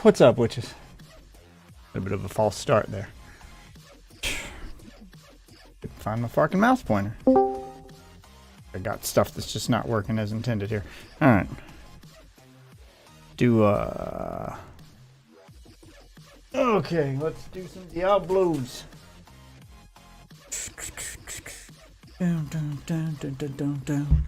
What's up, witches? A bit of a false start there. Couldn't find my fucking mouse pointer. I got stuff that's just not working as intended here. Alright. Okay, let's do some Diablos. Down, down, down, down, down, down, down.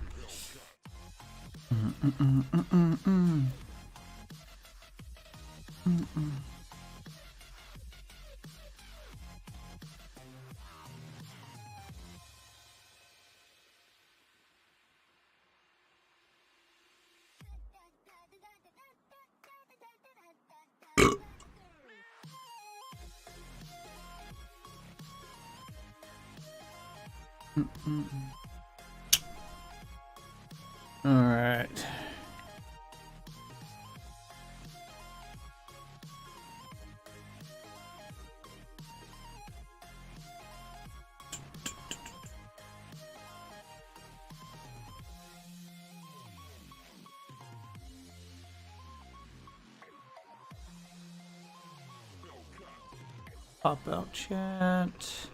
All right. Pop out chat.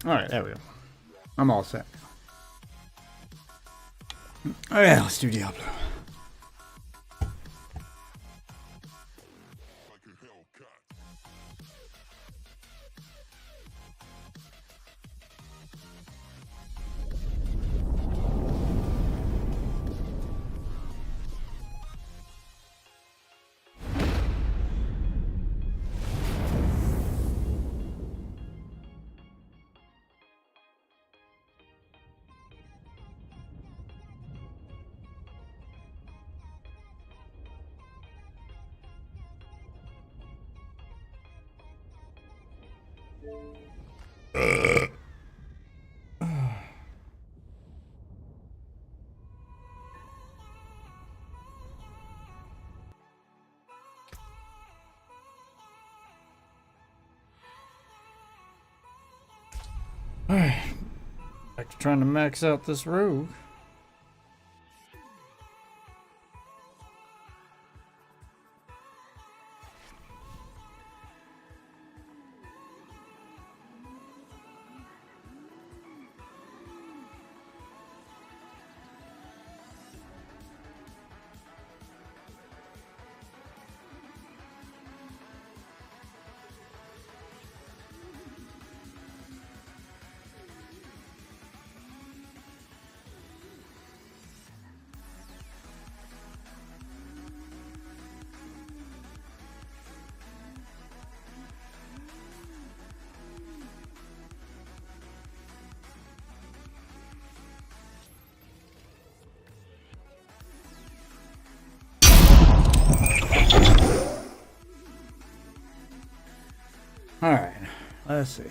All right, there we go. I'm all set. Oh yeah, let's do Diablo. Alright, back to trying to max out this rogue. Alright, let's see.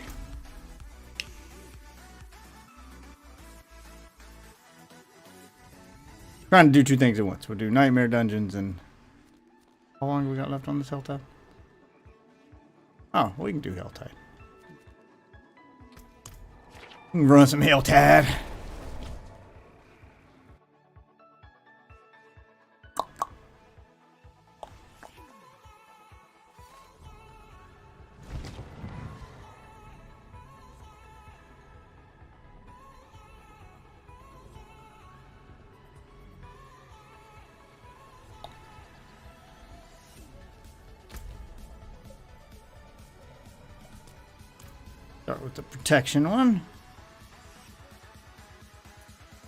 Trying to do two things at once. We'll do Nightmare Dungeons and... How long have we got left on this Hell tab? Oh, we can do Hell Tide. We can run some Hell Tide. Start with the protection one.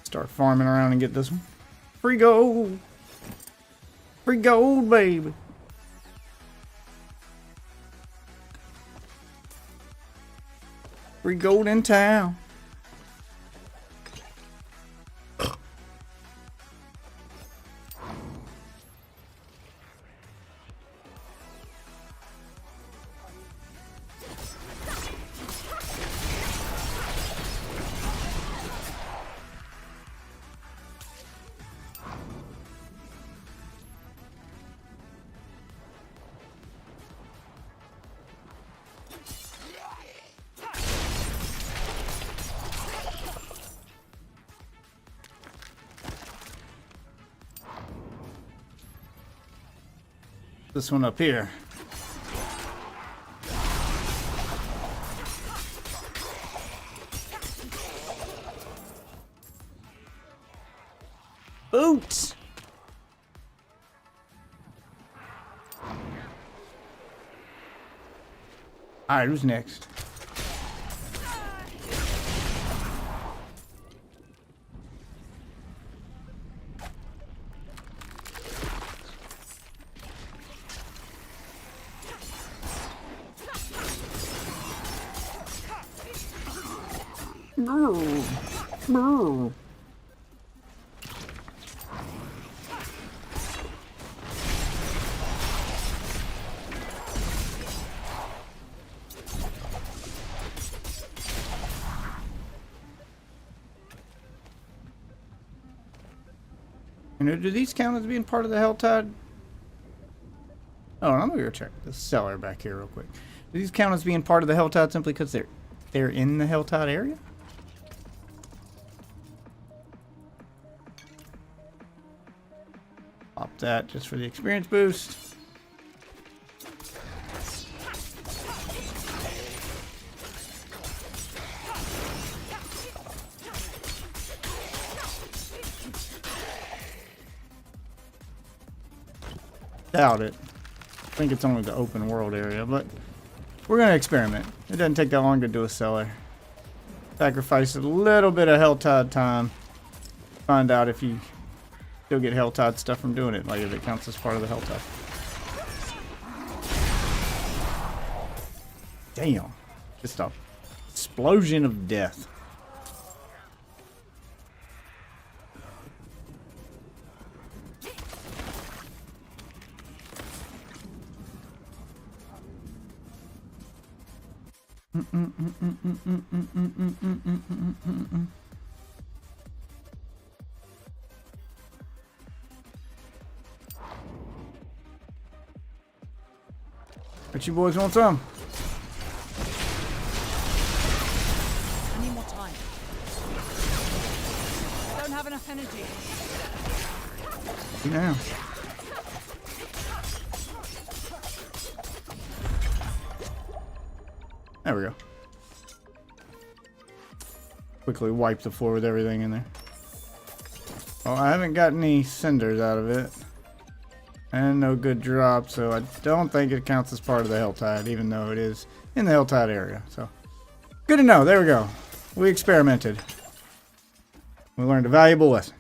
Start farming around and get this one. Free gold! Free gold, baby! Free gold in town. This one up here. Boots! Alright, who's next? No. And do these count as being part of the Helltide? Oh, I'm gonna go check the cellar back here real quick. Do these count as being part of the Helltide simply because they're in the Helltide area? Pop that just for the experience boost. Doubt it. I think it's only the open world area, but we're gonna experiment. It doesn't take that long to do a cellar. Sacrifice a little bit of Helltide time. Find out if you still get Helltide stuff from doing it, like if it counts as part of the Helltide. Damn. Just a explosion of death. But you boys want some? I need more time. I don't have enough energy. Yeah. There we go. Quickly wipe the floor with everything in there. Well, I haven't got any cinders out of it. And no good drop, so I don't think it counts as part of the Helltide, even though it is in the Helltide area. So, good to know. There we go. We experimented. We learned a valuable lesson.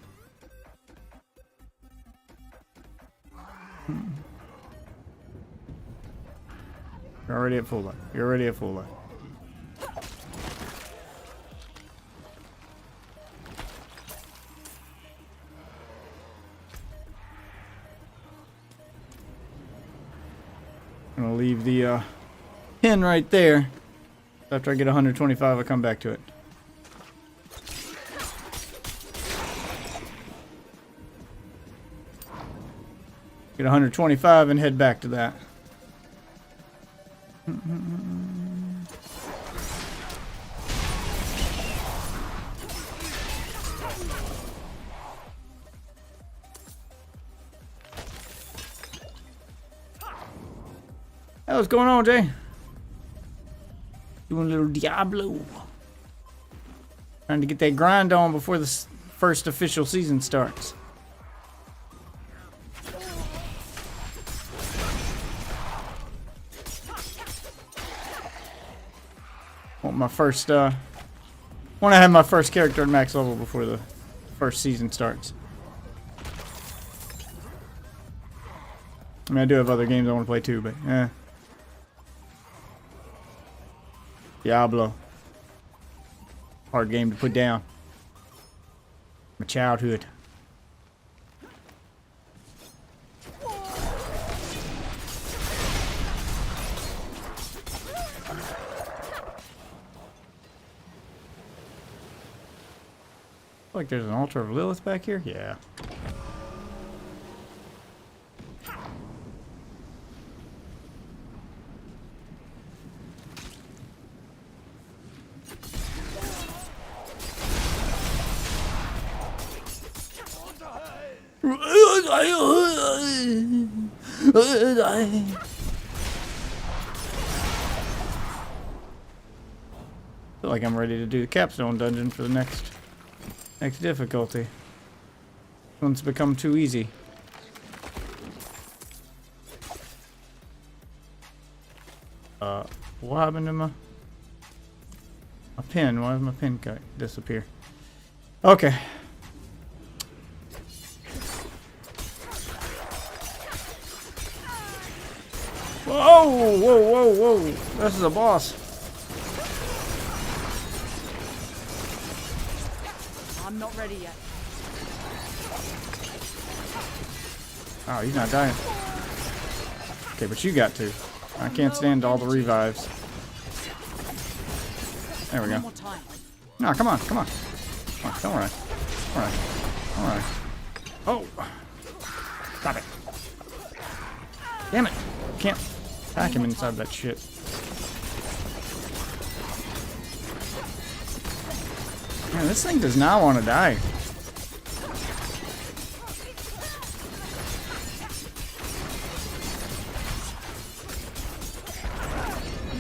You're already at full life. You're already at full life. I'm gonna leave the pin right there. After I get 125, I'll come back to it. Get 125 and head back to that. Hey, what's going on, Jay? Doing a little Diablo. Trying to get that grind on before the first official season starts. Want my first, want to have my first character at max level before the first season starts. I mean, I do have other games I want to play too, but Diablo. Hard game to put down. My childhood. Like there's an altar of Lilith back here? Yeah. Feel like I'm ready to do the capstone dungeon for the next difficulty. This one's become too easy. What happened to my pin? Why did my pin disappear? Okay. Whoa, whoa, whoa, whoa. This is a boss. I'm not ready yet. Oh, he's not dying. Okay, but you got to. I can't stand all the revives. There we go. One more time. No, come on, come on. Come on, don't worry. Alright. Alright. Oh! Stop it. Damn it. Can't pack him inside that shit. Man, this thing does not want to die.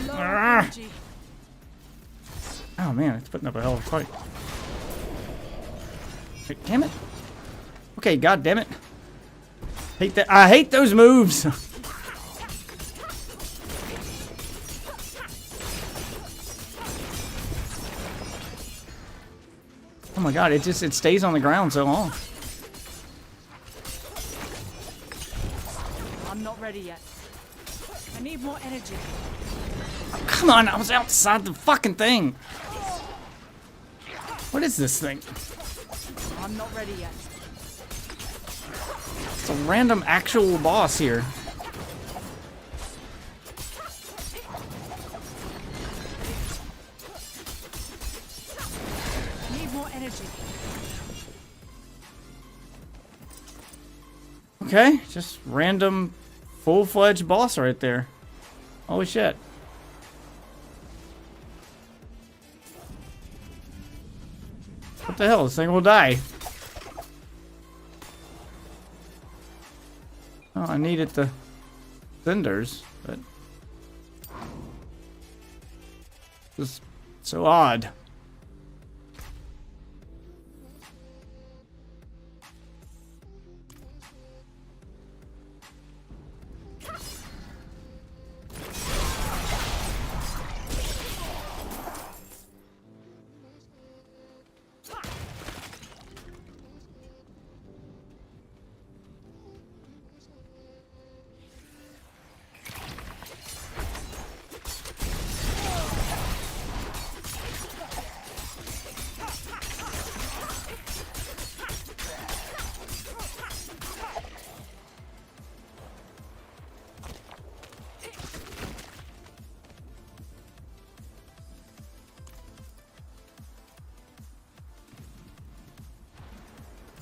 Energy. Oh man, it's putting up a hell of a fight. Wait, damn it. Okay, god damn it. Hate that. I hate those moves. Oh my god, it stays on the ground so long. I'm not ready yet. I need more energy. Oh, come on, I was outside the fucking thing. What is this thing? I'm not ready yet. It's a random actual boss here. Need more energy. Okay, just random full-fledged boss right there. Holy shit. What the hell? This thing will die. Oh, I needed the cinders, but this is so odd.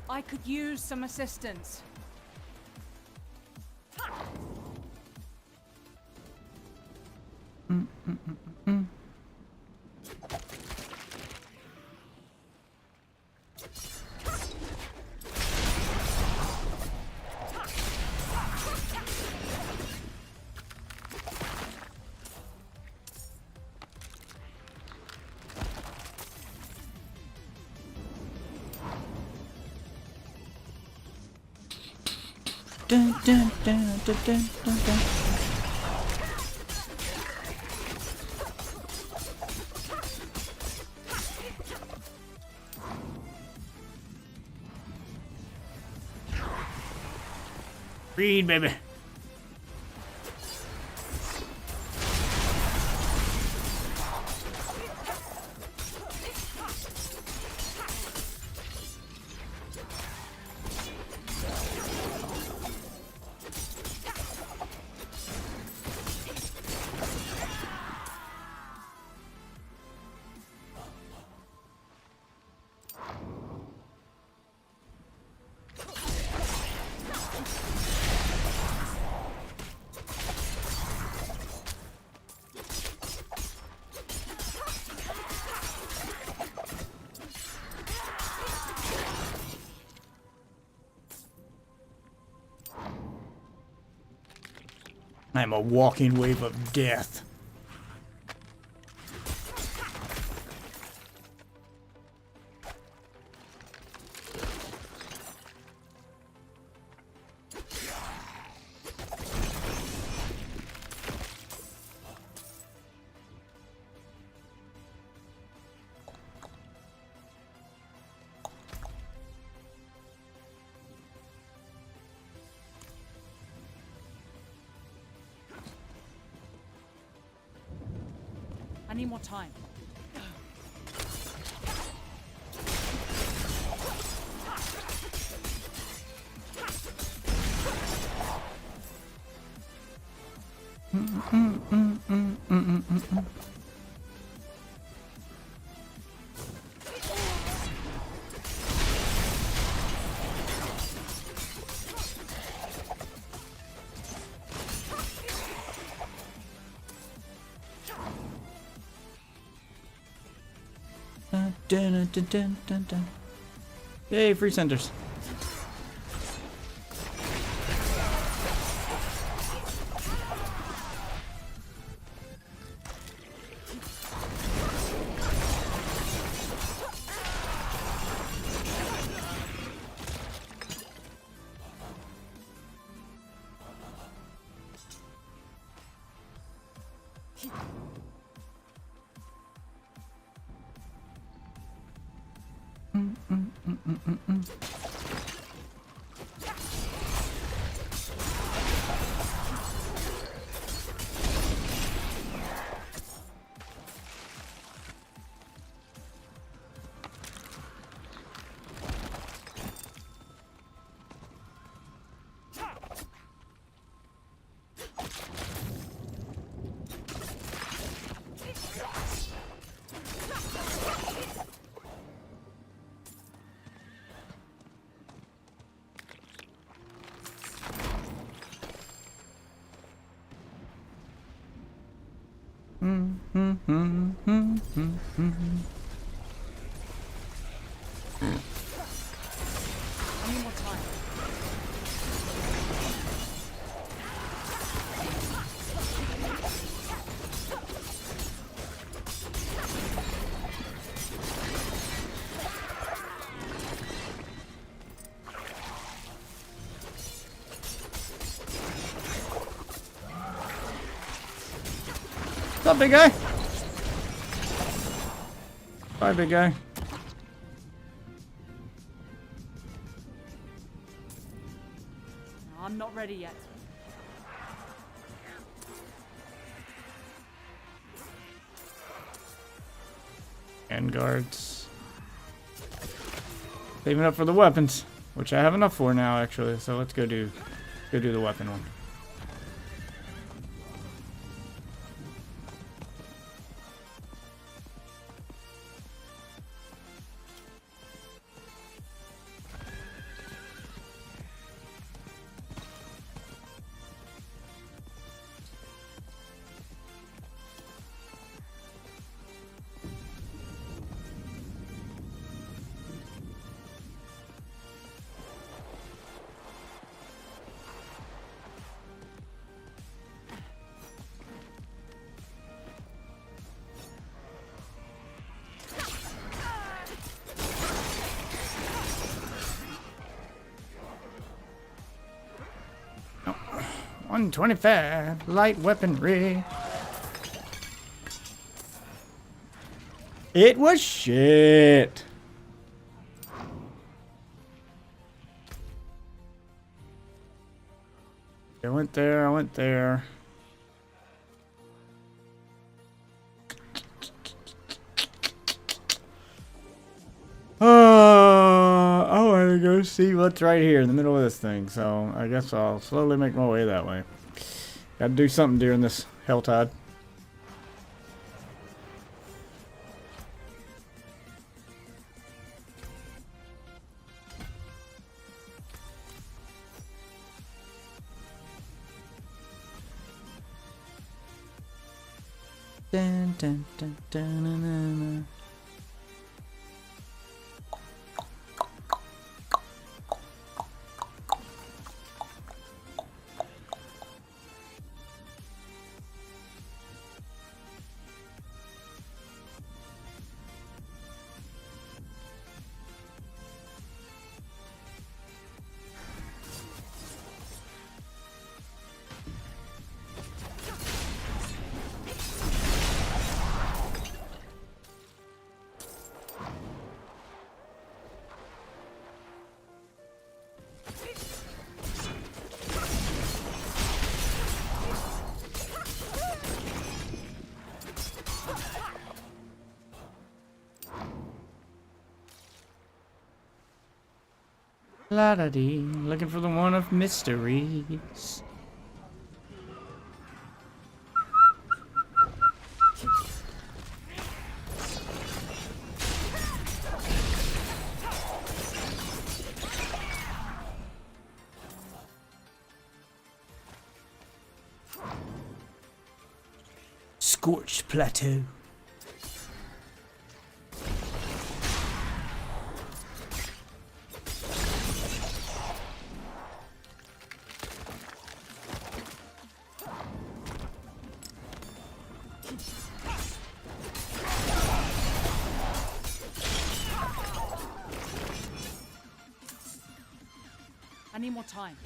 I could use some assistance. Dun, dun, dun, dun, dun, dun, dun. Read, baby. I'm a walking wave of death. I need more time. Dun, dun, dun, dun, dun. Yay, free centers. I need more time. What's up, big guy? Bye, big guy. No, I'm not ready yet. And guards. Saving up for the weapons, which I have enough for now, actually. So let's go do the weapon one. No. 125 light weaponry. It was shit. I went there, I went there. I want to go see what's right here in the middle of this thing, so I guess I'll slowly make my way that way. Gotta do something during this hell tide. Dun, dun, dun, dun, dun, dun, dun. La da dee. Looking for the one of mysteries. Scorched Plateau. I need more time.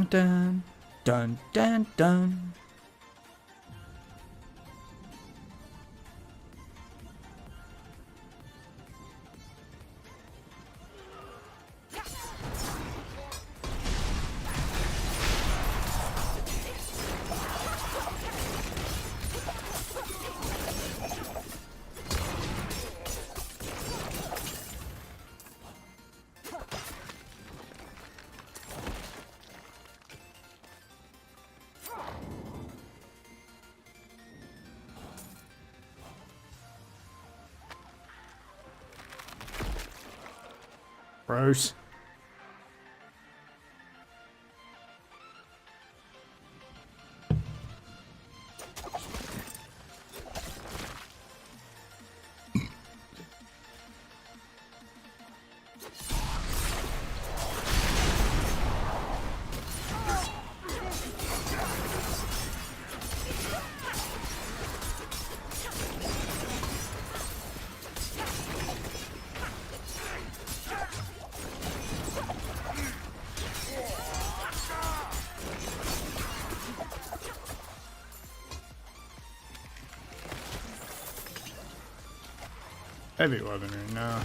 Dun, dun, dun, dun. Gross. Heavy weaponry, no.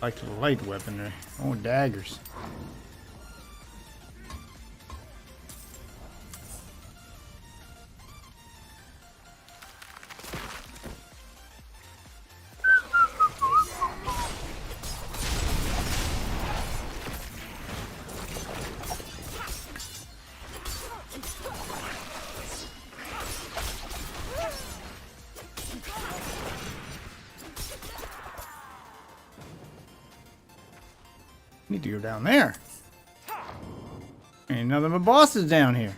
Like the light weaponry. Oh, daggers. Need to go down there. Ain't nothing but bosses down here.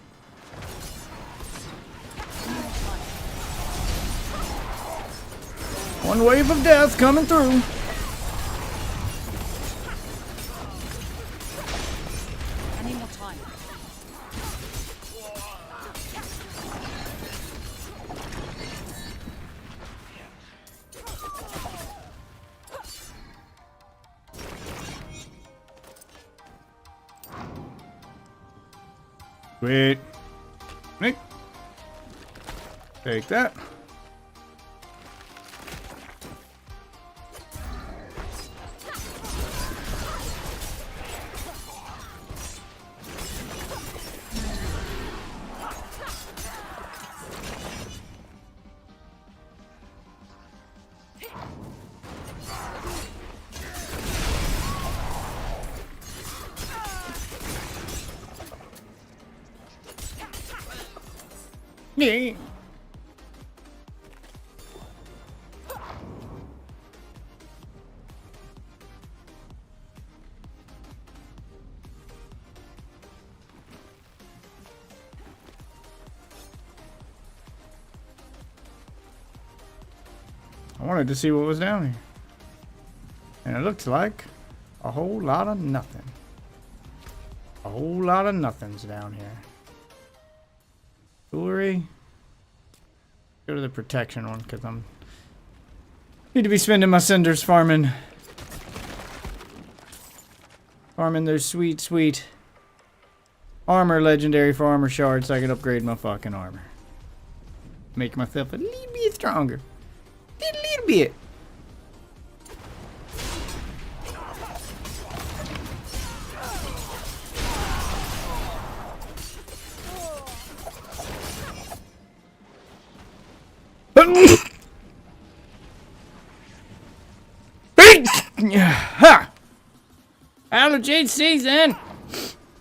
One wave of death coming through. I need more time. Wait. Nick. Take that. Yeah. I wanted to see what was down here. And it looks like a whole lot of nothing. A whole lot of nothings down here. Jewelry. Go to the protection one because I'm need to be spending my cinders farming those sweet, sweet armor legendary for armor shards so I can upgrade my fucking armor. Make myself a little bit stronger. A little bit. Ha! Allergy season.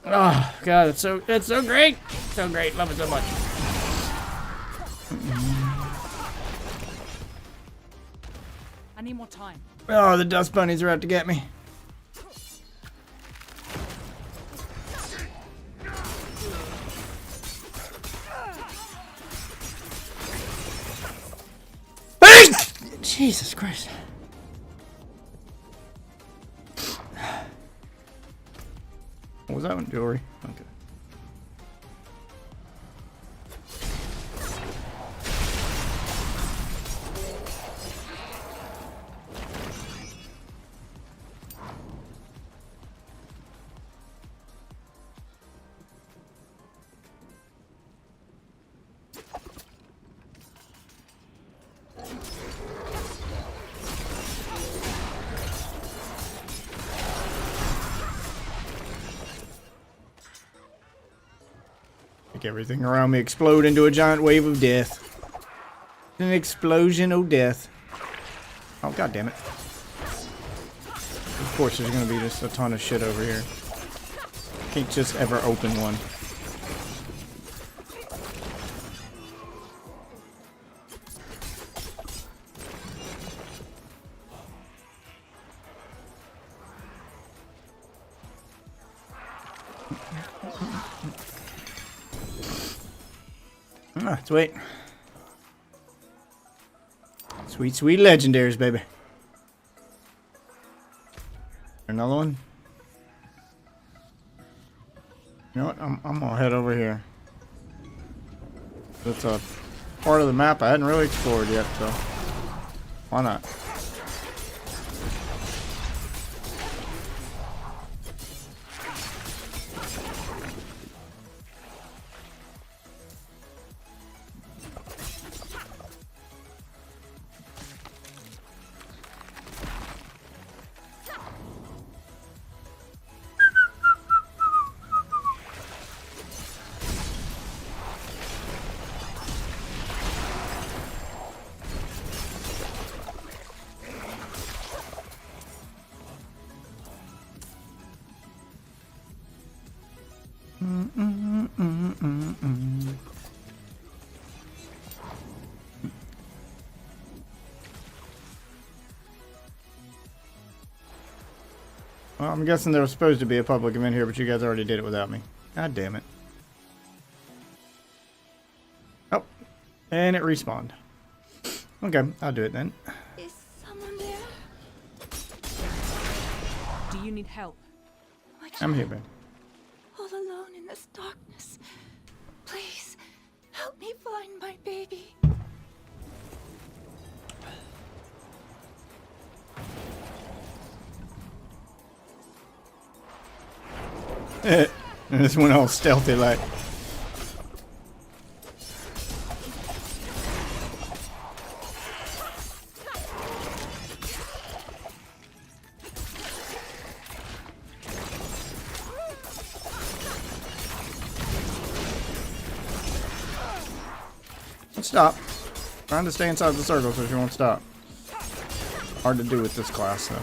Oh god, it's so great, so great. Love it so much. I need more time. Oh, the dust bunnies are out to get me. Jesus Christ. What was that one? Jewelry? Okay. Make everything around me explode into a giant wave of death. An explosion of death. Oh, god damn it. Of course there's gonna be just a ton of shit over here. Can't just ever open one. Sweet. Sweet, sweet legendaries, baby. Another one? You know what? I'm gonna head over here. That's a part of the map I hadn't really explored yet, so why not? Well, I'm guessing there was supposed to be a public event here, but you guys already did it without me. God damn it. Oh, and it respawned. Okay, I'll do it then. Is someone there? Do you need help? My I'm here, child, man. all alone in this darkness. Please, help me find my baby. And this went all stealthy like. Stop. Trying to stay inside the circle so she won't stop. Hard to do with this class though.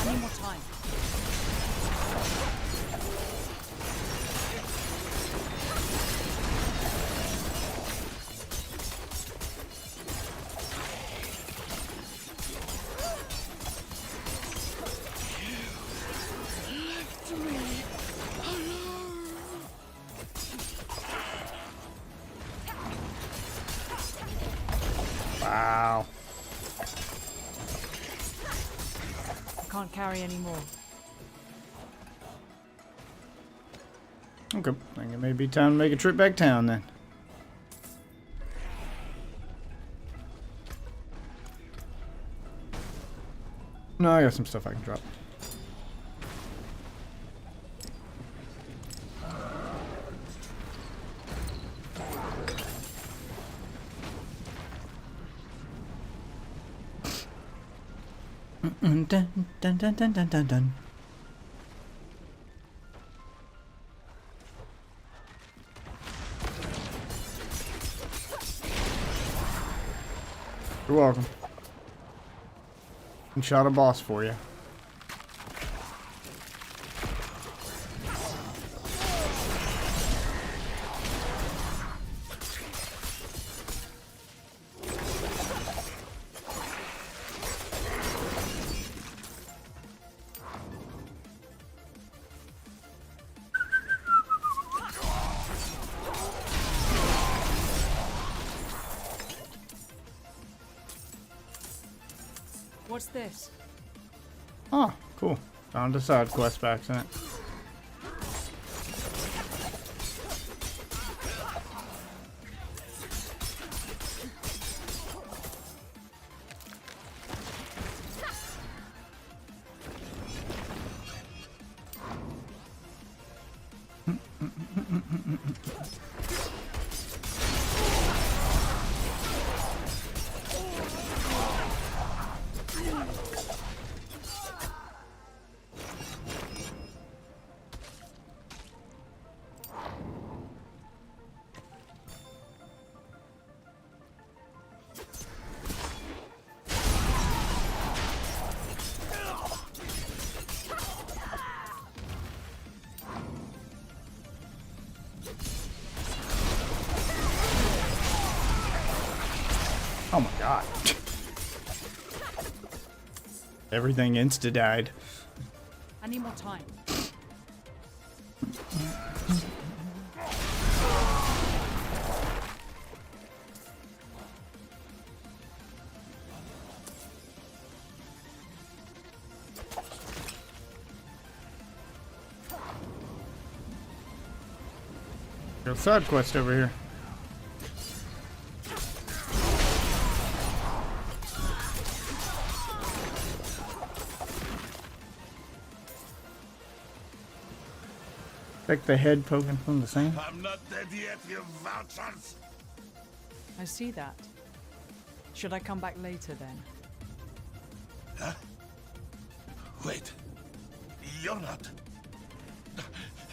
I need more time. can't carry any more. Okay, I think it may be time to make a trip back town then. No, I got some stuff I can drop. Dun, dun, dun, dun, dun, dun, dun. You're welcome. And shot a boss for you. What's this? Oh, cool. Found a side quest by accident. Oh my god. Everything insta-died. I need more time. There's a side quest over here. Like the head poking from the sand. I'm not dead yet, you vouchers! I see that. Should I come back later then? Huh? Wait. You're not.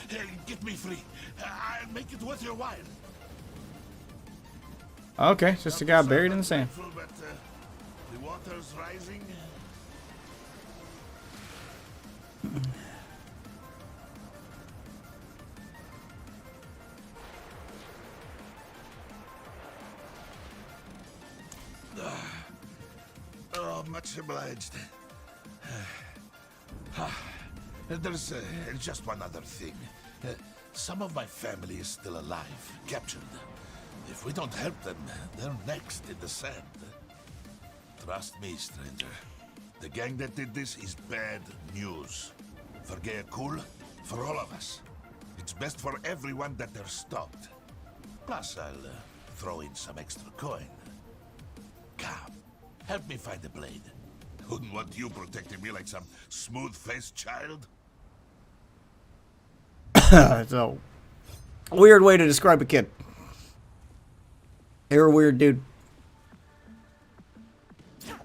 Hey, get me free. I'll make it worth your while. Okay, just a guy buried in the sand. But, the water's rising. Oh, much obliged. There's just one other thing. Some of my family is still alive, captured. If we don't help them, they're next in the sand. Trust me, stranger. The gang that did this is bad news. For Cool, for all of us. It's best for everyone that they're stopped. Plus, I'll throw in some extra coin. Come, help me find the blade. Wouldn't want you protecting me like some smooth-faced child. It's a weird way to describe a kid. You're a weird dude. Here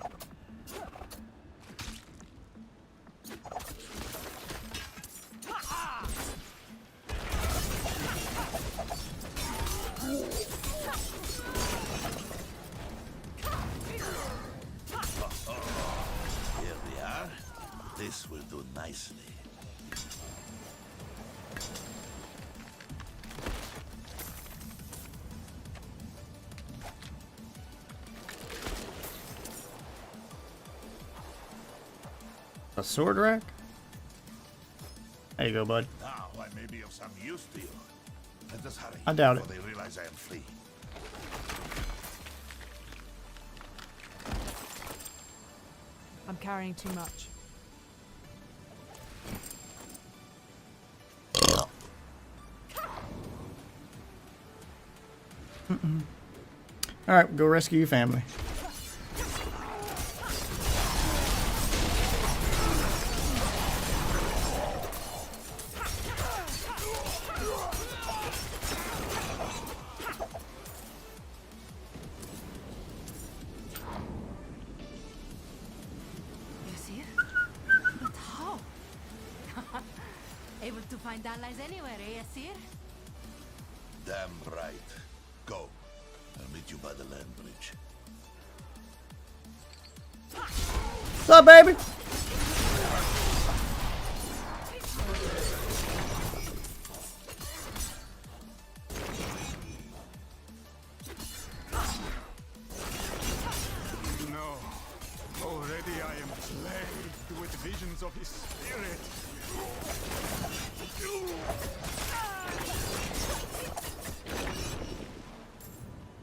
we are. This will do nicely. A sword rack? There you go, bud. Now I may be of some use to you. Let us hurry. I doubt it. Before they realize I am free. I'm carrying too much. Alright, go rescue your family. Yasir? But how? Able to find allies anywhere, eh, Yasir? Damn right. Go. I'll meet you by the land bridge. What's up, baby? No. Already I am plagued with visions of his spirit.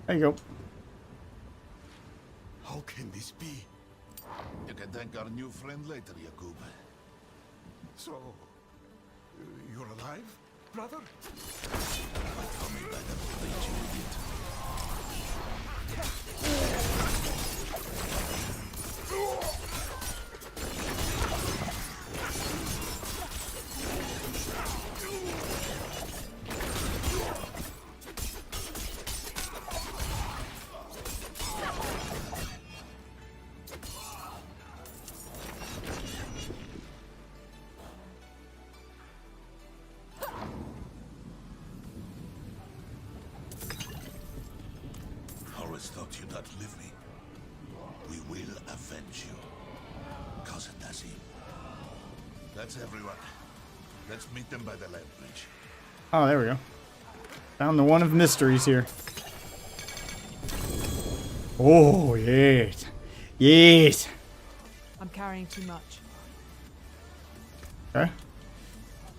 There you go. How can this be? You can thank our new friend later, Yakub. So, you're alive, brother? Tell me by the bridge, you idiot. Always thought you'd outlive me. We will avenge you. Cousin Nazi. That's everyone. Let's meet them by the land bridge. Oh, there we go. Found the one of mysteries here. Oh, yes. Yes. I'm carrying too much. Okay.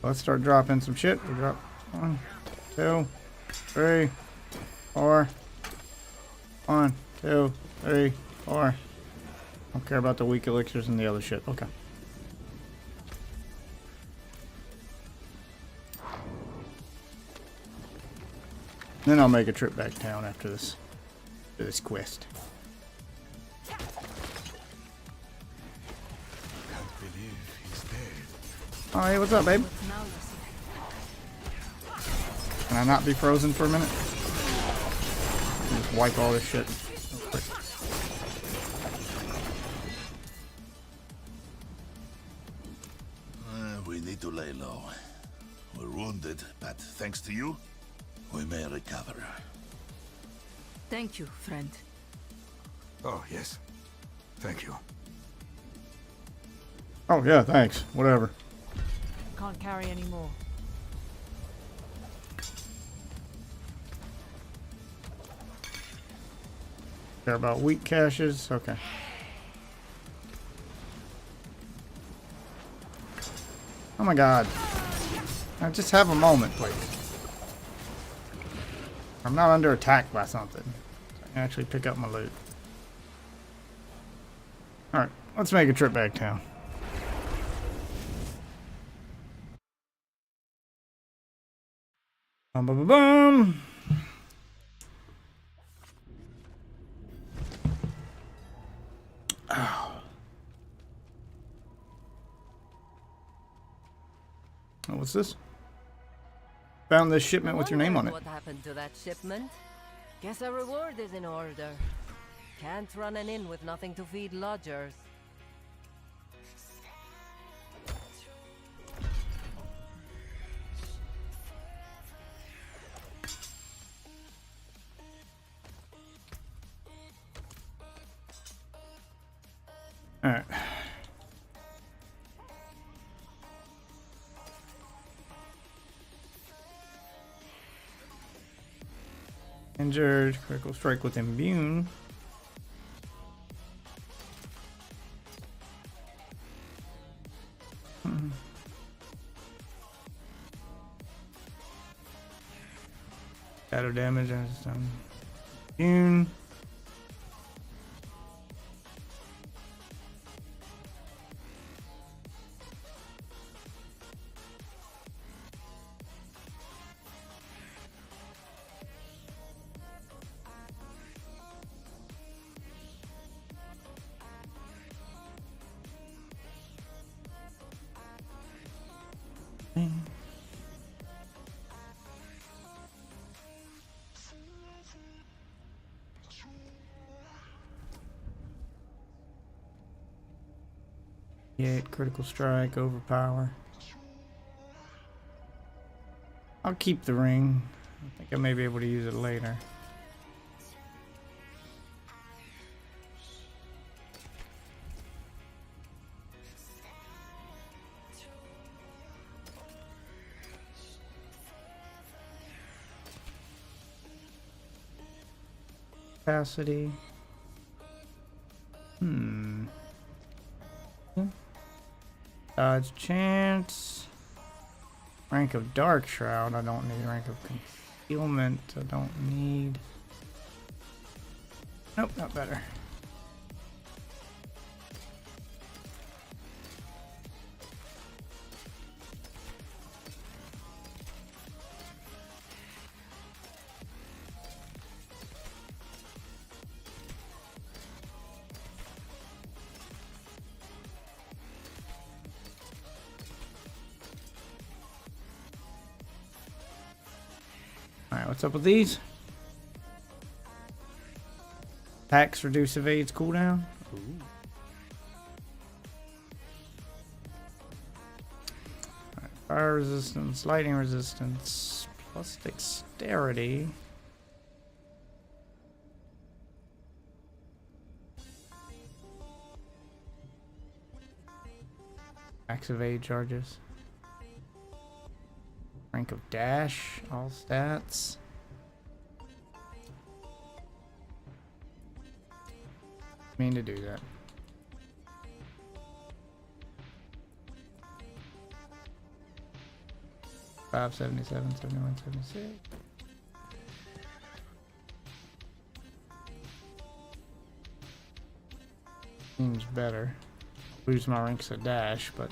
Let's start dropping some shit. We drop 1, 2, 3, 4. 1, 2, 3, 4. Don't care about the weak elixirs and the other shit. Okay. Then I'll make a trip back down after this quest. Can't believe he's dead. Oh, hey, what's up, babe? But now, Yasir. Can I not be frozen for a minute? Just wipe all this shit real quick. We need to lay low. We're wounded, but thanks to you, we may recover. Thank you, friend. Oh, yes. Thank you. Oh, yeah, thanks. Whatever. Can't carry any more. Care about weak caches? Okay. Oh my god. Now just have a moment, please. I'm not under attack by something. So I can actually pick up my loot. Alright, let's make a trip back town. Bum bum bum bum. Oh, what's this? Found this shipment with your name on it. What happened to that shipment? Guess a reward is in order. Can't run an inn with nothing to feed lodgers. Alright. Injured, critical strike with immune. Shadow damage as immune. Yeah, critical strike, overpower. I'll keep the ring. I think I may be able to use it later. Capacity. Dodge chance. Rank of Dark Shroud. I don't need rank of concealment. I don't need. Nope, not better. Alright, what's up with these? Attacks reduce evades cooldown. Ooh. Alright, fire resistance, lightning resistance, plus dexterity. Max evade charges. Rank of dash, all stats. Mean to do that. $577, $71, $76. Seems better. Lose my ranks of dash, but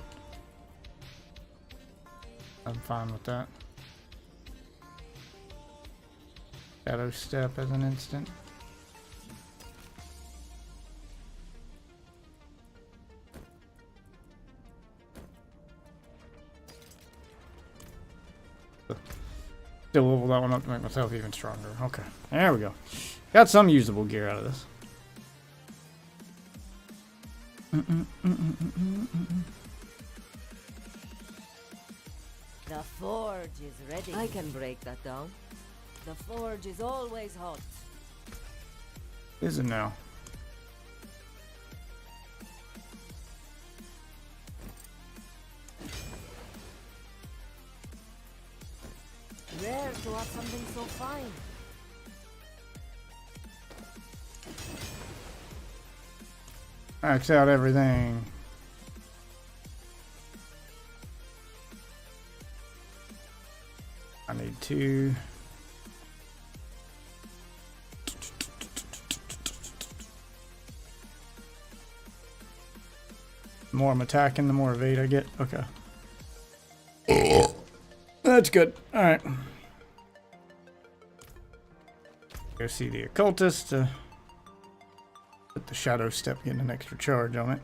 I'm fine with that. Shadow step as an instant. Still level that one up to make myself even stronger. Okay, there we go. Got some usable gear out of this. The forge is ready. I can break that down. The forge is always hot. Is it now? Rare to have something so fine. Max out everything. I need 2. The more I'm attacking, the more evade I get. Okay. That's good. Alright. Go see the occultist to put the shadow step, getting an extra charge on it.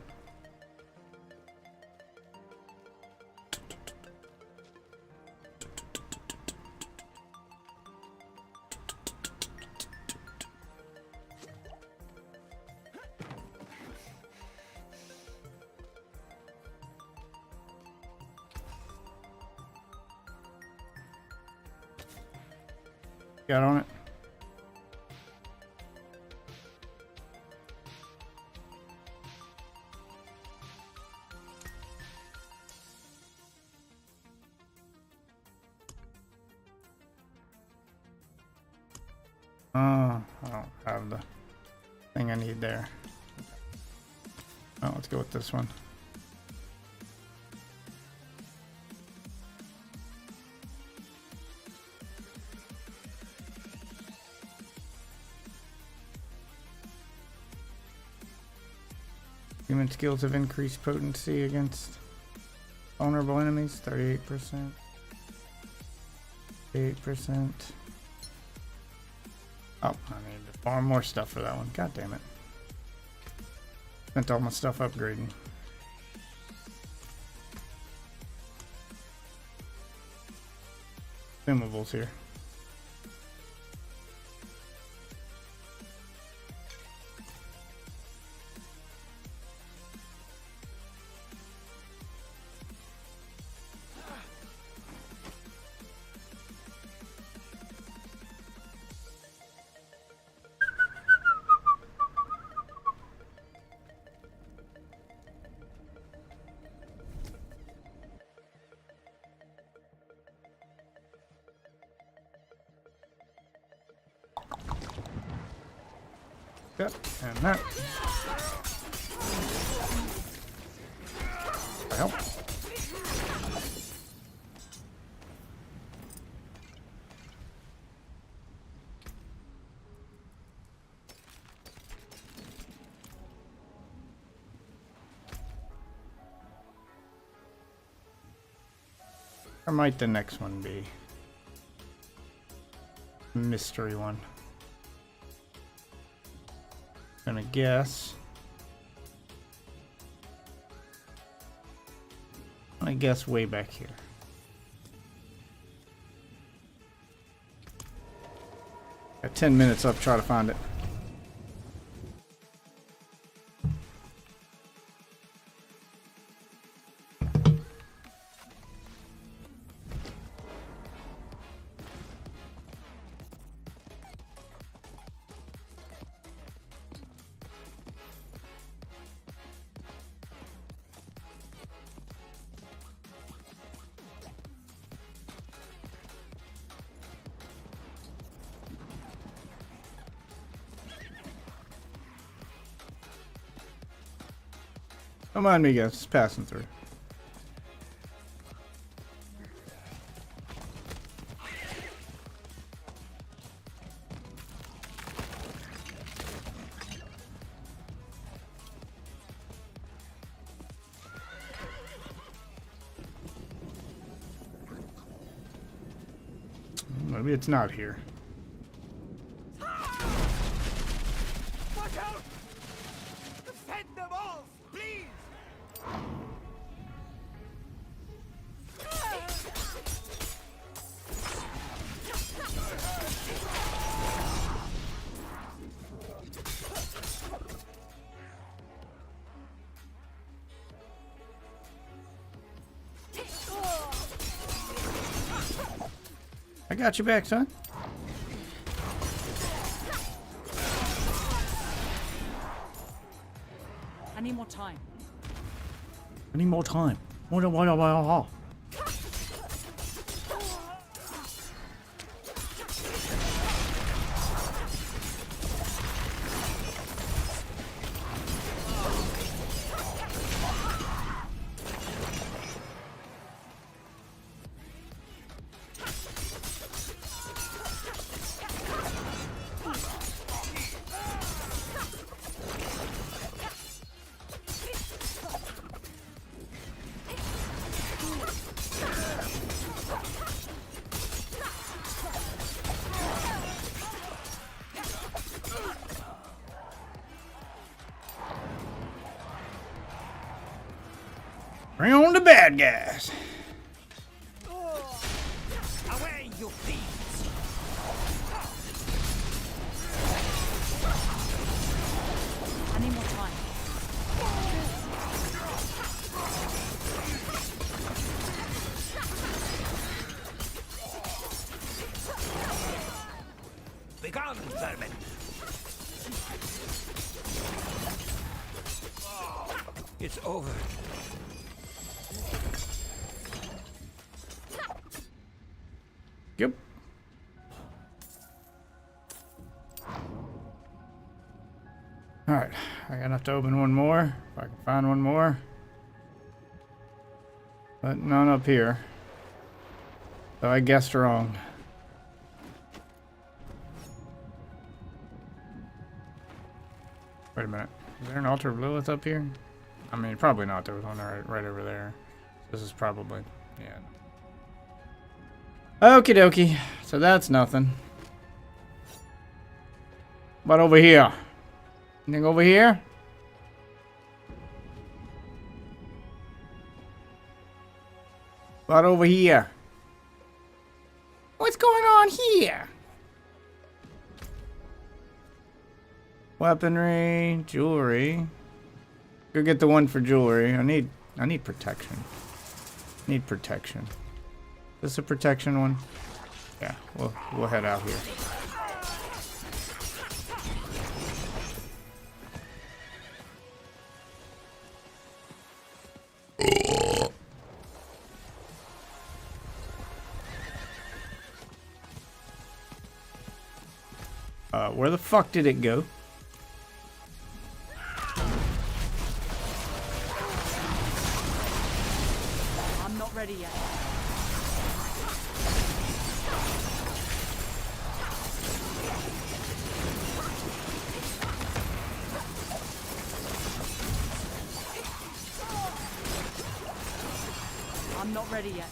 Got on it. I don't have the thing I need there. Oh, let's go with this one. Human skills have increased potency against vulnerable enemies, 38%. 8%. Oh, I need to farm more stuff for that one. God damn it. Spent all my stuff upgrading. consumables here. Yep, and that. Well. Or might the next one be? Mystery one. Gonna guess. I guess way back here. Got 10 minutes up, try to find it. Don't mind me, guys. Just passing through. Maybe it's not here. Watch out! Defend them all, please! I got you back, son. I need more time. I need more time. Bring on the bad guys. Away, you thieves! I need more time. Begone, vermin! It's over. Yep. Alright, I got enough to open one more. If I can find one more. But none up here. So I guessed wrong. Wait a minute. Is there an altar of Lilith up here? I mean, probably not. There was one right over there. This is probably... yeah. Okie dokie. So that's nothing. But over here. Anything over here? What over here? Weaponry, jewelry. Go get the one for jewelry. I need protection. Need protection. Is this a protection one? Yeah, we'll head out here. Where the fuck did it go? I'm not ready yet. I'm not ready yet.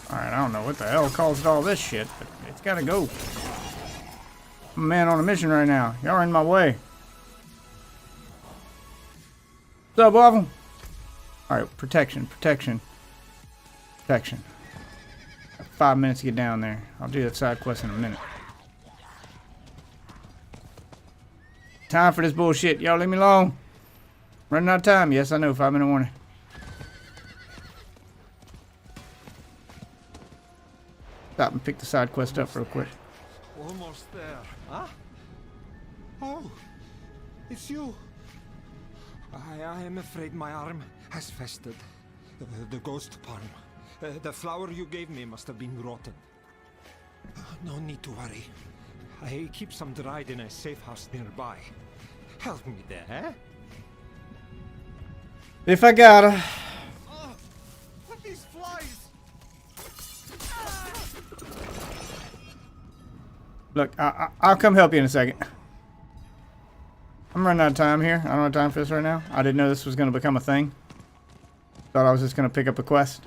Alright, I don't know what the hell caused all this shit, but it's gotta go. I'm a man on a mission right now. Y'all are in my way. What's up, Waffle? Alright, protection. Got 5 minutes to get down there. I'll do that side quest in a minute. Time for this bullshit. Y'all leave me alone. Running out of time. Yes, I know. 5-minute warning. Stop and pick the side quest up real quick. Almost there. Huh? Oh, it's you. I am afraid my arm has festered. The ghost palm. The flower you gave me must have been rotten. No need to worry. I keep some dried in a safe house nearby. Help me there, eh? If I gotta. These flies! Look, I'll come help you in a second. I'm running out of time here. I don't have time for this right now. I didn't know this was going to become a thing. Thought I was just going to pick up a quest.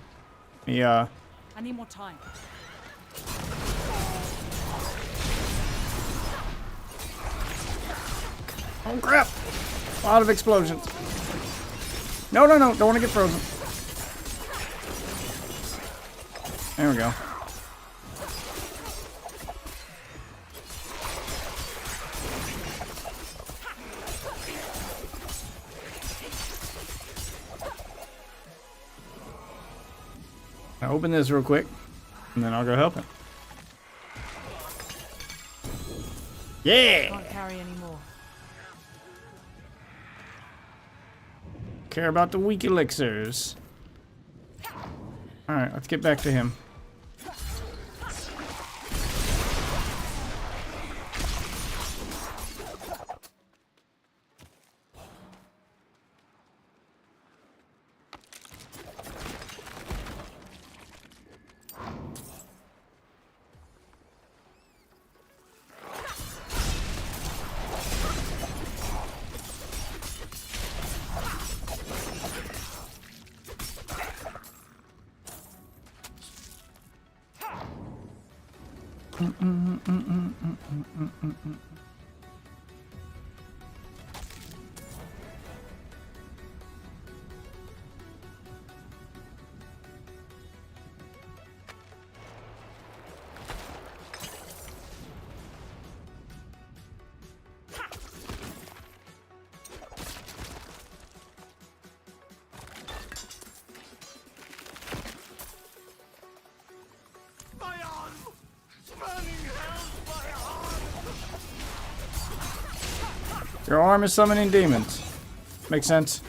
I need more time. Oh crap! A lot of explosions. No, don't want to get frozen. There we go. Now open this real quick, and then I'll go help him. Yeah! Can't carry any more. Care about the weak elixirs. Alright, let's get back to him. My arm! Burning hell, my arm! Your arm is summoning demons. Makes sense.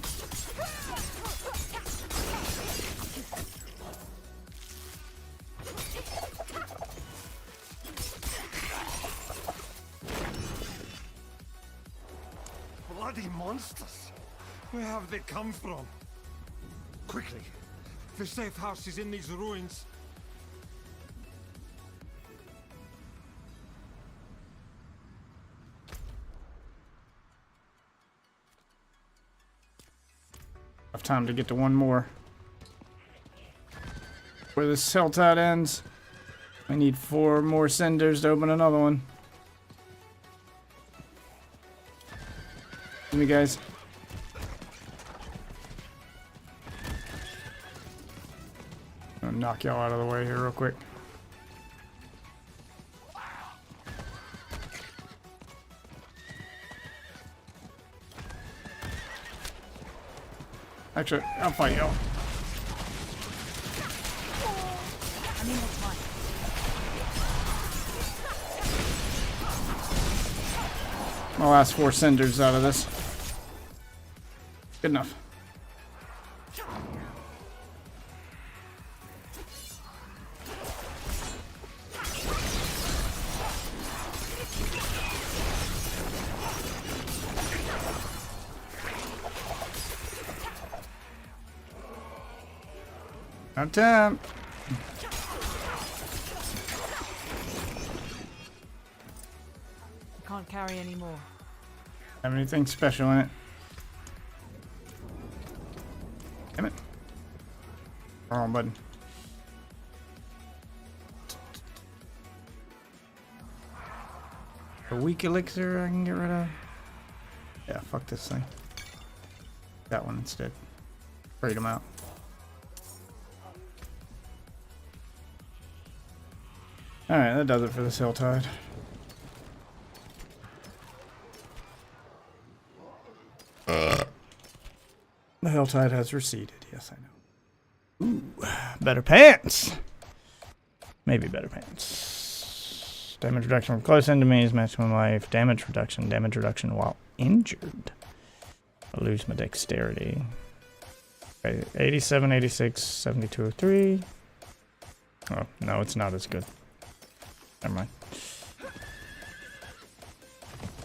Bloody monsters! Where have they come from? Quickly! The safe house is in these ruins. Have time to get to one more. Where this cell tide ends, I need 4 more cinders to open another one. Give me, guys. knock y'all out of the way here real quick. Actually, I'll fight y'all. I need more time. My last 4 cinders out of this. Good enough. Out of time. I can't carry any more. Have anything special in it? Damn it. Wrong button. A weak elixir I can get rid of? Yeah, fuck this thing. That one instead. Freedom out. Alright, that does it for this Helltide. The Helltide has receded. Yes, I know. Ooh, better pants! Maybe better pants. Damage reduction from close enemies, maximum life. Damage reduction while injured. I lose my dexterity. Okay, 87, 86, 72, 03. Oh, no, it's not as good. Never mind.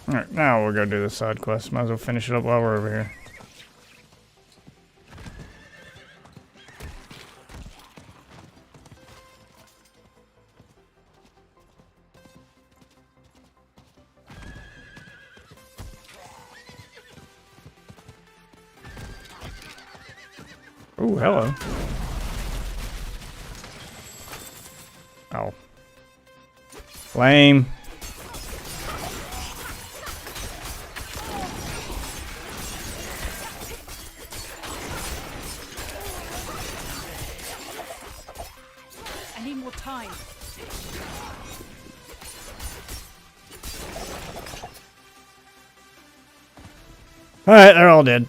Alright, now we'll go do the side quest. Might as well finish it up while we're over here. Ooh, hello. Oh. Lame. I need more time. Alright, they're all dead.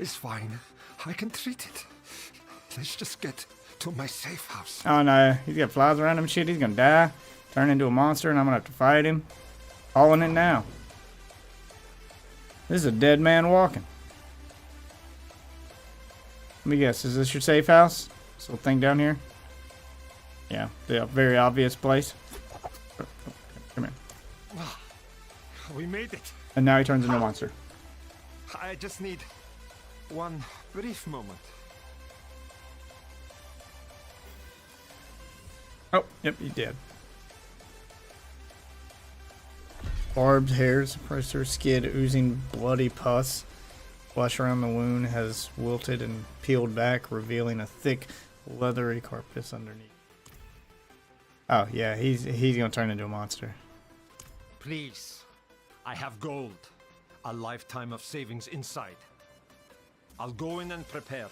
It's fine. I can treat it. Let's just get to my safe house. Oh no, he's got flies around him and shit. He's gonna die, turn into a monster, and I'm gonna have to fight him. All in it now. This is a dead man walking. Let me guess, is this your safe house? This little thing down here? Yeah, the very obvious place. Come here. We made it. And now he turns into a monster. I just need one brief moment. Oh, yep, he did. Barbed hairs suppress her skin, oozing bloody pus. Flesh around the wound has wilted and peeled back, revealing a thick, leathery carcass underneath. Oh, yeah, he's gonna turn into a monster. Please. I have gold. A lifetime of savings inside. I'll go in and prepare.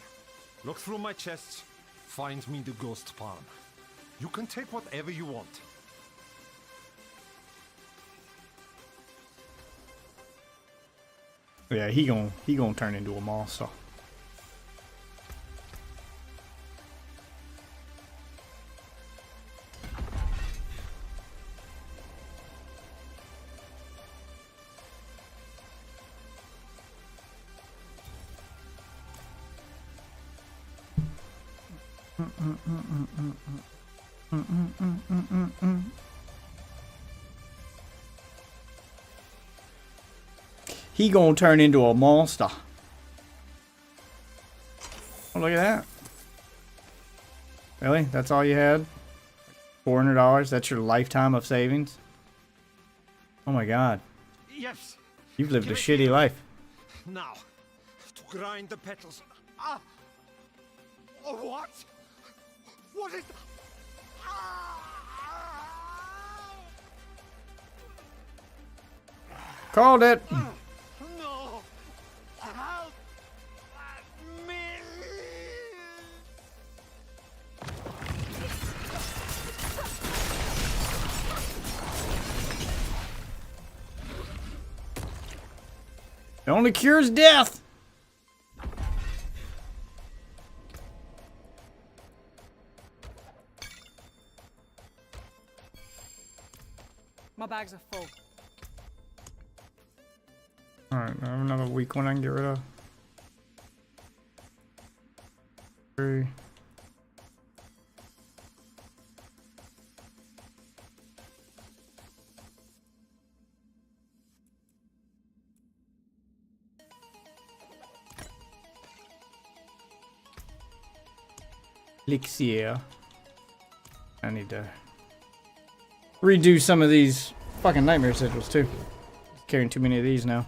Look through my chests. Find me the ghost palm. You can take whatever you want. Yeah, he gonna turn into a monster. He gonna turn into a monster. Oh, look at that. Really? That's all you had? $400? That's your lifetime of savings? Oh my god. Yes. You've lived a Give it shitty here. life. Now, to grind the petals. Ah! Oh, what? What is... Ah! Called it. No! Help! Me! It only cures death. My bags are full. Alright, I have another weak one I can get rid of. 3. Elixir. I need to redo some of these fucking nightmare sigils too. Carrying too many of these now.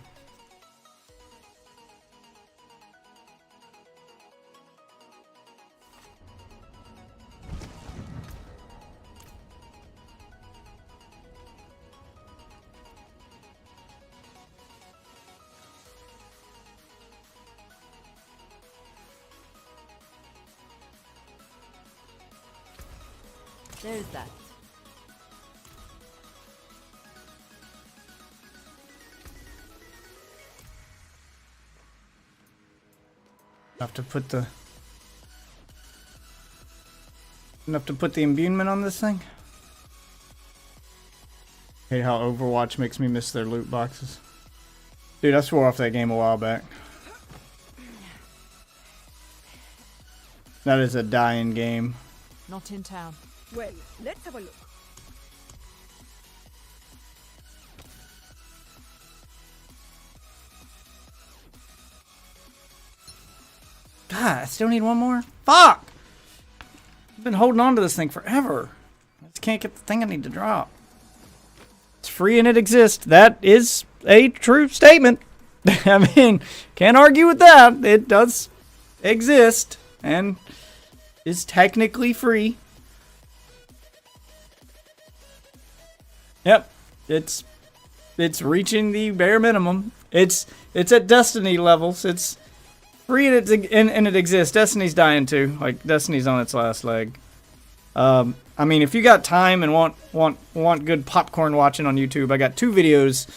There's that. Enough to put the imbuement on this thing. Hate how Overwatch makes me miss their loot boxes. Dude, I swore off that game a while back. That is a dying game. Not in town. Well, let's have a look. God, I still need one more? Fuck! I've been holding on to this thing forever. I just can't get the thing I need to drop. It's free and it exists. That is a true statement. I mean, can't argue with that. It does exist and is technically free. Yep, it's reaching the bare minimum. It's at Destiny levels. It's free and it exists. Destiny's dying too. Like Destiny's on its last leg. I mean, if you got time and want good popcorn watching on YouTube, I got 2 videos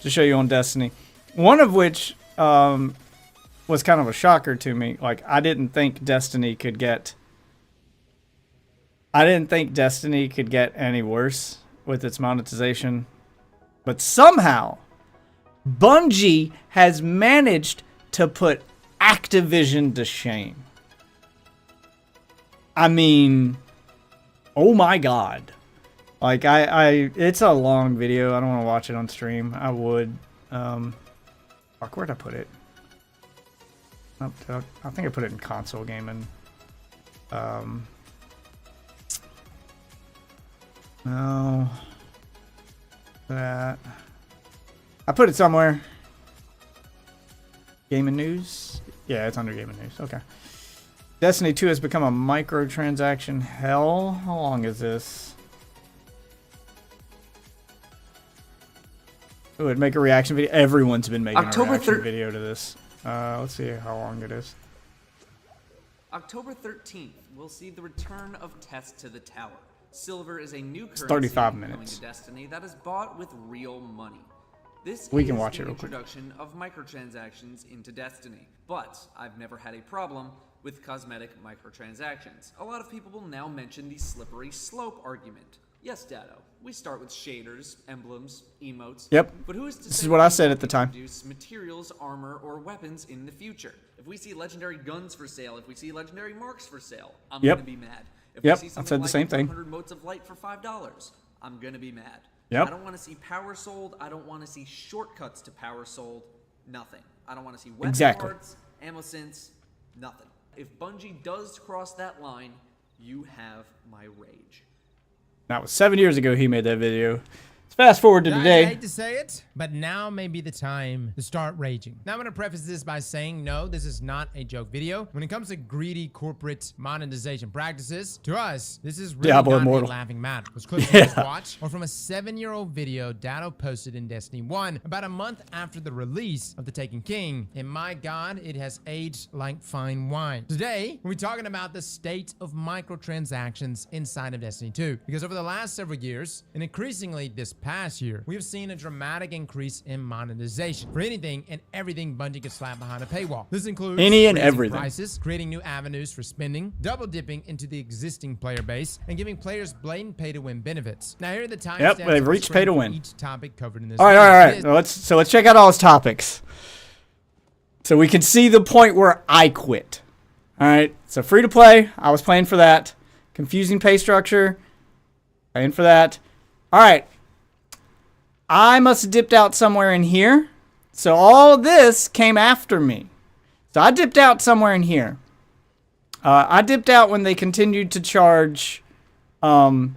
to show you on Destiny. One of which was kind of a shocker to me. Like I didn't think Destiny could get any worse with its monetization. But somehow Bungie has managed to put Activision to shame. I mean, oh my god. Like it's a long video. I don't want to watch it on stream. I would. Fuck, where'd I put it? I think I put it in console gaming. No. That. I put it somewhere. Gaming news? Yeah, it's under gaming news. Okay. Destiny 2 has become a microtransaction hell. How long is this? Oh, it'd make a reaction video. Everyone's been making a reaction video to this. Let's see how long it is. October 13th, we'll see the return of Test to the Tower. Silver is a new currency 35 coming minutes. to Destiny that is bought with real money. This We is can watch the it real quick. introduction of microtransactions into Destiny, but I've never had a problem with cosmetic microtransactions. A lot of people will now mention the slippery slope argument. Yes, Dado, we start with shaders, emblems, emotes. Yep. But who is to This say is what I we said won't at the time. introduce materials, armor, or weapons in the future? If we see legendary guns for sale, if we see legendary marks for sale, I'm Yep. gonna be mad. If Yep, we see I something said the like same thing. 100 motes of light for $5, I'm gonna be mad. Yep. I don't want to see power sold. I don't want to see shortcuts to power sold. Nothing. I don't want to see weapon Exactly. parts, ammo synths, nothing. If Bungie does cross that line, you have my rage. That was 7 years ago he made that video. Let's fast forward to Guys, I today. hate to say it, but now may be the time to start raging. Now I'm going to preface this by saying, no, this is not a joke video. When it comes to greedy corporate monetization practices, to us, this is really Diablo not Immortal. a laughing matter. Those clips you just watched or from a 7-year-old video Dado posted in Destiny 1 about a month after the release of The Taken King, and my god, it has aged like fine wine. Today, we're talking about the state of microtransactions inside of Destiny 2, because over the last several years, and increasingly this past year, we've seen a dramatic increase in monetization for anything and everything Bungie can slap behind a paywall. This includes Any and raising everything. prices, creating new avenues for spending, double dipping into the existing player base, and giving players blatant pay-to-win benefits. Now here are the timestamps. Yep, they've reached pay to win. Each topic covered in this. All right. Well, let's check out all his topics. So we can see the point where I quit. All right. So free to play. I was playing for that. Confusing pay structure. Playing for that. All right. I must have dipped out somewhere in here. So all of this came after me. So I dipped out somewhere in here. I dipped out when they continued to charge for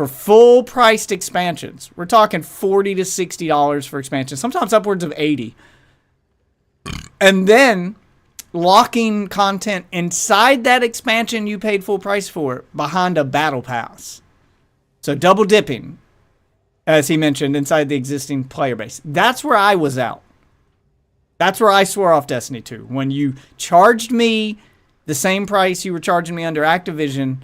full priced expansions. We're talking $40 to $60 for expansions, sometimes upwards of $80. And then locking content inside that expansion you paid full price for behind a battle pass. So double dipping, as he mentioned, inside the existing player base. That's where I was out. That's where I swore off Destiny 2. When you charged me the same price you were charging me under Activision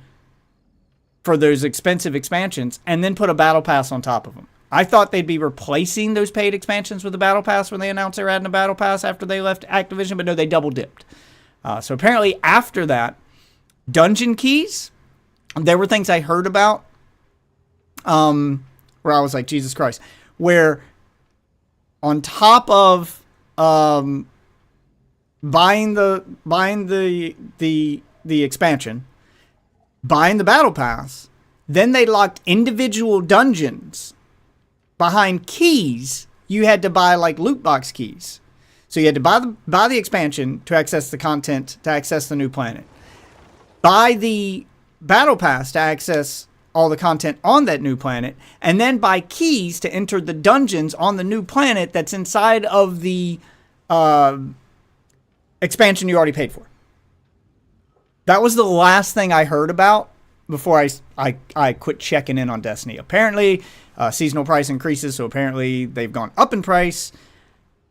for those expensive expansions, and then put a battle pass on top of them. I thought they'd be replacing those paid expansions with a battle pass when they announced they were adding a battle pass after they left Activision, but no, they double dipped. So apparently after that, dungeon keys, there were things I heard about where I was like, Jesus Christ, where on top of buying the expansion, buying the battle pass, then they locked individual dungeons behind keys. You had to buy like loot box keys. So you had to buy the expansion to access the content, to access the new planet. Buy the battle pass to access all the content on that new planet, and then buy keys to enter the dungeons on the new planet that's inside of the expansion you already paid for. That was the last thing I heard about before I quit checking in on Destiny. Apparently, seasonal price increases, so apparently they've gone up in price.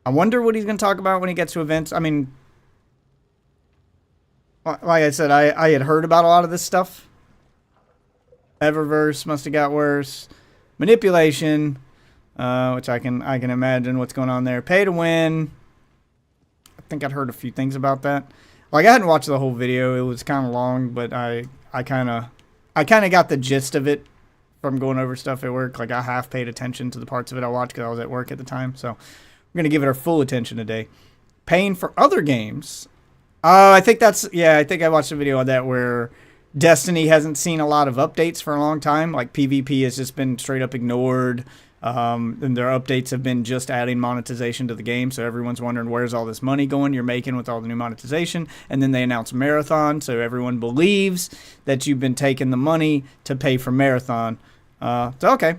I wonder what he's going to talk about when he gets to events. I mean, like I said, I had heard about a lot of this stuff. Eververse must have got worse. Manipulation, which I can imagine what's going on there. Pay to win. I think I'd heard a few things about that. Like, I hadn't watched the whole video. It was kind of long, but I kind of got the gist of it from going over stuff at work. Like, I half paid attention to the parts of it I watched because I was at work at the time. So we're going to give it our full attention today. Paying for other games. I think I watched a video on that where Destiny hasn't seen a lot of updates for a long time. Like, PvP has just been straight up ignored. And their updates have been just adding monetization to the game. So everyone's wondering, where's all this money going you're making with all the new monetization? And then they announce Marathon. So everyone believes that you've been taking the money to pay for Marathon. So, okay.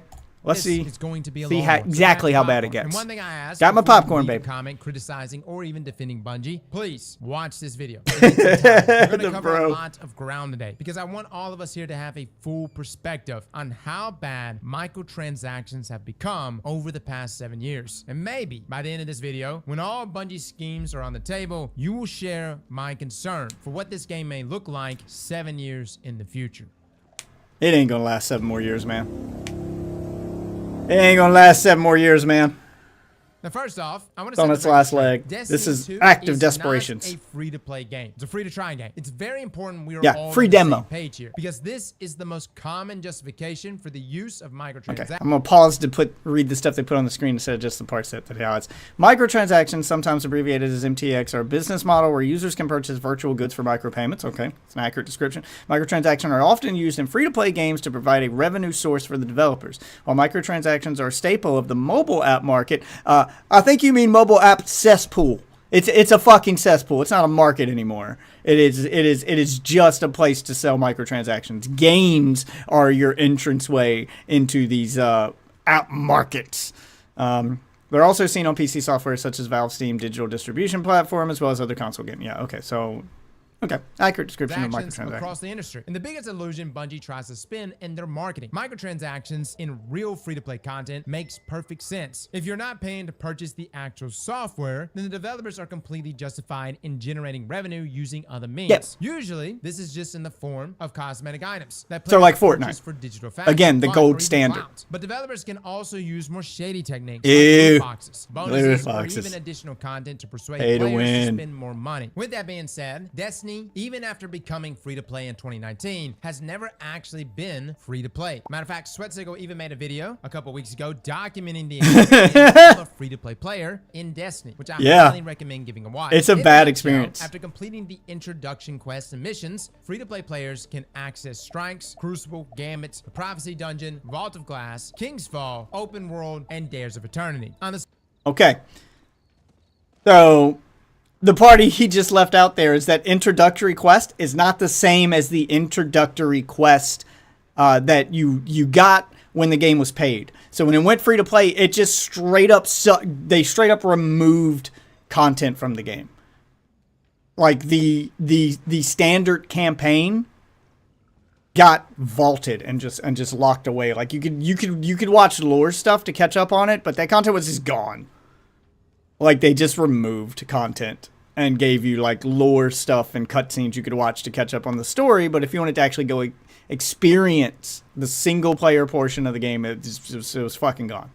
Let's see. It's going to be a exactly how bad it gets. And one thing I asked, got my before you popcorn, leave a babe. comment criticizing or even defending Bungie, please watch this video. We're going to cover a lot of ground today because I want all of us here to have a full perspective on how bad microtransactions have become over the past 7 years. And maybe by the end of this video, when all Bungie schemes are on the table, you will share my concern for what this game may look like 7 years in the future. It ain't going to last 7 more years, man. It ain't gonna last 7 more years, man. Now, first off, I want It's to on say its last leg. Destiny This is 2 act of is desperations. not a free-to-play game. It's a free-to-try game. It's very important we are all free on the demo. same page here because this is the most common justification for the use of microtransactions. Okay, I'm gonna pause to read the stuff they put on the screen instead of just the parts that how it's. Microtransactions, sometimes abbreviated as MTX, are a business model where users can purchase virtual goods for micropayments. Okay, it's an accurate description. Microtransactions are often used in free-to-play games to provide a revenue source for the developers. While microtransactions are a staple of the mobile app market, I think you mean mobile app cesspool. It's a fucking cesspool. It's not a market anymore. It is just a place to sell microtransactions. Games are your entranceway into these out markets. They're also seen on PC software such as Valve, Steam, digital distribution platform, as well as other console games. Yeah, okay, so... Okay, accurate description of microtransactions. Across the industry. And the biggest illusion Bungie tries to spin in their marketing. Microtransactions in real free-to-play content makes perfect sense. If you're not paying to purchase the actual software, then the developers are completely justified in generating revenue using other means. Yep. Usually, this is just in the form of cosmetic items that So like players purchase Fortnite. for digital fashion, Again, the fun, gold or even standard. clout. But developers can also use more shady techniques Ew. like loot boxes, Loot bonuses, or boxes. even additional content to persuade Pay to players to win. spend more money. With that being said, Destiny, even after becoming free-to-play in 2019, has never actually been free-to-play. Matter of fact, Sweatsickle even made a video a couple weeks ago documenting the experience of a free-to-play player in Destiny, which I highly recommend giving a watch. It's a In bad nutshell, experience. After completing the introduction quests and missions, free-to-play players can access Strikes, Crucible, Gambits, the Prophecy Dungeon, Vault of Glass, King's Fall, Open World, and Dares of Eternity. On the Okay. So... the party he just left out there is that introductory quest is not the same as the introductory quest that you got when the game was paid. So when it went free to play, it just straight up they straight up removed content from the game. Like the standard campaign got vaulted and just locked away. Like you could watch lore stuff to catch up on it, but that content was just gone. Like they just removed content and gave you like lore stuff and cutscenes you could watch to catch up on the story. But if you wanted to actually go experience the single player portion of the game, it was fucking gone.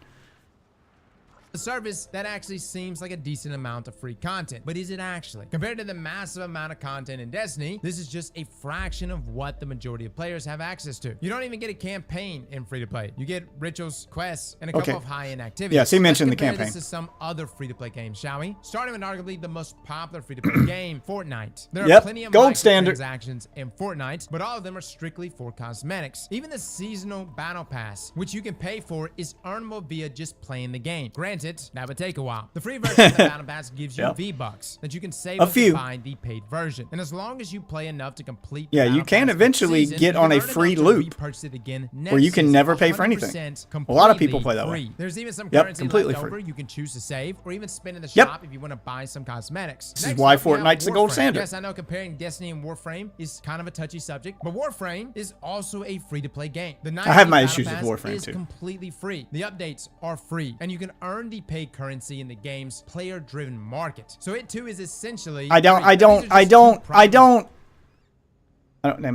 The service that actually seems like a decent amount of free content. But is it actually? Compared to the massive amount of content in Destiny, this is just a fraction of what the majority of players have access to. You don't even get a campaign in free-to-play. You get rituals, quests, and a couple of high-end activities. Yes, he mentioned the Let's compare campaign. this to some other free-to-play games, shall we? Starting with arguably the most popular free-to-play game, Fortnite. There are plenty of gold standard transactions in Fortnite, but all of them are strictly for cosmetics. Even the seasonal battle pass, which you can pay for, is earnable via just playing the game. Granted, that would take a while. The free version of the battle pass gives you V-Bucks that you can save up to buy the paid version. And as long as you play enough to complete the you can eventually get on a free loop where you can never pay for anything. A lot of people play that way. There's even some currency completely left over free. you can choose to save or even spend in the shop if you want to buy some cosmetics. This is why Fortnite's the gold standard. Yes, I know comparing Destiny and Warframe is kind of a touchy subject, but Warframe is also a free-to-play game. The I have my battle issues with pass Warframe is too. completely free. The updates are free, and you can earn the paid currency in the game's player-driven market. So it too is essentially I don't damn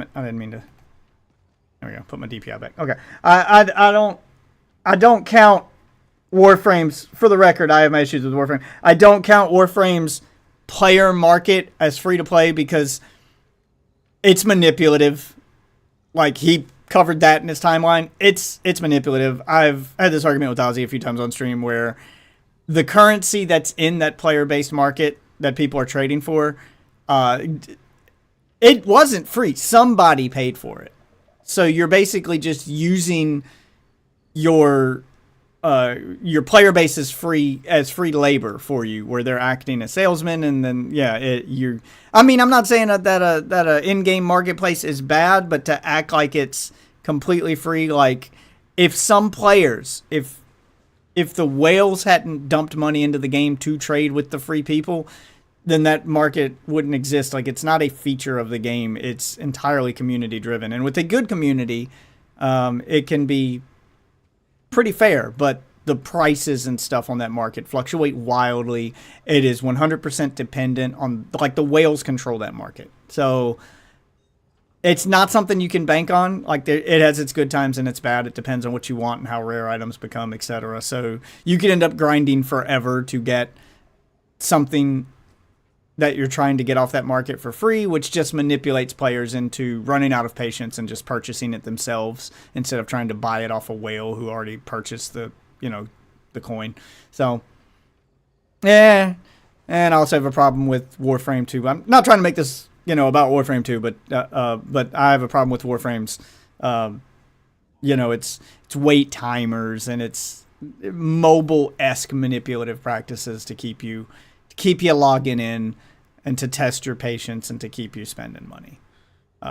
it, I didn't mean to. There we go. Put my DPI back. Okay. I don't count Warframe's, for the record, I have my issues with Warframe. I don't count Warframe's player market as free to play because it's manipulative. Like he covered that in his timeline. It's manipulative. I've had this argument with Ozzy a few times on stream where the currency that's in that player-based market that people are trading for, it wasn't free. Somebody paid for it. So you're basically just using your player base as free labor for you, where they're acting as salesmen, and then I mean, I'm not saying that a in-game marketplace is bad, but to act like it's completely free, like if some players, if the whales hadn't dumped money into the game to trade with the free people, then that market wouldn't exist. Like, it's not a feature of the game. It's entirely community driven. And with a good community, it can be pretty fair, but the prices and stuff on that market fluctuate wildly. It is 100% dependent on, like, the whales control that market. So it's not something you can bank on. Like, it has its good times and its bad. It depends on what you want and how rare items become, etc. So you could end up grinding forever to get something that you're trying to get off that market for free, which just manipulates players into running out of patience and just purchasing it themselves instead of trying to buy it off a whale who already purchased the coin. So, yeah. And I also have a problem with Warframe 2. I'm not trying to make this, about Warframe 2, but I have a problem with Warframe's, it's wait timers and it's mobile-esque manipulative practices to keep you logging in and to test your patience and to keep you spending money.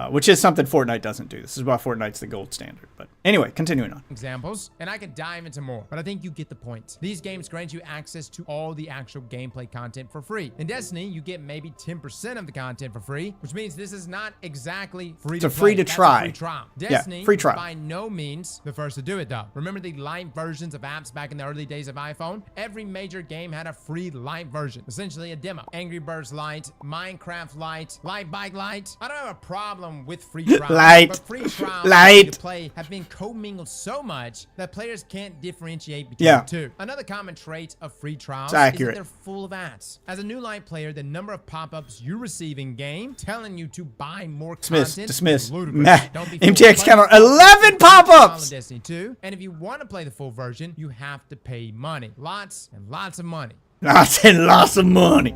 which is something Fortnite doesn't do. This is why Fortnite's the gold standard. But anyway, continuing on. Examples, and I could dive into more, but I think you get the point. These games grant you access to all the actual gameplay content for free. In Destiny, you get maybe 10% of the content for free, which means this is not exactly free to play. It's a free to try. Free trial. Destiny, yeah, free trial. By no means the first to do it though. Remember the light versions of apps back in the early days of iPhone? Every major game had a free light version, essentially a demo. Angry Birds Lite, Minecraft Lite, Light Bike Lite. I don't have a problem with free trials, but free trials to play have been commingled so much that players can't differentiate between the two. Another common trait of free trials is that they're full of ads. As a new light player, the number of pop-ups you receive in game telling you to buy more content dismiss. is ludicrous. Don't be MTX counter 11 pop-ups. Destiny 2, and if you want to play the full version, you have to pay money, lots and lots of money. Lots and lots of money.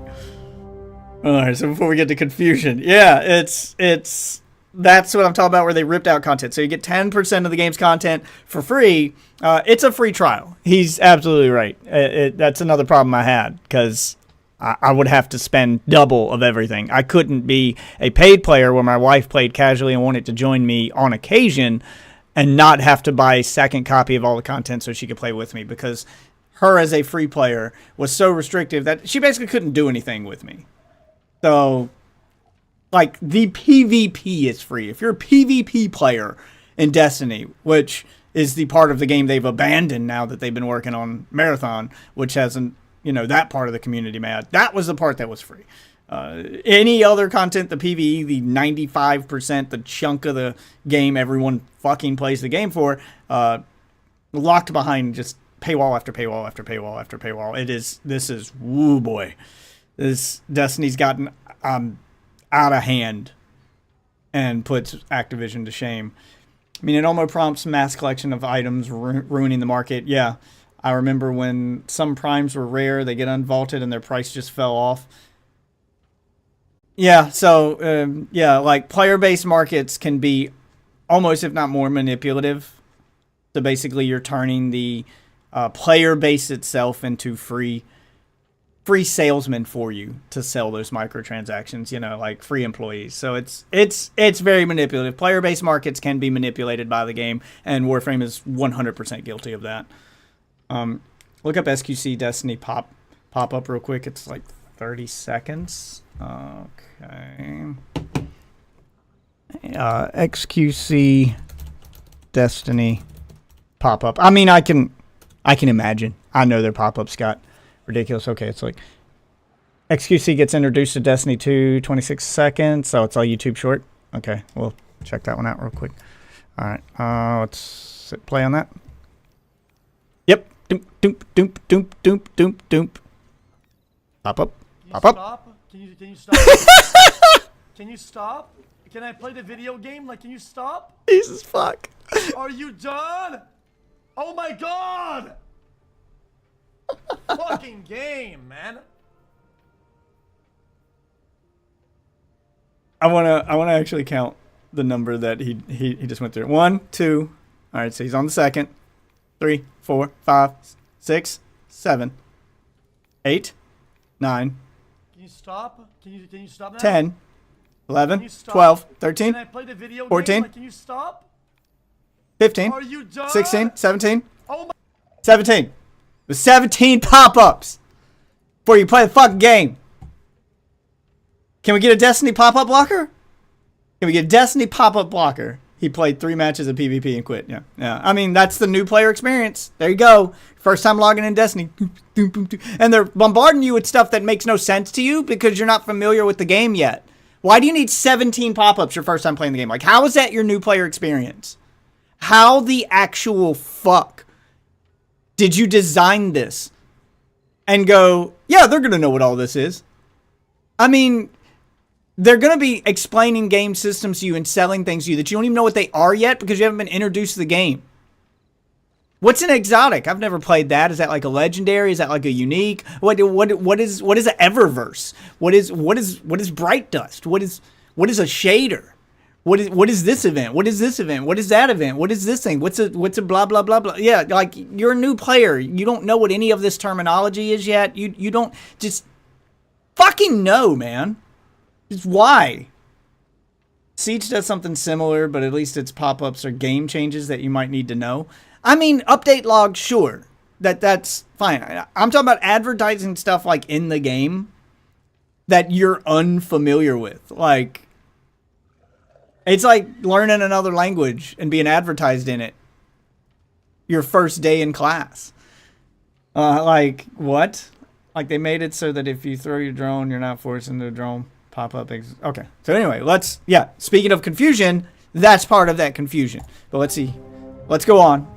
All right, so before we get to confusion, yeah, it's that's what I'm talking about, where they ripped out content. So you get 10% of the game's content for free. It's a free trial. He's absolutely right. That's another problem I had, because I would have to spend double of everything. I couldn't be a paid player where my wife played casually and wanted to join me on occasion and not have to buy a second copy of all the content so she could play with me, because her as a free player was so restrictive that she basically couldn't do anything with me. So, like, the PvP is free. If you're a PvP player in Destiny, which is the part of the game they've abandoned now that they've been working on Marathon, which hasn't, that part of the community mad. That was the part that was free. Any other content, the PvE, the 95%, the chunk of the game everyone fucking plays the game for, locked behind just paywall after paywall after paywall after paywall. This is, woo boy. This Destiny's gotten out of hand and puts Activision to shame. I mean, it almost prompts mass collection of items ruining the market. Yeah, I remember when some primes were rare, they get unvaulted and their price just fell off. Yeah, so, like player-based markets can be almost, if not more, manipulative. So basically you're turning the player base itself into free salesmen for you to sell those microtransactions, like free employees. So it's very manipulative. Player-based markets can be manipulated by the game, and Warframe is 100% guilty of that. Look up SQC Destiny pop-up real quick. It's like 30 seconds. Okay. XQC Destiny pop-up. I mean, I can imagine. I know their pop-ups got ridiculous. Okay, it's like XQC gets introduced to Destiny 2, 26 seconds. So it's all YouTube short. Okay, we'll check that one out real quick. All right, let's hit play on that. Yep. Doop, doop, doop, doop, doop, doop, doop. Pop up. Pop up. Stop? Can you stop? Can you stop? Can I play the video game? Like, can you stop? Jesus fuck. Are you done? Oh my god! Fucking game, man. I wanna actually count the number that he just went through. 1, 2. All right, so he's on the second. 3, 4, 5, 6, 7, 8, 9. Can you stop? Can you stop now? 10, 11, 12, 13, Can I play the video 14, game? Like, can you stop? 15, Are you done? 16, 17, Oh my 17. The 17 pop-ups before you play the fucking game. Can we get a Destiny pop-up blocker? Can we get a Destiny pop-up blocker? He played 3 matches of PvP and quit. Yeah. I mean, that's the new player experience. There you go. First time logging in Destiny. And they're bombarding you with stuff that makes no sense to you because you're not familiar with the game yet. Why do you need 17 pop-ups your first time playing the game? Like, how is that your new player experience? How the actual fuck did you design this and go, yeah, they're going to know what all this is? I mean, they're going to be explaining game systems to you and selling things to you that you don't even know what they are yet because you haven't been introduced to the game. What's an exotic? I've never played that. Is that like a legendary? Is that like a unique? What is an Eververse? What is Bright Dust? What is a shader? What is this event? What is this event? What is that event? What is this thing? What's a blah blah blah blah? Yeah, like you're a new player. You don't know what any of this terminology is yet. You don't just fucking know, man. Just why? Siege does something similar, but at least its pop-ups are game changes that you might need to know. I mean, update log, sure. That's fine. I'm talking about advertising stuff like in the game that you're unfamiliar with. Like, it's like learning another language and being advertised in it your first day in class. Like, what? Like, they made it so that if you throw your drone, you're not forcing the drone pop-up. Okay. So anyway, speaking of confusion, that's part of that confusion. But let's see. Let's go on.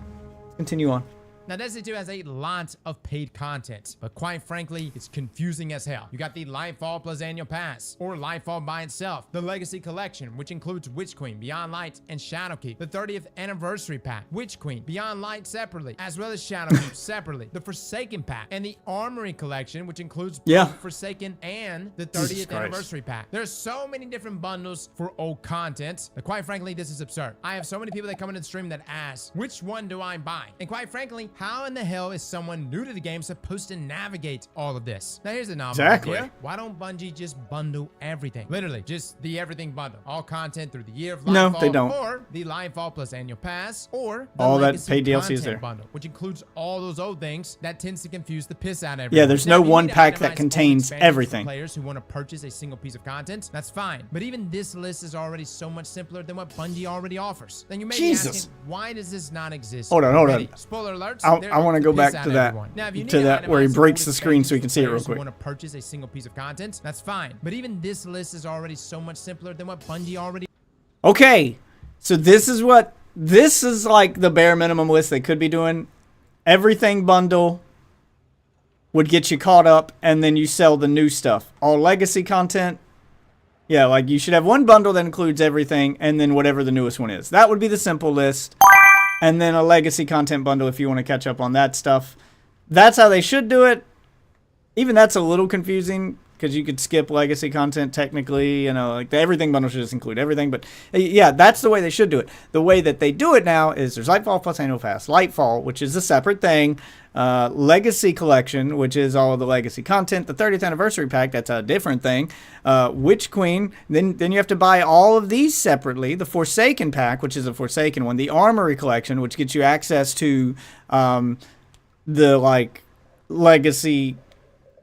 Continue on. Now, Destiny 2 has a lot of paid content, but quite frankly, it's confusing as hell. You got the Lightfall plus annual pass, or Lightfall by itself, the Legacy Collection, which includes Witch Queen, Beyond Light, and Shadowkeep, the 30th Anniversary Pack, Witch Queen, Beyond Light separately, as well as Shadowkeep separately, the Forsaken Pack, and the Armory Collection, which includes both Forsaken and the 30th Anniversary Pack. There's so many different bundles for old content, but quite frankly, this is absurd. I have so many people that come into the stream that ask, which one do I buy? And quite frankly, how in the hell is someone new to the game supposed to navigate all of this? Now here's a novel idea. Why don't Bungie just bundle everything? Literally, just the everything bundle. All content through the year of Lightfall. No, they don't. Or the Lightfall plus annual pass. Or the all that Legacy paid DLC is content there. Bundle, which includes all those old things that tends to confuse the piss out of everyone. Yeah, there's no one pack that contains everything. Players who want to purchase a single piece of content, that's fine. But even this list is already so much simpler than what Bungie already offers. Then you may be asking, why does this not exist? Hold on. Spoiler alerts. I want to go back to that. Now, Where he breaks the screen so we can see it real quick. Want to purchase a single piece of content? That's fine. But even this list is already so much simpler than what Bungie already. Okay, so this is like the bare minimum list they could be doing. Everything bundle would get you caught up, and then you sell the new stuff. All legacy content. Yeah, like you should have one bundle that includes everything, and then whatever the newest one is. That would be the simple list. And then a legacy content bundle if you want to catch up on that stuff. That's how they should do it. Even that's a little confusing because you could skip legacy content technically. You know, like the everything bundle should just include everything. But yeah, that's the way they should do it. The way that they do it now is there's Lightfall plus annual pass. Lightfall, which is a separate thing. Legacy collection, which is all of the legacy content. The 30th anniversary pack, that's a different thing. Witch Queen, then you have to buy all of these separately. The Forsaken pack, which is a Forsaken one. The Armory collection, which gets you access to the like legacy,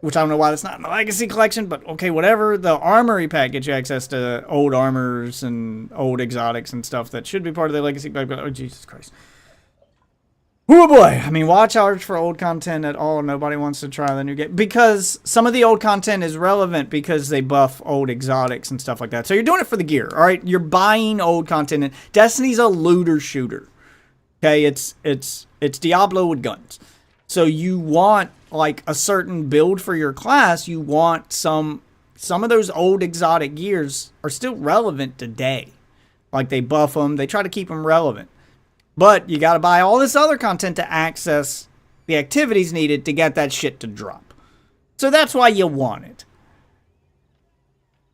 which I don't know why that's not in the legacy collection, but okay, whatever. The Armory pack gets you access to old armors and old exotics and stuff that should be part of the legacy pack. But oh, Jesus Christ. Oh boy, I mean, why charge for old content at all? Nobody wants to try the new game. Because some of the old content is relevant because they buff old exotics and stuff like that. So you're doing it for the gear, all right? You're buying old content. And Destiny's a looter shooter. Okay, it's Diablo with guns. So you want like a certain build for your class. You want some of those old exotic gears are still relevant today. Like they buff them. They try to keep them relevant. But you got to buy all this other content to access the activities needed to get that shit to drop. So that's why you want it.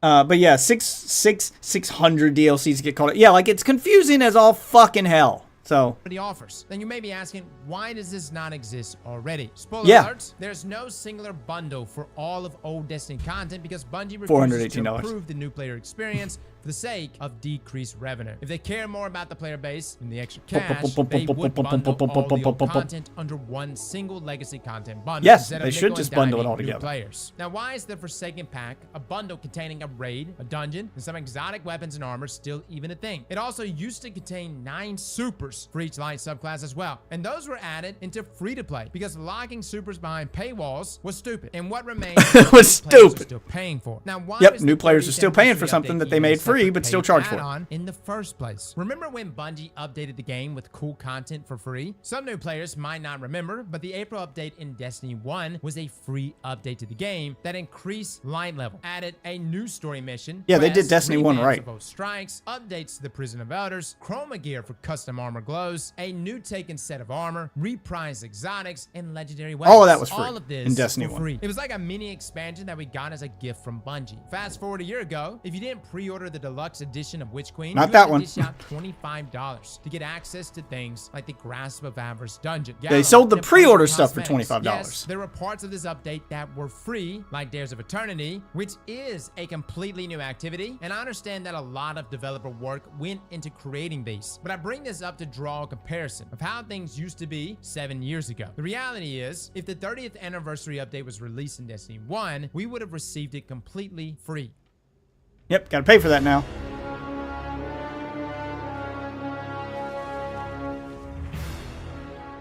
But yeah, 600 DLCs get called. Yeah, like it's confusing as all fucking hell. So offers. Then you may be asking, why does this not exist already? Spoiler alerts, there's no singular bundle for all of old Destiny content because Bungie refuses to improve the new player experience for the sake of decreased revenue. If they care more about the player base and the extra cash, they would bundle all the old content under one single legacy content bundle. Yes, they should just bundle it all together. Players. Now, why is the Forsaken pack, a bundle containing a raid, a dungeon, and some exotic weapons and armor still even a thing? It also used to contain 9 supers for each light subclass as well. And those were added into free-to-play because locking supers behind paywalls was stupid. And what remains was stupid. Still paying for. Now, why new players are still paying for something that they made free but still charge for it. In the first place. Remember when Bungie updated the game with cool content for free? Some new players might not remember, but the April update in Destiny 1 was a free update to the game that increased light level, added a new story mission. Yeah, they did Destiny 1 right. Strikes, updates to the Prison of Elders, chroma gear for custom armor glows, a new taken set of armor, reprised exotics, and legendary weapons. All of that was free all of this in Destiny free. 1. It was like a mini expansion that we got as a gift from Bungie. Fast forward a year ago, if you didn't pre-order the deluxe edition of Witch Queen, Not you that have to one. dish out $25 to get access to things like the Grasp of Avarice dungeon. They sold the and pre-order plenty of stuff for cosmetics. $25. Yes, there were parts of this update that were free, like Dares of Eternity, which is a completely new activity, and I understand that a lot of developer work went into creating these, but I bring this up to draw a comparison of how things used to be 7 years ago. The reality is, if the 30th anniversary update was released in Destiny 1, we would have received it completely free. Yep, gotta pay for that now.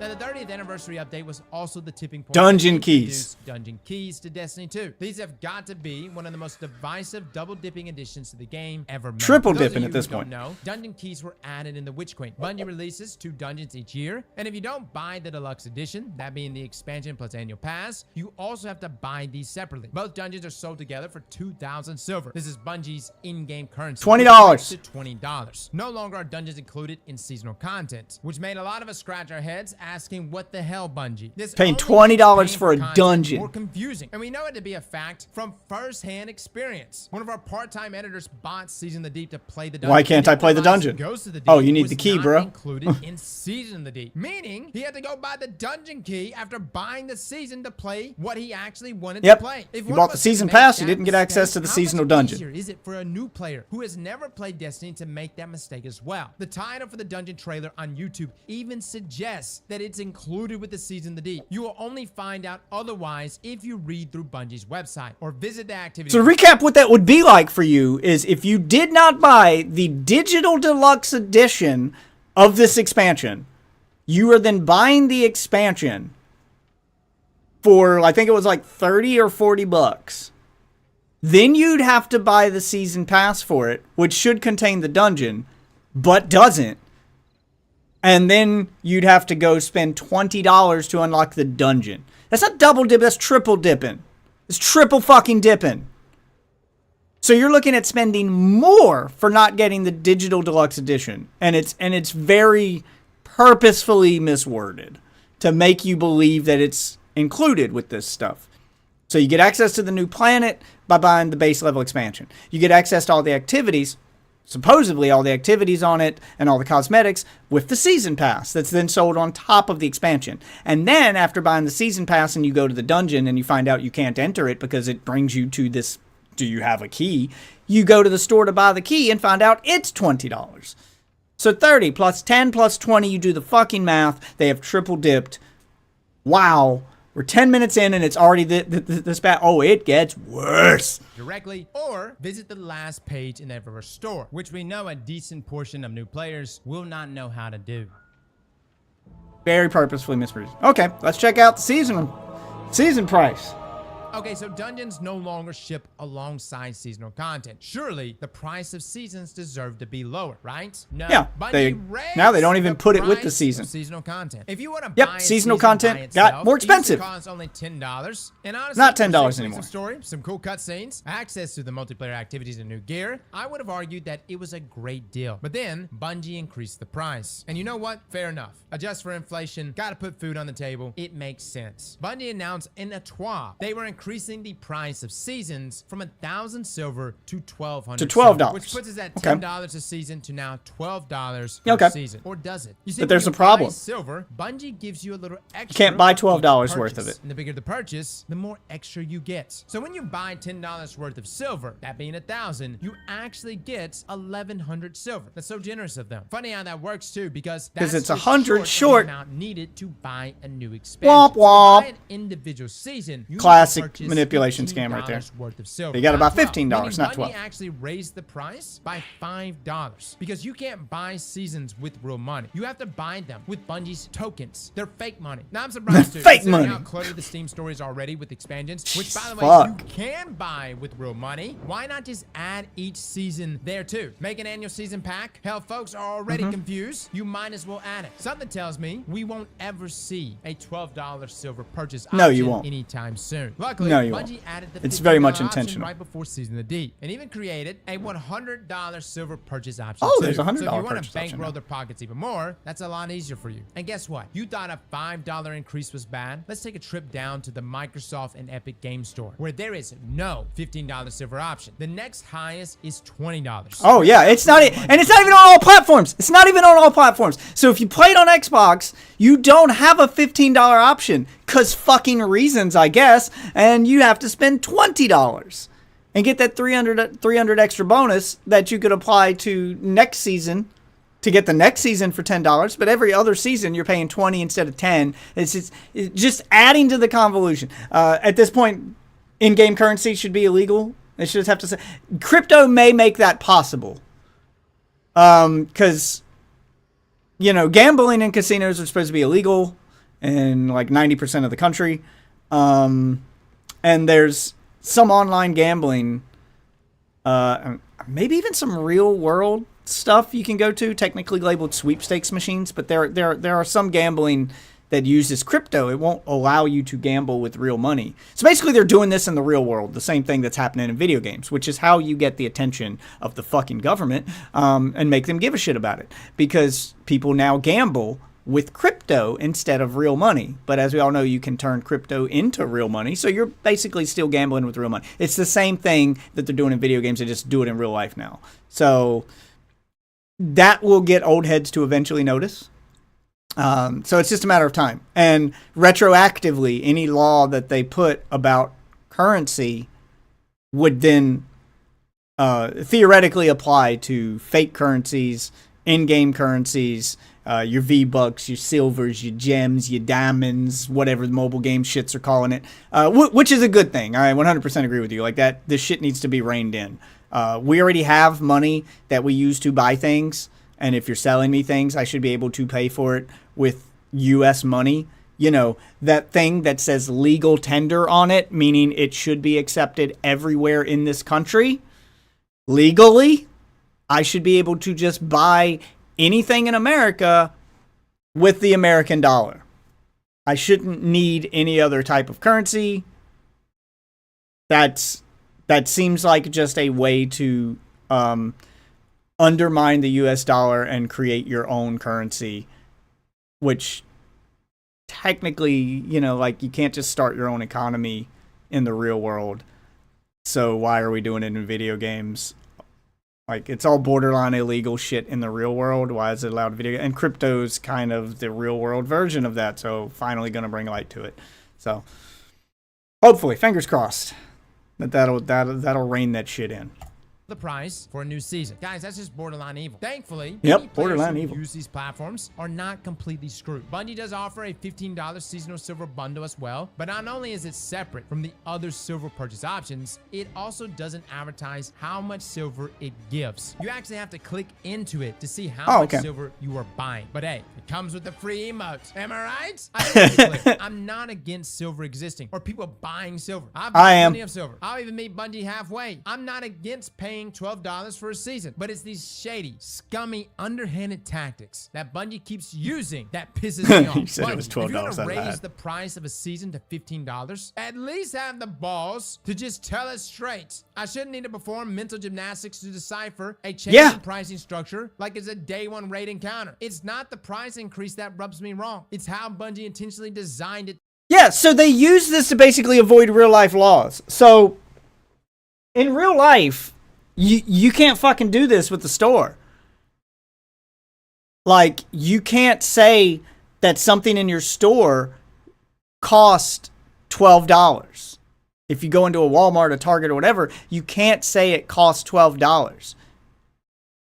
Now, the 30th anniversary update was also the tipping point. Dungeon that keys. introduced Dungeon keys to Destiny 2. These have got to be one of the most divisive double-dipping additions to the game ever made. Triple For those dipping of at you this who don't point. know, dungeon keys were added in the Witch Queen. Bungie releases 2 dungeons each year, and if you don't buy the deluxe edition, that being the expansion plus annual pass, you also have to buy these separately. Both dungeons are sold together for 2,000 silver. This is Bungie's in-game currency. $20. To $20. No longer are dungeons included in seasonal content, which made a lot of us scratch our heads asking what the hell, Bungie. This Paying only $20 makes for a content dungeon. more confusing, and we know it to be a fact from first-hand experience. One of our part-time editors bought Season of the Deep to play the dungeon. Why can't I play the dungeon? Ghost of the Deep Oh, you need was the key, not bro. included in Season of the Deep, meaning he had to go buy the dungeon key after buying the season to play what he actually wanted Yep. to play. If You one bought of the us season made pass, you that didn't get access mistake, to the how seasonal much dungeon. easier is it for a new player who has never played Destiny to make that mistake as well? The title for the dungeon trailer on YouTube even suggests that it's included with the Season of the Deep. You will only find out otherwise if you read through Bungie's website or visit the activity. So to recap what that would be like for you is if you did not buy the digital deluxe edition of this expansion, you are then buying the expansion for, I think it was like 30 or 40 bucks. Then you'd have to buy the season pass for it, which should contain the dungeon, but doesn't. And then you'd have to go spend $20 to unlock the dungeon. That's not double dip, that's triple dipping. It's triple fucking dipping. So you're looking at spending more for not getting the digital deluxe edition. And it's very purposefully misworded to make you believe that it's included with this stuff. So you get access to the new planet by buying the base level expansion. You get access to all the activities, supposedly all the activities on it and all the cosmetics with the season pass that's then sold on top of the expansion. And then after buying the season pass and you go to the dungeon and you find out you can't enter it because it brings you to this, do you have a key? You go to the store to buy the key and find out it's $20. So 30 plus 10 plus 20, you do the fucking math. They have triple dipped. Wow. We're 10 minutes in and it's already this bad. Oh, it gets worse. Directly, or visit the last page in every store, which we know a decent portion of new players will not know how to do. Very purposefully misread. Okay, let's check out the season price. Okay, so dungeons no longer ship alongside seasonal content. Surely the price of seasons deserve to be lower, right? No. Yeah, now they don't even put it with the season. Seasonal content. If you want to Yep, buy a seasonal season content by got itself, more each expensive. costs only $10. And honestly, Not $10 for 6 weeks anymore. of story, some cool cutscenes, access to the multiplayer activities and new gear, I would have argued that it was a great deal. But then Bungie increased the price. And you know what? Fair enough. Adjust for inflation, gotta put food on the table. It makes sense. Bungie announced in a TWA they were increasing the price of seasons from 1,000 silver to 1,200 to $12, silver, which puts us at $10 a season to now $12 per season. Or does it? You see, but there's a when you buy problem. Silver, Bungie gives you a little extra. You can't buy for each $12 worth of purchase. it. And the bigger the purchase, the more extra you get. So when you buy $10 worth of silver, that being 1,000, you actually get 1,100 silver. That's so generous of them. Funny how that works too, because that's it's just 100 short short. of the amount needed to buy a new expansion. Womp So to womp. buy an individual season, you Classic need to purchase manipulation scam right there. $15 worth of silver. You gotta buy Not 12. $15, Meaning not Bungie 12. actually raised the price by $5 because you can't buy seasons with real money. You have to buy them with Bungie's tokens. They're fake money. Now I'm surprised too. Fake considering money. How cluttered the Steam store is already with expansions, which by the way Fuck. you can buy with real money. Why not just add each season there too? Make an annual season pack. Hell, folks are already confused. You might as well add it. Something tells me we won't ever see a $12 silver purchase option No, you won't. anytime soon. Luckily, Luckily, No, you Bungie won't. added the It's very much $50 option intentional. right before Season of the Deep, and even created a $100 silver purchase option. Oh, too. there's a $100 So if you want purchase to option bankroll now. their pockets even more, that's a lot easier for you. And guess what? You thought a $5 increase was bad? Let's take a trip down to the Microsoft and Epic Game Store, where there is no $15 silver option. The next highest is $20. Oh yeah, it's not, and it's not even on all platforms. It's not even on all platforms. So if you played on Xbox, you don't have a $15 option, cause fucking reasons, I guess, and you have to spend $20 and get that 300 extra bonus that you could apply to next season to get the next season for $10. But every other season you're paying 20 instead of 10. It's just adding to the convolution. At this point, in-game currency should be illegal. They should just have to say crypto may make that possible. Because, you know, gambling in casinos are supposed to be illegal in like 90% of the country. And there's some online gambling, maybe even some real world stuff you can go to, technically labeled sweepstakes machines. But there are some gambling that uses crypto. It won't allow you to gamble with real money. So basically they're doing this in the real world, the same thing that's happening in video games, which is how you get the attention of the fucking government and make them give a shit about it. Because people now gamble with crypto instead of real money. But as we all know, you can turn crypto into real money. So you're basically still gambling with real money. It's the same thing that they're doing in video games. They just do it in real life now. So that will get old heads to eventually notice. So it's just a matter of time. And retroactively, any law that they put about currency would then theoretically apply to fake currencies, in-game currencies, your V-Bucks, your silvers, your gems, your diamonds, whatever the mobile game shits are calling it, which is a good thing. I 100% agree with you. Like that, this shit needs to be reined in. We already have money that we use to buy things. And if you're selling me things, I should be able to pay for it with U.S. money. You know, that thing that says legal tender on it, meaning it should be accepted everywhere in this country. Legally, I should be able to just buy anything in America with the American dollar. I shouldn't need any other type of currency. That seems like just a way to undermine the US dollar and create your own currency, which technically, you know, like you can't just start your own economy in the real world. So why are we doing it in video games? Like, it's all borderline illegal shit in the real world. Why is it allowed in video? And crypto's kind of the real world version of that. So finally going to bring light to it. So hopefully, fingers crossed, that'll rein that shit in. The price for a new season. Guys, that's just borderline evil. Thankfully, Yep, any players borderline who evil. use these platforms are not completely screwed. Bungie does offer a $15 seasonal silver bundle as well, but not only is it separate from the other silver purchase options, it also doesn't advertise how much silver it gives. You actually have to click into it to see how much silver you are buying. But hey, it comes with the free emotes. Am I right? I'm not against silver existing or people buying silver. I've got plenty of silver. I'll even meet Bungie halfway. I'm not against paying $12 for a season, but it's these shady, scummy, underhanded tactics that Bungie keeps using that pisses me off. You said it was $12. If you're gonna raise the price of a season to $15, at least have the balls to just tell us straight. I shouldn't need to perform mental gymnastics to decipher a change in pricing structure like it's a day one raid encounter. It's not the price increase that rubs me wrong. It's how Bungie intentionally designed it. Yeah, so they use this to basically avoid real life laws. So in real life, you can't fucking do this with the store. Like, you can't say that something in your store cost $12. If you go into a Walmart, a Target, or whatever, you can't say it costs $12.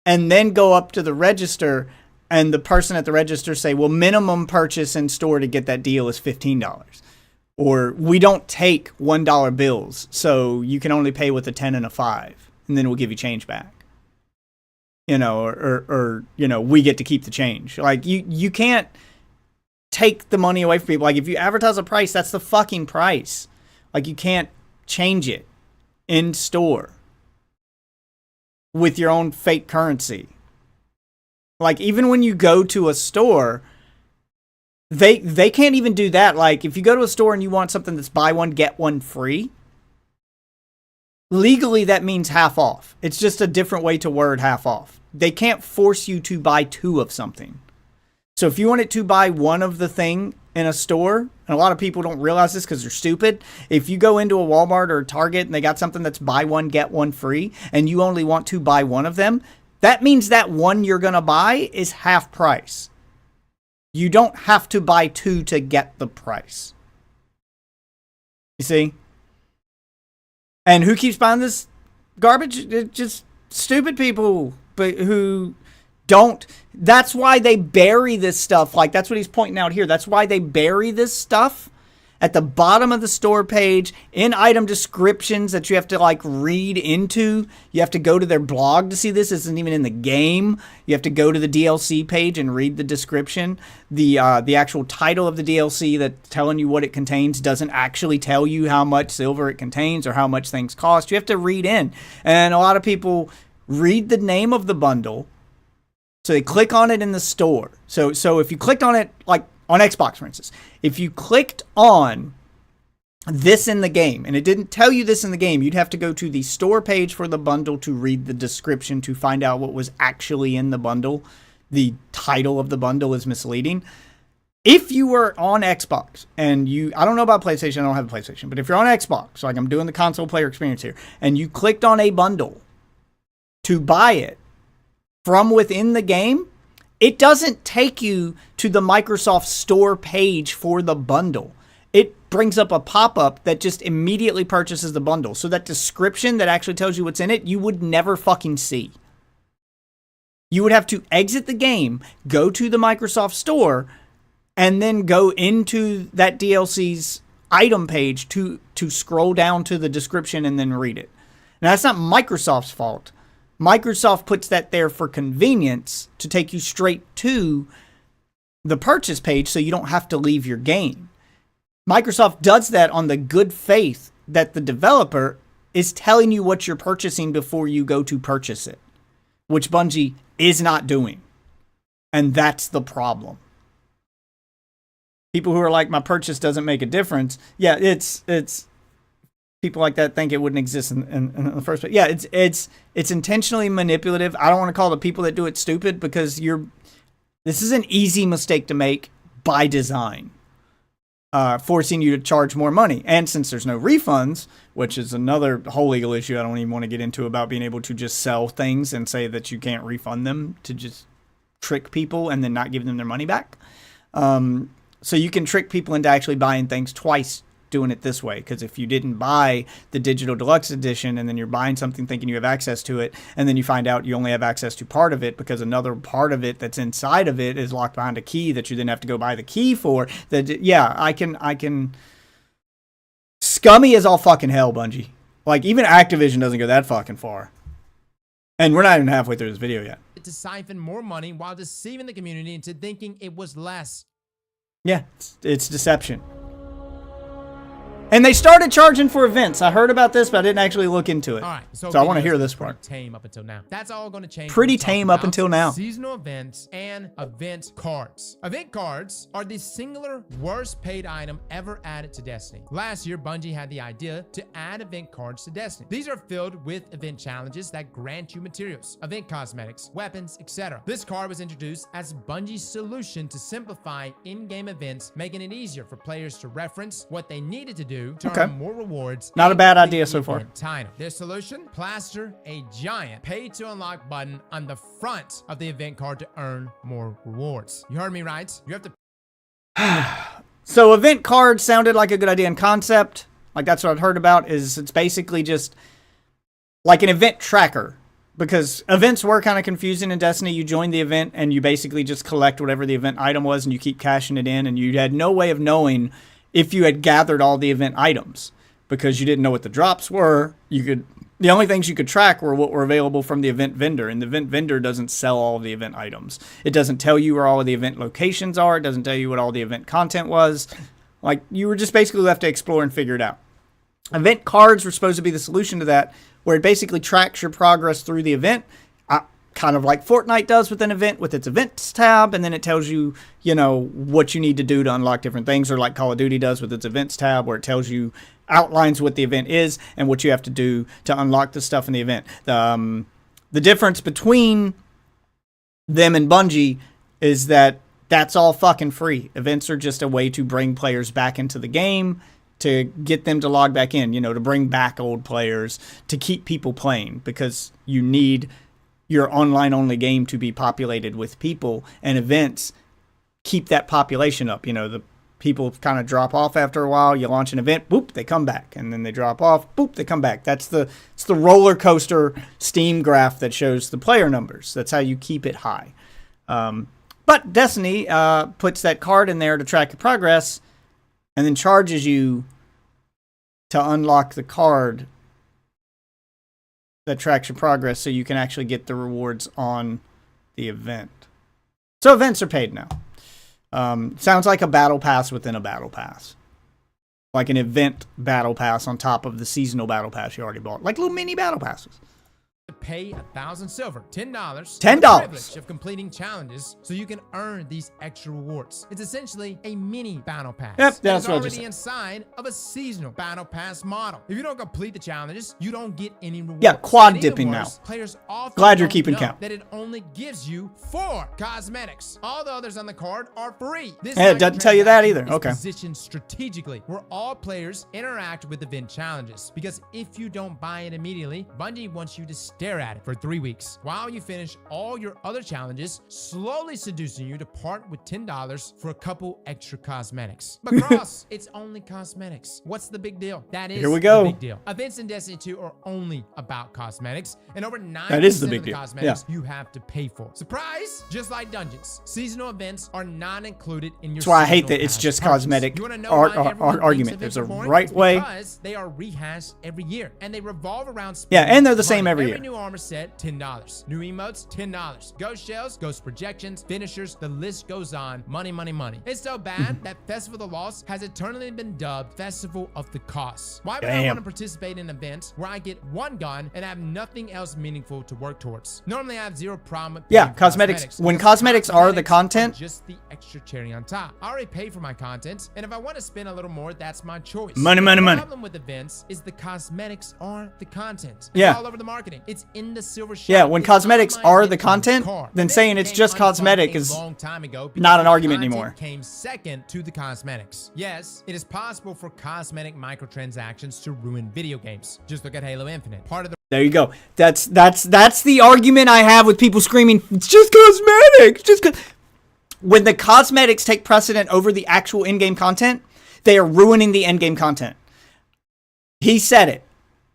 And then go up to the register and the person at the register say, well, minimum purchase in store to get that deal is $15. Or we don't take $1 bills, so you can only pay with a 10 and a 5. And then we'll give you change back. You know, or you know, we get to keep the change. Like, you can't take the money away from people. Like, if you advertise a price, that's the fucking price. Like, you can't change it in store with your own fake currency. Like, even when you go to a store, They can't even do that. Like, if you go to a store and you want something that's buy one, get one free, legally that means half off. It's just a different way to word half off. They can't force you to buy 2 of something. So if you wanted to buy one of the thing in a store, and a lot of people don't realize this because they're stupid, if you go into a Walmart or a Target and they got something that's buy one, get one free, and you only want to buy one of them, that means that one you're going to buy is half price. You don't have to buy 2 to get the price. You see? And who keeps buying this garbage? It's just stupid people, but who don't. That's why they bury this stuff. Like, that's what he's pointing out here. That's why they bury this stuff at the bottom of the store page in item descriptions that you have to like read into. You have to go to their blog to see this. This isn't even in the game. You have to go to the DLC page and read the description. The actual title of the DLC that's telling you what it contains doesn't actually tell you how much silver it contains or how much things cost. You have to read in. And a lot of people read the name of the bundle, so they click on it in the store. So if you clicked on it, like on Xbox, for instance, if you clicked on this in the game and it didn't tell you this in the game, you'd have to go to the store page for the bundle to read the description to find out what was actually in the bundle. The title of the bundle is misleading. If you were on Xbox and I don't know about PlayStation, I don't have a PlayStation, but if you're on Xbox, like I'm doing the console player experience here, and you clicked on a bundle to buy it from within the game, it doesn't take you to the Microsoft Store page for the bundle. It brings up a pop-up that just immediately purchases the bundle. So that description that actually tells you what's in it, you would never fucking see. You would have to exit the game, go to the Microsoft Store, and then go into that DLC's item page to scroll down to the description and then read it. Now, that's not Microsoft's fault. Microsoft puts that there for convenience to take you straight to the purchase page so you don't have to leave your game. Microsoft does that on the good faith that the developer is telling you what you're purchasing before you go to purchase it, which Bungie is not doing. And that's the problem. People who are like, my purchase doesn't make a difference. Yeah, it's people like that think it wouldn't exist in the first place. Yeah, it's intentionally manipulative. I don't want to call the people that do it stupid because this is an easy mistake to make by design, forcing you to charge more money. And since there's no refunds, which is another whole legal issue I don't even want to get into about being able to just sell things and say that you can't refund them to just trick people and then not give them their money back. So you can trick people into actually buying things twice doing it this way, because if you didn't buy the digital deluxe edition and then you're buying something thinking you have access to it, and then you find out you only have access to part of it because another part of it that's inside of it is locked behind a key that you then have to go buy the key for, that yeah, I can scummy as all fucking hell, Bungie. Like, even Activision doesn't go that fucking far, and we're not even halfway through this video yet. To siphon more money while deceiving the community into thinking it was less. Yeah, it's deception. And they started charging for events. I heard about this, but I didn't actually look into it. All right, so I want to hear this part. Tame up until now. That's all going to change. Pretty tame up until now. Seasonal events and event cards. Event cards are the singular worst paid item ever added to Destiny. Last year, Bungie had the idea to add event cards to Destiny. These are filled with event challenges that grant you materials, event cosmetics, weapons, etc. This card was introduced as Bungie's solution to simplify in-game events, making it easier for players to reference what they needed to do to earn more rewards. Not a bad idea so far. Title. Their solution? Plaster a giant pay to unlock button on the front of the event card to earn more rewards. You heard me right? You have to. So event cards sounded like a good idea in concept. Like, that's what I've heard about, is it's basically just like an event tracker. Because events were kind of confusing in Destiny. You join the event and you basically just collect whatever the event item was and you keep cashing it in, and you had no way of knowing if you had gathered all the event items because you didn't know what the drops were. The only things you could track were what were available from the event vendor, and the event vendor doesn't sell all of the event items. It doesn't tell you where all of the event locations are. It doesn't tell you what all the event content was. Like, you were just basically left to explore and figure it out. Event cards were supposed to be the solution to that, where it basically tracks your progress through the event. kind of like Fortnite does with an event with its events tab, and then it tells you, you know, what you need to do to unlock different things, or like Call of Duty does with its events tab, where it tells you, outlines what the event is and what you have to do to unlock the stuff in the event. The difference between them and Bungie is that that's all fucking free. Events are just a way to bring players back into the game, to get them to log back in, you know, to bring back old players, to keep people playing, because you need your online-only game to be populated with people, and events keep that population up. You know, the people kind of drop off after a while. You launch an event, boop, they come back, and then they drop off, boop, they come back. It's the roller coaster Steam graph that shows the player numbers. That's how you keep it high. But Destiny puts that card in there to track your progress, and then charges you to unlock the card that tracks your progress, so you can actually get the rewards on the event. So events are paid now. Sounds like a battle pass within a battle pass. Like an event battle pass on top of the seasonal battle pass you already bought. Like little mini battle passes. Pay 1,000 silver, $10. $10. For the privilege of completing challenges, so you can earn these extra rewards. It's essentially a mini battle pass. Yep, that's it's what I already just said. inside of a seasonal battle pass model. If you don't complete the challenges, you don't get any rewards. Yeah, quad And even dipping worse, now. Players often Glad you're don't keeping know count. that it only gives you 4 cosmetics. All the others on the card are free. This Yeah, it doesn't tell you that microtransaction either. is Okay. positioned strategically where all players interact with event challenges, because if you don't buy it immediately, Bungie wants you to stare at it for 3 weeks while you finish all your other challenges, slowly seducing you to part with $10 for a couple extra cosmetics. But Cross, it's only cosmetics. What's the big deal? That is Here we go. the big deal. Events in Destiny 2 are only about cosmetics, and over 90% That is the big of the deal. cosmetics you have to pay for. Surprise! Just like dungeons, seasonal events are not included in your That's why I hate seasonal that it's pass just purchase. cosmetic You wanna know ar- why ar- everyone argument. thinks There's a events are boring? right It's way. because they are rehashed every year, and they revolve around Yeah, spending and they're the same money. every year. New armor set, $10. New emotes, $10. Ghost shells, ghost projections, finishers, the list goes on. Money, money, money. It's so bad that Festival of the Lost has eternally been dubbed Festival of the Costs. Why would I Damn. want to participate in events where I get one gun and have nothing else meaningful to work towards? Normally, I have zero problem with Yeah, paying for cosmetics. When because cosmetics are the content, just the extra cherry on top. I already pay for my content, and if I want to spend a little more, that's my choice. Money, money, The money. problem with events is the cosmetics are the content. It's Yeah. all over the marketing. It's in the silver shop. Yeah, when It's cosmetics on my are event the content, card. then And saying this it's became just unfun cosmetic a is long time ago not an because argument content anymore. Came second to the cosmetics. Yes, it is possible for cosmetic microtransactions to ruin video games. Just look at Halo Infinite. Part of the there you go. That's the argument I have with people screaming, it's just cosmetics. When the cosmetics take precedent over the actual in-game content, they are ruining the in-game content. He said it,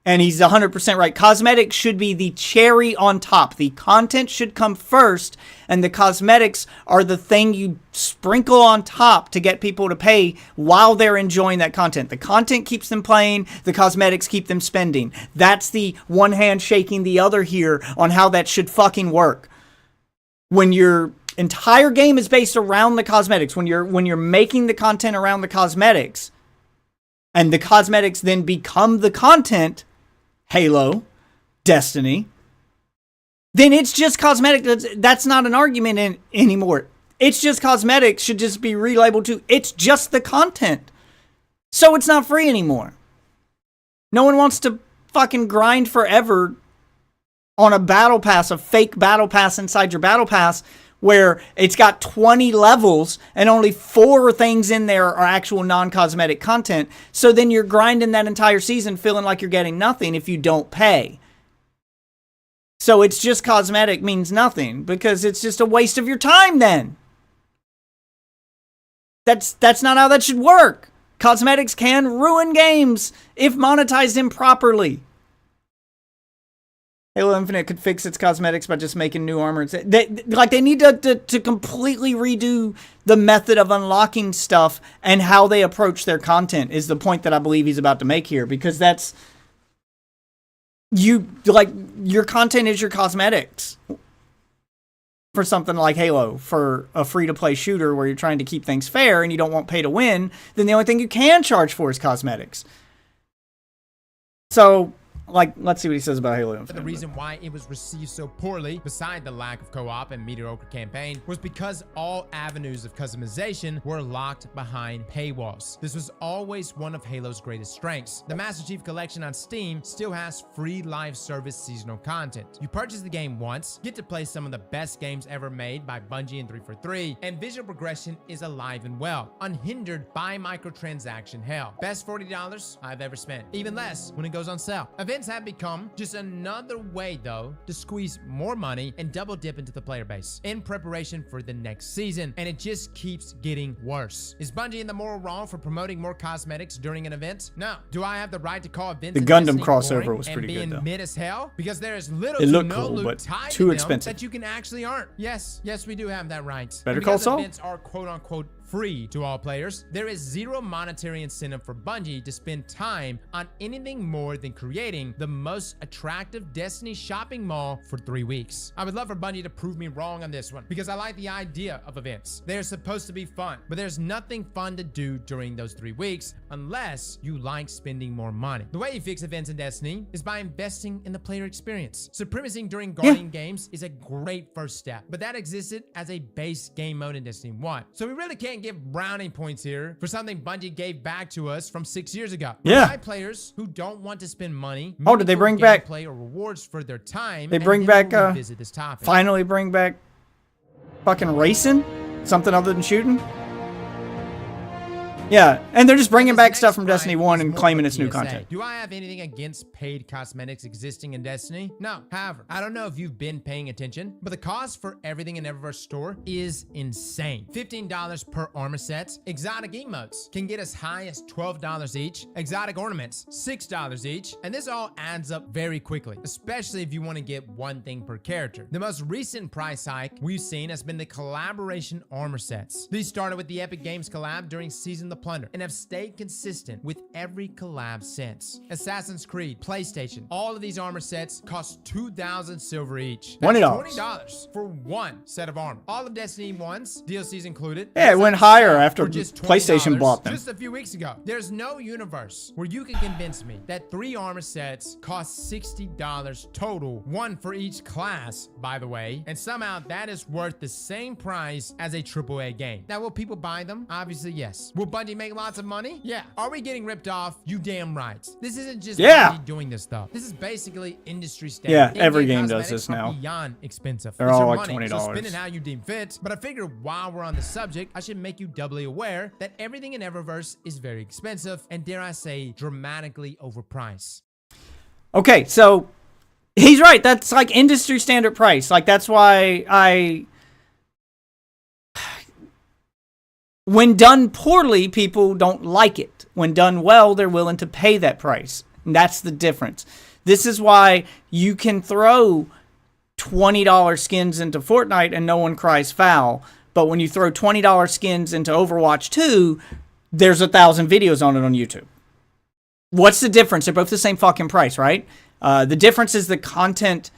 and he's 100% right. Cosmetics should be the cherry on top. The content should come first, and the cosmetics are the thing you sprinkle on top to get people to pay while they're enjoying that content. The content keeps them playing, the cosmetics keep them spending. That's the one hand shaking the other here on how that should fucking work. When your entire game is based around the cosmetics, when you're making the content around the cosmetics, and the cosmetics then become the content, Halo, Destiny, then it's just cosmetic. That's not an argument anymore. It's just cosmetics should just be relabeled to it's just the content. So it's not free anymore. No one wants to fucking grind forever on a battle pass, a fake battle pass inside your battle pass, where it's got 20 levels and only 4 things in there are actual non-cosmetic content. So then you're grinding that entire season feeling like you're getting nothing if you don't pay. So it's just cosmetic means nothing because it's just a waste of your time then. That's not how that should work. Cosmetics can ruin games if monetized improperly. Halo Infinite could fix its cosmetics by just making new armor. They need to completely redo the method of unlocking stuff and how they approach their content is the point that I believe he's about to make here, because that's your content is your cosmetics for something like Halo. For a free-to-play shooter where you're trying to keep things fair and you don't want pay to win, then the only thing you can charge for is cosmetics. So like, let's see what he says about Halo Infinite. The reason why it was received so poorly, beside the lack of co-op and mediocre campaign, was because all avenues of customization were locked behind paywalls. This was always one of Halo's greatest strengths. The Master Chief Collection on Steam still has free live service seasonal content. You purchase the game once, get to play some of the best games ever made by Bungie and 343, and visual progression is alive and well, unhindered by microtransaction hell. Best $40 I've ever spent. Even less when it goes on sale. Events have become just another way, though, to squeeze more money and double dip into the player base in preparation for the next season, and it just keeps getting worse. Is Bungie in the moral wrong for promoting more cosmetics during an event? No. Do I have the right to call events The Gundam crossover was pretty good, though. Mid as hell? Because there is little It to looked no cool, loot but tied too to expensive. them that you can actually earn. Yes, we do have that right. Better And Call because Saul? events are quote-unquote free to all players, there is zero monetary incentive for Bungie to spend time on anything more than creating the most attractive Destiny shopping mall for 3 weeks. I would love for Bungie to prove me wrong on this one, because I like the idea of events. They're supposed to be fun, but there's nothing fun to do during those 3 weeks unless you like spending more money. The way you fix events in Destiny is by investing in the player experience. Supremacy during Guardian games is a great first step, but that existed as a base game mode in Destiny 1. So we really can't give brownie points here for something Bungie gave back to us from 6 years ago. Yeah. By players who don't want to spend money, Oh, did they bring back play or rewards for their time? They and bring then back, we'll revisit this topic. finally bring back fucking racing? Something other than shooting? Yeah, and they're just bringing back stuff from Destiny 1 and claiming it's new content. Do I have anything against paid cosmetics existing in Destiny? No. However, I don't know if you've been paying attention, but the cost for everything in Eververse store is insane. $15 per armor set. Exotic emotes can get as high as $12 each. Exotic ornaments, $6 each. And this all adds up very quickly, especially if you want to get one thing per character. The most recent price hike we've seen has been the collaboration armor sets. These started with the Epic Games collab during Season the Plunder and have stayed consistent with every collab since. Assassin's Creed, PlayStation, all of these armor sets cost 2,000 silver each. That's $20. $20 for one set of armor. All of Destiny 1's DLCs included. Yeah, it went higher after for just PlayStation $20 bought them. Just a few weeks ago. There's no universe where you can convince me that 3 armor sets cost $60 total, one for each class, by the way, and somehow that is worth the same price as a AAA game. Now, will people buy them? Obviously, yes. Will Bungie make lots of money? Yeah. Are we getting ripped off? You damn right. This isn't just Bungie doing this stuff. This is basically industry standard. Yeah, every In-game game does cosmetics this now. are beyond expensive. They're It's all your like money, so $20. spend it how you deem fit. But I figure while we're on the subject, I should make you doubly aware that everything in Eververse is very expensive and, dare I say, dramatically overpriced. Okay, so he's right. That's like industry standard price. Like, that's why when done poorly, people don't like it. When done well, they're willing to pay that price. And that's the difference. This is why you can throw $20 skins into Fortnite and no one cries foul. But when you throw $20 skins into Overwatch 2, there's 1,000 videos on it on YouTube. What's the difference? They're both the same fucking price, right? The difference is the content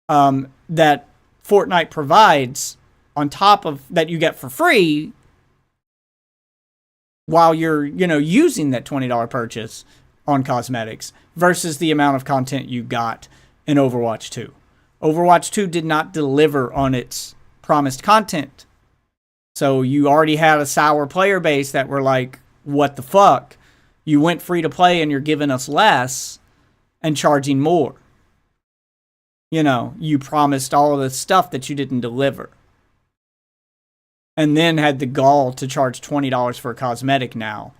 that Fortnite provides on top of that you get for free while you're, using that $20 purchase on cosmetics versus the amount of content you got in Overwatch 2. Overwatch 2 did not deliver on its promised content. So you already had a sour player base that were like, what the fuck? You went free to play and you're giving us less and charging more. You promised all of this stuff that you didn't deliver. And then had the gall to charge $20 for a cosmetic now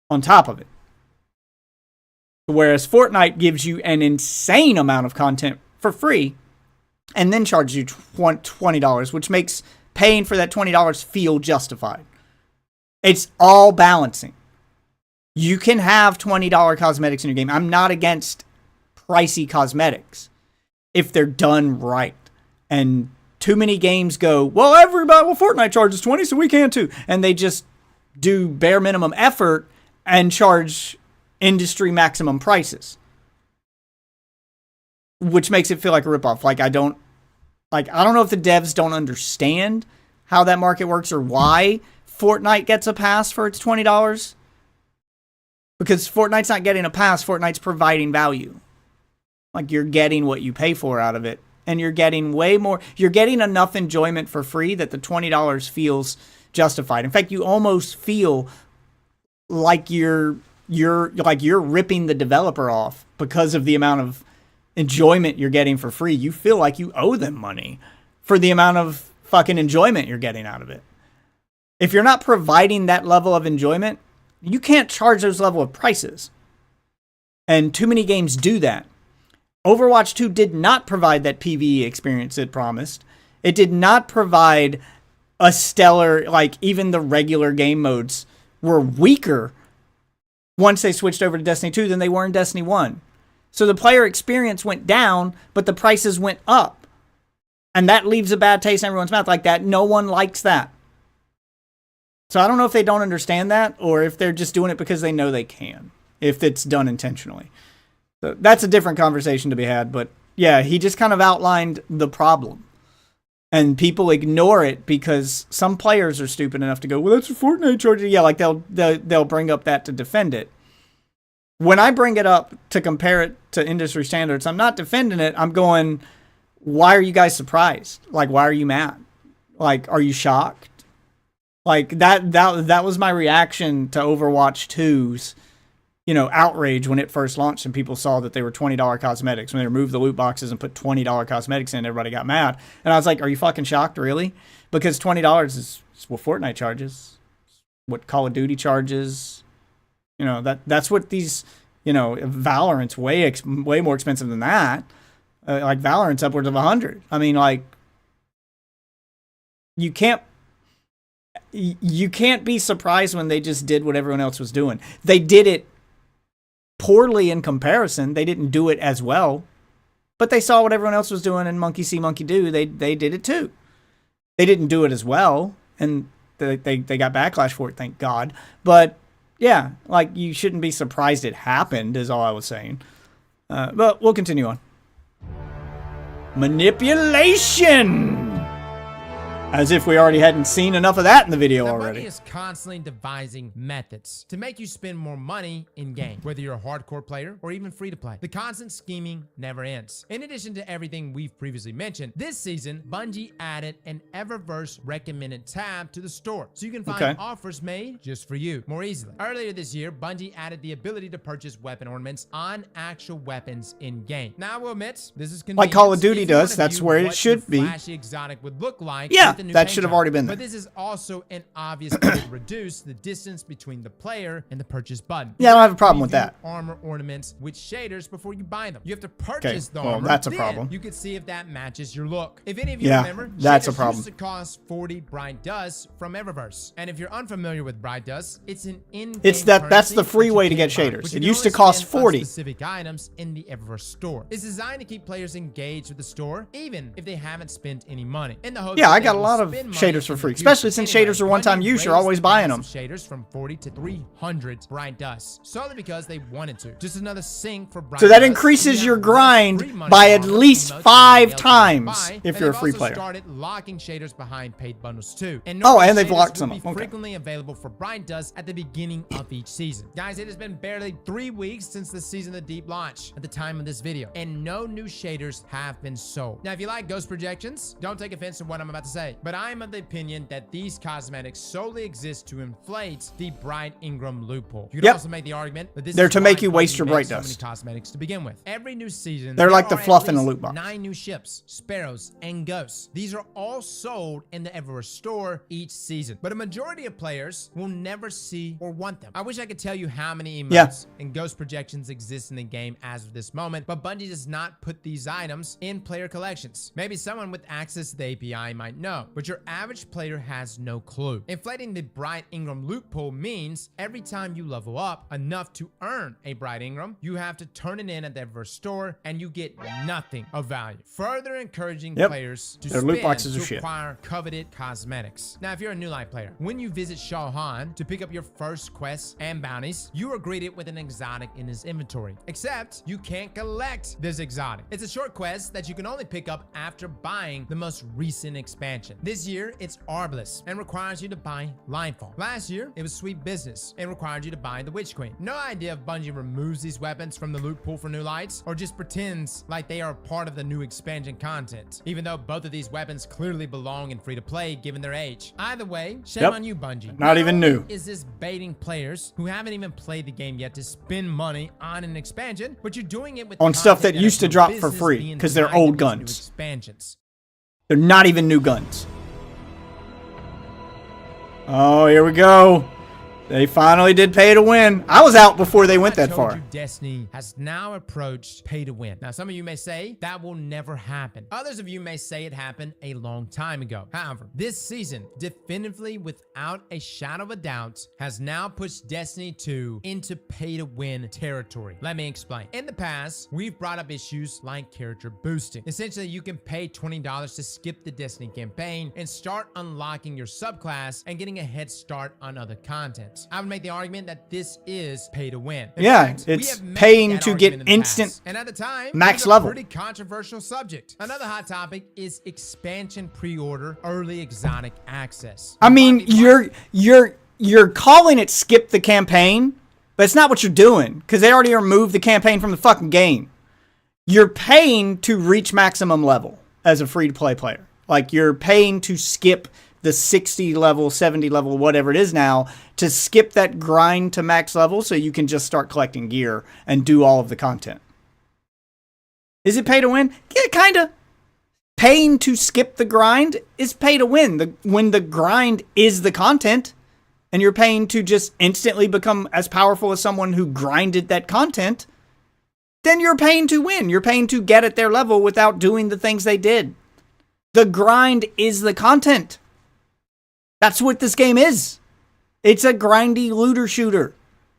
on top of it. Whereas Fortnite gives you an insane amount of content for free and then charges you $20, which makes paying for that $20 feel justified. It's all balancing. You can have $20 cosmetics in your game. I'm not against pricey cosmetics if they're done right. And too many games go, Fortnite charges $20, so we can too. And they just do bare minimum effort and charge industry maximum prices, which makes it feel like a ripoff. I don't know if the devs don't understand how that market works or why Fortnite gets a pass for its $20. Because Fortnite's not getting a pass, Fortnite's providing value. Like, you're getting what you pay for out of it. And you're getting way more. You're getting enough enjoyment for free that the $20 feels justified. In fact, you almost feel like you're ripping the developer off because of the amount of enjoyment you're getting for free. You feel like you owe them money for the amount of fucking enjoyment you're getting out of it. If you're not providing that level of enjoyment, you can't charge those level of prices. And too many games do that. Overwatch 2 did not provide that PvE experience it promised. It did not provide a stellar, like, even the regular game modes were weaker once they switched over to Destiny 2 than they were in Destiny 1. So the player experience went down, but the prices went up. And that leaves a bad taste in everyone's mouth. Like that, no one likes that. So I don't know if they don't understand that or if they're just doing it because they know they can, if it's done intentionally. So that's a different conversation to be had. But yeah, he just kind of outlined the problem. And people ignore it because some players are stupid enough to go, well, that's a Fortnite charge. Yeah, like they'll bring up that to defend it. When I bring it up to compare it to industry standards, I'm not defending it. I'm going, why are you guys surprised? Like, why are you mad? Like, are you shocked? Like, that was my reaction to Overwatch 2's, outrage when it first launched and people saw that they were $20 cosmetics. When they removed the loot boxes and put $20 cosmetics in, everybody got mad. And I was like, are you fucking shocked, really? Because $20 is what Fortnite charges, what Call of Duty charges. That's what these, Valorant's way more expensive than that. Like Valorant's upwards of 100. I mean, like, you can't be surprised when they just did what everyone else was doing. They did it poorly in comparison. They didn't do it as well, but they saw what everyone else was doing, and monkey see, monkey do. They did it too. They didn't do it as well, and they got backlash for it, thank God. But yeah, like, you shouldn't be surprised it happened, is all I was saying. But we'll continue on. Manipulation! As if we already hadn't seen enough of that in the video already. Bungie is constantly devising methods to make you spend more money in-game, whether you're a hardcore player or even free-to-play. The constant scheming never ends. In addition to everything we've previously mentioned, this season, Bungie added an Eververse recommended tab to the store, so you can find offers made just for you more easily. Earlier this year, Bungie added the ability to purchase weapon ornaments on actual weapons in-game. Now, I will admit, this is convenient. Like Call of Duty does, that's where it should be. Flashy exotic would look like. Yeah. That should have already been there. But this is also an obvious way to reduce the distance between the player and the purchase button. Yeah, I don't have a problem with that. Armor ornaments with shaders before you buy them. You have to purchase the armor. That's a problem. You can see if that matches your look. If any of you remember, that's a shaders problem. used to cost 40 bright dust from Eververse. And if you're unfamiliar with bright dust, it's an in-game that's the free way to get shaders. It used to cost 40. Specific items in the Eververse store. It's designed to keep players engaged with the store, even if they haven't spent any money. In the hopes I got a lot of shaders for free, especially since shaders are one-time use. You're always buying them. Shaders from 40 to 300 bright dust, solely because they wanted to. Just another sink for bright so that increases your grind by at least 5 times if you're a free player. Started locking shaders behind paid bundles too. And they've locked some up. Frequently available for bright dust at the beginning of each season. Guys, it has been barely 3 weeks since the Season of the Deep launch at the time of this video, and no new shaders have been sold. Now, if you like ghost projections, don't take offense to what I'm about to say, but I am of the opinion that these cosmetics solely exist to inflate the Bright Ingram loophole. You could also make the argument that they're to make you waste your bright dust. So many cosmetics to begin with. Every new season, they're like the fluff in a loot box. 9 new ships, sparrows, and ghosts. These are all sold in the Eververse store each season, but a majority of players will never see or want them. I wish I could tell you how many emotes and ghost projections exist in the game as of this moment, but Bungie does not put these items in player collections. Maybe someone with access to the API might know, but your average player has no clue. Inflating the Bright Ingram loophole means every time you level up enough to earn a Bright Ingram, you have to turn it in at the Eververse store and you get nothing of value. Further encouraging players to spend to acquire coveted cosmetics. Now, if you're a New Life player, when you visit Shawhan to pick up your first quests and bounties, you are greeted with an exotic in his inventory. Except you can't collect this exotic. It's a short quest that you can only pick up after buying the most recent expansion. expansion. This year, it's Arbalest and requires you to buy Lightfall. Last year, it was Sweet Business and required you to buy the Witch Queen. No idea if Bungie removes these weapons from the loot pool for new lights or just pretends like they are part of the new expansion content, even though both of these weapons clearly belong in free-to-play given their age. Either way, shame on you, Bungie. Not even new. Is this baiting players who haven't even played the game yet to spend money on an expansion, but you're doing it with on stuff that used to drop for free because they're old guns. Expansions. They're not even new guns. Oh, here we go. They finally did pay to win. I was out before they went that far. Destiny has now approached pay to win. Now, some of you may say that will never happen. Others of you may say it happened a long time ago. However, this season, definitively without a shadow of a doubt, has now pushed Destiny 2 into pay to win territory. Let me explain. In the past, we've brought up issues like character boosting. Essentially, you can pay $20 to skip the Destiny campaign and start unlocking your subclass and getting a head start on other content. I would make the argument that this is pay to win. In fact, it's paying to get instant and at the time, max level. Pretty controversial subject. Another hot topic is expansion pre-order early exotic access. I mean, you're calling it skip the campaign, but it's not what you're doing because they already removed the campaign from the fucking game. You're paying to reach maximum level as a free-to-play player. Like, you're paying to skip the 60 level, 70 level, whatever it is now, to skip that grind to max level so you can just start collecting gear and do all of the content. Is it pay to win? Yeah, kind of. Paying to skip the grind is pay to win. When the grind is the content and you're paying to just instantly become as powerful as someone who grinded that content, then you're paying to win. You're paying to get at their level without doing the things they did. The grind is the content. That's what this game is. It's a grindy looter shooter.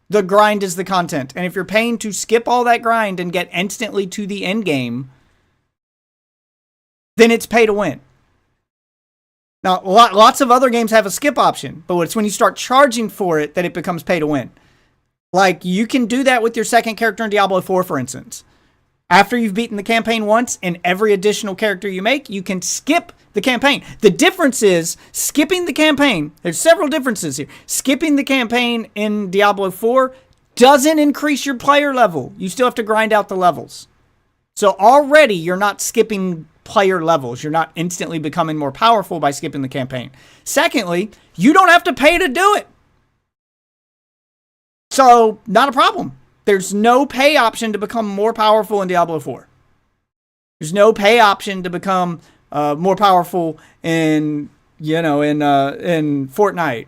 The grind is the content. And if you're paying to skip all that grind and get instantly to the end game, then it's pay to win. Now, lots of other games have a skip option, but it's when you start charging for it that it becomes pay to win. Like, you can do that with your second character in Diablo 4, for instance. After you've beaten the campaign once, and every additional character you make, you can skip the campaign. The difference is skipping the campaign. There's several differences here. Skipping the campaign in Diablo 4 doesn't increase your player level. You still have to grind out the levels. So already you're not skipping player levels. You're not instantly becoming more powerful by skipping the campaign. Secondly, you don't have to pay to do it. So, not a problem. There's no pay option to become more powerful in Diablo 4. There's no pay option to become more powerful in Fortnite,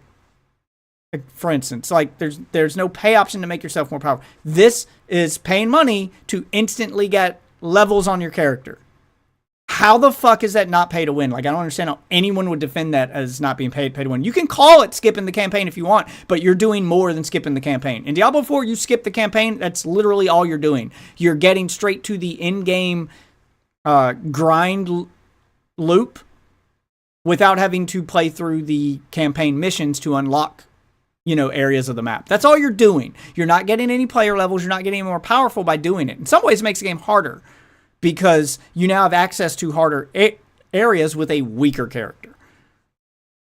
for instance. Like, there's no pay option to make yourself more powerful. This is paying money to instantly get levels on your character. How the fuck is that not pay to win? Like, I don't understand how anyone would defend that as not being pay to win. You can call it skipping the campaign if you want, but you're doing more than skipping the campaign. In Diablo 4, you skip the campaign. That's literally all you're doing. You're getting straight to the in-game grind loop without having to play through the campaign missions to unlock, areas of the map. That's all you're doing. You're not getting any player levels. You're not getting any more powerful by doing it. In some ways, it makes the game harder, because you now have access to harder areas with a weaker character.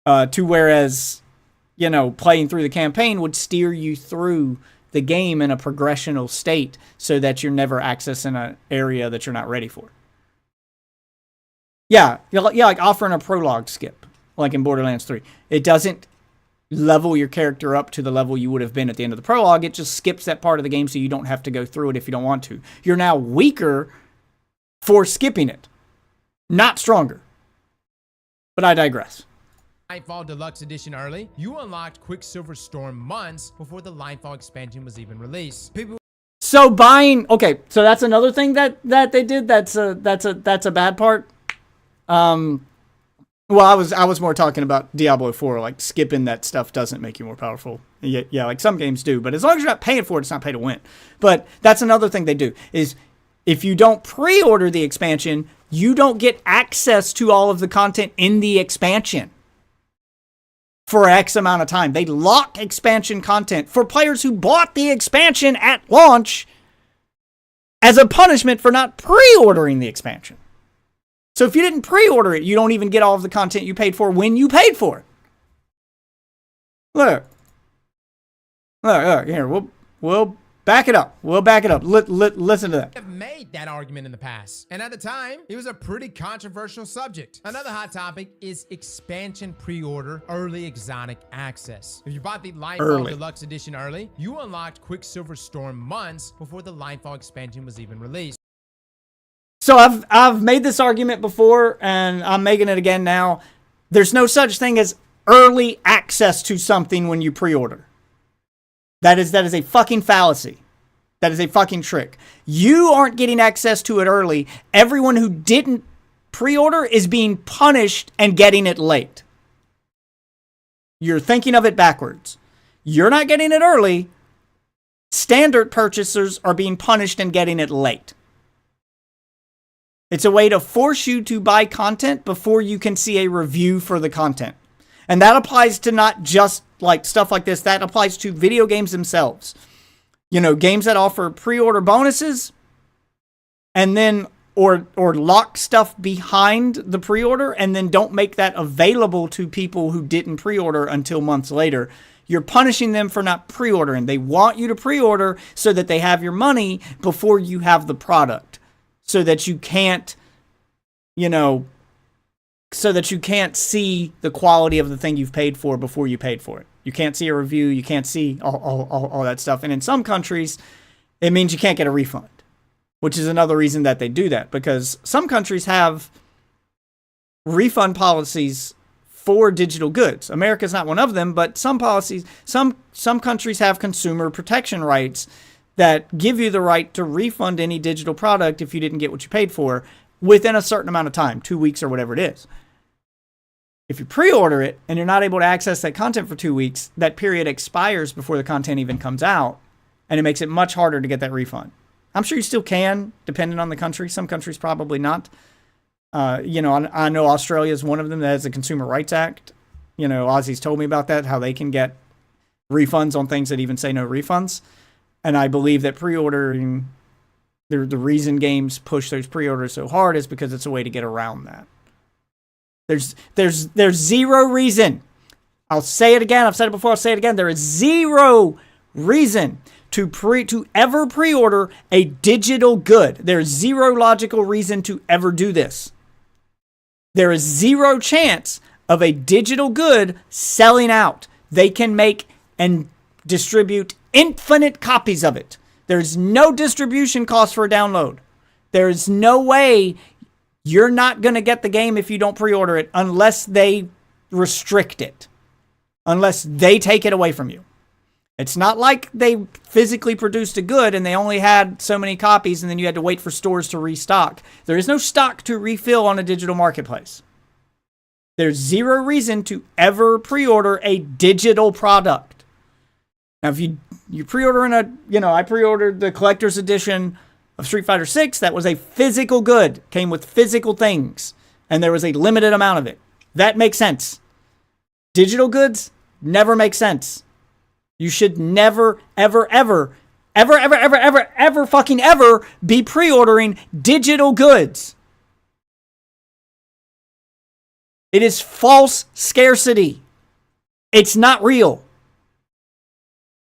Whereas, playing through the campaign would steer you through the game in a progressional state so that you're never accessing an area that you're not ready for. Yeah, like offering a prologue skip, like in Borderlands 3. It doesn't level your character up to the level you would have been at the end of the prologue. It just skips that part of the game so you don't have to go through it if you don't want to. You're now weaker for skipping it, not stronger. But I digress. Lightfall Deluxe Edition early, you unlocked Quicksilver Storm months before the Lightfall expansion was even released. So that's another thing that they did. That's a bad part. Well, I was more talking about Diablo 4. Like, skipping that stuff doesn't make you more powerful. Yeah, like some games do, but as long as you're not paying for it, it's not pay to win. But that's another thing they do is, if you don't pre-order the expansion, you don't get access to all of the content in the expansion for X amount of time. They lock expansion content for players who bought the expansion at launch as a punishment for not pre-ordering the expansion. So if you didn't pre-order it, you don't even get all of the content you paid for when you paid for it. Look. Look, here, we'll back it up. We'll back it up. Listen to that. Have made that argument in the past, and at the time it was a pretty controversial subject. Another hot topic is expansion pre-order early exotic access. If you bought the Lightfall Deluxe Edition early, you unlocked Quicksilver Storm months before the Lightfall expansion was even released. So I've made this argument before, and I'm making it again now. There's no such thing as early access to something when you pre-order. That is a fucking fallacy. That is a fucking trick. You aren't getting access to it early. Everyone who didn't pre-order is being punished and getting it late. You're thinking of it backwards. You're not getting it early. Standard purchasers are being punished and getting it late. It's a way to force you to buy content before you can see a review for the content. And that applies to not just like stuff like this. That applies to video games themselves. You know, games that offer pre-order bonuses and then or lock stuff behind the pre-order and then don't make that available to people who didn't pre-order until months later. You're punishing them for not pre-ordering. They want you to pre-order so that they have your money before you have the product. So that you can't, you know, so that you can't see the quality of the thing you've paid for before you paid for it. You can't see a review. You can't see all that stuff. And in some countries, it means you can't get a refund, which is another reason that they do that. Because some countries have refund policies for digital goods. America's not one of them, but some policies, some countries have consumer protection rights that give you the right to refund any digital product if you didn't get what you paid for within a certain amount of time, 2 weeks or whatever it is. If you pre-order it and you're not able to access that content for 2 weeks, that period expires before the content even comes out, and it makes it much harder to get that refund. I'm sure you still can, depending on the country. Some countries probably not. You know, I know Australia is one of them that has a Consumer Rights Act. You know, Aussie's told me about that, how they can get refunds on things that even say no refunds. And I believe that pre-ordering, the reason games push those pre-orders so hard is because it's a way to get around that. There's zero reason. I'll say it again. I've said it before. I'll say it again. There is zero reason to ever pre-order a digital good. There's zero logical reason to ever do this. There is zero chance of a digital good selling out. They can make and distribute infinite copies of it. There's no distribution cost for a download. There's no way you're not going to get the game if you don't pre-order it unless they restrict it. Unless they take it away from you. It's not like they physically produced a good and they only had so many copies and then you had to wait for stores to restock. There is no stock to refill on a digital marketplace. There's zero reason to ever pre-order a digital product. Now, if you pre-order I pre-ordered the collector's edition of Street Fighter 6. That was a physical good. Came with physical things. And there was a limited amount of it. That makes sense. Digital goods never make sense. You should never, ever fucking ever be pre-ordering digital goods. It is false scarcity. It's not real.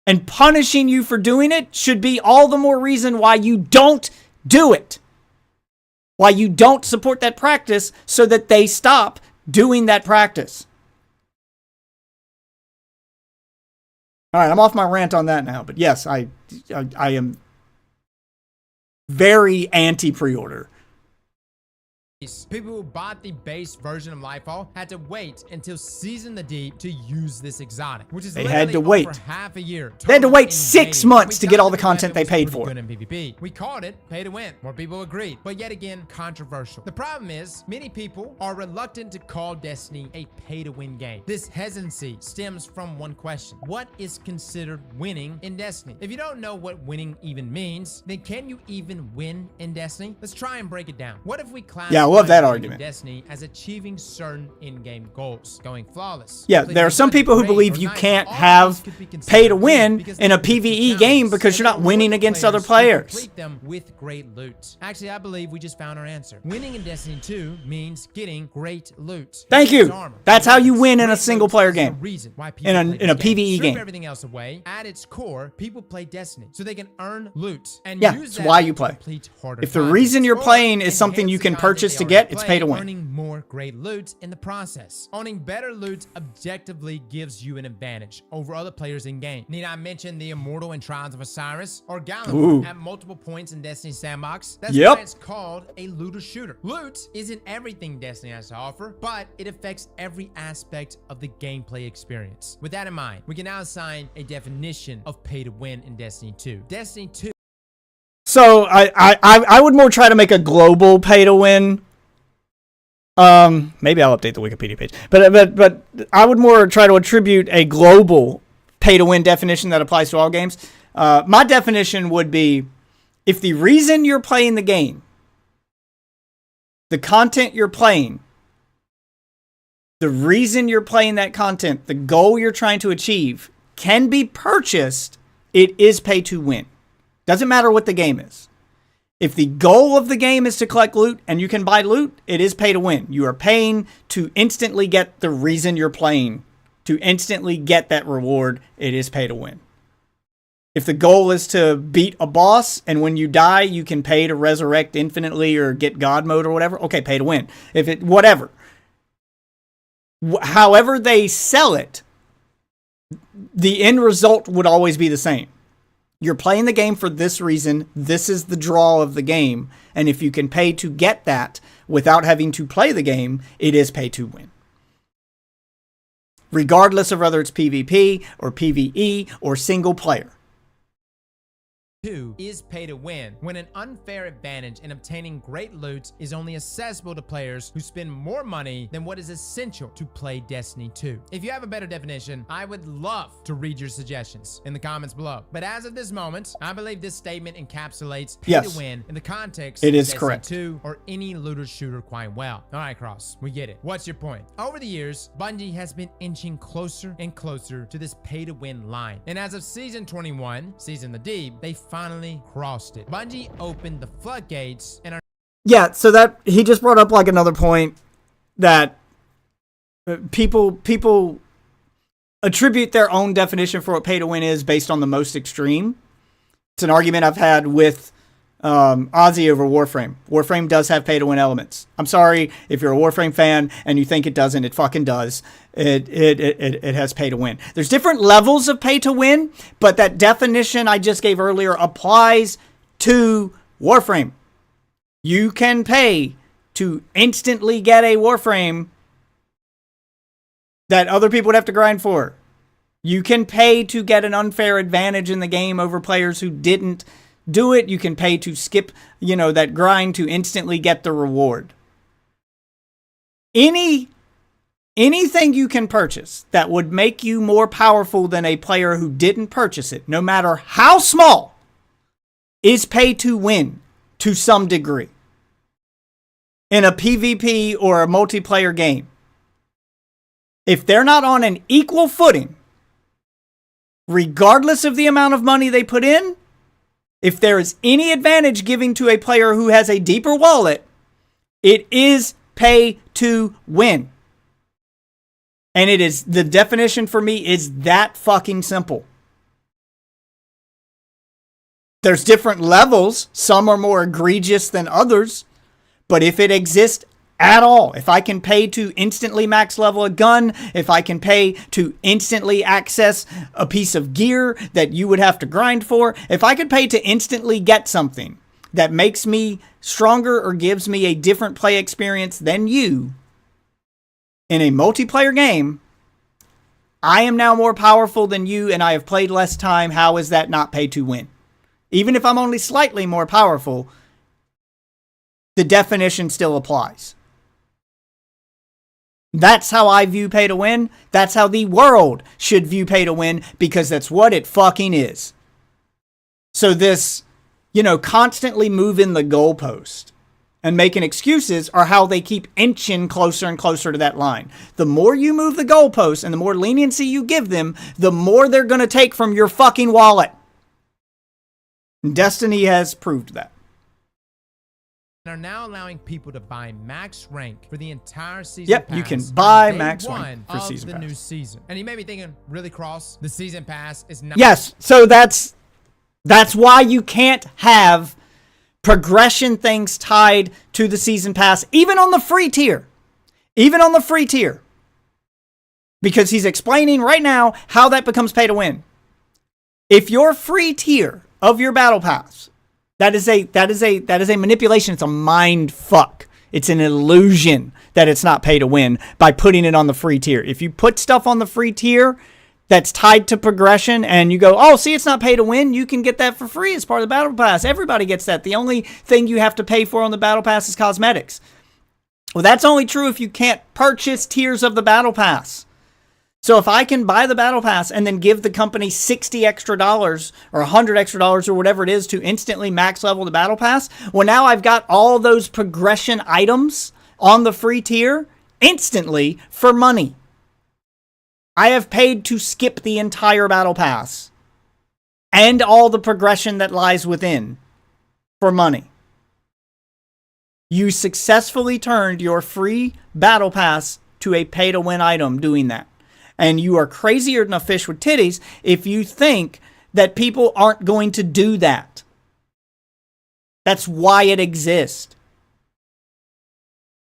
And punishing you for doing it should be all the more reason why you don't do it. Why you don't support that practice so that they stop doing that practice. All right, I'm off my rant on that now. But yes, I am very anti-pre-order. People who bought the base version of Lightfall had to wait until Season the Deep to use this exotic, which is they had to wait for half a year. They had to wait 6 months to get all the content they paid for. Good in PvP. We called it pay to win. More people agreed, but yet again controversial. The problem is many people are reluctant to call Destiny a pay to win game. This hesitancy stems from one question: what is considered winning in Destiny? If you don't know what winning even means, then can you even win in Destiny? Let's try and break it down. What if we classify love that define argument. Destiny as achieving certain in-game goals, going flawless. Yeah, there are some people who believe you can't have pay to win in a PvE game because you're not winning against other players. Complete them with great loot. Actually, I believe we just found our answer. Winning in Destiny 2 means getting great loot. Thank you. Armor. That's how you win in a Great single-player loot is the game. reason why people In play a this game. PvE Strip game. everything else away. At its core, people play Destiny so they can earn loot and Yeah, use it's that why to you play. complete harder If the content. reason you're Or playing is something enhance you the can content purchase they to already get, it's play, pay to win. Earning more great loot in the process. Owning better loot objectively gives you an advantage over other players in game. Need I mention the Immortal and Trials of Osiris or Ooh. Gallon at multiple points in Destiny Sandbox? That's Yep. why it's called a looter shooter. Loot isn't everything Destiny has to offer, but it affects every aspect of the gameplay experience. With that in mind, we can now assign a definition of pay to win in Destiny 2. Destiny 2 So I would more try to make a global pay to win. Maybe I'll update the Wikipedia page, but I would more try to attribute a global pay to win definition that applies to all games. My definition would be, if the reason you're playing the game, the content you're playing, the reason you're playing that content, the goal you're trying to achieve can be purchased, it is pay to win. Doesn't matter what the game is. If the goal of the game is to collect loot and you can buy loot, it is pay to win. You are paying to instantly get the reason you're playing, to instantly get that reward. It is pay to win. If the goal is to beat a boss and when you die, you can pay to resurrect infinitely or get God mode or whatever, okay, pay to win. If it, whatever. However they sell it, the end result would always be the same. You're playing the game for this reason. This is the draw of the game. And if you can pay to get that without having to play the game, it is pay to win. Regardless of whether it's PvP or PvE or single player. 2 is pay to win, when an unfair advantage in obtaining great loot is only accessible to players who spend more money than what is essential to play Destiny 2. If you have a better definition, I would love to read your suggestions in the comments below. But as of this moment, I believe this statement encapsulates pay to win in the context it of is Destiny correct. 2 or any looter shooter quite well. All right, Cross, we get it. What's your point? Over the years, Bungie has been inching closer and closer to this pay to win line. And as of Season 21, Season the Deep, they finally crossed it. Bungie opened the floodgates and are Yeah, so that he just brought up like another point that people attribute their own definition for what pay to win is based on the most extreme. It's an argument I've had with Ozzy over Warframe. Warframe does have pay to win elements. I'm sorry if you're a Warframe fan and you think it doesn't. It fucking does. It has pay to win. There's different levels of pay to win, but that definition I just gave earlier applies to Warframe. You can pay to instantly get a Warframe that other people would have to grind for. You can pay to get an unfair advantage in the game over players who didn't do it. You can pay to skip, that grind to instantly get the reward. Anything you can purchase that would make you more powerful than a player who didn't purchase it, no matter how small, is pay to win to some degree. In a PvP or a multiplayer game. If they're not on an equal footing, regardless of the amount of money they put in, if there is any advantage given to a player who has a deeper wallet, it is pay to win. And it is, the definition for me is that fucking simple. There's different levels. Some are more egregious than others. But if it exists at all, if I can pay to instantly max level a gun, if I can pay to instantly access a piece of gear that you would have to grind for, if I could pay to instantly get something that makes me stronger or gives me a different play experience than you in a multiplayer game, I am now more powerful than you and I have played less time. How is that not pay to win? Even if I'm only slightly more powerful, the definition still applies. That's how I view pay to win. That's how the world should view pay to win, because that's what it fucking is. So this, constantly moving the goalpost and making excuses are how they keep inching closer and closer to that line. The more you move the goalposts and the more leniency you give them, the more they're going to take from your fucking wallet. Destiny has proved that. Are now allowing people to buy max rank for the entire season. Yep, pass you can buy on max day rank for one season of the pass. new season. And you may be thinking, really, Cross? The season pass is not. Yes, so that's why you can't have progression things tied to the season pass, even on the free tier. Even on the free tier. Because he's explaining right now how that becomes pay to win. If your free tier of your battle pass, that is a manipulation. It's a mind fuck. It's an illusion that it's not pay to win by putting it on the free tier. If you put stuff on the free tier that's tied to progression and you go, oh, see, it's not pay to win, you can get that for free as part of the battle pass. Everybody gets that. The only thing you have to pay for on the battle pass is cosmetics. Well, that's only true if you can't purchase tiers of the battle pass. So if I can buy the battle pass and then give the company $60 extra or $100 extra or whatever it is to instantly max level the battle pass, well, now I've got all those progression items on the free tier instantly for money. I have paid to skip the entire battle pass and all the progression that lies within for money. You successfully turned your free battle pass to a pay to win item doing that. And you are crazier than a fish with titties if you think that people aren't going to do that. That's why it exists.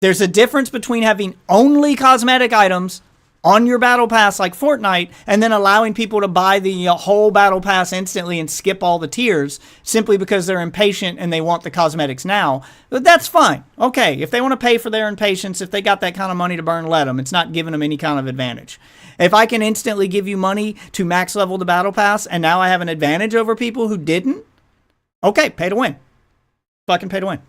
There's a difference between having only cosmetic items on your battle pass like Fortnite and then allowing people to buy the whole battle pass instantly and skip all the tiers simply because they're impatient and they want the cosmetics now. But that's fine. Okay, if they want to pay for their impatience, if they got that kind of money to burn, let them. It's not giving them any kind of advantage. If I can instantly give you money to max level the battle pass and now I have an advantage over people who didn't, okay, pay to win. Fucking pay to win.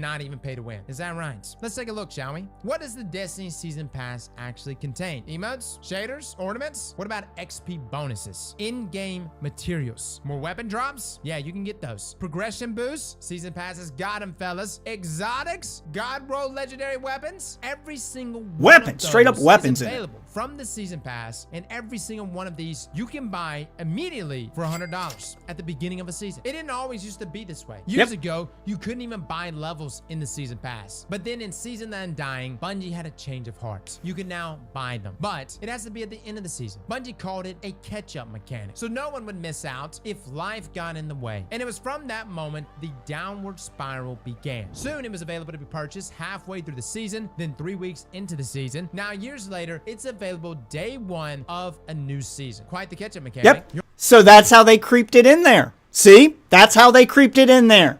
Not even pay to win. Is that right? Let's take a look, shall we? What does the Destiny Season Pass actually contain? Emotes? Shaders? Ornaments? What about XP bonuses? In-game materials? More weapon drops? Yeah, you can get those. Progression boosts? Season Passes got them, fellas. Exotics? God roll legendary weapons? Every single one weapons, of straight up those weapons is in it. available from the Season Pass, and every single one of these you can buy immediately for $100 at the beginning of a season. It didn't always used to be this way. Years ago, you couldn't even buy levels in the Season Pass. But then in Season Undying, Bungie had a change of heart. You can now buy them, but it has to be at the end of the season. Bungie called it a catch-up mechanic, so no one would miss out if life got in the way. And it was from that moment the downward spiral began. Soon it was available to be purchased halfway through the season, then 3 weeks into the season. Now years later, it's available day one of a new season. Quite the catch-up mechanic. Yep. So that's how they creeped it in there. See? That's how they creeped it in there.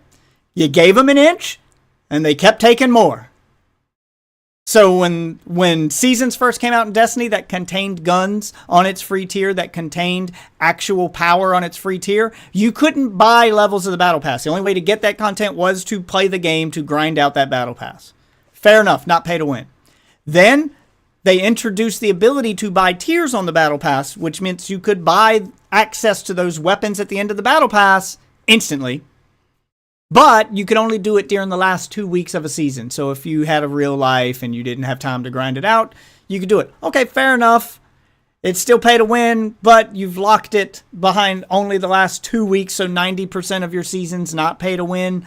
You gave them an inch, and they kept taking more. So when Seasons first came out in Destiny that contained guns on its free tier, that contained actual power on its free tier, you couldn't buy levels of the Battle Pass. The only way to get that content was to play the game, to grind out that Battle Pass. Fair enough, not pay to win. Then they introduced the ability to buy tiers on the Battle Pass, which meant you could buy access to those weapons at the end of the Battle Pass instantly. But you could only do it during the last 2 weeks of a season. So if you had a real life and you didn't have time to grind it out, you could do it. Okay, fair enough. It's still pay to win, but you've locked it behind only the last 2 weeks, so 90% of your season's not pay to win.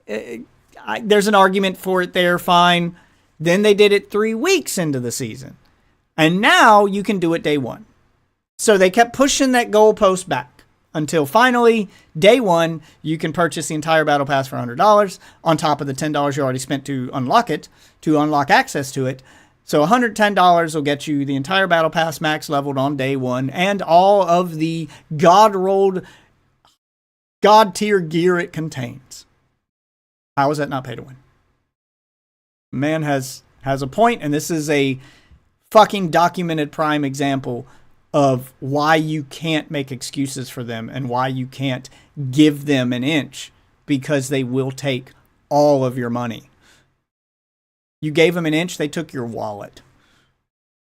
There's an argument for it there, fine. Then they did it 3 weeks into the season. And now you can do it day one. So they kept pushing that goalpost back. Until finally, day one, you can purchase the entire Battle Pass for $100 on top of the $10 you already spent to unlock it, to unlock access to it. So $110 will get you the entire Battle Pass max leveled on day one and all of the God-rolled, God-tier gear it contains. How is that not pay to win? Man has a point, and this is a fucking documented prime example of why you can't make excuses for them and why you can't give them an inch, because they will take all of your money. You gave them an inch, they took your wallet.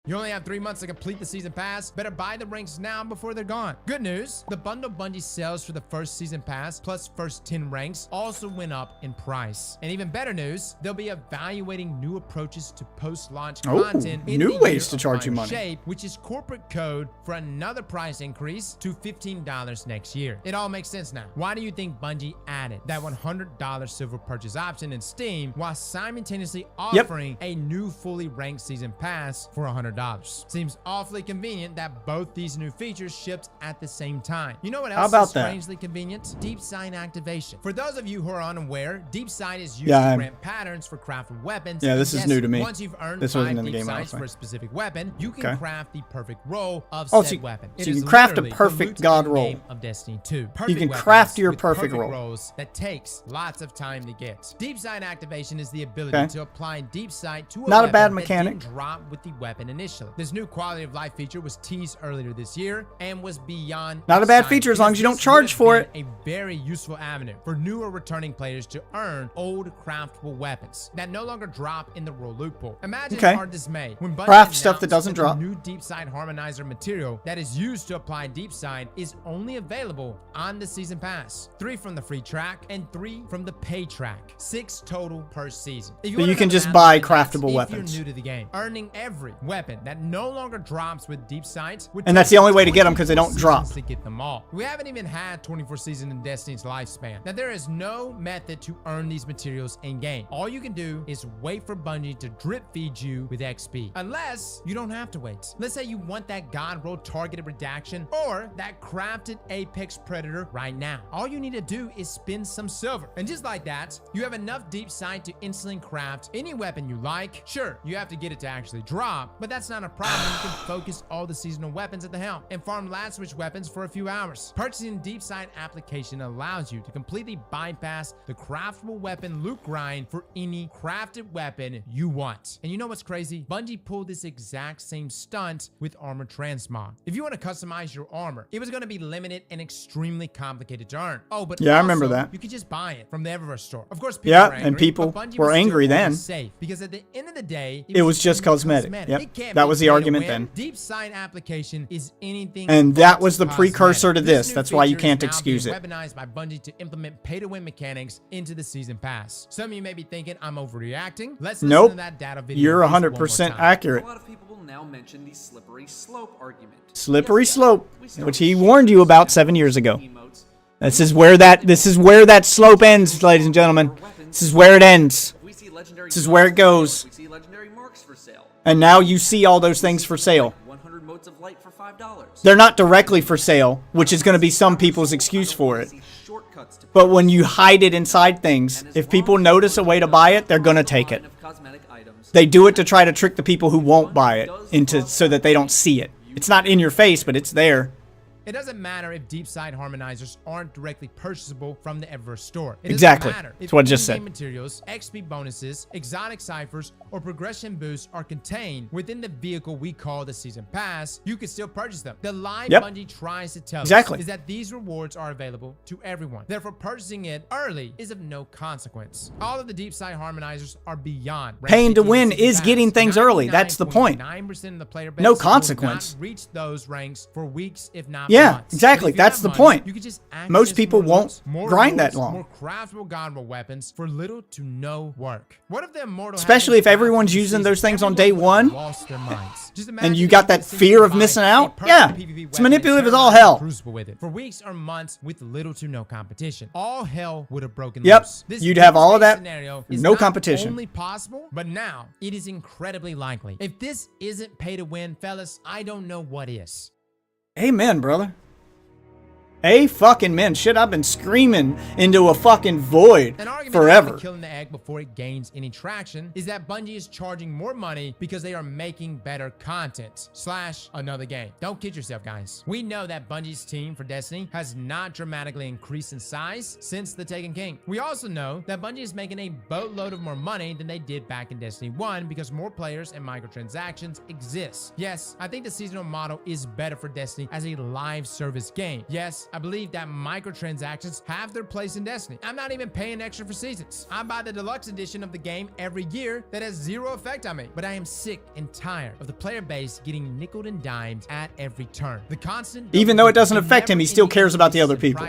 You only have 3 months to complete the season pass. Better buy the ranks now before they're gone. Good news, the bundle Bungie sells for the first season pass plus first 10 ranks also went up in price. And even better news, they'll be evaluating new approaches to post-launch content in new the ways year to of charge you Final money. Shape, which is corporate code for another price increase to $15 next year. It all makes sense now. Why do you think Bungie added that $100 silver purchase option in Steam while simultaneously offering a new fully ranked season pass for $100? Seems awfully convenient that both these new features shipped at the same time. You know what else How about is that? strangely convenient? Deep sight activation. For those of you who are unaware, deep sight is used Yeah, to grant patterns for craftable weapons. Yeah, And this is yes, new to me. Once you've earned This 5 wasn't in the deep game, sights honestly. for a specific weapon, you can Okay. craft the perfect roll of Oh, said so you- weapon. so It you is can craft a literally the perfect loot god in roll. game of Destiny 2. You Perfect can weapons craft your with perfect roll. rolls that takes lots of time to get. Deep sight activation is the ability Okay. to apply deep sight to a Not a weapon bad that mechanic. didn't drop with the weapon initially. This new quality of life feature was teased earlier this year and was beyond Not a bad exciting feature as long as you because don't this charge would have for been a very useful avenue for new or returning players to earn old craftable weapons that no longer drop in the roll loot pool. Imagine Okay. our dismay when Bungie Craft stuff that announced doesn't the drop. new deep sight harmonizer material that is used to apply deep sight is only available on the season pass. 3 from the free track and 3 from the pay track. 6 total per season. If But wanna you can know just the buy math behind that, craftable weapons. If you're new to the game, earning every weapon that no longer drops with deep sight would And that's take the only way to get 'em 'cause they 24 don't drop. seasons to get them all. We haven't even had 24 seasons in Destiny's lifespan. Now there is no method to earn these materials in game. All you can do is wait for Bungie to drip feed you with XP. Unless you don't have to wait. Let's say you want that god roll targeted redaction or that crafted apex predator right now. All you need to do is spend some silver. And just like that, you have enough deep sight to instantly craft any weapon you like. Sure, you have to get it to actually drop, but that's not a problem. You can focus all the seasonal weapons at the helm and farm last switch weapons for a few hours. Purchasing deep sight application allows you to completely bypass the craftable weapon loot grind for any crafted weapon you want. And you know what's crazy? Bungie pulled this exact same stunt with armor transmog. If you want to customize your armor, it was going to be limited and extremely complicated to earn. Oh, but Yeah, I remember also, that. you could just buy it from the Eververse store. Of course, people Yeah, were and angry, people but Bungie were was still angry then. always safe because at the end of the day, It was just only cosmetic. Yep, It can't that be was the pay to argument win. then. Deep sight application is anything And but that was the cosmetic. precursor to this. new That's why you feature is can't now excuse being it. Weaponized by Bungie to implement pay-to-win mechanics into the season pass. Some of you may be thinking I'm overreacting. Let's listen Nope. to that data video. You're at least one more 100% time. accurate. A lot of people will now mention the slippery slope argument. Slippery Yes, guys, slope, we start which with he warned you about 7 years ago. emotes. This is where that slope ends, ladies and gentlemen. This is where it ends. We see legendary This is where it goes. We see legendary marks for sale. And now you see all those things for sale. 100 motes of light for $5. They're not directly for sale, which is going to be some people's excuse for it. Shortcuts to But when you hide it inside things, if people notice a way to buy it, they're going to take it. They do it to try to trick the people who won't buy it into so that they don't see it. It's not in your face, but it's there. It doesn't matter if deep sight harmonizers aren't directly purchasable from the Eververse store. It Exactly. doesn't matter if That's what I just in-game said. materials, XP bonuses, exotic ciphers, or progression boosts are contained within the vehicle we call the Season Pass, you can still purchase them. The lie Yep. Bungie tries to tell Exactly. us is that these rewards are available to everyone. Therefore, purchasing it early is of no consequence. All of the deep sight harmonizers are beyond Paying to rank win 15 is Season getting Pass. things early. That's the point. 99% of the player base No will consequence. not reach those ranks for weeks, if not Yeah, months. exactly. But if you That's have the money, point. you could just Most access people more won't loot, more grind that rewards, long. More craftable god roll weapons for little to no work. What if the immortal Especially if hadn't everyone's crafted the using season? those things on Everyone day would have one, lost their minds. Just and imagine you if got you that could fear simply of buy missing a out. perfect Yeah, PvP it's weapon manipulative and as turn all around and hell. crucible with it for weeks or months with little to no competition. All hell would have broken Yep, loose. This you'd have all of doomsday that, scenario is no not competition. Only possible, but now it is incredibly likely. If this isn't pay to win, fellas, I don't know what is. Amen, brother. Fucking shit, I've been screaming into a fucking void An argument forever. about killing the egg before it gains any traction is that Bungie is charging more money because they are making better content / another game. Don't kid yourself, guys. We know that Bungie's team for Destiny has not dramatically increased in size since the Taken King. We also know that Bungie is making a boatload of more money than they did back in Destiny 1 because more players and microtransactions exist. Yes, I think the seasonal model is better for Destiny as a live service game. Yes, I believe that microtransactions have their place in Destiny. I'm not even paying extra for seasons. I buy the deluxe edition of the game every year that has zero effect on me. But I am sick and tired of the player base getting nickeled and dimed at every turn. The constant, Even though it doesn't affect him, he still cares about the other people.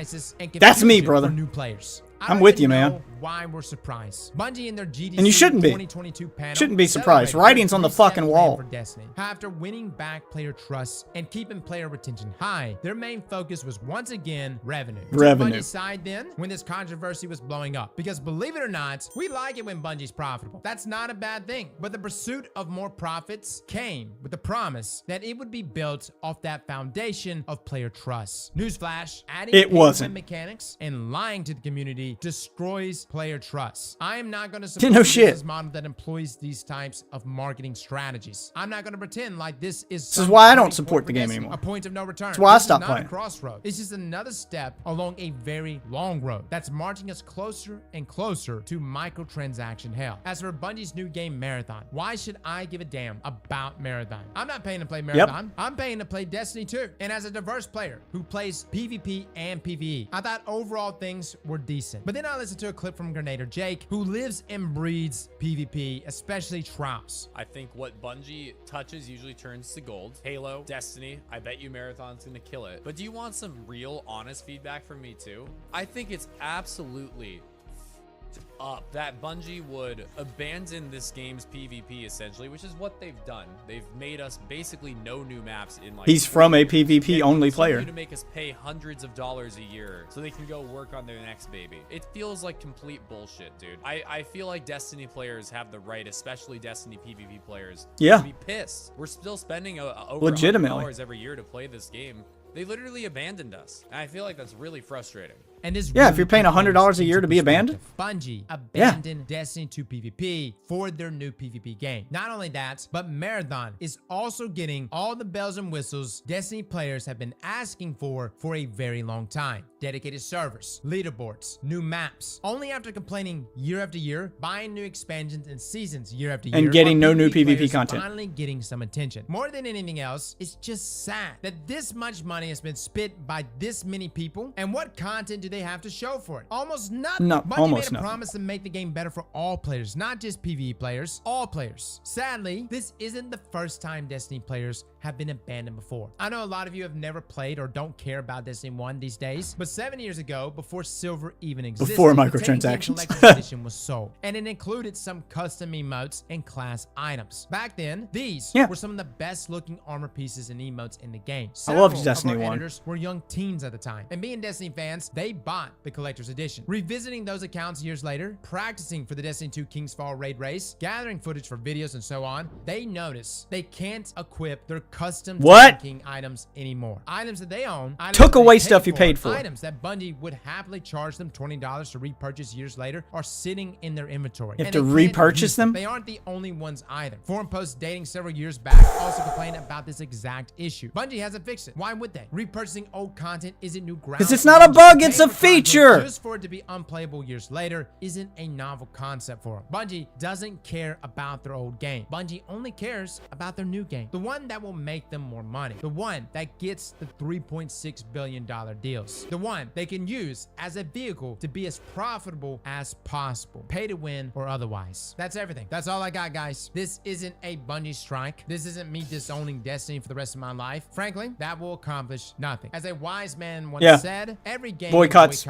That's me, brother. New players. I'm with you, man. Why we're surprised. Bungie in their GDC And you shouldn't be. 2022 panel Shouldn't be surprised. celebrated Writing's on the their fucking reset wall. plan for Destiny. After winning back player trust and keeping player retention high, their main focus was once again revenue. Revenue. Bungie's side then when this controversy was blowing up. Because believe it or not, we like it when Bungie's profitable. That's not a bad thing. But the pursuit of more profits came with the promise that it would be built off that foundation of player trust. Newsflash, adding It wasn't. mechanics and lying to the community destroys player trust. I am not going to No support a shit. business model that employs these types of marketing strategies. I'm not going to pretend like this is This is why I don't support the game Destiny, anymore. a point of no return. That's why I This is stopped not playing. a crossroad. It's just another step along a very long road that's marching us closer and closer to microtransaction hell. As for Bungie's new game Marathon, why should I give a damn about Marathon? I'm not paying to play Marathon. I'm paying to play Destiny 2. And as a diverse player who plays PvP and PvE, I thought overall things were decent. But then I listened to a clip from Grenader Jake, who lives and breathes PvP, especially trials. I think what Bungie touches usually turns to gold. Halo, Destiny, I bet you Marathon's gonna kill it. But do you want some real, honest feedback from me too? I think it's absolutely up that Bungie would abandon this game's PvP essentially, which is what they've done. They've made us basically no new maps in like He's from a PvP they only continue player. to make us pay hundreds of dollars a year so they can go work on their next baby. It feels like complete bullshit, dude. I feel like Destiny players have the right, especially Destiny PvP players, Yeah. to be pissed. We're still spending over Legitimately. $100 every year to play this game. They literally abandoned us, and I feel like that's really frustrating. And this Yeah, if really you're paying puts $100 a things year to into be abandoned. perspective. Bungie abandoned Destiny 2 PvP for their new PvP game. Not only that, but Marathon is also getting all the bells and whistles Destiny players have been asking for a very long time. Dedicated servers, leaderboards, new maps. Only after complaining year after year, buying new expansions and seasons year after year, And getting are no new PvP players content. finally getting some attention. More than anything else, it's just sad that this much money has been spent by this many people, and what content do they have to show for it? Almost nothing. No, Bungie almost made a nothing. promise to make the game better for all players, not just PvE players, all players. Sadly, this isn't the first time Destiny players have been abandoned before. I know a lot of you have never played or don't care about Destiny 1 these days, but 7 years ago, before Silver even existed, Before the Taken King microtransactions. Collector's Edition was sold, and it included some custom emotes and class items. Back then, these were some of the best looking armor pieces and emotes in the game. I loved Several Destiny of our 1. editors were young teens at the time, and being Destiny fans, they bought the collector's edition. Revisiting those accounts years later, practicing for the Destiny 2 King's Fall raid race, gathering footage for videos and so on, they notice they can't equip their custom Taken King items anymore. Items that they own, items Took that they away stuff you paid for. items that Bungie would happily charge them $20 to repurchase years later are sitting in their inventory. You have And to they can't repurchase use them? They aren't the only ones either. Forum posts dating several years back also complained about this exact issue. Bungie hasn't fixed it. Why would they? Repurchasing old content isn't new ground. 'Cause it's not a bug, it's a feature. Just for it to be unplayable years later isn't a novel concept for them. Bungie doesn't care about their old game. Bungie only cares about their new game. The one that will make them more money. The one that gets the $3.6 billion deals. The one they can use as a vehicle to be as profitable as possible. Pay to win or otherwise. That's everything. That's all I got, guys. This isn't a Bungie strike. This isn't me disowning Destiny for the rest of my life. Frankly, that will accomplish nothing. As a wise man once said, every game boycott is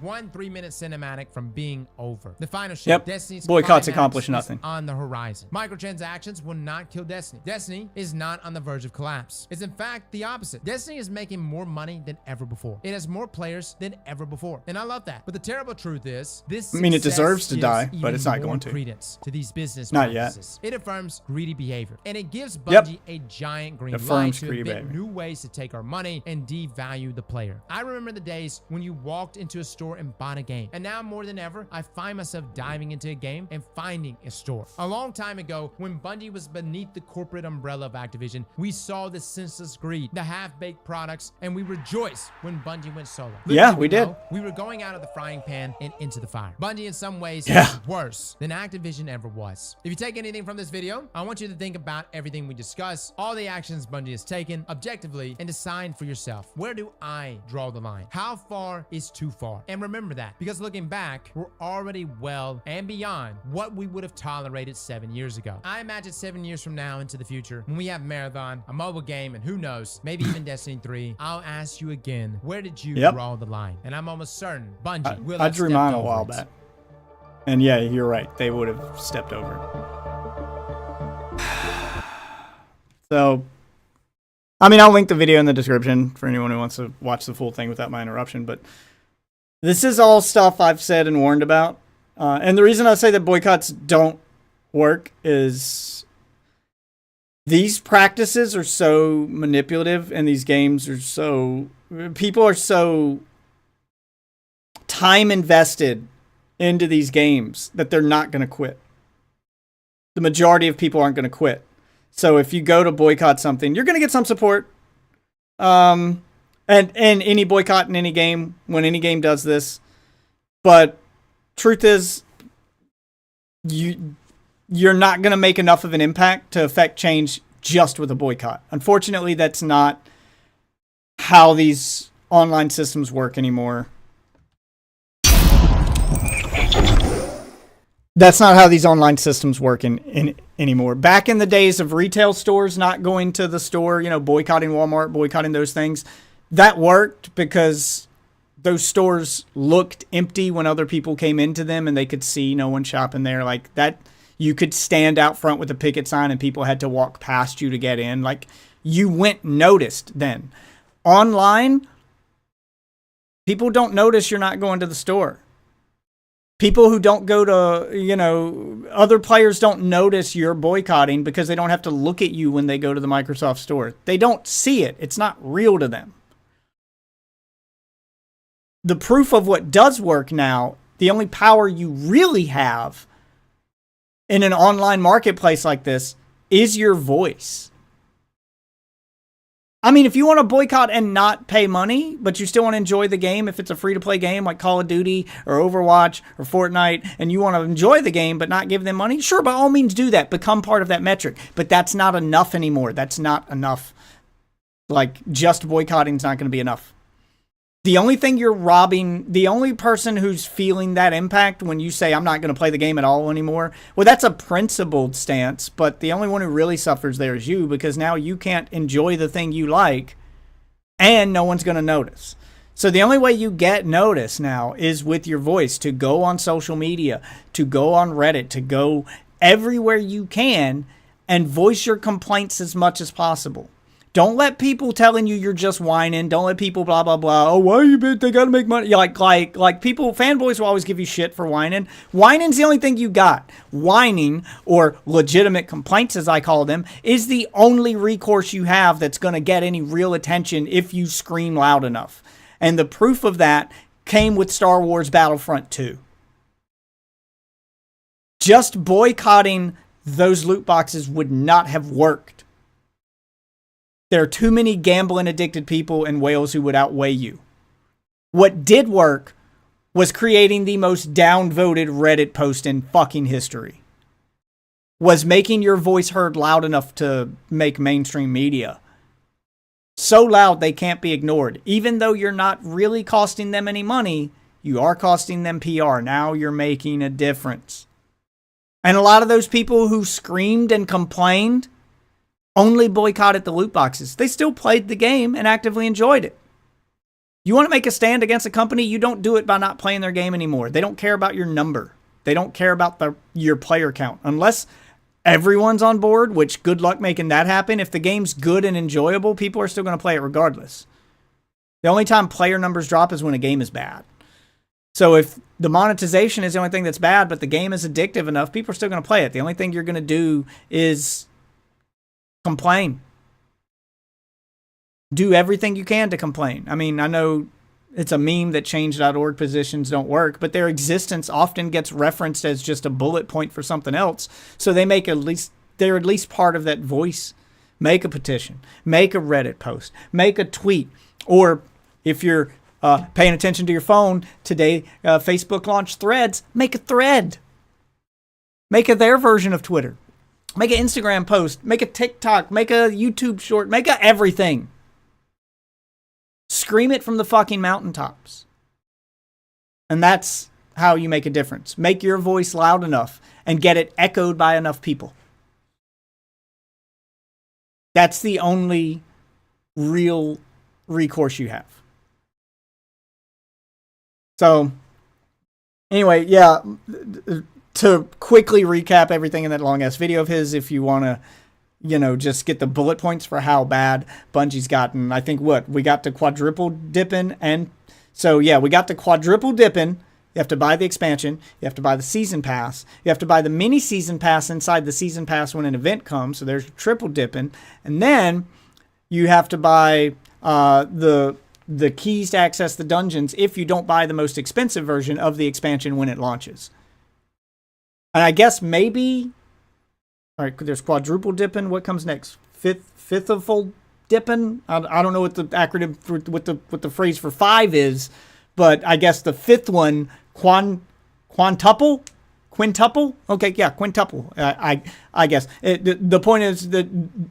one 3-minute cinematic from being over. The final ship, Destiny's boycotts climax accomplish is nothing. on the horizon. Microtransactions will not kill Destiny. Destiny is not on the verge of collapse. It's in fact the opposite. Destiny is making more money than ever before. It has more players than ever before. And I love that. But the terrible truth is, this I mean, it success deserves to gives die, but even it's not more going to. credence to these business Not yet. practices. It affirms greedy behavior. And it gives Yep. Bungie a giant green Affirms light to greedy invent behavior. new ways to take our money and devalue the player. I remember the days when you walked into a store and bought a game. And now more than ever, I find myself diving into a game and finding a store. A long time ago, when Bungie was beneath the corporate umbrella of Activision, we saw the senseless greed, the half-baked products, and we rejoiced when Bungie went solo. Yeah, we did. We were going out of the frying pan and into the fire. Bungie in some ways Yeah. is worse than Activision ever was. If you take anything from this video, I want you to think about everything we discussed, all the actions Bungie has taken objectively, and decide for yourself, where do I draw the line? How far is too far? And remember that, because looking back, we're already well and beyond what we would have tolerated 7 years ago. I imagine 7 years from now into the future, when we have Marathon, a mobile game, and who knows, maybe even Destiny 3, I'll ask you again, where did you draw the line? And I'm almost certain Bungie will I have drew stepped mine a over while it. back. And yeah, you're right. They would have stepped over it. So, I mean, I'll link the video in the description for anyone who wants to watch the full thing without my interruption. But this is all stuff I've said and warned about. And the reason I say that boycotts don't work is these practices are so manipulative and these games are so... People are so time invested into these games that they're not going to quit. The majority of people aren't going to quit. So if you go to boycott something, you're going to get some support. And any boycott in any game, when any game does this. But truth is, you're not going to make enough of an impact to affect change just with a boycott. Unfortunately, that's not how these online systems work anymore. That's not how these online systems work anymore. Back in the days of retail stores not going to the store, you know, boycotting Walmart, boycotting those things, that worked because those stores looked empty when other people came into them and they could see no one shopping there. Like that, you could stand out front with a picket sign and people had to walk past you to get in. Like you went noticed then. Online, people don't notice you're not going to the store. People who don't go to, you know, other players don't notice you're boycotting because they don't have to look at you when they go to the Microsoft store. They don't see it. It's not real to them. The proof of what does work now, the only power you really have in an online marketplace like this is your voice. I mean, if you want to boycott and not pay money, but you still want to enjoy the game, if it's a free-to-play game like Call of Duty or Overwatch or Fortnite, and you want to enjoy the game but not give them money, sure, by all means do that. Become part of that metric. But that's not enough anymore. That's not enough. Like, just boycotting is not going to be enough. The only thing you're robbing, the only person who's feeling that impact when you say, I'm not going to play the game at all anymore, well, that's a principled stance, but the only one who really suffers there is you, because now you can't enjoy the thing you like, and no one's going to notice. So the only way you get noticed now is with your voice, to go on social media, to go on Reddit, to go everywhere you can, and voice your complaints as much as possible. Don't let people telling you you're just whining. Don't let people blah, blah, blah. Oh, why you been? They got to make money. Like people, fanboys will always give you shit for whining. Whining's the only thing you got. Whining, or legitimate complaints as I call them, is the only recourse you have that's going to get any real attention if you scream loud enough. And the proof of that came with Star Wars Battlefront 2. Just boycotting those loot boxes would not have worked. There are too many gambling addicted people in Wales who would outweigh you. What did work was creating the most downvoted Reddit post in fucking history. Was making your voice heard loud enough to make mainstream media. So loud they can't be ignored. Even though you're not really costing them any money, you are costing them PR. Now you're making a difference. And a lot of those people who screamed and complained only boycotted the loot boxes. They still played the game and actively enjoyed it. You want to make a stand against a company, you don't do it by not playing their game anymore. They don't care about your number. They don't care about your player count. Unless everyone's on board, which good luck making that happen. If the game's good and enjoyable, people are still going to play it regardless. The only time player numbers drop is when a game is bad. So if the monetization is the only thing that's bad, but the game is addictive enough, people are still going to play it. The only thing you're going to do is complain. Do everything you can to complain. I mean, I know it's a meme that change.org positions don't work, but their existence often gets referenced as just a bullet point for something else. So they make they're at least part of that voice. Make a petition, make a Reddit post, make a tweet, or if you're paying attention to your phone today, Facebook launched Threads, make a thread. Make their version of Twitter. Make an Instagram post, make a TikTok, make a YouTube short, make a everything. Scream it from the fucking mountaintops. And that's how you make a difference. Make your voice loud enough and get it echoed by enough people. That's the only real recourse you have. So, anyway, yeah, to quickly recap everything in that long-ass video of his, if you want to, just get the bullet points for how bad Bungie's gotten. I think we got to quadruple dipping. And so, yeah, we got to quadruple dipping. You have to buy the expansion. You have to buy the season pass. You have to buy the mini season pass inside the season pass when an event comes. So there's triple dipping. And then you have to buy the keys to access the dungeons if you don't buy the most expensive version of the expansion when it launches. And I guess maybe, all right, there's quadruple dipping. What comes next? Fifth of full dipping? I don't know what the acronym for what the phrase for 5 is, but I guess the 5th one, quintuple. Okay, yeah, quintuple. I guess the point is that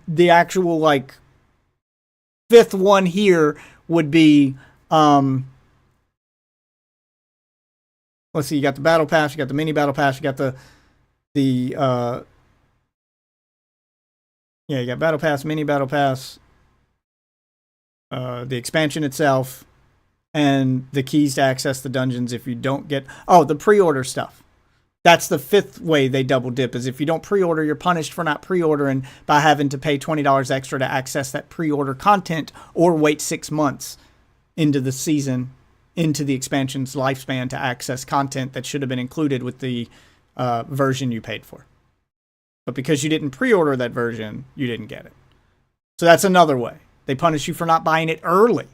the actual 5th one here would be let's see, you got the battle pass, you got the mini battle pass, you got you got battle pass, mini battle pass, the expansion itself, and the keys to access the dungeons if you don't get the pre-order stuff. That's the 5th way they double dip, is if you don't pre-order, you're punished for not pre-ordering by having to pay $20 extra to access that pre-order content, or wait 6 months into the season, into the expansion's lifespan, to access content that should have been included with the version you paid for. But because you didn't pre-order that version, you didn't get it. So that's another way. They punish you for not buying it early.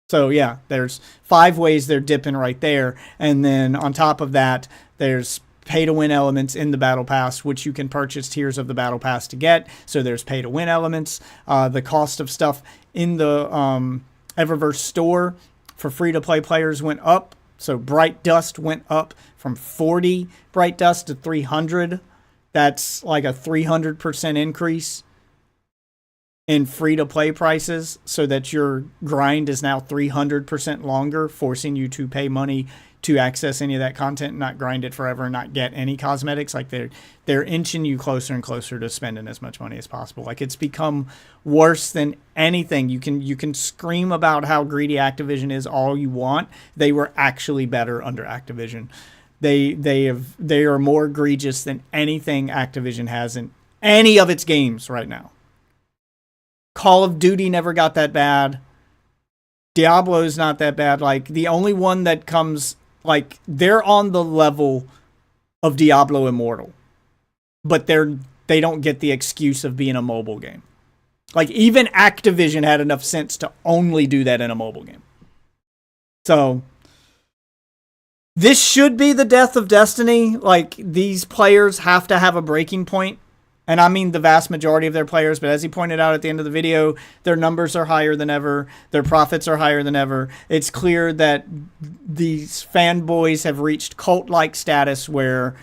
So yeah, there's 5 ways they're dipping right there. And then on top of that, there's pay-to-win elements in the Battle Pass, which you can purchase tiers of the Battle Pass to get. So there's pay-to-win elements. The cost of stuff in the Eververse store for free-to-play players went up. So Bright Dust went up from 40 Bright Dust to 300. That's like a 300% increase in free-to-play prices, so that your grind is now 300% longer, forcing you to pay money to access any of that content, not grind it forever and not get any cosmetics. Like they're inching you closer and closer to spending as much money as possible. Like it's become worse than anything. You can scream about how greedy Activision is all you want. They were actually better under Activision. They are more egregious than anything Activision has in any of its games right now. Call of Duty never got that bad. Diablo's not that bad. Like the only one that comes, they're on the level of Diablo Immortal, but they don't get the excuse of being a mobile game. Like even Activision had enough sense to only do that in a mobile game. So this should be the death of Destiny. Like these players have to have a breaking point. And I mean the vast majority of their players, but as he pointed out at the end of the video, their numbers are higher than ever. Their profits are higher than ever. It's clear that these fanboys have reached cult-like status where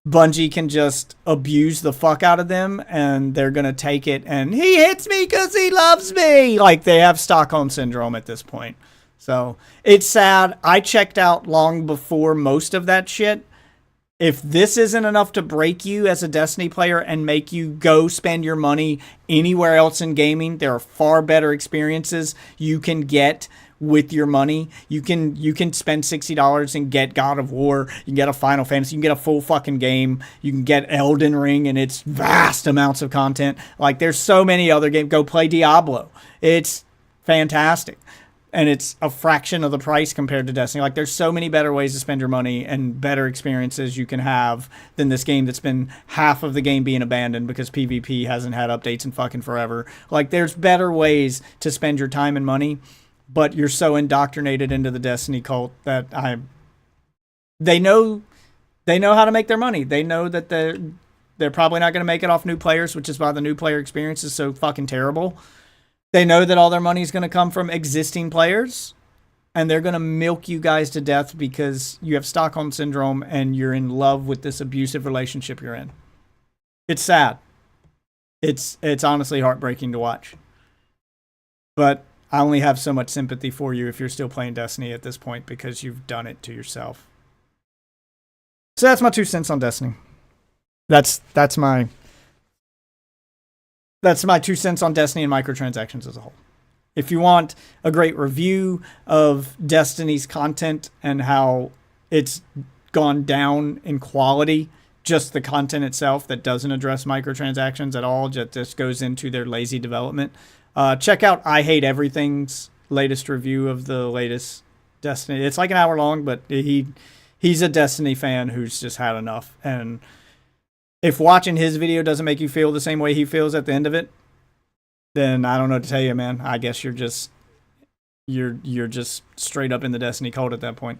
Bungie can just abuse the fuck out of them, and they're going to take it, and he hits me because he loves me. Like they have Stockholm Syndrome at this point. So it's sad. I checked out long before most of that shit. If this isn't enough to break you as a Destiny player and make you go spend your money anywhere else in gaming, there are far better experiences you can get with your money. You can spend $60 and get God of War. You can get a Final Fantasy. You can get a full fucking game. You can get Elden Ring and its vast amounts of content. Like there's so many other games. Go play Diablo. It's fantastic. And it's a fraction of the price compared to Destiny. Like, there's so many better ways to spend your money and better experiences you can have than this game that's been half of the game being abandoned because PvP hasn't had updates in fucking forever. Like, there's better ways to spend your time and money. but you're so indoctrinated into the Destiny cult that they know how to make their money. They know that they're probably not going to make it off new players, which is why the new player experience is so fucking terrible. They know that all their money is going to come from existing players, and they're going to milk you guys to death because you have Stockholm Syndrome and you're in love with this abusive relationship you're in. It's sad. It's honestly heartbreaking to watch. But I only have so much sympathy for you if you're still playing Destiny at this point because you've done it to yourself. So that's my 2 cents on Destiny. That's my 2 cents on Destiny and microtransactions as a whole. If you want a great review of Destiny's content and how it's gone down in quality, just the content itself that doesn't address microtransactions at all, just goes into their lazy development, check out I Hate Everything's latest review of the latest Destiny. It's like an hour long, but he's a Destiny fan who's just had enough. And if watching his video doesn't make you feel the same way he feels at the end of it, then I don't know what to tell you, man. I guess you're just straight up in the Destiny cult at that point.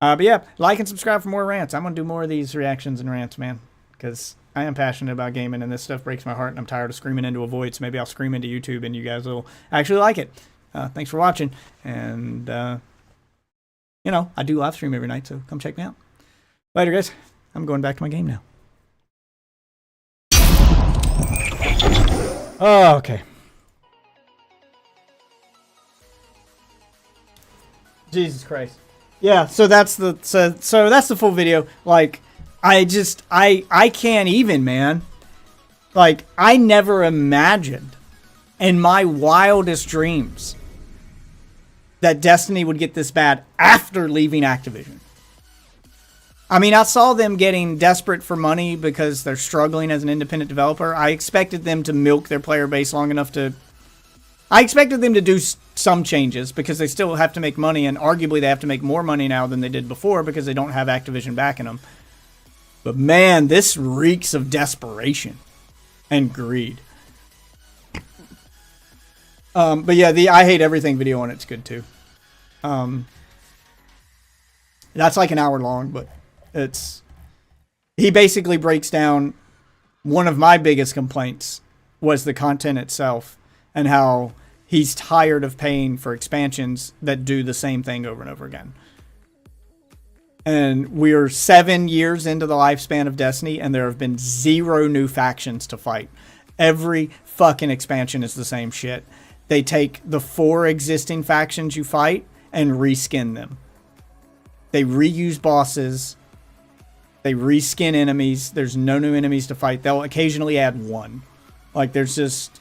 But yeah, like and subscribe for more rants. I'm gonna do more of these reactions and rants, man, because I am passionate about gaming, and this stuff breaks my heart, and I'm tired of screaming into a void. So maybe I'll scream into YouTube, and you guys will actually like it. Thanks for watching, and I do live stream every night, so come check me out. Later, guys. I'm going back to my game now. Oh, okay. Jesus Christ. Yeah, so that's the that's the full video. Like, I can't even, man. Like, I never imagined in my wildest dreams that Destiny would get this bad after leaving Activision. I mean, I saw them getting desperate for money because they're struggling as an independent developer. I expected them to milk their player base long enough to... I expected them to do some changes because they still have to make money, and arguably they have to make more money now than they did before because they don't have Activision backing them. But man, this reeks of desperation and greed. But yeah, the I Hate Everything video on it's good too. That's like an hour long, but he basically breaks down one of my biggest complaints was the content itself and how he's tired of paying for expansions that do the same thing over and over again. And we're 7 years into the lifespan of Destiny, and there have been 0 new factions to fight. Every fucking expansion is the same shit. They take the 4 existing factions you fight and reskin them. They reuse bosses. They reskin enemies. There's no new enemies to fight. They'll occasionally add one. Like, there's just...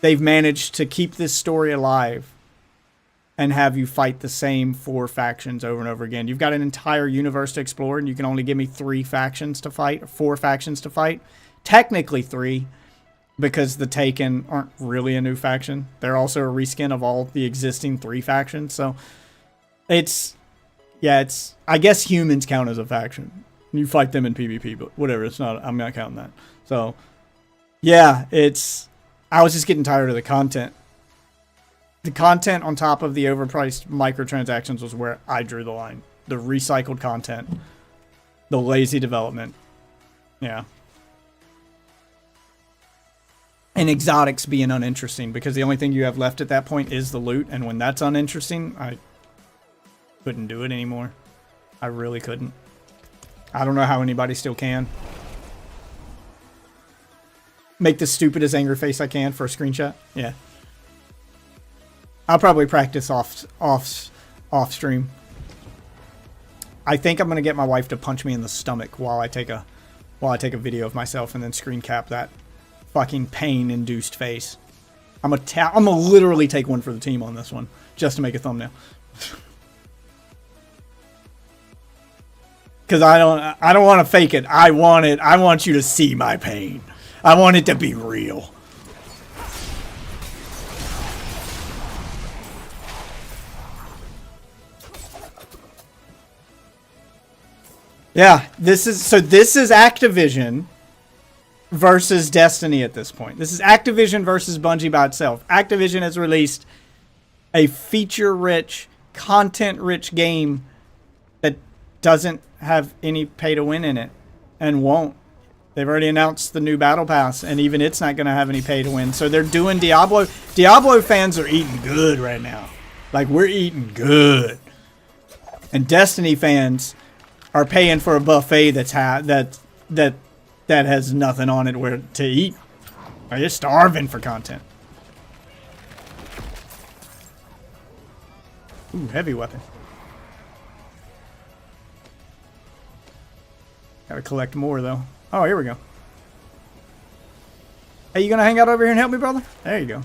They've managed to keep this story alive and have you fight the same 4 factions over and over again. You've got an entire universe to explore, and you can only give me 3 factions to fight, or 4 factions to fight. Technically 3, because the Taken aren't really a new faction. They're also a reskin of all the existing 3 factions. So, it's... Yeah, it's... I guess humans count as a faction. You fight them in PvP, but whatever. It's not... I'm not counting that. So, yeah, it's... I was just getting tired of the content. The content on top of the overpriced microtransactions was where I drew the line. The recycled content. The lazy development. Yeah. And exotics being uninteresting, because the only thing you have left at that point is the loot, and when that's uninteresting, I couldn't do it anymore. I really couldn't. I don't know how anybody still can. Make the stupidest anger face I can for a screenshot. Yeah. I'll probably practice off stream. I think I'm gonna get my wife to punch me in the stomach while I take a video of myself and then screen cap that fucking pain-induced face. I'm gonna literally take one for the team on this one just to make a thumbnail. Because I don't want to fake it. I want you to see my pain. I want it to be real. Yeah, this is Activision versus Destiny at this point. This is Activision versus Bungie by itself. Activision has released a feature-rich, content-rich game that doesn't have any pay-to-win in it and won't. They've already announced the new Battle Pass, and even it's not going to have any pay-to-win. So they're doing Diablo. Diablo fans are eating good right now. Like, we're eating good. And Destiny fans are paying for a buffet that has nothing on it where to eat. Like, they're starving for content. Ooh, heavy weapon. Gotta collect more, though. Oh, here we go. Hey, you gonna hang out over here and help me, brother? There you go.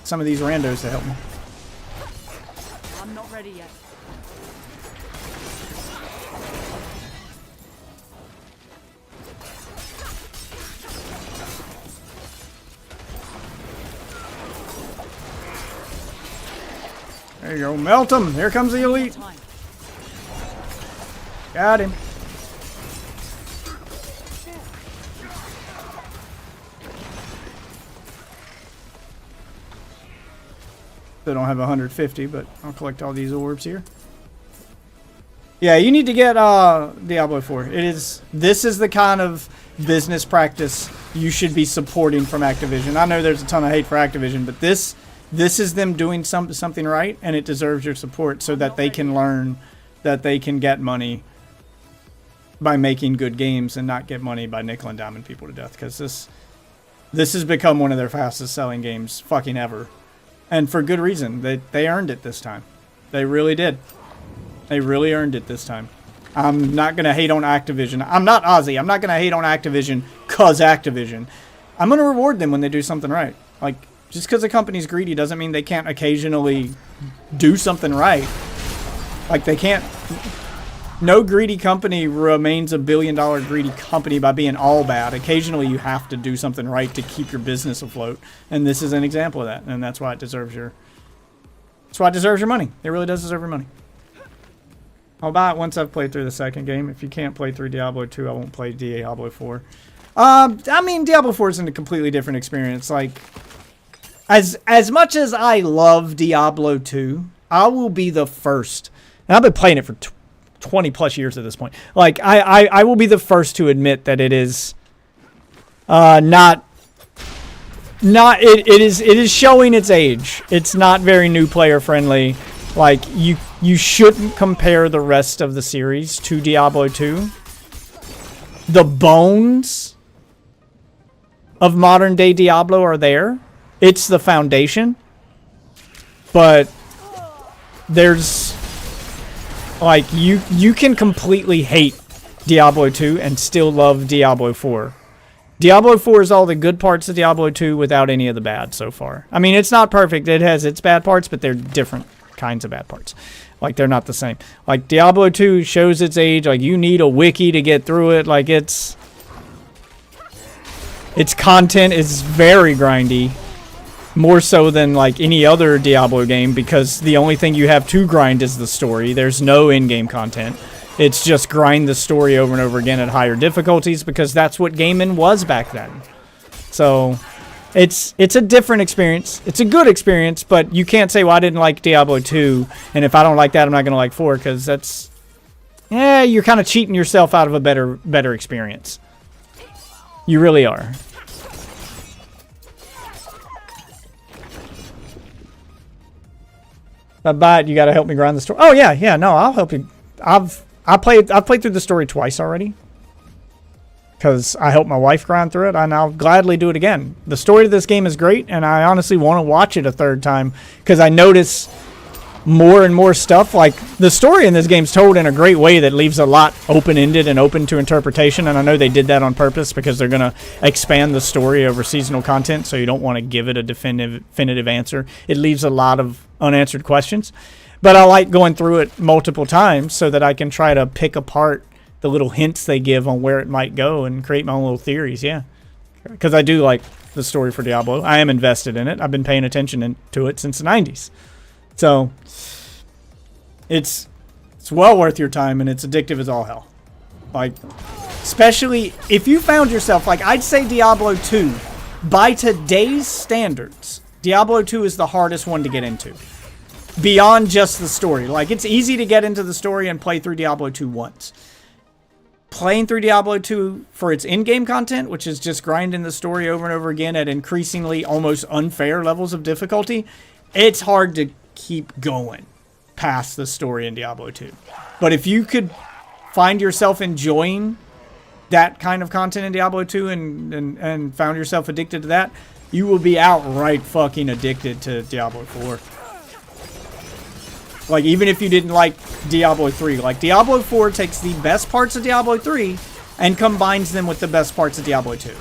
Some of these randos to help me. I'm not ready yet. There you go. Melt him. Here comes the elite. Got him. Still don't have 150, but I'll collect all these orbs here. Yeah, you need to get Diablo 4. This is the kind of business practice you should be supporting from Activision. I know there's a ton of hate for Activision, but this is them doing something right, and it deserves your support so that they can learn that they can get money by making good games and not get money by nickel and diming people to death, because this has become one of their fastest selling games fucking ever. And for good reason. They earned it this time. They really did. They really earned it this time. I'm not going to hate on Activision. I'm not Ozzy. I'm not going to hate on Activision because Activision. I'm going to reward them when they do something right. Like, just because a company's greedy doesn't mean they can't occasionally do something right. Like, they can't... No greedy company remains a billion-dollar greedy company by being all bad. Occasionally, you have to do something right to keep your business afloat, and this is an example of that. And that's why it deserves your. That's why it deserves your money. It really does deserve your money. I'll buy it once I've played through the second game. If you can't play through Diablo 2, I won't play Diablo 4. I mean, Diablo 4 is a completely different experience. Like, as much as I love Diablo 2, I will be the first. And I've been playing it for 20 plus years at this point. Like, I will be the first to admit that it is it is showing its age. It's not very new player friendly. Like, you shouldn't compare the rest of the series to Diablo 2. The bones of modern day Diablo are there. It's the foundation. But there's like, you can completely hate Diablo 2 and still love Diablo 4. Diablo 4 is all the good parts of Diablo 2 without any of the bad so far. I mean, it's not perfect. It has its bad parts, but they're different kinds of bad parts. Like, they're not the same. Like, Diablo 2 shows its age. Like, you need a wiki to get through it. Like, its content is very grindy. More so than, like, any other Diablo game, because the only thing you have to grind is the story. There's no in-game content. It's just grind the story over and over again at higher difficulties, because that's what gaming was back then. So, it's a different experience. It's a good experience, but you can't say, well, I didn't like Diablo 2, and if I don't like that, I'm not going to like 4, because that's... Yeah, you're kind of cheating yourself out of a better experience. You really are. But you got to help me grind the story. Oh yeah, no, I'll help you. I've played through the story twice already, because I helped my wife grind through it, and I'll gladly do it again. The story of this game is great, and I honestly want to watch it a third time, because I notice more and more stuff. Like, the story in this game's told in a great way that leaves a lot open-ended and open to interpretation, and I know they did that on purpose because they're going to expand the story over seasonal content, so you don't want to give it a definitive answer. It leaves a lot of unanswered questions, but I like going through it multiple times so that I can try to pick apart the little hints they give on where it might go and create my own little theories. Yeah, because I do like the story for Diablo. I am invested in it. I've been paying attention to it since the 90s. So it's well worth your time, and it's addictive as all hell. Like, especially if you found yourself, like, I'd say Diablo 2, by today's standards, Diablo 2 is the hardest one to get into. Beyond just the story. Like, it's easy to get into the story and play through Diablo 2 once. Playing through Diablo 2 for its in-game content, which is just grinding the story over and over again at increasingly almost unfair levels of difficulty, it's hard to keep going past the story in Diablo 2. But if you could find yourself enjoying that kind of content in Diablo 2 and found yourself addicted to that, you will be outright fucking addicted to Diablo 4. Like, even if you didn't like Diablo 3. Like, Diablo 4 takes the best parts of Diablo 3 and combines them with the best parts of Diablo 2.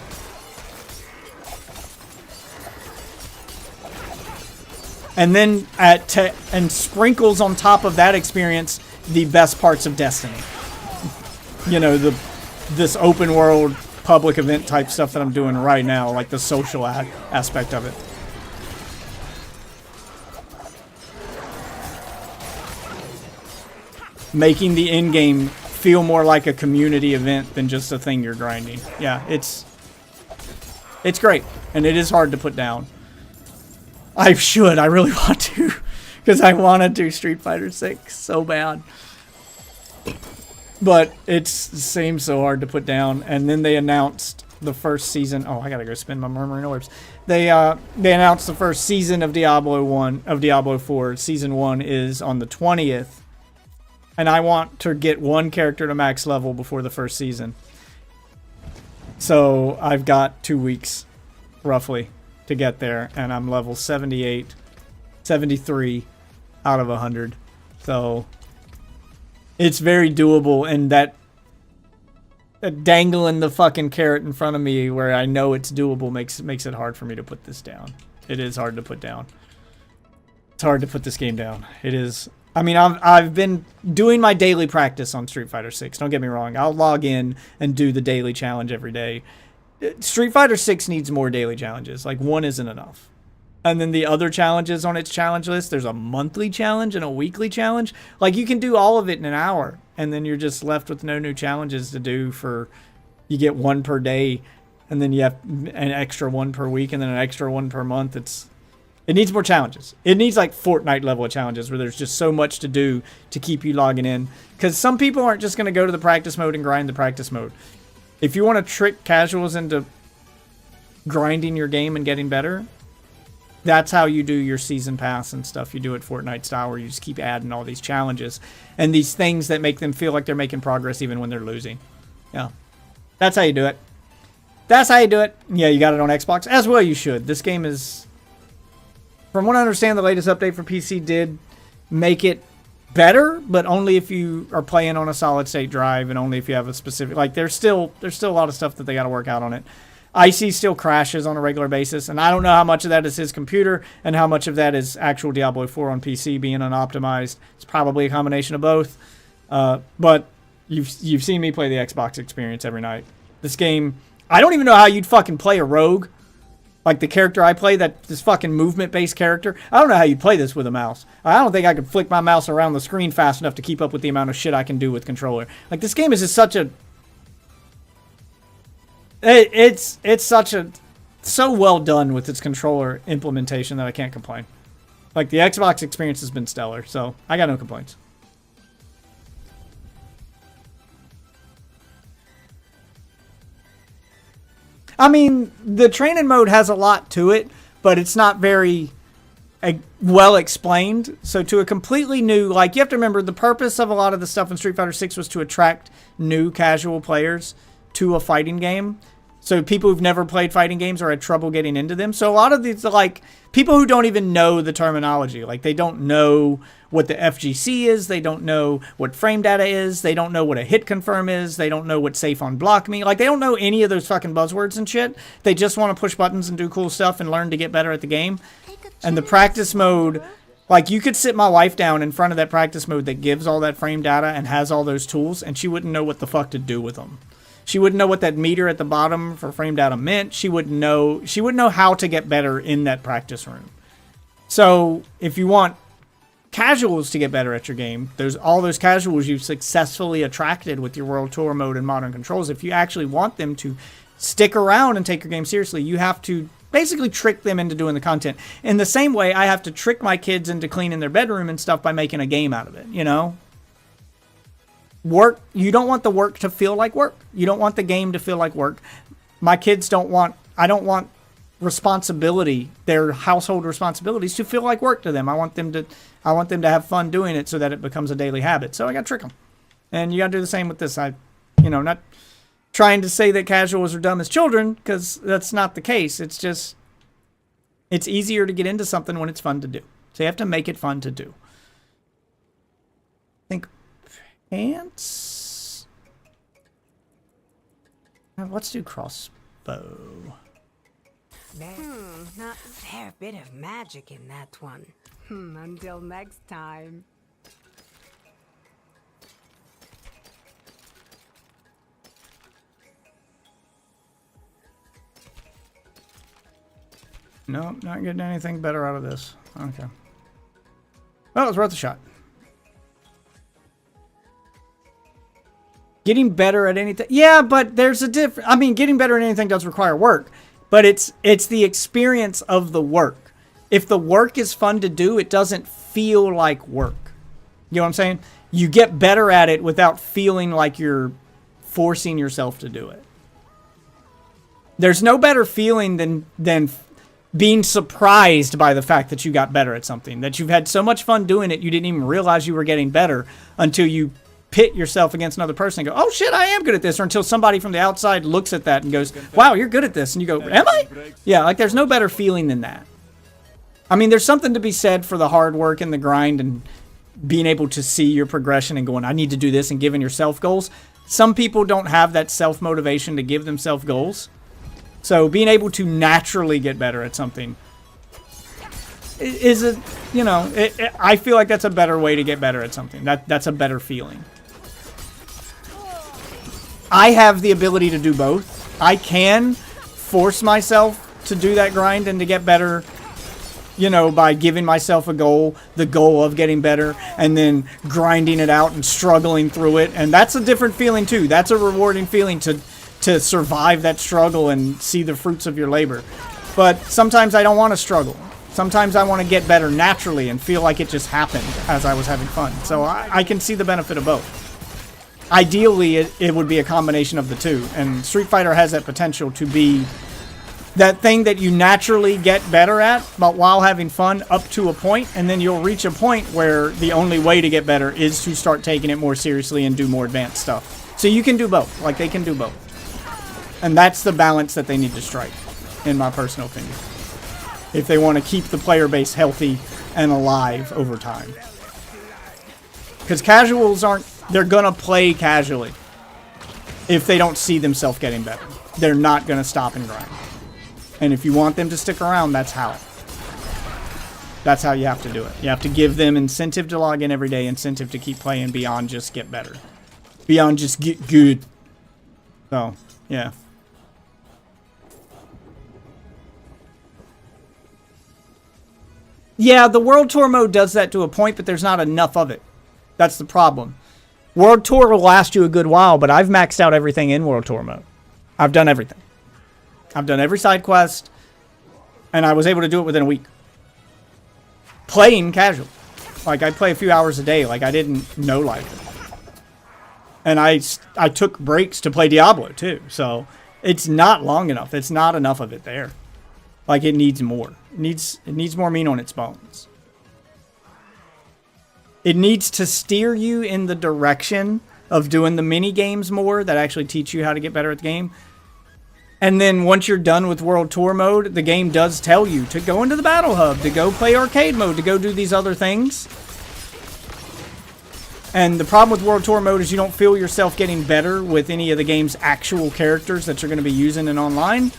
And then and sprinkles on top of that experience the best parts of Destiny. You know, this open world public event type stuff that I'm doing right now, like the social aspect of it. Making the end game feel more like a community event than just a thing you're grinding. Yeah, it's great, and it is hard to put down. I really want to, because I want to do Street Fighter 6 so bad. But it seems so hard to put down. And then they announced the first season. Oh, I gotta go spin my Murmuring Orbs. They announced the first season of Diablo 4. Season 1 is on the 20th. And I want to get one character to max level before the first season. So I've got 2 weeks, roughly, to get there. And I'm level 78, 73 out of 100. So it's very doable. And that dangling the fucking carrot in front of me where I know it's doable makes it hard for me to put this down. It is hard to put down. It's hard to put this game down. It is. I mean, I've been doing my daily practice on Street Fighter 6. Don't get me wrong. I'll log in and do the daily challenge every day. Street Fighter 6 needs more daily challenges. Like, one isn't enough. And then the other challenges on its challenge list, there's a monthly challenge and a weekly challenge. Like, you can do all of it in an hour, and then you're just left with no new challenges to do you get one per day, and then you have an extra one per week, and then an extra one per month. It needs more challenges. It needs like Fortnite level of challenges where there's just so much to do to keep you logging in. Because some people aren't just going to go to the practice mode and grind the practice mode. If you want to trick casuals into grinding your game and getting better, that's how you do your season pass and stuff. You do it Fortnite style where you just keep adding all these challenges and these things that make them feel like they're making progress even when they're losing. Yeah. That's how you do it. That's how you do it. Yeah, you got it on Xbox. As well you should. This game is... From what I understand, the latest update for PC did make it better, but only if you are playing on a solid state drive and only if you have a specific... Like, there's still a lot of stuff that they got to work out on it. Icy still crashes on a regular basis, and I don't know how much of that is his computer and how much of that is actual Diablo 4 on PC being unoptimized. It's probably a combination of both. But you've seen me play the Xbox experience every night. This game... I don't even know how you'd fucking play a rogue. Like the character I play, this fucking movement-based character. I don't know how you play this with a mouse. I don't think I could flick my mouse around the screen fast enough to keep up with the amount of shit I can do with controller. Like, this game is just such a... It's so well done with its controller implementation that I can't complain. Like, the Xbox experience has been stellar, so I got no complaints. I mean, the training mode has a lot to it, but it's not very well explained. So to a completely new, like, you have to remember the purpose of a lot of the stuff in Street Fighter 6 was to attract new casual players to a fighting game. So people who've never played fighting games or had trouble getting into them. So a lot of these are like people who don't even know the terminology. Like, they don't know what the FGC is. They don't know what frame data is. They don't know what a hit confirm is. They don't know what safe on block mean. Like, they don't know any of those fucking buzzwords and shit. They just want to push buttons and do cool stuff and learn to get better at the game. And the practice mode, like, you could sit my wife down in front of that practice mode that gives all that frame data and has all those tools, and she wouldn't know what the fuck to do with them. She wouldn't know what that meter at the bottom for frame data meant. She wouldn't know how to get better in that practice room. So if you want casuals to get better at your game, there's all those casuals you've successfully attracted with your World Tour mode and modern controls. If you actually want them to stick around and take your game seriously, you have to basically trick them into doing the content. In the same way, I have to trick my kids into cleaning their bedroom and stuff by making a game out of it, you know? Work, you don't want the work to feel like work. You don't want the game to feel like work. My kids don't want, I don't want responsibility, their household responsibilities to feel like work to them. I want them to have fun doing it so that it becomes a daily habit. So I got to trick them. And you got to do the same with this. Not trying to say that casuals are dumb as children, because that's not the case. It's just, it's easier to get into something when it's fun to do. So you have to make it fun to do. I think pants. Let's do crossbow. Not a fair bit of magic in that one. Until next time. No, not getting anything better out of this. Okay. Well, it was worth a shot. Getting better at anything. Yeah, but there's a difference. I mean, getting better at anything does require work. But it's the experience of the work. If the work is fun to do, it doesn't feel like work. You know what I'm saying? You get better at it without feeling like you're forcing yourself to do it. There's no better feeling than being surprised by the fact that you got better at something. That you've had so much fun doing it, you didn't even realize you were getting better until you pit yourself against another person and go, oh shit, I am good at this. Or until somebody from the outside looks at that and goes, wow, you're good at this. And you go, am I? Yeah, like there's no better feeling than that. I mean, there's something to be said for the hard work and the grind and being able to see your progression and going, I need to do this, and giving yourself goals. Some people don't have that self-motivation to give themselves goals. So being able to naturally get better at something is I feel like that's a better way to get better at something. That's a better feeling. I have the ability to do both. I can force myself to do that grind and to get better, by giving myself a goal, the goal of getting better, and then grinding it out and struggling through it. And that's a different feeling too. That's a rewarding feeling to survive that struggle and see the fruits of your labor. But sometimes I don't want to struggle. Sometimes I want to get better naturally and feel like it just happened as I was having fun. So I can see the benefit of both. Ideally, it would be a combination of the two. And Street Fighter has that potential to be that thing that you naturally get better at, but while having fun up to a point, and then you'll reach a point where the only way to get better is to start taking it more seriously and do more advanced stuff. So you can do both. Like, they can do both. And that's the balance that they need to strike, in my personal opinion, if they want to keep the player base healthy and alive over time. Because casuals they're going to play casually if they don't see themselves getting better. They're not going to stop and grind. And if you want them to stick around, that's how. That's how you have to do it. You have to give them incentive to log in every day, incentive to keep playing beyond just get better. Beyond just get good. So, yeah. Yeah, the World Tour mode does that to a point, but there's not enough of it. That's the problem. World Tour will last you a good while, but I've maxed out everything in World Tour mode. I've done everything. I've done every side quest, and I was able to do it within a week. Playing casual. Like, I play a few hours a day, like I didn't know life. And I took breaks to play Diablo, too. So, it's not long enough. It's not enough of it there. Like, it needs more. It needs more meat on its bones. It needs to steer you in the direction of doing the mini games more that actually teach you how to get better at the game. And then once you're done with World Tour mode, the game does tell you to go into the Battle Hub, to go play arcade mode, to go do these other things. And the problem with World Tour mode is you don't feel yourself getting better with any of the game's actual characters that you're going to be using in online,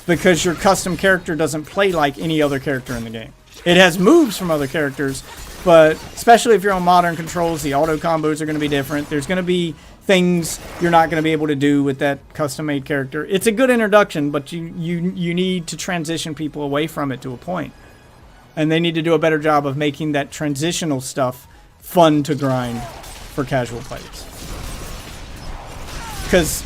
because your custom character doesn't play like any other character in the game. It has moves from other characters, but especially if you're on modern controls, the auto combos are going to be different. There's going to be things you're not going to be able to do with that custom-made character. It's a good introduction, but you need to transition people away from it to a point. And they need to do a better job of making that transitional stuff fun to grind for casual players. Because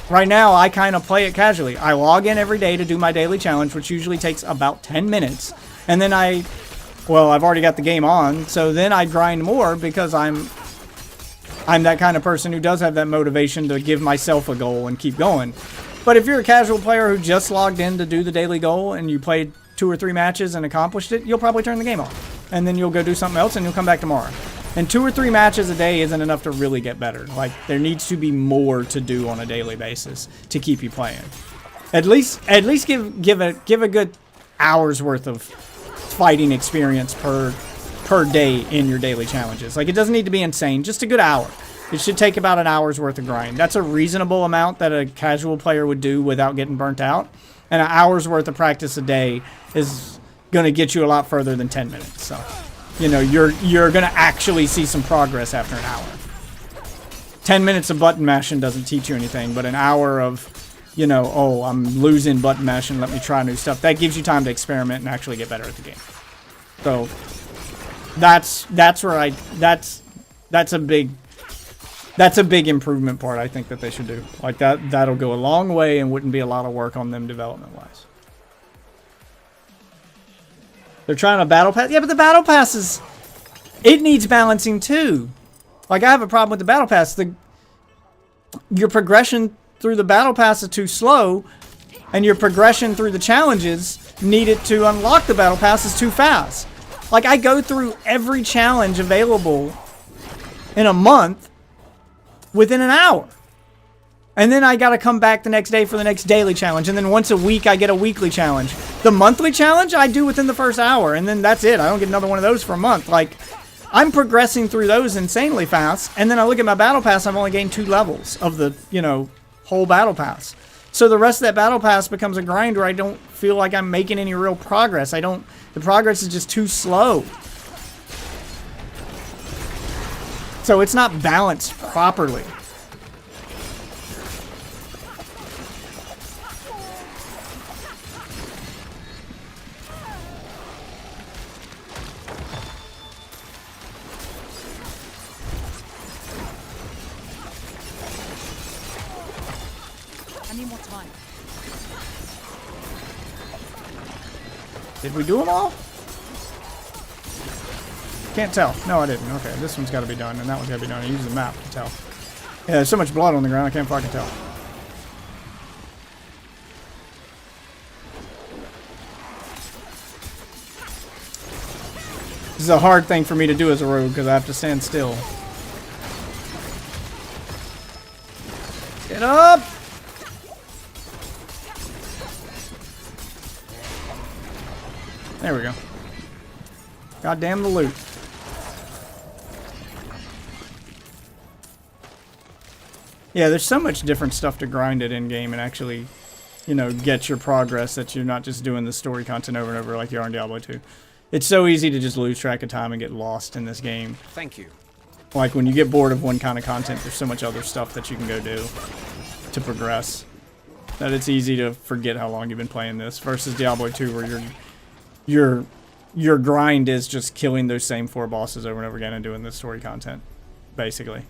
Right now, I kind of play it casually. I log in every day to do my daily challenge, which usually takes about 10 minutes. And then I've already got the game on, so then I grind more because I'm that kind of person who does have that motivation to give myself a goal and keep going. But if you're a casual player who just logged in to do the daily goal and you played 2 or 3 matches and accomplished it, you'll probably turn the game off. And then you'll go do something else and you'll come back tomorrow. And 2 or 3 matches a day isn't enough to really get better. Like, there needs to be more to do on a daily basis to keep you playing. At least give a good hour's worth of fighting experience per day in your daily challenges. Like, it doesn't need to be insane, just a good hour. It should take about an hour's worth of grind. That's a reasonable amount that a casual player would do without getting burnt out. And an hour's worth of practice a day is going to get you a lot further than 10 minutes. So, you know, you're going to actually see some progress after an hour. 10 minutes of button mashing doesn't teach you anything, but an hour of, you know, oh, I'm losing button mashing, let me try new stuff. That gives you time to experiment and actually get better at the game. So that's a big improvement part I think that they should do. Like that'll go a long way and wouldn't be a lot of work on them development wise. They're trying to battle pass. Yeah, but the battle passes, it needs balancing too. Like, I have a problem with the battle pass. Your progression through the battle pass is too slow, and your progression through the challenges needed to unlock the battle pass is too fast. Like, I go through every challenge available in a month within an hour. And then I gotta come back the next day for the next daily challenge. And then once a week, I get a weekly challenge. The monthly challenge, I do within the first hour. And then that's it. I don't get another one of those for a month. Like, I'm progressing through those insanely fast. And then I look at my battle pass, I've only gained 2 levels of the, you know, whole battle pass. So the rest of that battle pass becomes a grind where I don't feel like I'm making any real progress. The progress is just too slow. So it's not balanced properly. I need more time. Did we do them all? Can't tell. No, I didn't. Okay, this one's got to be done, and that one's got to be done. I use the map to tell. Yeah, there's so much blood on the ground, I can't fucking tell. This is a hard thing for me to do as a rogue, because I have to stand still. Get up! There we go. God damn the loot. Yeah, there's so much different stuff to grind it in game and actually, you know, get your progress that you're not just doing the story content over and over like you are in Diablo 2. It's so easy to just lose track of time and get lost in this game. Thank you. Like, when you get bored of one kind of content, there's so much other stuff that you can go do to progress that it's easy to forget how long you've been playing this versus Diablo 2 where your grind is just killing those same 4 bosses over and over again and doing the story content, basically.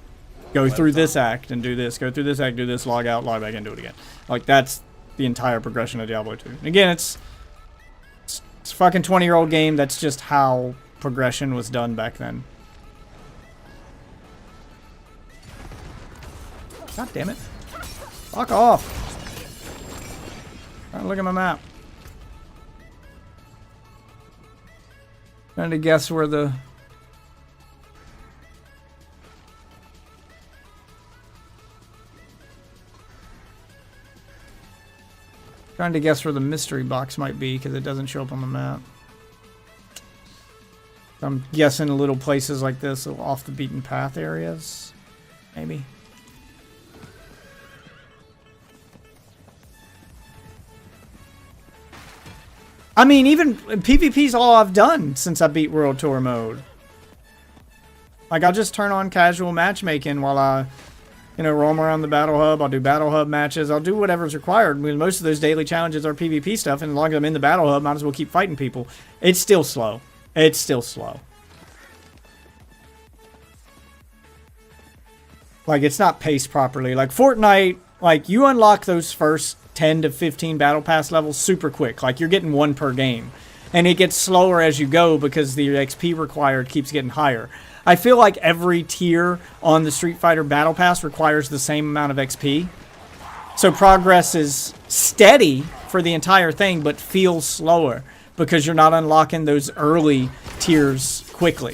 Go through this act and do this. Go through this act, do this, log out, log back in, do it again. Like, that's the entire progression of Diablo 2. And again, it's a fucking 20-year-old game. That's just how progression was done back then. God damn it. Fuck off. Trying to look at my map. Trying to guess where the... Trying to guess where the mystery box might be because it doesn't show up on the map. I'm guessing little places like this, little off the beaten path areas, maybe. I mean, even PvP's all I've done since I beat World Tour mode. Like, I'll just turn on casual matchmaking while I, you know, roam around the Battle Hub. I'll do Battle Hub matches. I'll do whatever's required. I mean, most of those daily challenges are PvP stuff, and as long as I'm in the Battle Hub, might as well keep fighting people. It's still slow. It's still slow. Like, it's not paced properly. Like, Fortnite, Like, you unlock those first 10 to 15 battle pass levels super quick. Like, you're getting one per game. And it gets slower as you go because the XP required keeps getting higher. I feel like every tier on the Street Fighter Battle Pass requires the same amount of XP. So progress is steady for the entire thing, but feels slower because you're not unlocking those early tiers quickly,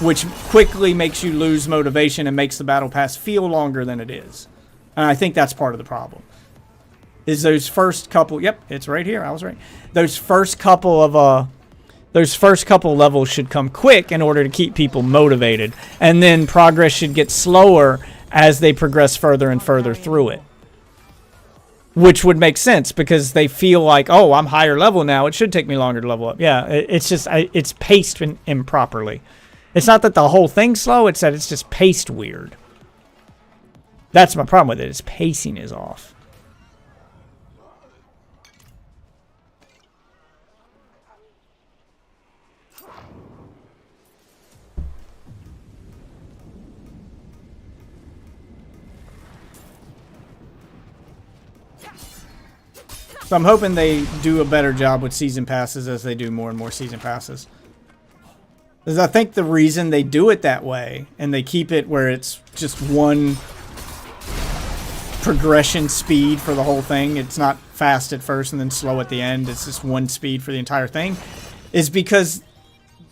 which quickly makes you lose motivation and makes the Battle Pass feel longer than it is. And I think that's part of the problem. Is those first couple... Yep, it's right here. I was right. Those first couple levels should come quick in order to keep people motivated. And then progress should get slower as they progress further and further through it. Which would make sense because they feel like, oh, I'm higher level now. It should take me longer to level up. Yeah, it's just... it's paced improperly. It's not that the whole thing's slow. It's that it's just paced weird. That's my problem with it. Its pacing is off. So I'm hoping they do a better job with season passes as they do more and more season passes. Because I think the reason they do it that way, and they keep it where it's just one progression speed for the whole thing, it's not fast at first and then slow at the end, it's just one speed for the entire thing, is because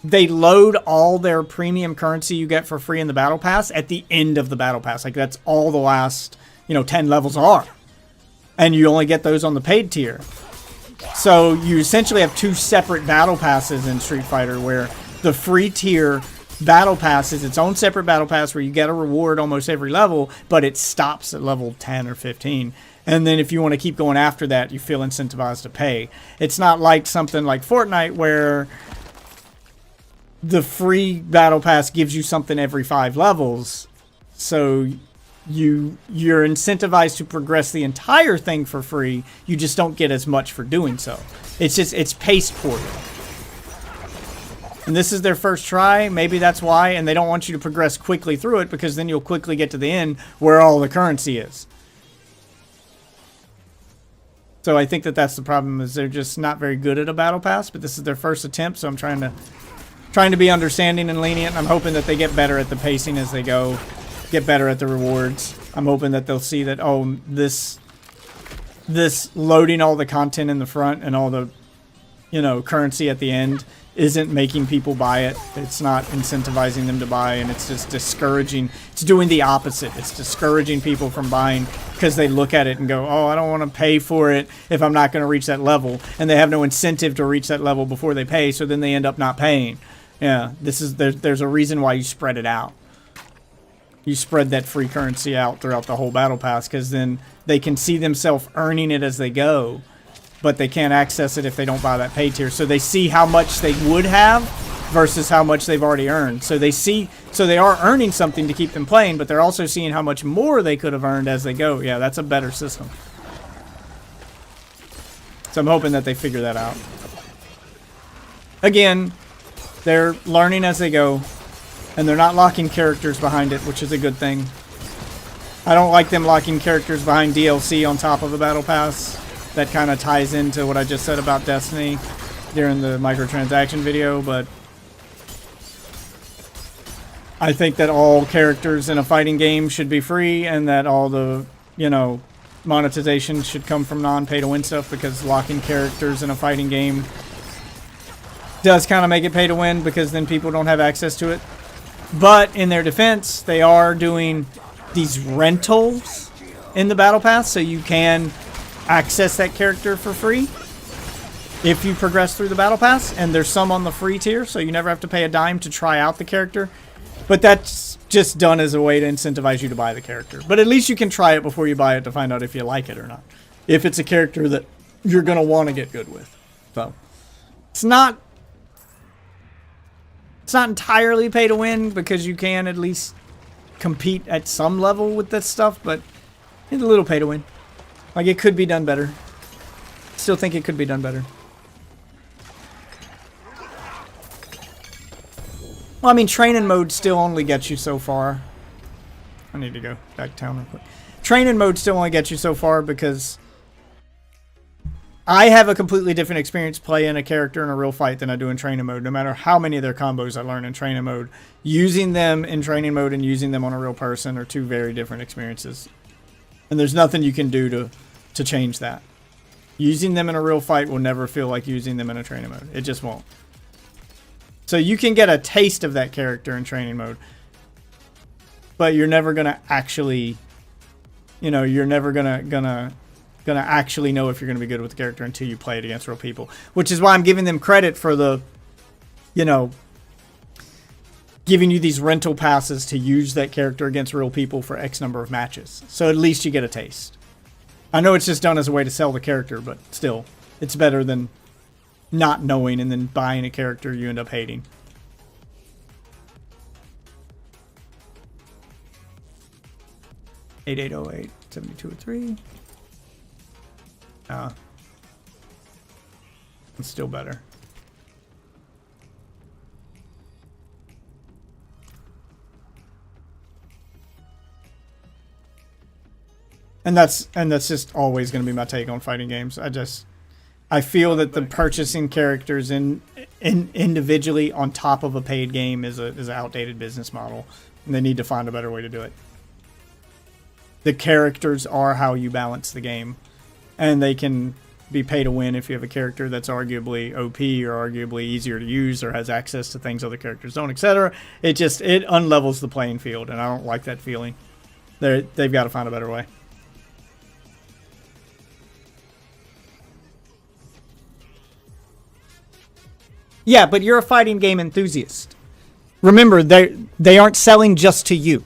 they load all their premium currency you get for free in the Battle Pass at the end of the Battle Pass. Like, that's all the last, 10 levels are. And you only get those on the paid tier. So you essentially have two separate battle passes in Street Fighter, where the free tier battle pass is its own separate battle pass where you get a reward almost every level, but it stops at level 10 or 15. And then if you want to keep going after that, you feel incentivized to pay. It's not like something like Fortnite where the free battle pass gives you something every 5 levels. So you're incentivized to progress the entire thing for free. You just don't get as much for doing so. It's paced poorly. And this is their first try. Maybe that's why. And they don't want you to progress quickly through it, because then you'll quickly get to the end where all the currency is. So I think that's the problem, is they're just not very good at a battle pass. But this is their first attempt, so I'm trying to be understanding and lenient. I'm hoping that they get better at the pacing as they go. Get better at the rewards. I'm hoping that they'll see that, oh, this loading all the content in the front and all the, currency at the end isn't making people buy it. It's not incentivizing them to buy, and it's just discouraging. It's doing the opposite. It's discouraging people from buying because they look at it and go, oh, I don't want to pay for it if I'm not going to reach that level. And they have no incentive to reach that level before they pay, so then they end up not paying. Yeah, there's a reason why you spread it out. You spread that free currency out throughout the whole battle pass, because then they can see themselves earning it as they go, but they can't access it if they don't buy that pay tier. So they see how much they would have versus how much they've already earned. So they are earning something to keep them playing, but they're also seeing how much more they could have earned as they go. Yeah, that's a better system. So I'm hoping that they figure that out. Again, they're learning as they go. And they're not locking characters behind it, which is a good thing. I don't like them locking characters behind DLC on top of a battle pass. That kind of ties into what I just said about Destiny during the microtransaction video, but I think that all characters in a fighting game should be free, and that all the, monetization should come from non-pay-to-win stuff, because locking characters in a fighting game does kind of make it pay to win, because then people don't have access to it. But in their defense, they are doing these rentals in the Battle Pass, so you can access that character for free if you progress through the Battle Pass. And there's some on the free tier, so you never have to pay a dime to try out the character. But that's just done as a way to incentivize you to buy the character. But at least you can try it before you buy it to find out if you like it or not. If it's a character that you're going to want to get good with. So, it's not entirely pay to win, because you can at least compete at some level with that stuff, but it's a little pay to win. Like, it could be done better. Still think it could be done better. Well, I mean, training mode still only gets you so far. I need to go back town real quick. training mode still only gets you so far because I have a completely different experience playing a character in a real fight than I do in training mode, no matter how many of their combos I learn in training mode. Using them in training mode and using them on a real person are two very different experiences. And there's nothing you can do to change that. Using them in a real fight will never feel like using them in a training mode. It just won't. So you can get a taste of that character in training mode, but you're never going to actually, you know, you're never gonna actually know if you're going to be good with the character until you play it against real people, which is why I'm giving them credit for the, you know, giving you these rental passes to use that character against real people for X number of matches. So at least you get a taste. I know it's just done as a way to sell the character, but still, it's better than not knowing and then buying a character you end up hating. (8808) 7203. It's still better. And that's just always going to be my take on fighting games. I feel that the purchasing characters in individually on top of a paid game is an outdated business model, and they need to find a better way to do it. The characters are how you balance the game, and they can be pay to win if you have a character that's arguably OP or arguably easier to use or has access to things other characters don't, etc. It unlevels the playing field, and I don't like that feeling. They've got to find a better way. Yeah, but you're a fighting game enthusiast. Remember, they aren't selling just to you.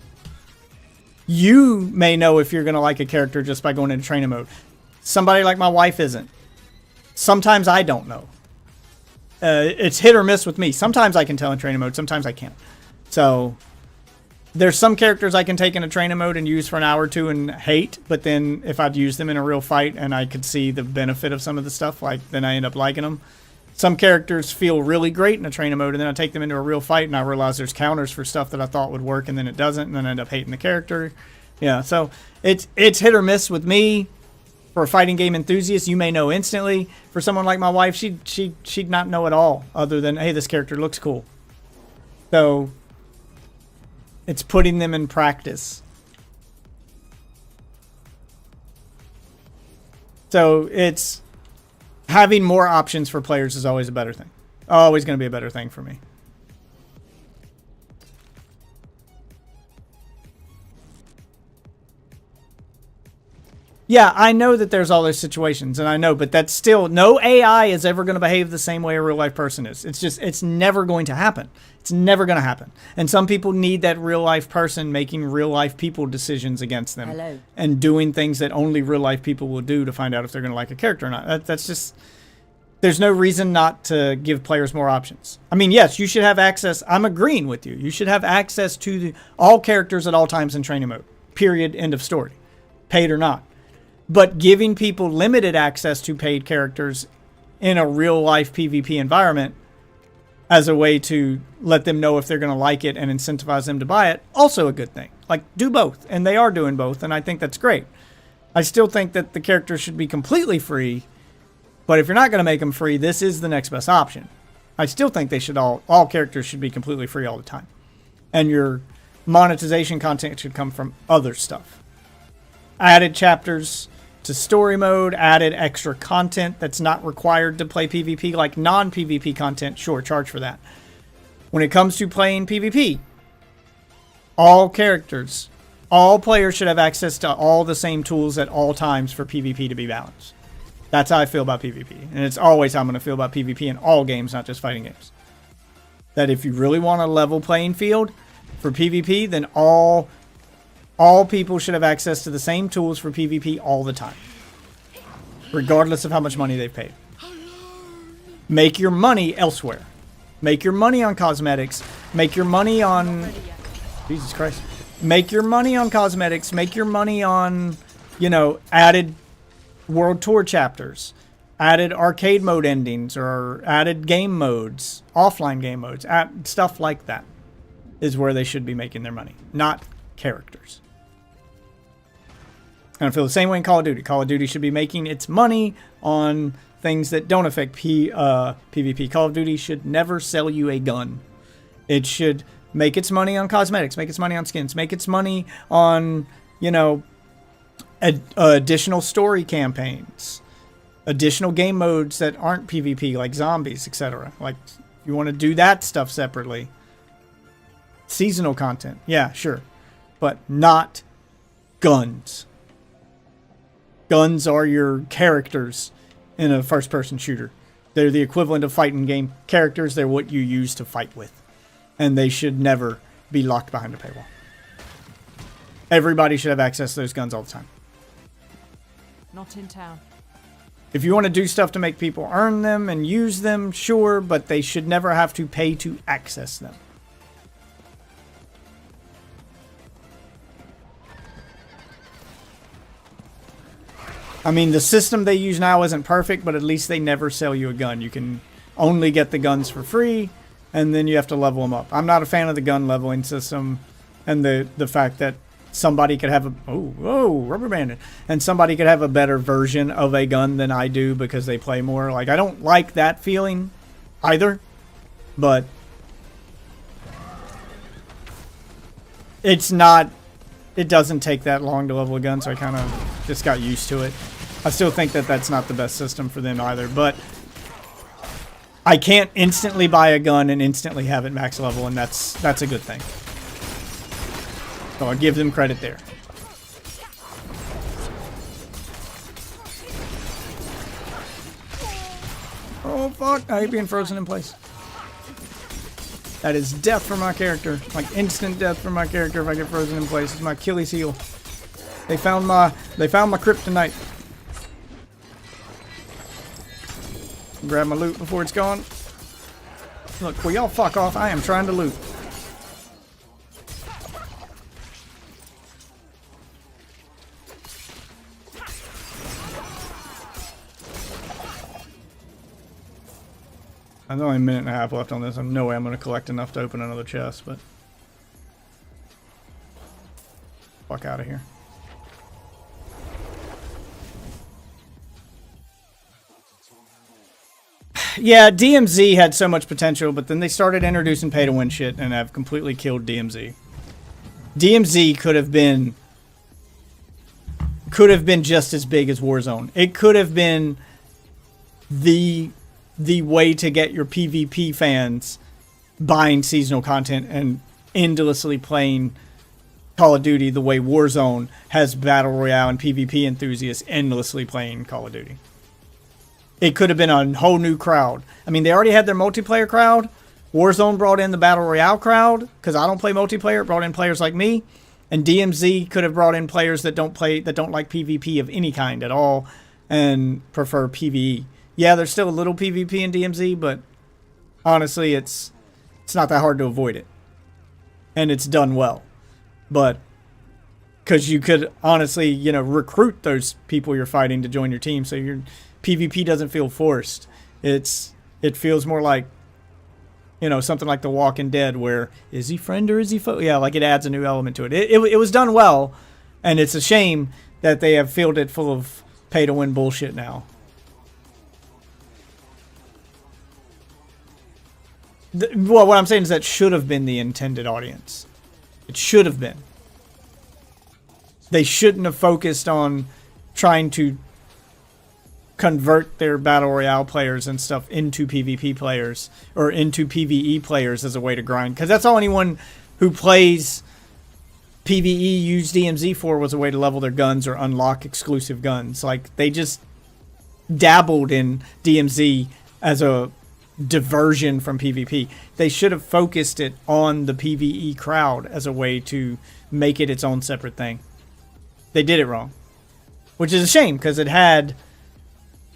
You may know if you're going to like a character just by going into training mode. Somebody like my wife isn't. Sometimes I don't know. It's hit or miss with me. Sometimes I can tell in training mode, sometimes I can't. So there's some characters I can take in a training mode and use for an hour or two and hate, but then if I'd use them in a real fight and I could see the benefit of some of the stuff, like then I end up liking them. Some characters feel really great in a training mode, and then I take them into a real fight, and I realize there's counters for stuff that I thought would work, and then it doesn't, and then I end up hating the character. Yeah, so it's hit or miss with me. For a fighting game enthusiast, you may know instantly. For someone like my wife, she'd not know at all, other than, hey, this character looks cool. So it's putting them in practice. So it's having more options for players is always a better thing. Always going to be a better thing for me. Yeah, I know that there's all those situations, and I know, but that's still, no AI is ever going to behave the same way a real life person is. It's never going to happen. It's never going to happen. And some people need that real life person making real life people decisions against them. Hello. And doing things that only real life people will do to find out if they're going to like a character or not. That's just, there's no reason not to give players more options. I mean, yes, you should have access. I'm agreeing with you. You should have access to all characters at all times in training mode. Period. End of story. Paid or not. But giving people limited access to paid characters in a real-life PvP environment as a way to let them know if they're going to like it and incentivize them to buy it, also a good thing. Like, do both. And they are doing both, and I think that's great. I still think that the characters should be completely free, but if you're not going to make them free, this is the next best option. I still think they should all characters should be completely free all the time. And your monetization content should come from other stuff. Added chapters to story mode, added extra content that's not required to play PvP, like non-PvP content, sure, charge for that. When it comes to playing PvP, all characters, all players should have access to all the same tools at all times for PvP to be balanced. That's how I feel about PvP. And it's always how I'm going to feel about PvP in all games, not just fighting games. That if you really want a level playing field for PvP, then all people should have access to the same tools for PvP all the time, regardless of how much money they've paid. Make your money elsewhere. Make your money on cosmetics. Make your money on... Jesus Christ. Make your money on cosmetics. Make your money on, you know, added World Tour chapters, added arcade mode endings, or added game modes, offline game modes, stuff like that is where they should be making their money, not characters. And I feel the same way in Call of Duty. Call of Duty should be making its money on things that don't affect PvP. Call of Duty should never sell you a gun. It should make its money on cosmetics, make its money on skins, make its money on, you know, additional story campaigns, additional game modes that aren't PvP, like zombies, etc. Like, you want to do that stuff separately. Seasonal content, yeah, sure. But not guns. Guns are your characters in a first-person shooter. They're the equivalent of fighting game characters. They're what you use to fight with. And they should never be locked behind a paywall. Everybody should have access to those guns all the time. Not in town. If you want to do stuff to make people earn them and use them, sure, but they should never have to pay to access them. I mean, the system they use now isn't perfect, but at least they never sell you a gun. You can only get the guns for free, and then you have to level them up. I'm not a fan of the gun leveling system and the fact that somebody could have a... Oh, rubber banded. And somebody could have a better version of a gun than I do because they play more. Like, I don't like that feeling either, but it's not... It doesn't take that long to level a gun, so I kind of just got used to it. I still think that that's not the best system for them either, but I can't instantly buy a gun and instantly have it max level, and that's a good thing. So I'll give them credit there. Oh fuck, I hate being frozen in place. That is death for my character. Like instant death for my character if I get frozen in place. It's my Achilles heel. They found my kryptonite. Grab my loot before it's gone. Look, will y'all fuck off? I am trying to loot. There's only a minute and a half left on this. There's no way I'm going to collect enough to open another chest, but... Fuck out of here. Yeah, DMZ had so much potential, but then they started introducing pay-to-win shit and have completely killed DMZ. DMZ could have been just as big as Warzone. It could have been the way to get your PvP fans buying seasonal content and endlessly playing Call of Duty the way Warzone has Battle Royale and PvP enthusiasts endlessly playing Call of Duty. It could have been a whole new crowd. I mean, they already had their multiplayer crowd. Warzone brought in the Battle Royale crowd because I don't play multiplayer. It brought in players like me. And DMZ could have brought in players that don't like PvP of any kind at all and prefer PvE. Yeah, there's still a little PvP in DMZ, but honestly, it's not that hard to avoid it. And it's done well. But because you could honestly, you know, recruit those people you're fighting to join your team, so your PvP doesn't feel forced. It feels more like, you know, something like The Walking Dead, where is he friend or is he foe? Yeah, like it adds a new element to it. It was done well, and it's a shame that they have filled it full of pay-to-win bullshit now. Well, what I'm saying is that should have been the intended audience. It should have been. They shouldn't have focused on trying to convert their Battle Royale players and stuff into PvP players or into PvE players as a way to grind. Because that's all anyone who plays PvE used DMZ for, was a way to level their guns or unlock exclusive guns. Like, they just dabbled in DMZ as a diversion from PvP. They should have focused it on the PvE crowd as a way to make it its own separate thing. They did it wrong, which is a shame because it had,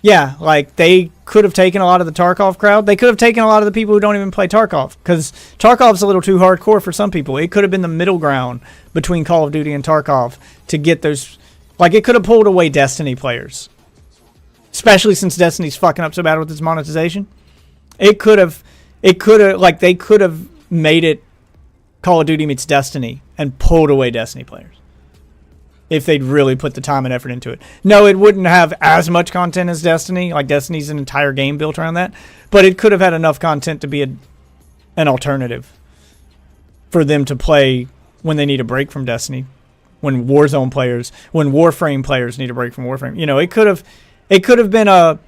yeah, like they could have taken a lot of the Tarkov crowd. They could have taken a lot of the people who don't even play Tarkov because Tarkov's a little too hardcore for some people. It could have been the middle ground between Call of Duty and Tarkov to get those, like it could have pulled away Destiny players, especially since Destiny's fucking up so bad with its monetization. They could have made it Call of Duty meets Destiny and pulled away Destiny players. if they'd really put the time and effort into it. No, it wouldn't have as much content as Destiny. Like, Destiny's an entire game built around that. But it could have had enough content to be an alternative for them to play when they need a break from Destiny. When Warzone players, when Warframe players need a break from Warframe. You know, it could have been a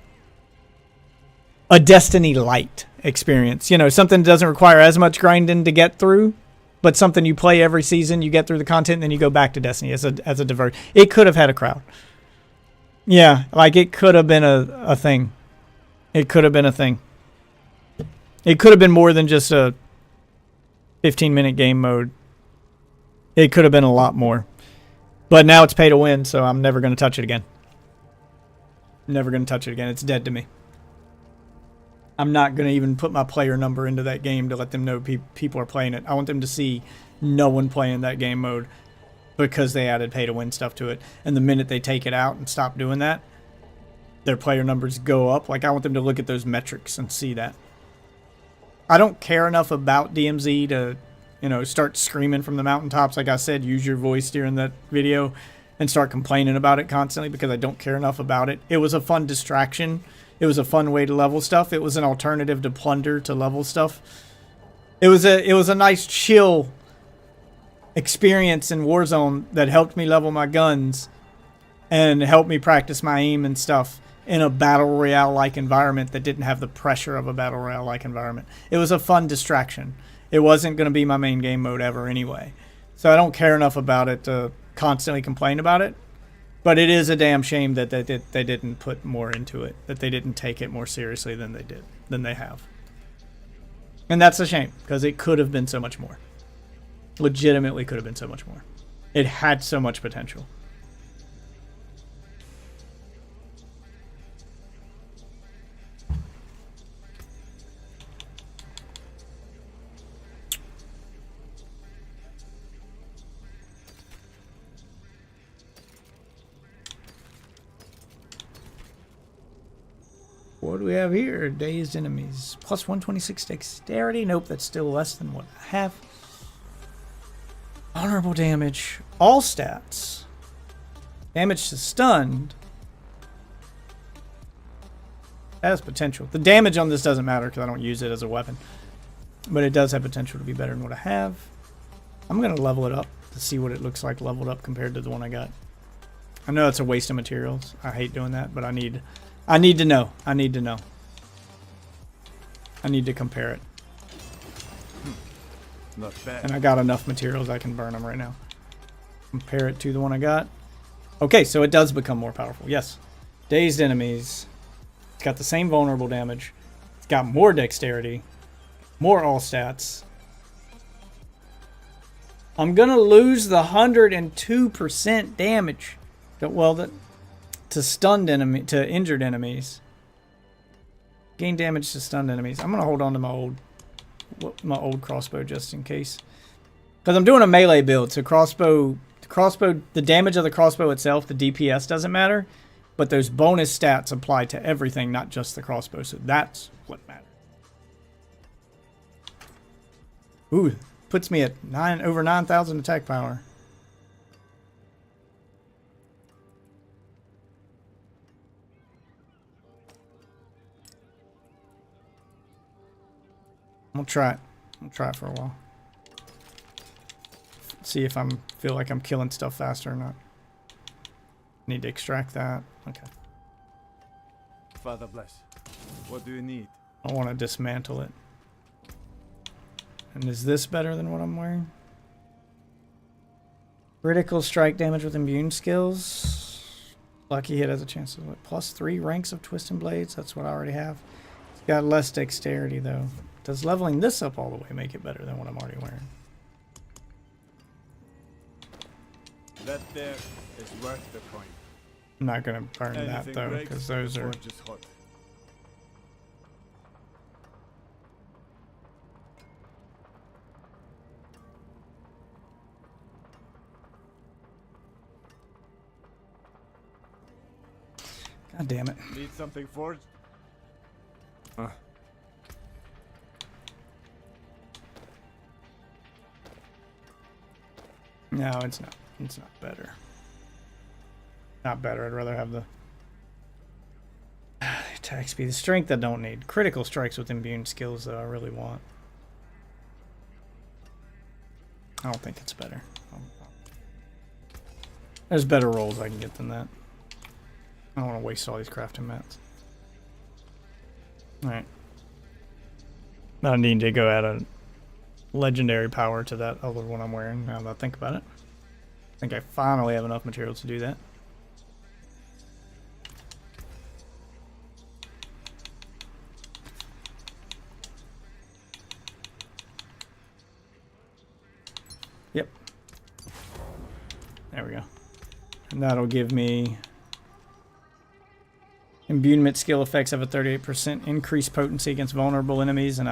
Destiny light experience. You know, something that doesn't require as much grinding to get through, but something you play every season, you get through the content, and then you go back to Destiny as a divert. It could have had a crowd. Yeah, like it could have been a thing. It could have been a thing. It could have been more than just a 15-minute game mode. It could have been a lot more. But now it's pay to win, so I'm never going to touch it again. Never going to touch it again. It's dead to me. I'm not going to even put my player number into that game to let them know people are playing it. I want them to see no one playing that game mode because they added pay-to-win stuff to it. And the minute they take it out and stop doing that, their player numbers go up. Like, I want them to look at those metrics and see that. I don't care enough about DMZ to, you know, start screaming from the mountaintops. Like I said, use your voice during that video and start complaining about it constantly because I don't care enough about it. It was a fun distraction. It was a fun way to level stuff. It was an alternative to plunder to level stuff. It was a nice chill experience in Warzone that helped me level my guns and helped me practice my aim and stuff in a battle royale-like environment that didn't have the pressure of a battle royale-like environment. It was a fun distraction. It wasn't going to be my main game mode ever anyway. So I don't care enough about it to constantly complain about it. But it is a damn shame that they didn't put more into it, that they didn't take it more seriously than they have. And that's a shame, because it could have been so much more. Legitimately could have been so much more. It had so much potential. What do we have here? Dazed enemies. Plus 126 dexterity. Nope, that's still less than what I have. Honorable damage. All stats. Damage to stunned. That has potential. The damage on this doesn't matter because I don't use it as a weapon. But it does have potential to be better than what I have. I'm going to level it up to see what it looks like leveled up compared to the one I got. I know it's a waste of materials. I hate doing that, but I need to know. I need to know. I need to compare it. Not bad. And I got enough materials I can burn them right now. Compare it to the one I got. Okay, so it does become more powerful. Yes. Dazed enemies. It's got the same vulnerable damage. It's got more dexterity. More all stats. I'm going to lose the 102% damage. Well, to stunned enemy, to injured enemies. Gain damage to stunned enemies. I'm gonna hold on to my old crossbow just in case, because I'm doing a melee build. So the damage of the crossbow itself, the DPS doesn't matter, but those bonus stats apply to everything, not just the crossbow. So that's what matters. Ooh, puts me at over 9,000 attack power. I'll try it. I'll try it for a while. See if I feel like I'm killing stuff faster or not. Need to extract that. Okay. Father bless. What do you need? I want to dismantle it. And is this better than what I'm wearing? Critical strike damage with immune skills. Lucky hit has a chance of what? +3 ranks of twist and blades. That's what I already have. It's got less dexterity though. Does leveling this up all the way make it better than what I'm already wearing? That there is worth the coin. I'm not gonna burn that though, because those are. God damn it! Need something forged? No, it's not. It's not better. Not better. I'd rather have the attack speed. The strength I don't need. Critical strikes with immune skills though I really want. I don't think it's better. There's better rolls I can get than that. I don't want to waste all these crafting mats. Alright. I need to go add a legendary power to that other one I'm wearing now that I think about it. I think I finally have enough materials to do that. Yep. There we go. And that'll give me imbuement skill effects have a 38% increased potency against vulnerable enemies, and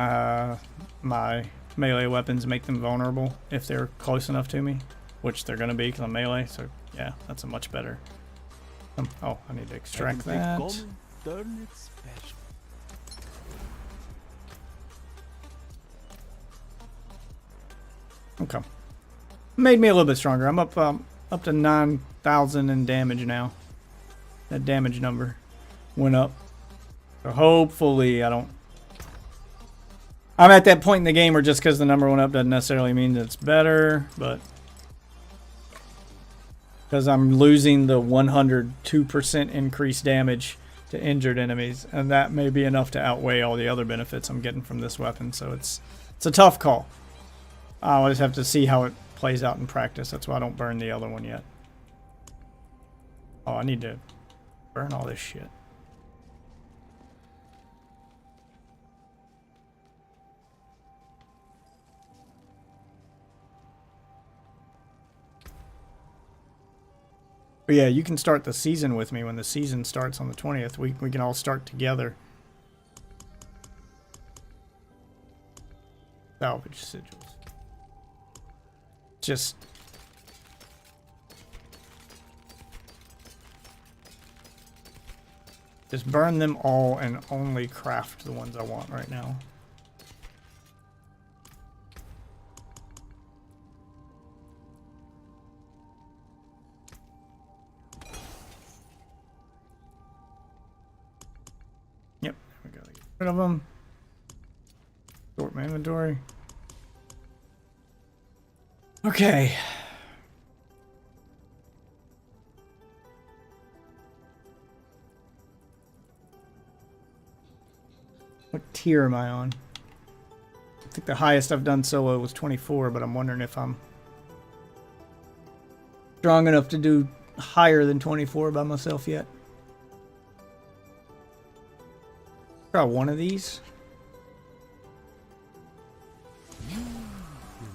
my melee weapons make them vulnerable if they're close enough to me, which they're going to be because I'm melee, so yeah, that's a much better... oh, I need to extract that. Okay. Made me a little bit stronger. I'm up to 9,000 in damage now. That damage number went up. So hopefully I don't... I'm at that point in the game where just because the number went up doesn't necessarily mean that it's better, but... Because I'm losing the 102% increased damage to injured enemies, and that may be enough to outweigh all the other benefits I'm getting from this weapon, so it's a tough call. I'll just have to see how it plays out in practice. That's why I don't burn the other one yet. Oh, I need to burn all this shit. But yeah, you can start the season with me when the season starts on the 20th. We can all start together. Salvage sigils. Just burn them all and only craft the ones I want right now. Yep, we gotta get rid of them. Sort my inventory. Okay. What tier am I on? I think the highest I've done solo was 24, but I'm wondering if I'm strong enough to do higher than 24 by myself yet. Try one of these.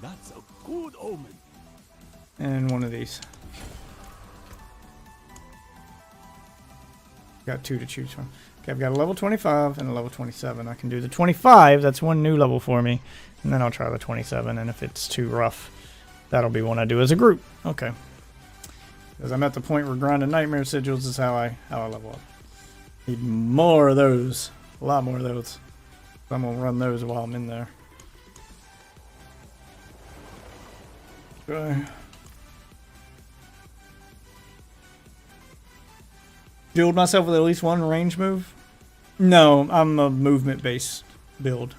That's a good omen. And one of these. Got two to choose from. Okay, I've got a level 25 and a level 27. I can do the 25. That's one new level for me. And then I'll try the 27. And if it's too rough, that'll be one I do as a group. Okay. Because I'm at the point where grinding nightmare sigils is how I level up. Need more of those. A lot more of those. So I'm going to run those while I'm in there. Okay. Build myself with at least one range move? No, I'm a movement-based build.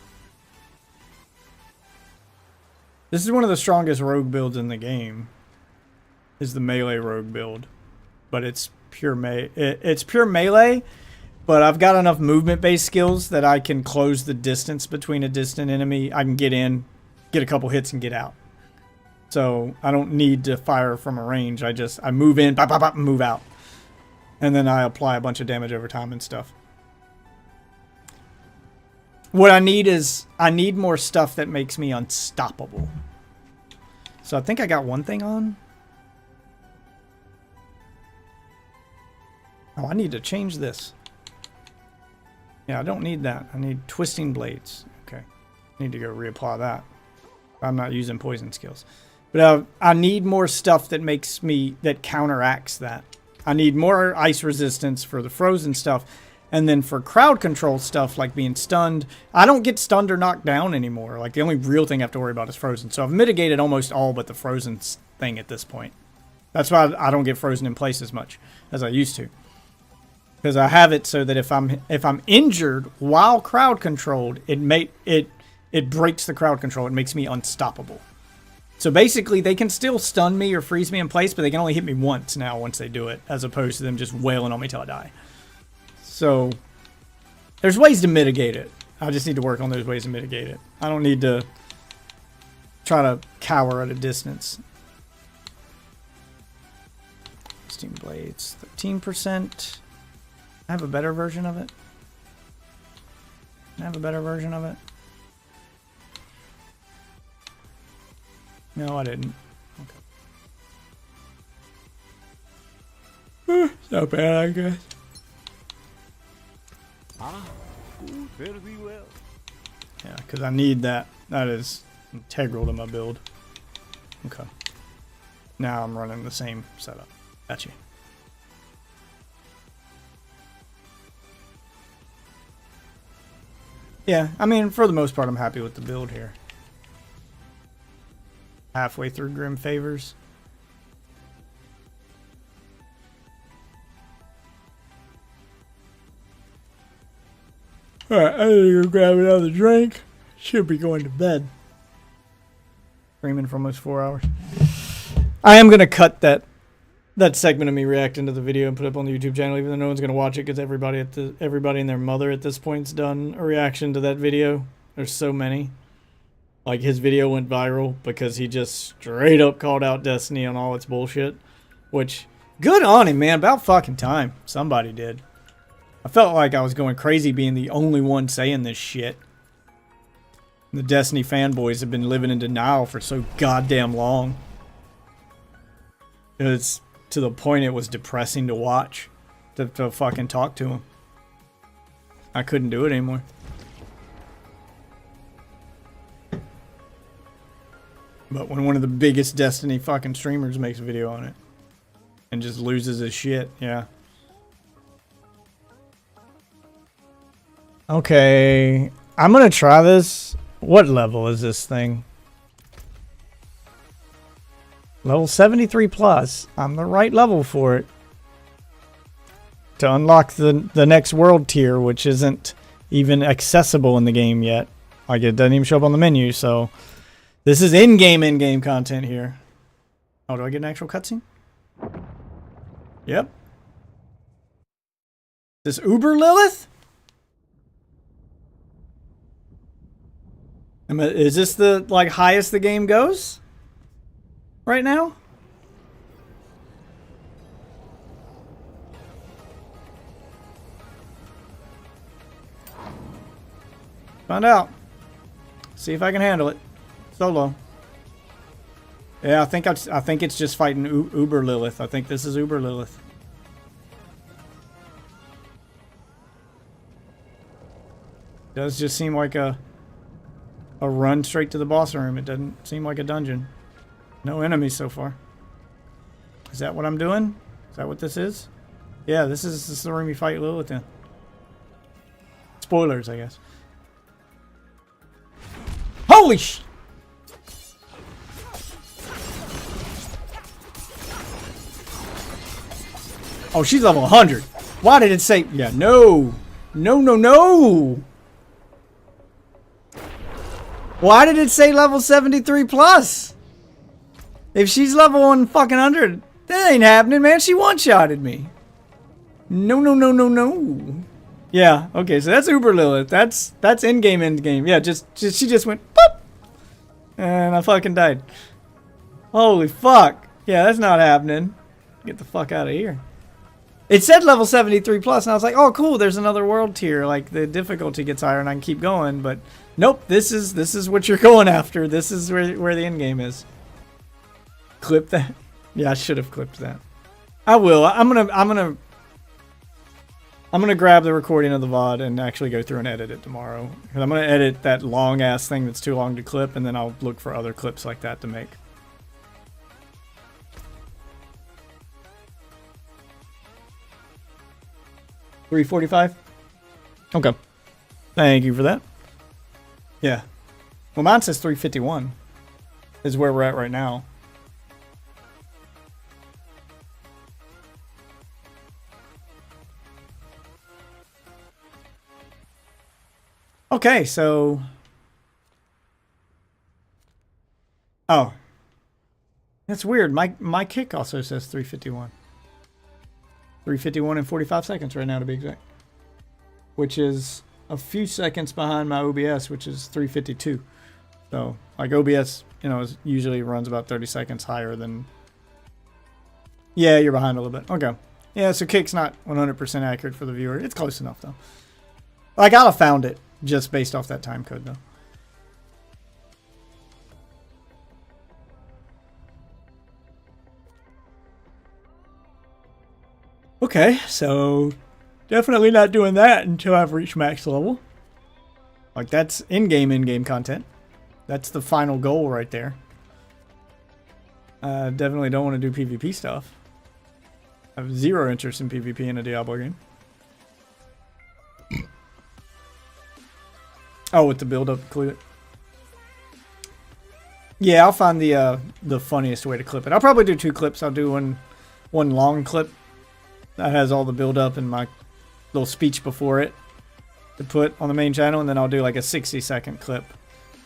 This is one of the strongest rogue builds in the game. Is the melee rogue build, but it's pure it's pure melee. But I've got enough movement-based skills that I can close the distance between a distant enemy. I can get in, get a couple hits, and get out. So I don't need to fire from a range. I move in, bop, bop, bop, and move out. And then I apply a bunch of damage over time and stuff. What I need is, I need more stuff that makes me unstoppable. So I think I got one thing on. Oh, I need to change this. Yeah, I don't need that. I need twisting blades. Okay. I need to go reapply that. I'm not using poison skills. But I need more stuff that makes me, that counteracts that. I need more ice resistance for the frozen stuff. And then for crowd control stuff, like being stunned, I don't get stunned or knocked down anymore. Like, the only real thing I have to worry about is frozen. So I've mitigated almost all but the frozen thing at this point. That's why I don't get frozen in place as much as I used to. Because I have it so that if I'm injured while crowd controlled, it breaks the crowd control. It makes me unstoppable. So basically, they can still stun me or freeze me in place, but they can only hit me once now once they do it, as opposed to them just wailing on me till I die. So there's ways to mitigate it. I just need to work on those ways to mitigate it. I don't need to try to cower at a distance. Steam Blades, 13%. I have a better version of it. I have a better version of it. No, I didn't. Okay. Not bad, I guess. Very well. Yeah, because I need that. That is integral to my build. Okay. Now I'm running the same setup. Gotcha. Yeah, I mean, for the most part, I'm happy with the build here. Halfway through Grim Favors. Alright, I need to go grab another drink. Should be going to bed. Streaming for almost 4 hours. I am going to cut that segment of me reacting to the video and put it up on the YouTube channel, even though no one's going to watch it because everybody and their mother at this point's done a reaction to that video. There's so many. Like, his video went viral because he just straight up called out Destiny on all its bullshit. Which, good on him, man. About fucking time. Somebody did. I felt like I was going crazy being the only one saying this shit. The Destiny fanboys have been living in denial for so goddamn long. It's to the point it was depressing to watch. To fucking talk to him. I couldn't do it anymore. But when one of the biggest Destiny fucking streamers makes a video on it and just loses his shit, yeah. Okay, I'm gonna try this. What level is this thing? Level 73 plus. I'm the right level for it. To unlock the next world tier, which isn't even accessible in the game yet. Like, it doesn't even show up on the menu, so... This is in-game content here. Oh, do I get an actual cutscene? Yep. This Uber Lilith? Is this the, like, highest the game goes? Right now? Find out. See if I can handle it. Solo. Yeah, I think it's just fighting Uber Lilith. I think this is Uber Lilith. Does just seem like a run straight to the boss room. It doesn't seem like a dungeon. No enemies so far. Is that what I'm doing? Is that what this is? Yeah, this is the room you fight Lilith in. Spoilers, I guess. Holy sh! Oh, she's level 100. Why did it say... Yeah, no. No, no, no. Why did it say level 73 plus? If she's level 100, that ain't happening, man. She one-shotted me. No, no, no, no, no. Yeah, okay, so that's Uber Lilith. That's in-game, end-game. Yeah, she just went, boop. And I fucking died. Holy fuck. Yeah, that's not happening. Get the fuck out of here. It said level 73 plus, and I was like, oh, cool, there's another world tier. Like, the difficulty gets higher, and I can keep going. But, nope, this is what you're going after. This is where the end game is. Clip that. Yeah, I should have clipped that. I will. I'm gonna grab the recording of the VOD and actually go through and edit it tomorrow. Because I'm gonna edit that long-ass thing that's too long to clip, and then I'll look for other clips like that to make. $3.45? Okay. Thank you for that. Yeah. Well, mine says $3.51 is where we're at right now. Okay, so... Oh. That's weird. My kick also says 351. 351 and 45 seconds right now to be exact. Which is a few seconds behind my OBS, which is 352. So, like OBS, you know, usually runs about 30 seconds higher than... Yeah, you're behind a little bit. Okay. Yeah, so kick's not 100% accurate for the viewer. It's close enough, though. Like, I'd have found it just based off that time code, though. Okay, so definitely not doing that until I've reached max level. Like, that's in-game content. That's the final goal right there. Definitely don't want to do PvP stuff. I have zero interest in PvP in a Diablo game. Oh, with the build-up included. Yeah, I'll find the funniest way to clip it. I'll probably do 2 clips. I'll do one long clip that has all the build-up and my little speech before it to put on the main channel, and then I'll do like a 60-second clip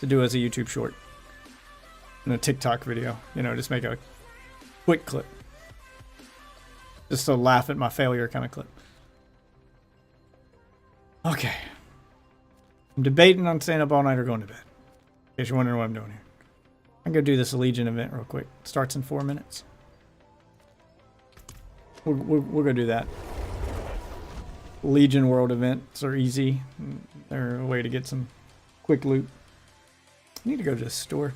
to do as a YouTube short and a TikTok video. You know, just make a quick clip. Just to laugh at my failure kind of clip. Okay. I'm debating on staying up all night or going to bed. In case you're wondering what I'm doing here. I'm going to do this Legion event real quick. It starts in 4 minutes. We're going to do that. Legion World events are easy. They're a way to get some quick loot. I need to go to the store.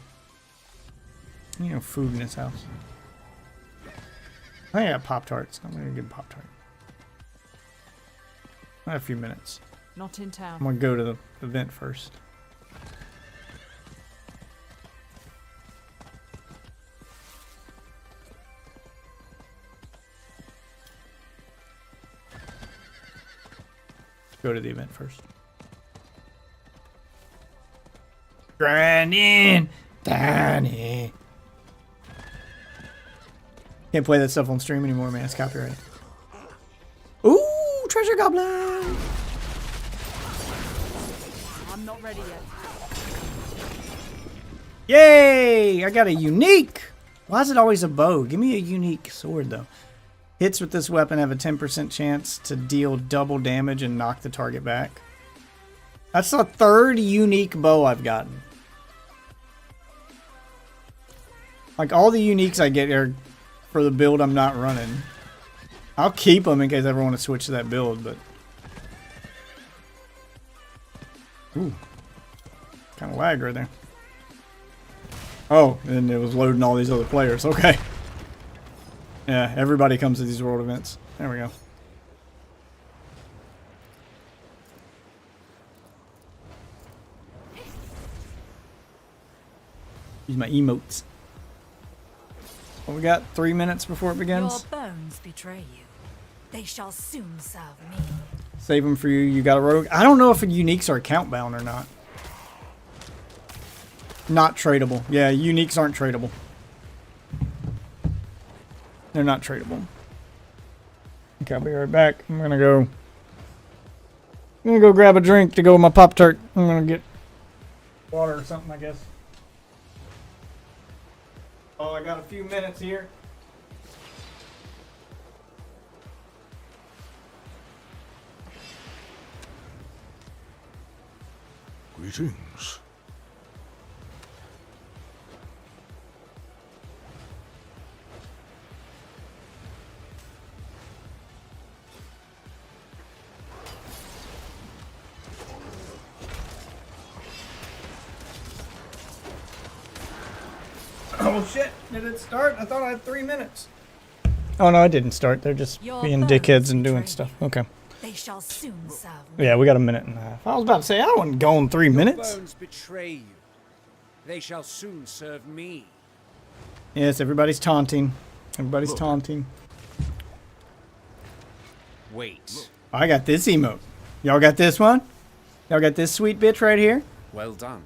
You know, food in this house. I got Pop-Tarts. I'm going to get a Pop-Tart. I have a few minutes. Not in town. I'm going to go to the event first. Go to the event first. Grinding, Danny. Can't play that stuff on stream anymore, man. It's copyrighted. Ooh, treasure goblin. I'm not ready yet. Yay! I got a unique. Why is it always a bow? Give me a unique sword, though. Hits with this weapon have a 10% chance to deal double damage and knock the target back. That's the 3rd unique bow I've gotten. Like, all the uniques I get are for the build I'm not running. I'll keep them in case I ever want to switch to that build, but... Ooh. Kind of lag right there. Oh, and it was loading all these other players. Okay. Yeah, everybody comes to these world events. There we go. Use my emotes. Well, we got 3 minutes before it begins. Your bones betray you. They shall soon serve me. Save them for you. You got a rogue. I don't know if uniques are account bound or not. Not tradable. Yeah, uniques aren't tradable. They're not tradable. Okay, I'll be right back. I'm gonna go grab a drink to go with my Pop-Tart. I'm gonna get water or something, I guess. Oh, I got a few minutes here. Greetings. Oh shit, did it start? I thought I had 3 minutes. Oh no, it didn't start. They're just being dickheads and doing stuff. Okay. They shall soon serve me. Yeah, we got a minute and a half. I was about to say, I don't want to go in 3 minutes. Bones betray you. They shall soon serve me. Yes, everybody's taunting. Everybody's taunting. Wait. I got this emote. Y'all got this one? Y'all got this sweet bitch right here? Well done.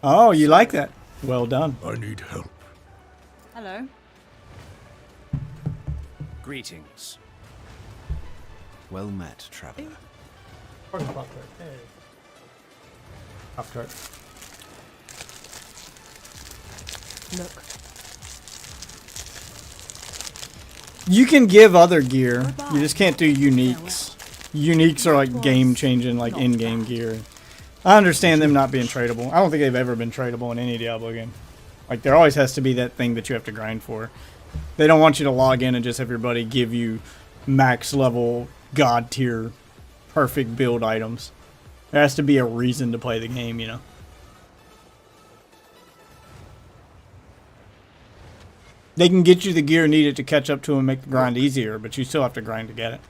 Oh, you like that? Well done. I need help. Hello. Greetings. Well met, traveler. Off cart. Look. You can give other gear. You just can't do uniques. Uniques are like game-changing, like in-game gear. I understand them not being tradable. I don't think they've ever been tradable in any Diablo game. Like, there always has to be that thing that you have to grind for. They don't want you to log in and just have your buddy give you max level, god tier, perfect build items. There has to be a reason to play the game, you know? They can get you the gear needed to catch up to and make the grind easier, but you still have to grind to get it.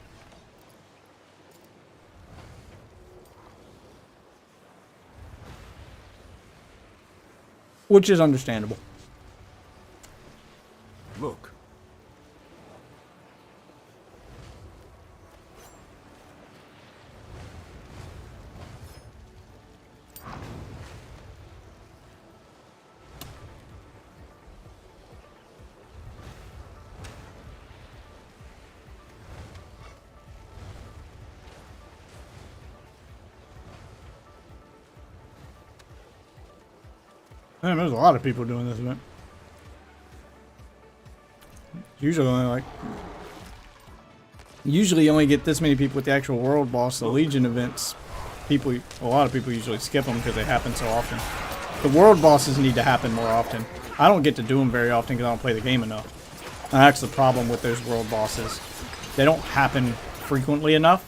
Which is understandable. Look. Man, there's a lot of people doing this event. Usually you only get this many people with the actual world boss. The Legion events, a lot of people usually skip them because they happen so often. The world bosses need to happen more often. I don't get to do them very often because I don't play the game enough. And that's the problem with those world bosses. They don't happen frequently enough.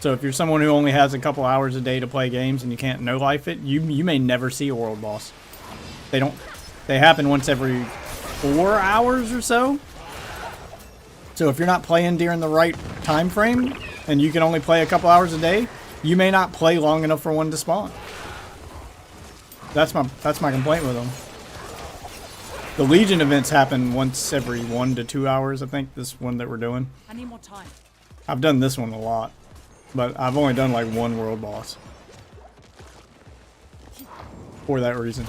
So if you're someone who only has a couple hours a day to play games and you can't no-life it, you may never see a world boss. They happen once every 4 hours or so. So if you're not playing during the right time frame and you can only play a couple hours a day, you may not play long enough for one to spawn. That's my complaint with them. The Legion events happen once every 1 to 2 hours, I think, this one that we're doing. I need more time. I've done this one a lot, but I've only done like one world boss. For that reason.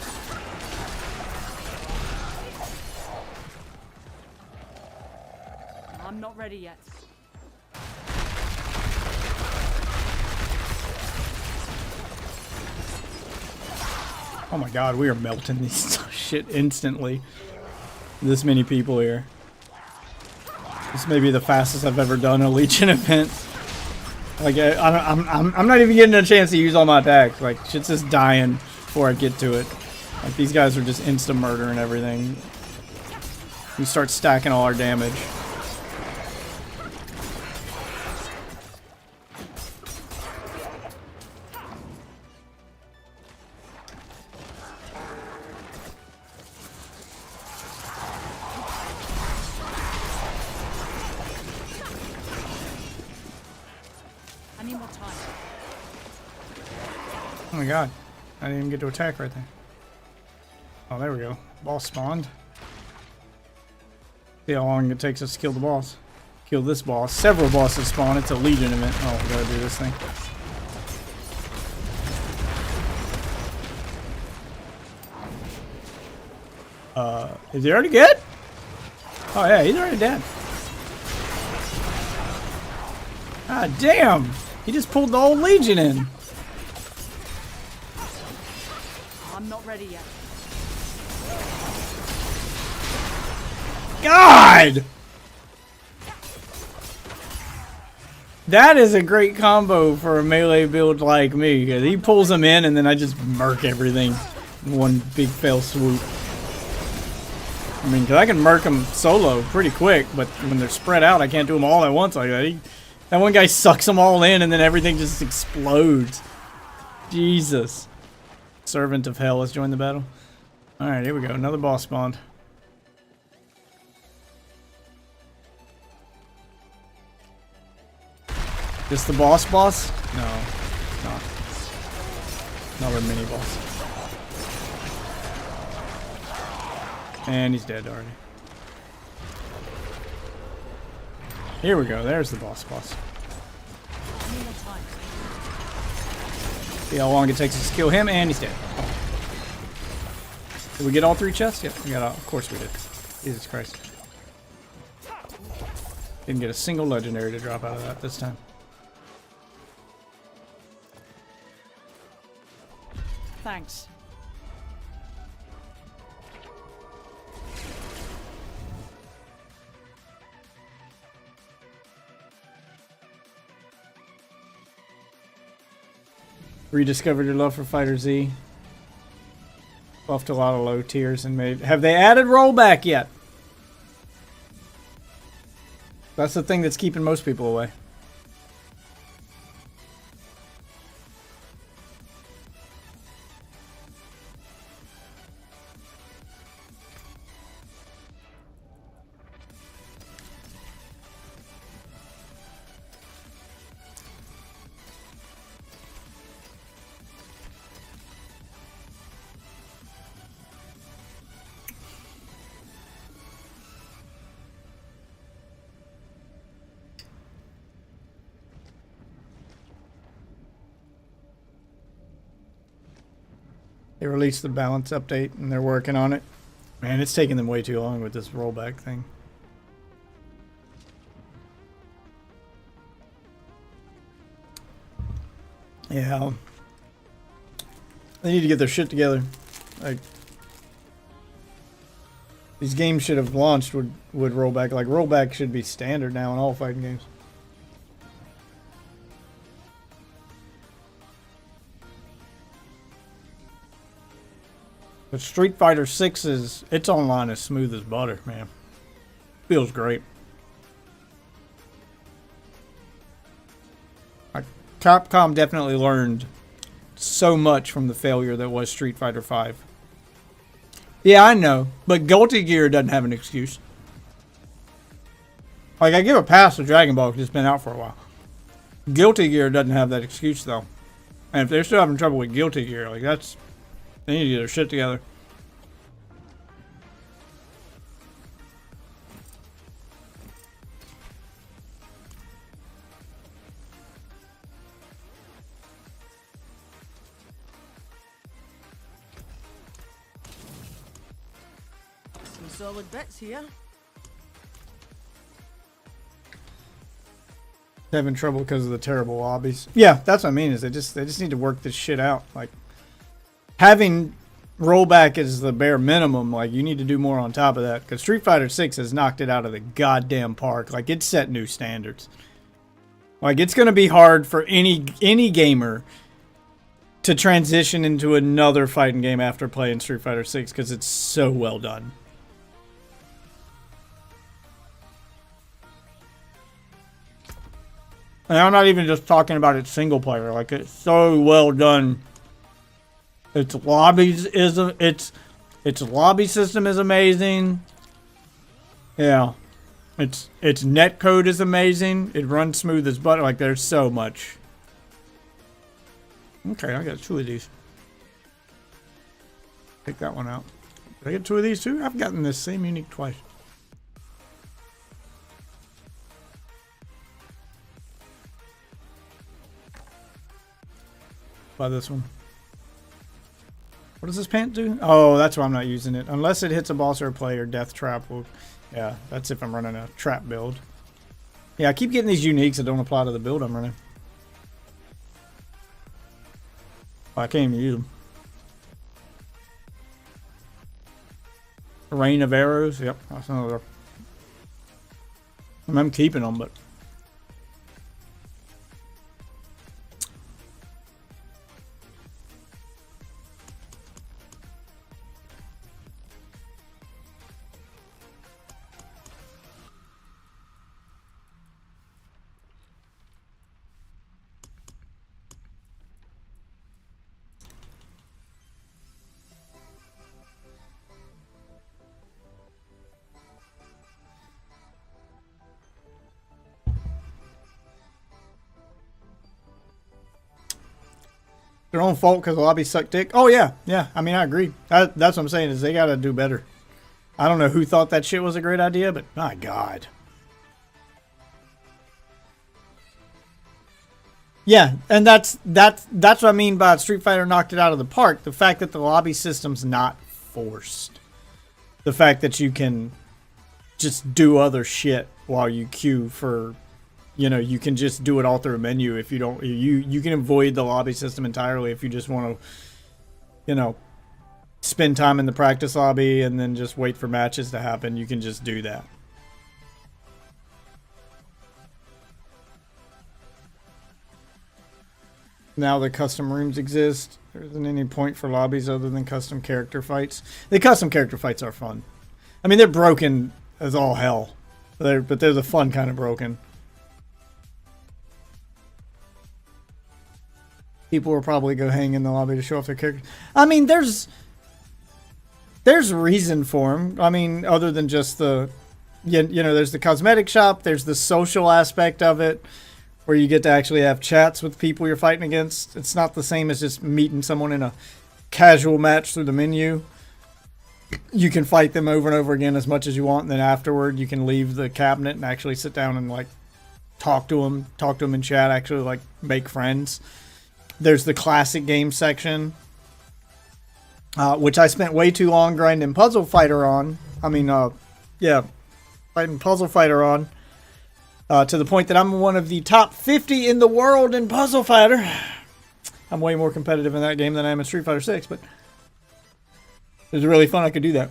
I'm not ready yet. Oh my god, we are melting these shit instantly. This many people here. This may be the fastest I've ever done a Legion event. Like, I'm not even getting a chance to use all my attacks. Like, shit's just dying before I get to it. Like, these guys are just insta-murder and everything. We start stacking all our damage. I need more time. Oh my god. I didn't even get to attack right there. Oh, there we go. Boss spawned. See how long it takes us to kill the boss. Kill this boss. Several bosses spawn. It's a Legion event. Oh, we gotta do this thing. Is he already dead? Oh yeah, he's already dead. Ah, damn! He just pulled the whole Legion in. I'm not ready yet. God! That is a great combo for a melee build like me, because he pulls them in and then I just murk everything in one big fail swoop. I mean, because I can murk them solo pretty quick, but when they're spread out, I can't do them all at once like that. That one guy sucks them all in and then everything just explodes. Jesus. Servant of Hell has joined the battle. Alright, here we go. Another boss spawned. This the boss? No, it's not. Another mini boss. And he's dead already. Here we go. There's the boss. See how long it takes us to kill him, and he's dead. Oh. Did we get all 3 chests? Yep, we got all. Of course we did. Jesus Christ. Didn't get a single legendary to drop out of that this time. Thanks. Rediscovered your love for Fighter Z. Buffed a lot of low tiers and made... Have they added rollback yet? That's the thing that's keeping most people away. They released the balance update and they're working on it. Man, it's taking them way too long with this rollback thing. Yeah. They need to get their shit together. Like, these games should have launched with rollback. Like, rollback should be standard now in all fighting games. But Street Fighter 6 is, its online is smooth as butter, man. Feels great. Like, Capcom definitely learned so much from the failure that was Street Fighter 5. Yeah, I know, but Guilty Gear doesn't have an excuse. Like, I give a pass to Dragon Ball because it's been out for a while. Guilty Gear doesn't have that excuse, though. And if they're still having trouble with Guilty Gear, like, that's... They need to get their shit together. Some solid bits here. Having trouble because of the terrible lobbies. Yeah, that's what I mean, is they just need to work this shit out. Like, having rollback is the bare minimum. Like, you need to do more on top of that, because Street Fighter 6 has knocked it out of the goddamn park. Like, it's set new standards. Like, it's going to be hard for any gamer to transition into another fighting game after playing Street Fighter 6, because it's so well done. And I'm not even just talking about its single player. Like, it's so well done. Its lobbies is its lobby system is amazing. Yeah, its netcode is amazing. It runs smooth as butter. Like, there's so much. Okay, I got 2 of these. Take that one out. Did I get 2 of these too? I've gotten this same unique twice. Buy this one. What does this pant do? Oh, that's why I'm not using it. Unless it hits a boss or a player, death trap will... Yeah, that's if I'm running a trap build. Yeah, I keep getting these uniques that don't apply to the build I'm running. I can't even use them. Rain of arrows. Yep, that's another. I'm keeping them, but... Their own fault because the lobby sucked dick. Oh yeah, yeah. I mean, I agree. That's what I'm saying, is they gotta do better. I don't know who thought that shit was a great idea, but my god. Yeah, and that's what I mean by Street Fighter knocked it out of the park. The fact that the lobby system's not forced. The fact that you can just do other shit while you queue for... You know, you can just do it all through a menu if you don't... You can avoid the lobby system entirely if you just want to you know, spend time in the practice lobby and then just wait for matches to happen, you can just do that. Now the custom rooms exist. There isn't any point for lobbies other than custom character fights. The custom character fights are fun. I mean, they're broken as all hell. But they're the fun kind of broken. People will probably go hang in the lobby to show off their characters. I mean, there's reason for them. I mean, other than just the, you know, there's the cosmetic shop. There's the social aspect of it, where you get to actually have chats with people you're fighting against. It's not the same as just meeting someone in a casual match through the menu. You can fight them over and over again as much as you want, and then afterward you can leave the cabinet and actually sit down and like talk to them in chat, actually like make friends. There's the classic game section, which I spent way too long grinding Puzzle Fighter on. Fighting Puzzle Fighter on. To the point that I'm one of the top 50 in the world in Puzzle Fighter. I'm way more competitive in that game than I am in Street Fighter 6, but it was really fun. I could do that.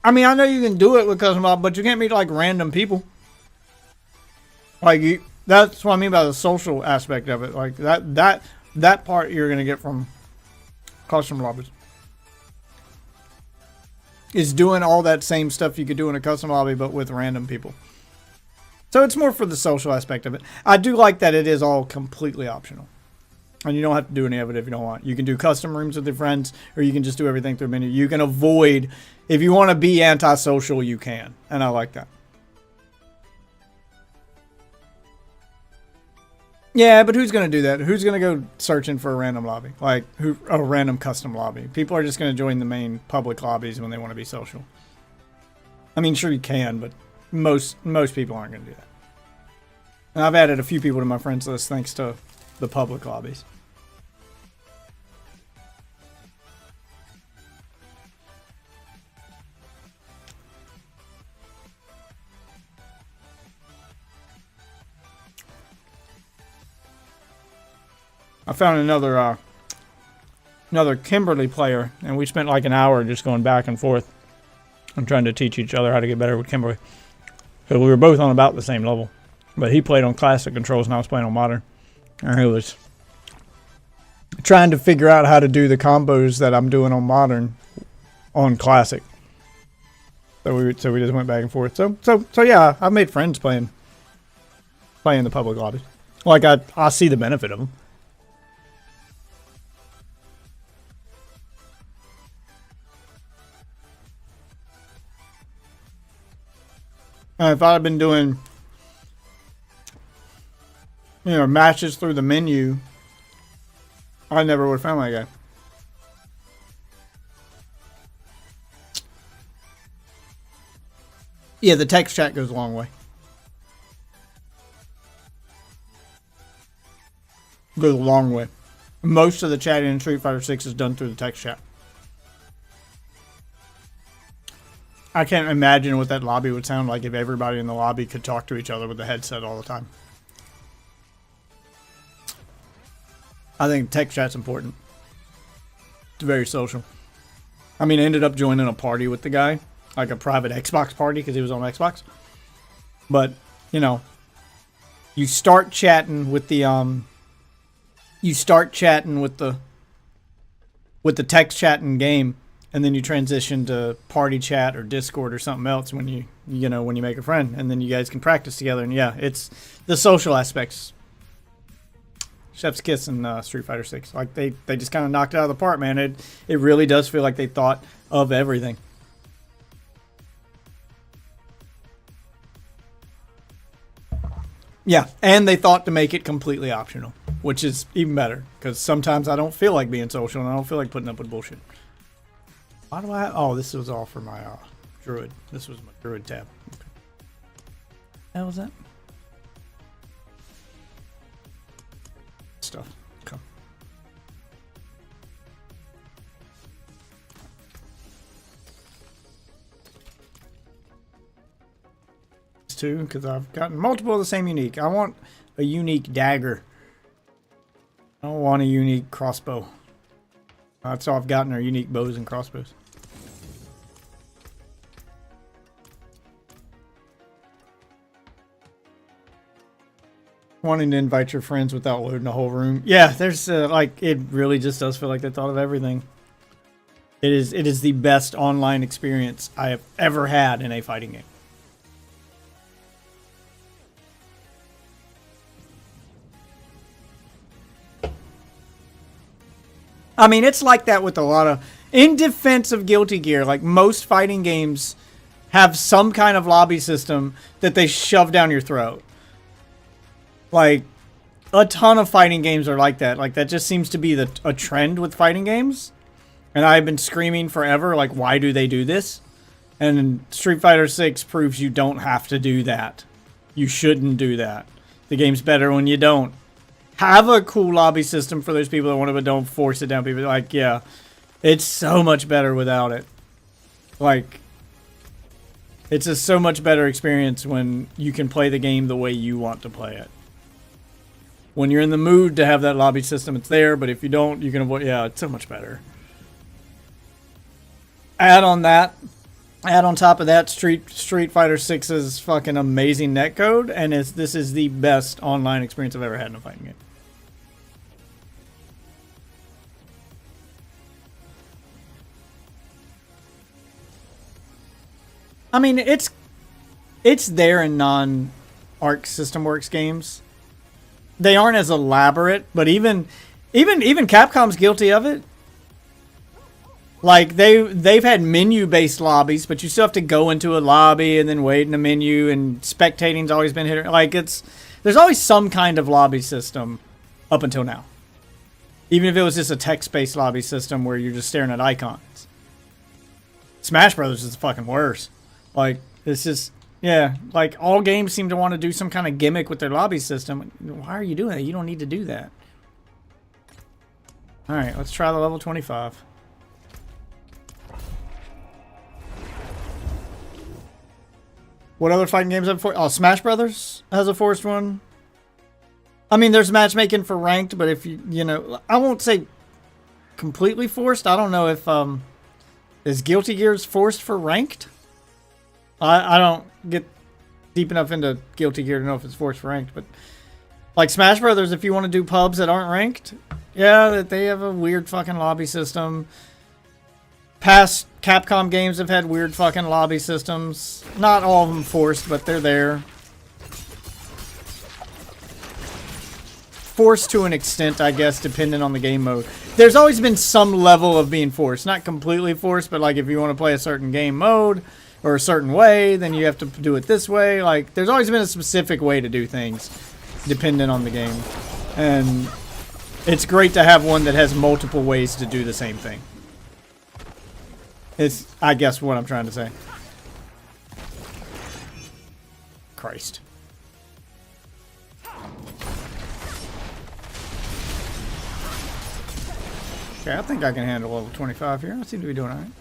I mean, I know you can do it with custom mob, but you can't meet like random people. Like that's what I mean by the social aspect of it. Like that part you're gonna get from custom lobbies. Is doing all that same stuff you could do in a custom lobby, but with random people. So it's more for the social aspect of it. I do like that it is all completely optional. And you don't have to do any of it if you don't want. You can do custom rooms with your friends, or you can just do everything through a menu. You can avoid, if you want to be antisocial, you can. And I like that. Yeah, but who's going to do that? Who's going to go searching for a random lobby? Like, a random custom lobby? People are just going to join the main public lobbies when they want to be social. I mean, sure you can, but most people aren't going to do that. And I've added a few people to my friends list thanks to the public lobbies. I found another Kimberly player, and we spent like an hour just going back and forth and trying to teach each other how to get better with Kimberly. So we were both on about the same level, but he played on classic controls and I was playing on modern. And he was trying to figure out how to do the combos that I'm doing on modern on classic. So we just went back and forth. So yeah, I've made friends playing the public lobbies. Like I see the benefit of them. If I'd been doing, matches through the menu, I never would have found that guy. Yeah, the text chat goes a long way. Goes a long way. Most of the chatting in Street Fighter 6 is done through the text chat. I can't imagine what that lobby would sound like if everybody in the lobby could talk to each other with the headset all the time. I think text chat's important. It's very social. I mean, I ended up joining a party with the guy, like a private Xbox party because he was on Xbox. But, you start chatting with the text chat in game. And then you transition to party chat or Discord or something else when you make a friend, and then you guys can practice together. And yeah, it's the social aspects. Chef's kiss in Street Fighter 6. Like they just kind of knocked it out of the park, man. It really does feel like they thought of everything. Yeah, and they thought to make it completely optional, which is even better because sometimes I don't feel like being social and I don't feel like putting up with bullshit. Why do I? Oh, this was all for my druid. This was my druid tab. Okay. How was that? Stuff. Okay. It's two because I've gotten multiple of the same unique. I want a unique dagger. I don't want a unique crossbow. That's all I've gotten are unique bows and crossbows. Wanting to invite your friends without loading a whole room. Yeah, there's like, it really just does feel like they thought of everything. It is the best online experience I have ever had in a fighting game. I mean, it's like that with a lot of... In defense of Guilty Gear, like most fighting games have some kind of lobby system that they shove down your throat. Like, a ton of fighting games are like that. Like, that just seems to be a trend with fighting games. And I've been screaming forever, like, why do they do this? And Street Fighter 6 proves you don't have to do that. You shouldn't do that. The game's better when you don't. Have a cool lobby system for those people that want it, but don't force it down people. Like, yeah, it's so much better without it. Like, it's a so much better experience when you can play the game the way you want to play it. When you're in the mood to have that lobby system, it's there, but if you don't, you can avoid... Yeah, it's so much better. Add on top of that, Street Fighter 6's fucking amazing netcode, and this is the best online experience I've ever had in a fighting game. I mean, it's there in non-Arc System Works games. They aren't as elaborate, but even Capcom's guilty of it. Like, they've had menu-based lobbies, but you still have to go into a lobby and then wait in a menu, and spectating's always been hit. Like, there's always some kind of lobby system up until now. Even if it was just a text-based lobby system where you're just staring at icons. Smash Brothers is fucking worse. Like, it's just, yeah, like, all games seem to want to do some kind of gimmick with their lobby system. Why are you doing that? You don't need to do that. Alright, let's try the level 25. What other fighting games have forced? Oh, Smash Brothers has a forced one. I mean, there's matchmaking for ranked, but if you know, I won't say completely forced. I don't know if, is Guilty Gear's forced for ranked? I don't get deep enough into Guilty Gear to know if it's forced for ranked, but like Smash Brothers, if you want to do pubs that aren't ranked, yeah, they have a weird fucking lobby system. Past Capcom games have had weird fucking lobby systems. Not all of them forced, but they're there. Forced to an extent, I guess, depending on the game mode. There's always been some level of being forced. Not completely forced, but like if you want to play a certain game mode or a certain way, then you have to do it this way. Like, there's always been a specific way to do things depending on the game. And it's great to have one that has multiple ways to do the same thing. It's, I guess, what I'm trying to say. Christ. Okay, I think I can handle level 25 here. I seem to be doing alright.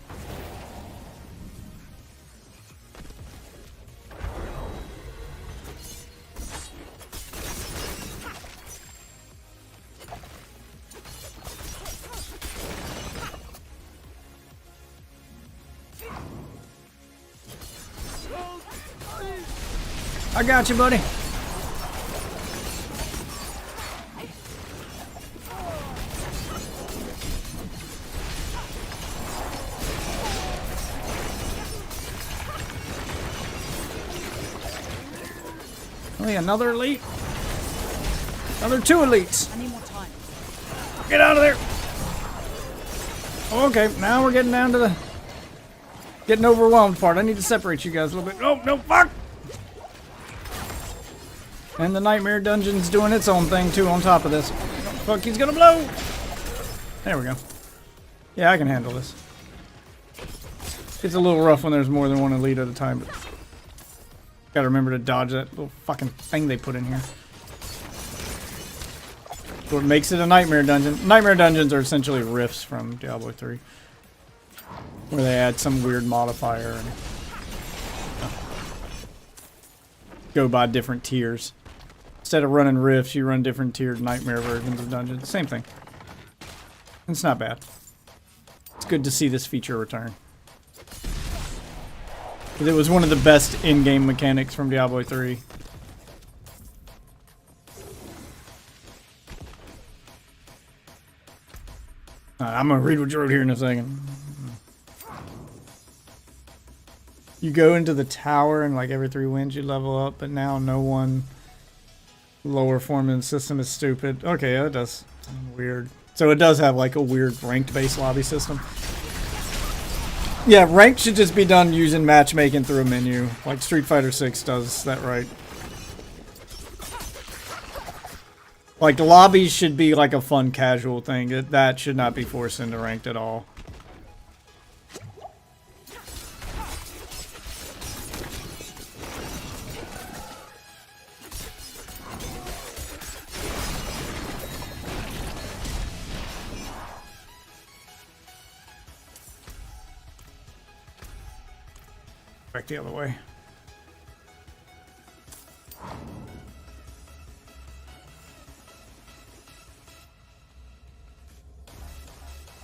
I got you, buddy. Only another elite. Another 2 elites. I need more time. Get out of there. Okay, now we're getting down to the getting overwhelmed part. I need to separate you guys a little bit. Oh, no, fuck! And the Nightmare Dungeon's doing its own thing, too, on top of this. Fuck, he's gonna blow! There we go. Yeah, I can handle this. It's a little rough when there's more than one elite at a time, but gotta remember to dodge that little fucking thing they put in here. So it makes it a Nightmare Dungeon. Nightmare Dungeons are essentially riffs from Diablo 3. Where they add some weird modifier and go by different tiers. Instead of running rifts, you run different tiered nightmare versions of dungeons. Same thing. It's not bad. It's good to see this feature return. It was one of the best in-game mechanics from Diablo 3. I'm gonna read what you wrote here in a second. You go into the tower and like every 3 wins you level up, but now no one lower form in the system is stupid. Okay, yeah, it does. Weird. So it does have like a weird ranked based lobby system. Yeah, ranked should just be done using matchmaking through a menu. Like Street Fighter 6 does that right. Like the lobbies should be like a fun casual thing. That should not be forced into ranked at all. Back the other way.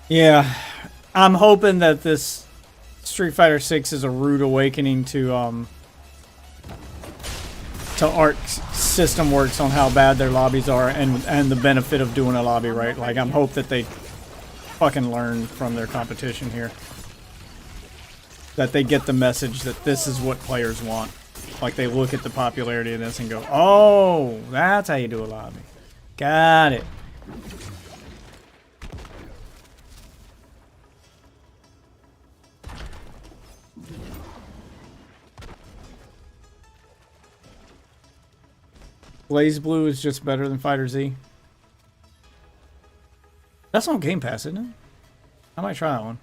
Yeah, I'm hoping that this Street Fighter 6 is a rude awakening to Ark's system works on how bad their lobbies are and the benefit of doing a lobby right. Like I'm hope that they fucking learn from their competition here. That they get the message that this is what players want. Like they look at the popularity of this and go, oh, that's how you do a lobby. Got it. Blaze Blue is just better than Fighter Z. That's on Game Pass, isn't it? I might try that one.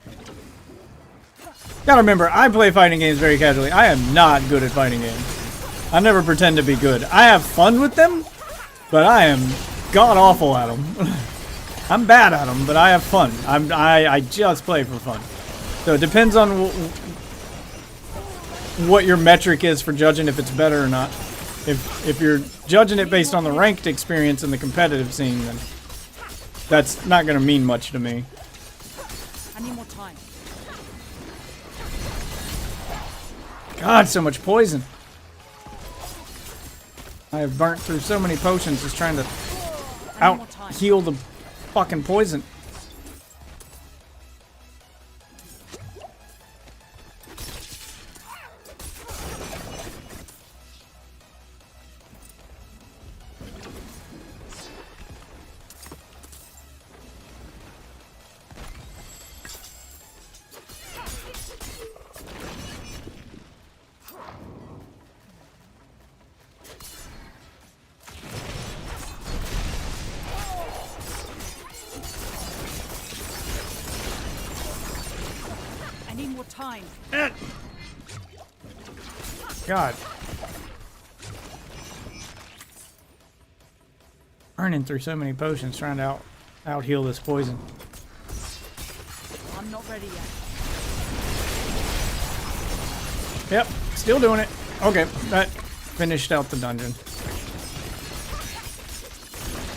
Gotta remember, I play fighting games very casually. I am not good at fighting games. I never pretend to be good. I have fun with them, but I am god-awful at them. I'm bad at them, but I have fun. I just play for fun. So it depends on what your metric is for judging if it's better or not. If you're judging it based on the ranked experience in the competitive scene, then that's not going to mean much to me. I need more time. God, so much poison. I have burnt through so many potions just trying to out-heal the fucking poison. Time. God. Burning through so many potions trying to out-heal this poison. I'm not ready yet. Yep, still doing it. Okay, that finished out the dungeon.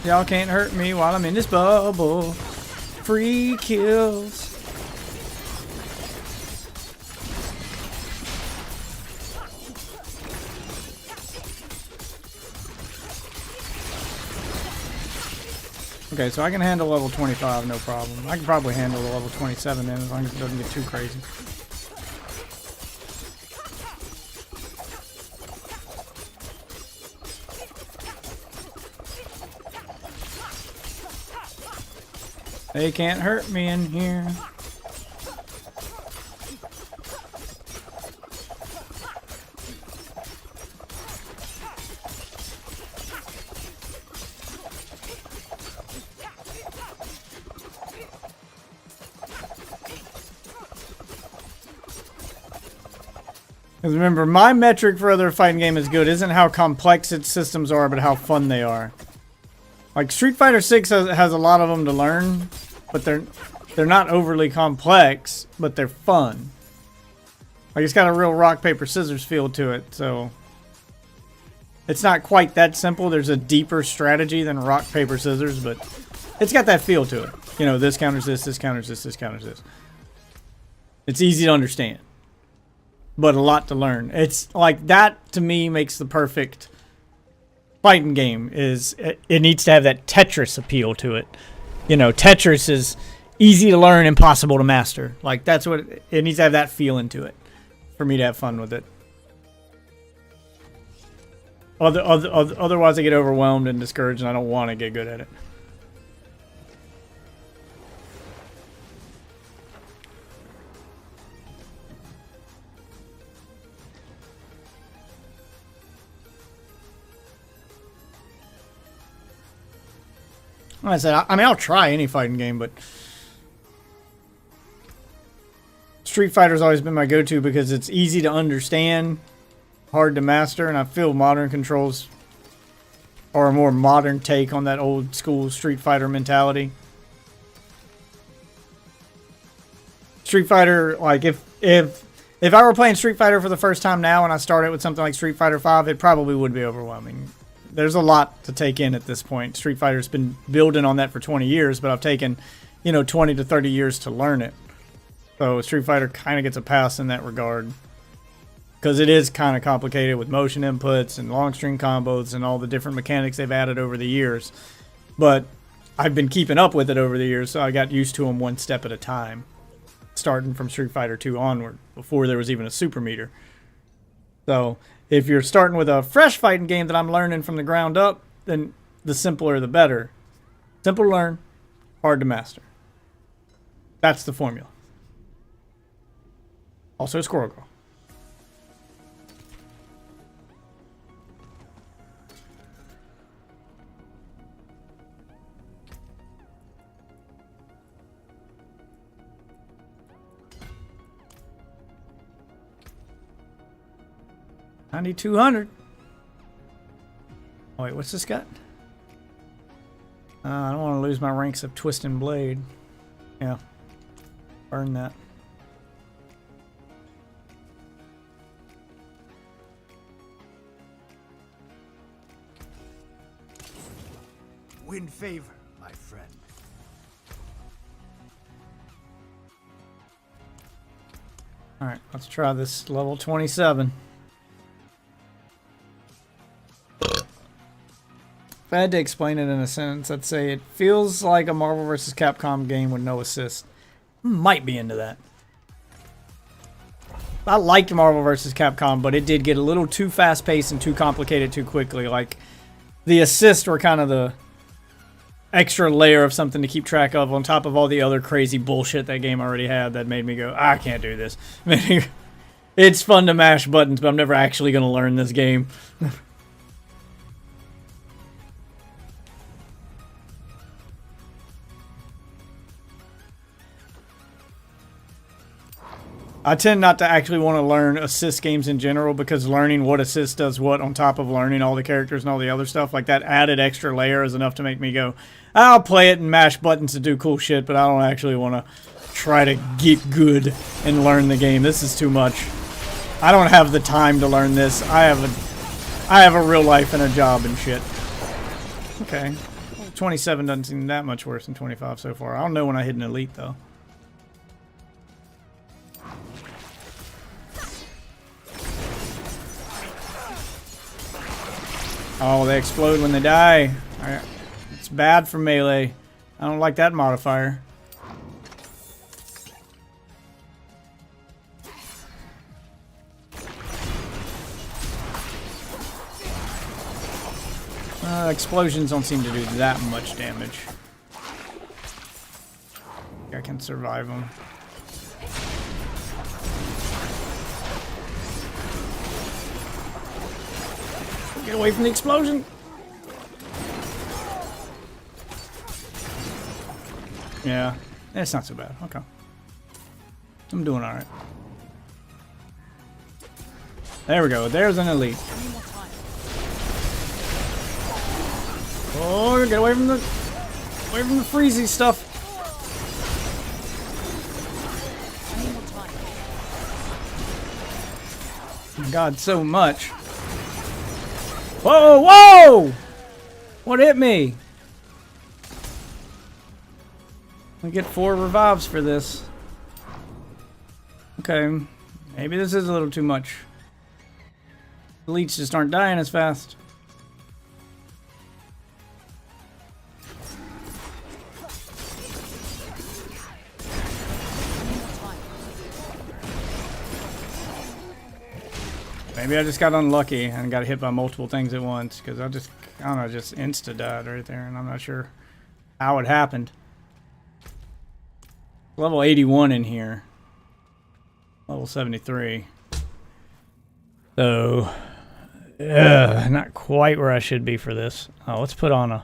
Y'all can't hurt me while I'm in this bubble. Free kills. Okay, so I can handle level 25, no problem. I can probably handle the level 27 then, as long as it doesn't get too crazy. They can't hurt me in here. Because remember, my metric for whether a fighting game is good isn't how complex its systems are, but how fun they are. Like Street Fighter 6 has a lot of them to learn, but they're not overly complex, but they're fun. Like it's got a real rock paper scissors feel to it, so It's not quite that simple. There's a deeper strategy than rock, paper, scissors, but it's got that feel to it. You know, this counters this, this counters this, this counters this. It's easy to understand, but a lot to learn. It's like that, to me, makes the perfect fighting game. Is it needs to have that Tetris appeal to it. You know, Tetris is easy to learn, impossible to master. Like, that's what it needs to have, that feeling to it for me to have fun with it. Otherwise I get overwhelmed and discouraged, and I don't want to get good at it. Like I said, I mean, I'll try any fighting game, but Street Fighter's always been my go-to because it's easy to understand, hard to master, and I feel modern controls are a more modern take on that old school Street Fighter mentality. Street Fighter, like, if I were playing Street Fighter for the first time now and I started with something like Street Fighter 5, it probably would be overwhelming. There's a lot to take in at this point. Street Fighter's been building on that for 20 years, but I've taken, you know, 20 to 30 years to learn it. So Street Fighter kind of gets a pass in that regard, because it is kind of complicated with motion inputs and long string combos and all the different mechanics they've added over the years. But I've been keeping up with it over the years, so I got used to them one step at a time, starting from Street Fighter 2 onward, before there was even a super meter. So if you're starting with a fresh fighting game that I'm learning from the ground up, then the simpler the better. Simple to learn, hard to master. That's the formula. Also Squirrel Girl. $9,200. Oh, wait, what's this got? I don't want to lose my ranks of Twist and Blade. Yeah. Burn that. Win favor, my friend. Alright, let's try this level 27. If I had to explain it in a sentence, I'd say it feels like a Marvel vs. Capcom game with no assist. Might be into that. I liked Marvel vs. Capcom, but it did get a little too fast-paced and too complicated too quickly. Like, the assists were kind of the extra layer of something to keep track of on top of all the other crazy bullshit that game already had that made me go, I can't do this. It's fun to mash buttons, but I'm never actually going to learn this game. I tend not to actually want to learn assist games in general, because learning what assist does what on top of learning all the characters and all the other stuff, like that added extra layer is enough to make me go, I'll play it and mash buttons to do cool shit, but I don't actually want to try to get good and learn the game. This is too much. I don't have the time to learn this. I have a real life and a job and shit. Okay. 27 doesn't seem that much worse than 25 so far. I don't know when I hit an elite, though. Oh, they explode when they die. It's bad for melee. I don't like that modifier. Explosions don't seem to do that much damage. I can survive them. Get away from the explosion! Yeah, it's not so bad. Okay. I'm doing alright. There we go. There's an elite. Oh, get away from the freezy stuff. Oh my God, so much. Whoa, whoa! What hit me? We get 4 revives for this. Okay, maybe this is a little too much. The leeches just aren't dying as fast. Maybe I just got unlucky and got hit by multiple things at once, because I don't know, just insta died right there, and I'm not sure how it happened. Level 81 in here. Level 73. So, not quite where I should be for this. Oh, let's put on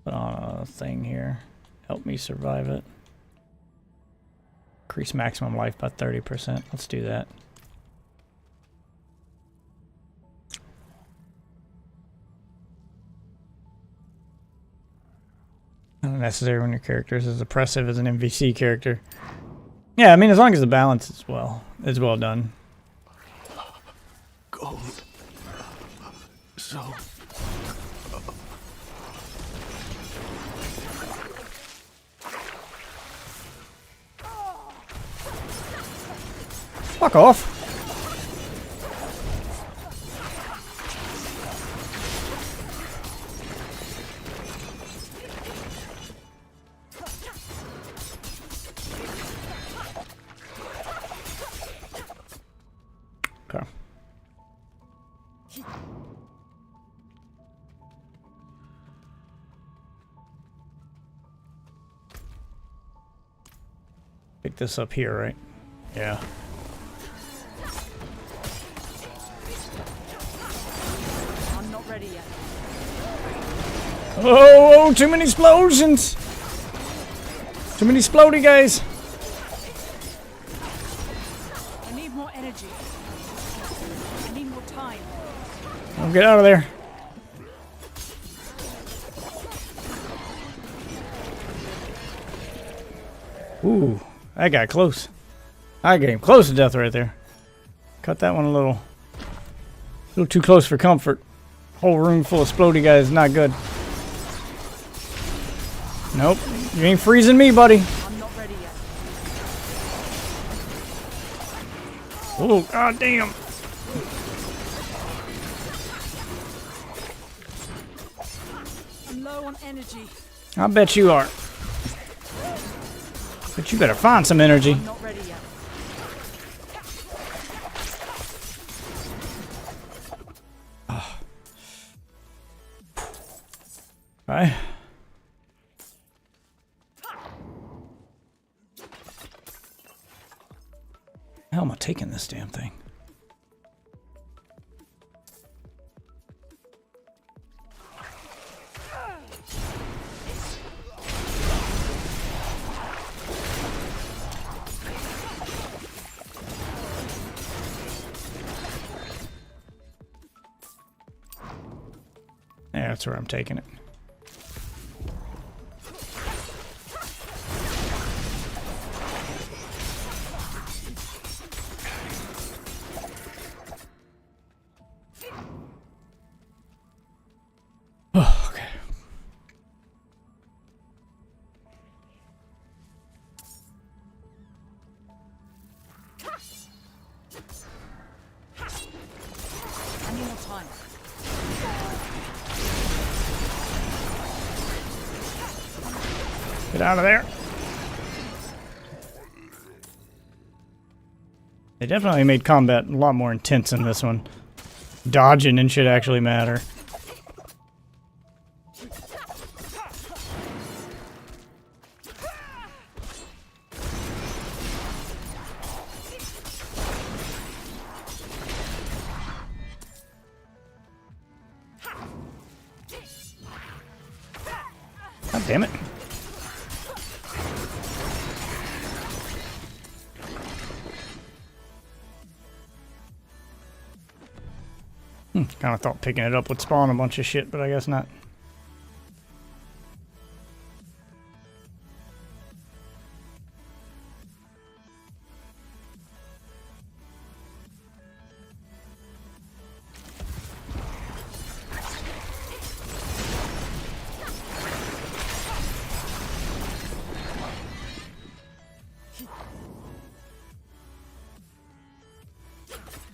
a thing here. Help me survive it. Increase maximum life by 30%. Let's do that. Unnecessary when your character is as oppressive as an MVC character. Yeah, I mean, as long as the balance is well done. Gold. So. Fuck off. Okay. Pick this up here, right? Yeah. I'm not ready yet. Oh, too many explosions! Too many explodey guys! I need more energy. I need more time. Oh, get out of there. Ooh, that got close. I got him close to death right there. Cut that one a little too close for comfort. Whole room full of explodey guys is not good. Nope, you ain't freezing me, buddy. I'm not ready yet. Oh, god damn. I'm low on energy. I bet you are. But you better find some energy. I'm not ready yet. Right. How am I taking this damn thing? Yeah, that's where I'm taking it. Oh, okay. I need more time. Get out of there. They definitely made combat a lot more intense in this one. Dodging and shit actually matter. God damn it. Kind of thought picking it up would spawn a bunch of shit, but I guess not.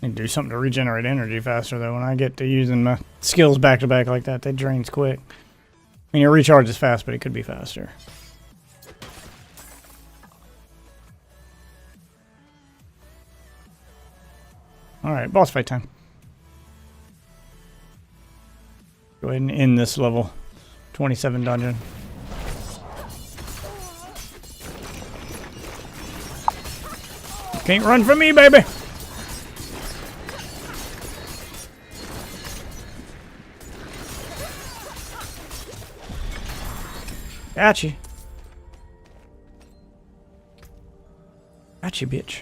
Need to do something to regenerate energy faster, though. When I get to using my skills back-to-back like that, they drains quick. I mean, your recharge is fast, but it could be faster. Alright, boss fight time. Go ahead and end this level 27 dungeon. Can't run from me, baby! Gotcha. Gotcha, bitch.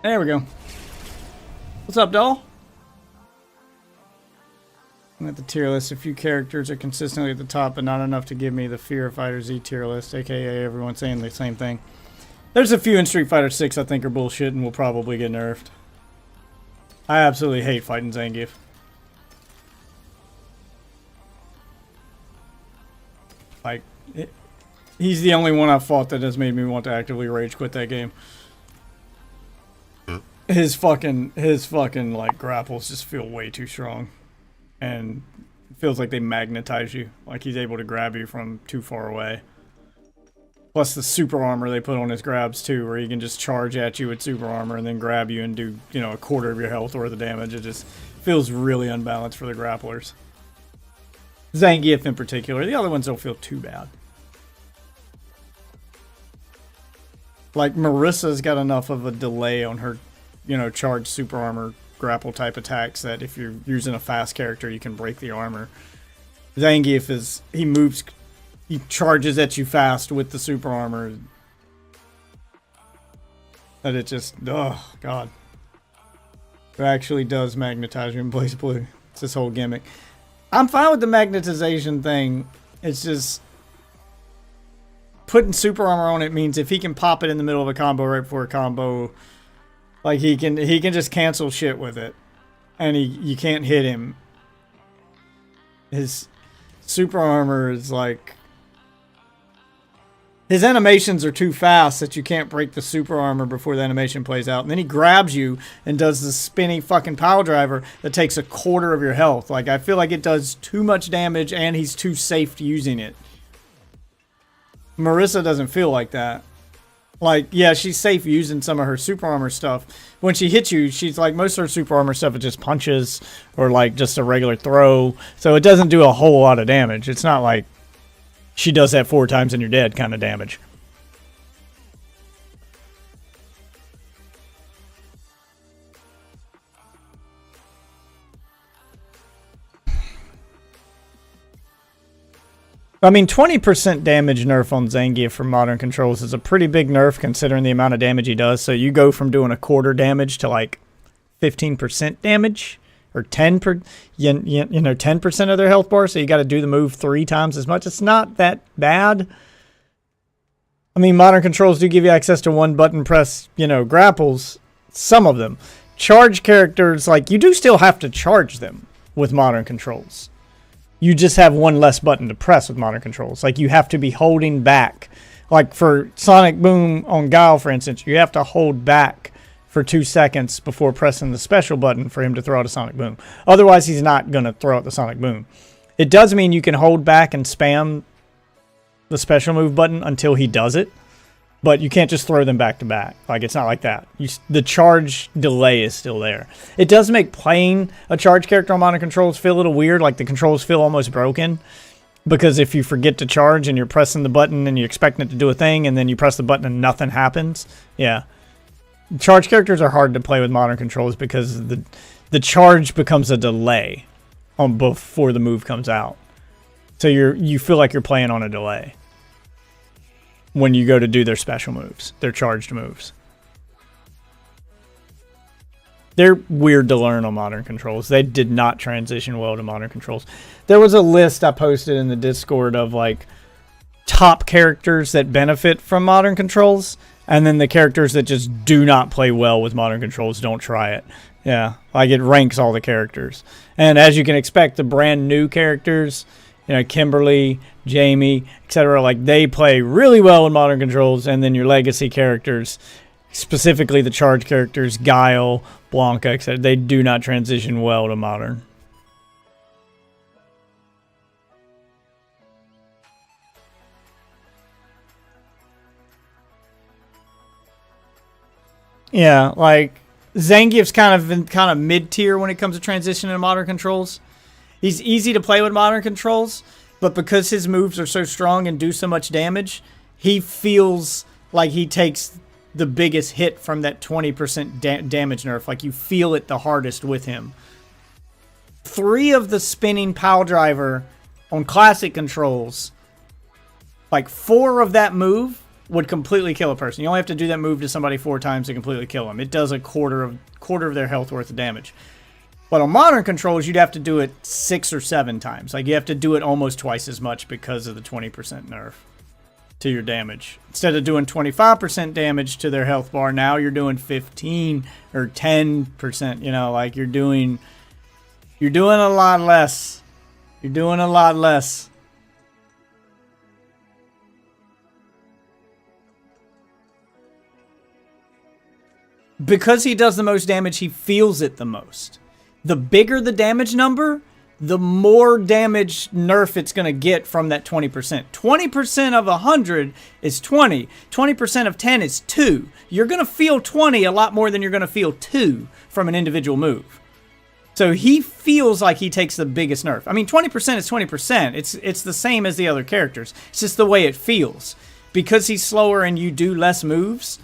There we go. What's up, doll? I'm at the tier list. A few characters are consistently at the top, but not enough to give me the Fear Fighter Z tier list, aka everyone saying the same thing. There's a few in Street Fighter 6 I think are bullshit and will probably get nerfed. I absolutely hate fighting Zangief. Like, he's the only one I've fought that has made me want to actively rage quit that game. His fucking like grapples just feel way too strong, and it feels like they magnetize you. Like he's able to grab you from too far away. Plus the super armor they put on his grabs too, where he can just charge at you with super armor and then grab you and do, you know, a quarter of your health worth of damage. It just feels really unbalanced for the grapplers. Zangief in particular. The other ones don't feel too bad. Like Marissa's got enough of a delay on her, you know, charged super armor grapple type attacks that if you're using a fast character, you can break the armor. Zangief is, he charges at you fast with the super armor. That it just, oh god. It actually does magnetize you in Blaze Blue. It's this whole gimmick. I'm fine with the magnetization thing. It's just putting super armor on it means if he can pop it in the middle of a combo right before a combo, like he can just cancel shit with it, and you can't hit him. His super armor is like, his animations are too fast that you can't break the super armor before the animation plays out. And then he grabs you and does the spinny fucking pile driver that takes a quarter of your health. Like, I feel like it does too much damage and he's too safe using it. Marissa doesn't feel like that. Like, yeah, she's safe using some of her super armor stuff. When she hits you, she's like, most of her super armor stuff, it just punches or like just a regular throw. So it doesn't do a whole lot of damage. It's not like she does that 4 times and you're dead kind of damage. I mean, 20% damage nerf on Zangief from modern controls is a pretty big nerf considering the amount of damage he does. So you go from doing a quarter damage to like 15% damage. Or 10%, you know, 10% of their health bar, so you got to do the move 3 times as much. It's not that bad. I mean, modern controls do give you access to one button press, you know, grapples. Some of them. Charge characters, like, you do still have to charge them with modern controls. You just have one less button to press with modern controls. Like, you have to be holding back. Like, for Sonic Boom on Guile, for instance, you have to hold back for 2 seconds before pressing the special button for him to throw out a Sonic Boom. Otherwise, he's not going to throw out the Sonic Boom. It does mean you can hold back and spam the special move button until he does it, but you can't just throw them back to back. Like, it's not like that. The charge delay is still there. It does make playing a charge character on modern controls feel a little weird. Like, the controls feel almost broken, because if you forget to charge and you're pressing the button and you're expecting it to do a thing, and then you press the button and nothing happens, yeah. Charge characters are hard to play with modern controls because the charge becomes a delay on before the move comes out. So you feel like you're playing on a delay when you go to do their special moves, their charged moves. They're weird to learn on modern controls. They did not transition well to modern controls. There was a list I posted in the Discord of like top characters that benefit from modern controls. And then the characters that just do not play well with modern controls, don't try it. Yeah, like it ranks all the characters. And as you can expect, the brand new characters You know, Kimberly, Jamie, etc. Like, they play really well in modern controls, and then your legacy characters, specifically the charge characters, Guile, Blanca, etc., they do not transition well to modern. Yeah, like Zangief's kind of mid-tier when it comes to transitioning to modern controls. He's easy to play with modern controls, but because his moves are so strong and do so much damage, he feels like he takes the biggest hit from that 20% damage nerf. Like, you feel it the hardest with him. 3 of the spinning pile driver on classic controls, like 4 of that move would completely kill a person. You only have to do that move to somebody 4 times to completely kill them. It does a quarter of their health worth of damage. But on modern controls, you'd have to do it 6 or 7 times. Like, you have to do it almost twice as much because of the 20% nerf to your damage. Instead of doing 25% damage to their health bar, now you're doing 15 or 10%. You know, like, you're doing a lot less. You're doing a lot less. Because he does the most damage, he feels it the most. The bigger the damage number, the more damage nerf it's going to get from that 20%. 20% of 100 is 20. 20% of 10 is 2. You're going to feel 20 a lot more than you're going to feel 2 from an individual move. So he feels like he takes the biggest nerf. I mean, 20% is 20%. It's the same as the other characters. It's just the way it feels. Because he's slower and you do less moves,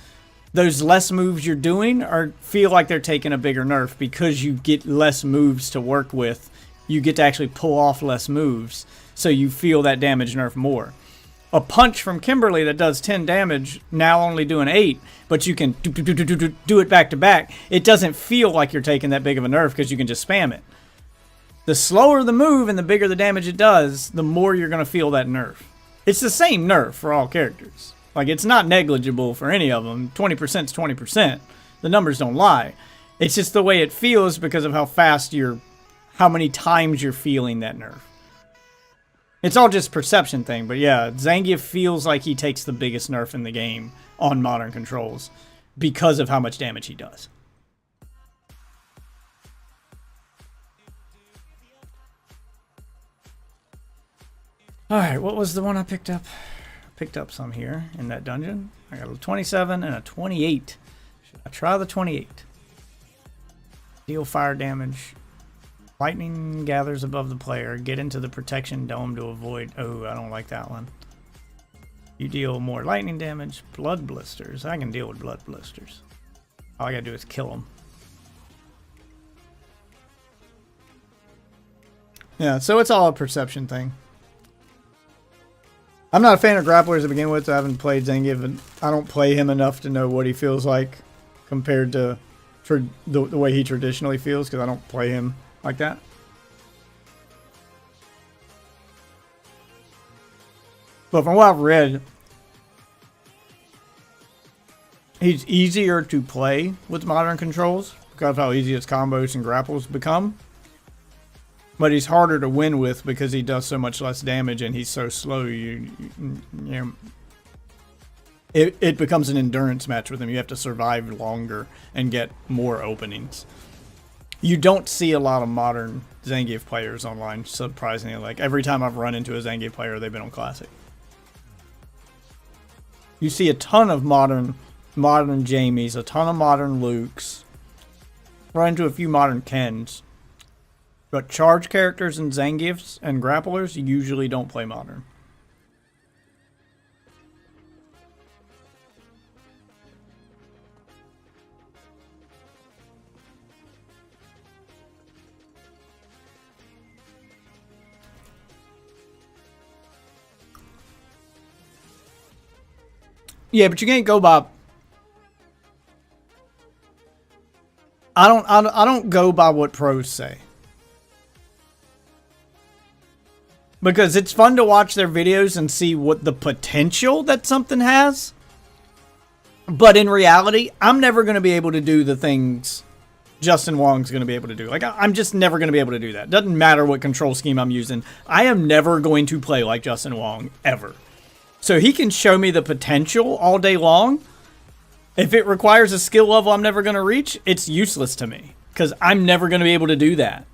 those less moves you're doing feel like they're taking a bigger nerf because you get less moves to work with. You get to actually pull off less moves, so you feel that damage nerf more. A punch from Kimberly that does 10 damage, now only doing 8, but you can do it back to back. It doesn't feel like you're taking that big of a nerf because you can just spam it. The slower the move and the bigger the damage it does, the more you're going to feel that nerf. It's the same nerf for all characters. Like, it's not negligible for any of them. 20% is 20%. The numbers don't lie. It's just the way it feels because of how many times you're feeling that nerf. It's all just perception thing, but yeah, Zangief feels like he takes the biggest nerf in the game on modern controls because of how much damage he does. Alright, what was the one I picked up? Picked up some here in that dungeon. I got a 27 and a 28. Should I try the 28? Deal fire damage. Lightning gathers above the player. Get into the protection dome to avoid... Oh, I don't like that one. You deal more lightning damage. Blood blisters. I can deal with blood blisters. All I gotta do is kill them. Yeah, so it's all a perception thing. I'm not a fan of grapplers to begin with. So I haven't played Zangief, and I don't play him enough to know what he feels like compared to the way he traditionally feels, because I don't play him like that. But from what I've read, he's easier to play with modern controls because of how easy his combos and grapples become. But he's harder to win with because he does so much less damage and he's so slow. It becomes an endurance match with him. You have to survive longer and get more openings. You don't see a lot of modern Zangief players online, surprisingly. Like, every time I've run into a Zangief player, they've been on Classic. You see a ton of modern Jamies, a ton of modern Lukes. Run into a few modern Kens. But charge characters and Zangiefs and grapplers usually don't play modern. Yeah, but you can't go by... I don't go by what pros say. Because it's fun to watch their videos and see what the potential that something has. But in reality, I'm never going to be able to do the things Justin Wong's going to be able to do. Like, I'm just never going to be able to do that. Doesn't matter what control scheme I'm using. I am never going to play like Justin Wong, ever. So he can show me the potential all day long. If it requires a skill level I'm never going to reach, it's useless to me. Because I'm never going to be able to do that.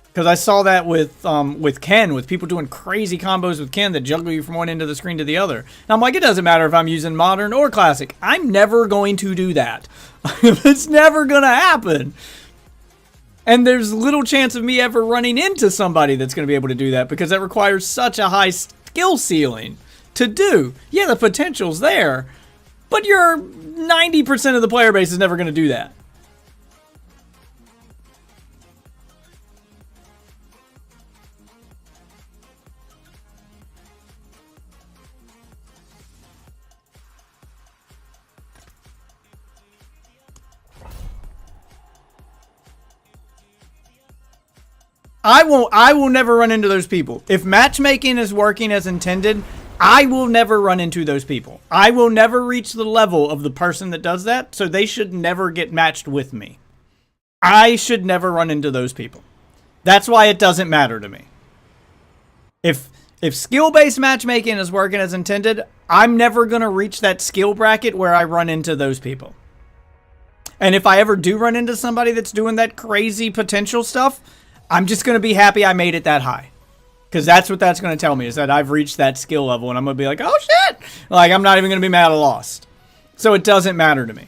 Because I saw that with Ken, with people doing crazy combos with Ken that juggle you from one end of the screen to the other. And I'm like, it doesn't matter if I'm using modern or classic. I'm never going to do that. It's never going to happen. And there's little chance of me ever running into somebody that's going to be able to do that because that requires such a high skill ceiling to do. Yeah, the potential's there, but your 90% of the player base is never going to do that. I will never run into those people. If matchmaking is working as intended, I will never run into those people. I will never reach the level of the person that does that, so they should never get matched with me. I should never run into those people. That's why it doesn't matter to me. If skill-based matchmaking is working as intended, I'm never going to reach that skill bracket where I run into those people. And if I ever do run into somebody that's doing that crazy potential stuff, I'm just going to be happy I made it that high. Because that's what that's going to tell me, is that I've reached that skill level. And I'm going to be like, oh shit! Like, I'm not even going to be mad at lost. So it doesn't matter to me.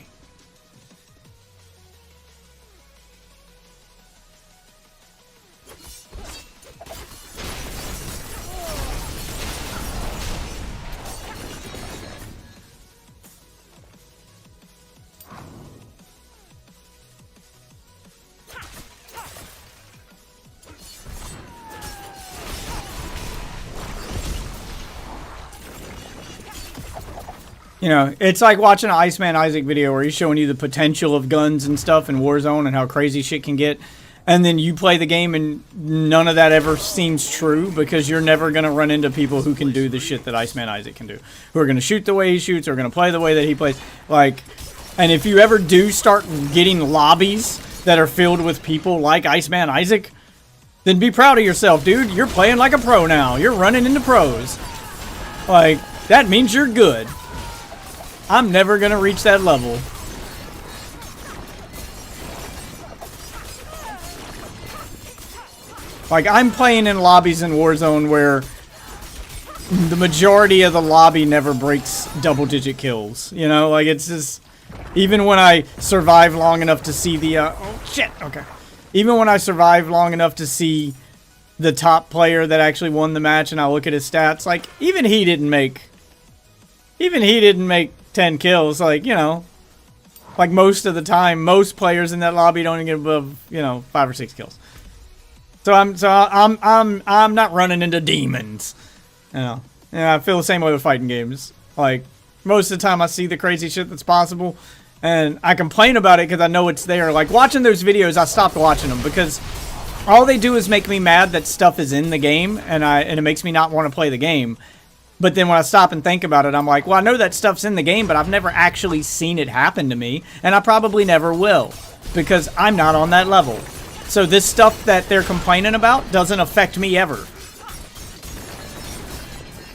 You know, it's like watching an Iceman Isaac video where he's showing you the potential of guns and stuff in Warzone and how crazy shit can get. And then you play the game and none of that ever seems true because you're never going to run into people who can do the shit that Iceman Isaac can do. Who are going to shoot the way he shoots, or going to play the way that he plays. Like, and if you ever do start getting lobbies that are filled with people like Iceman Isaac, then be proud of yourself, dude. You're playing like a pro now. You're running into pros. Like, that means you're good. I'm never going to reach that level. Like, I'm playing in lobbies in Warzone where the majority of the lobby never breaks double-digit kills. You know, like, it's just... Even when I survive long enough to see the... oh, shit! Okay. Even when I survive long enough to see the top player that actually won the match and I look at his stats, like, even he didn't make 10 kills, like, you know, like most of the time, most players in that lobby don't even get above, you know, 5 or 6 kills. So I'm not running into demons, you know. Yeah, I feel the same way with fighting games. Like, most of the time I see the crazy shit that's possible, and I complain about it because I know it's there. Like, watching those videos, I stopped watching them because all they do is make me mad that stuff is in the game, and it makes me not want to play the game. But then when I stop and think about it, I'm like, well, I know that stuff's in the game, but I've never actually seen it happen to me, and I probably never will, because I'm not on that level. So this stuff that they're complaining about doesn't affect me ever.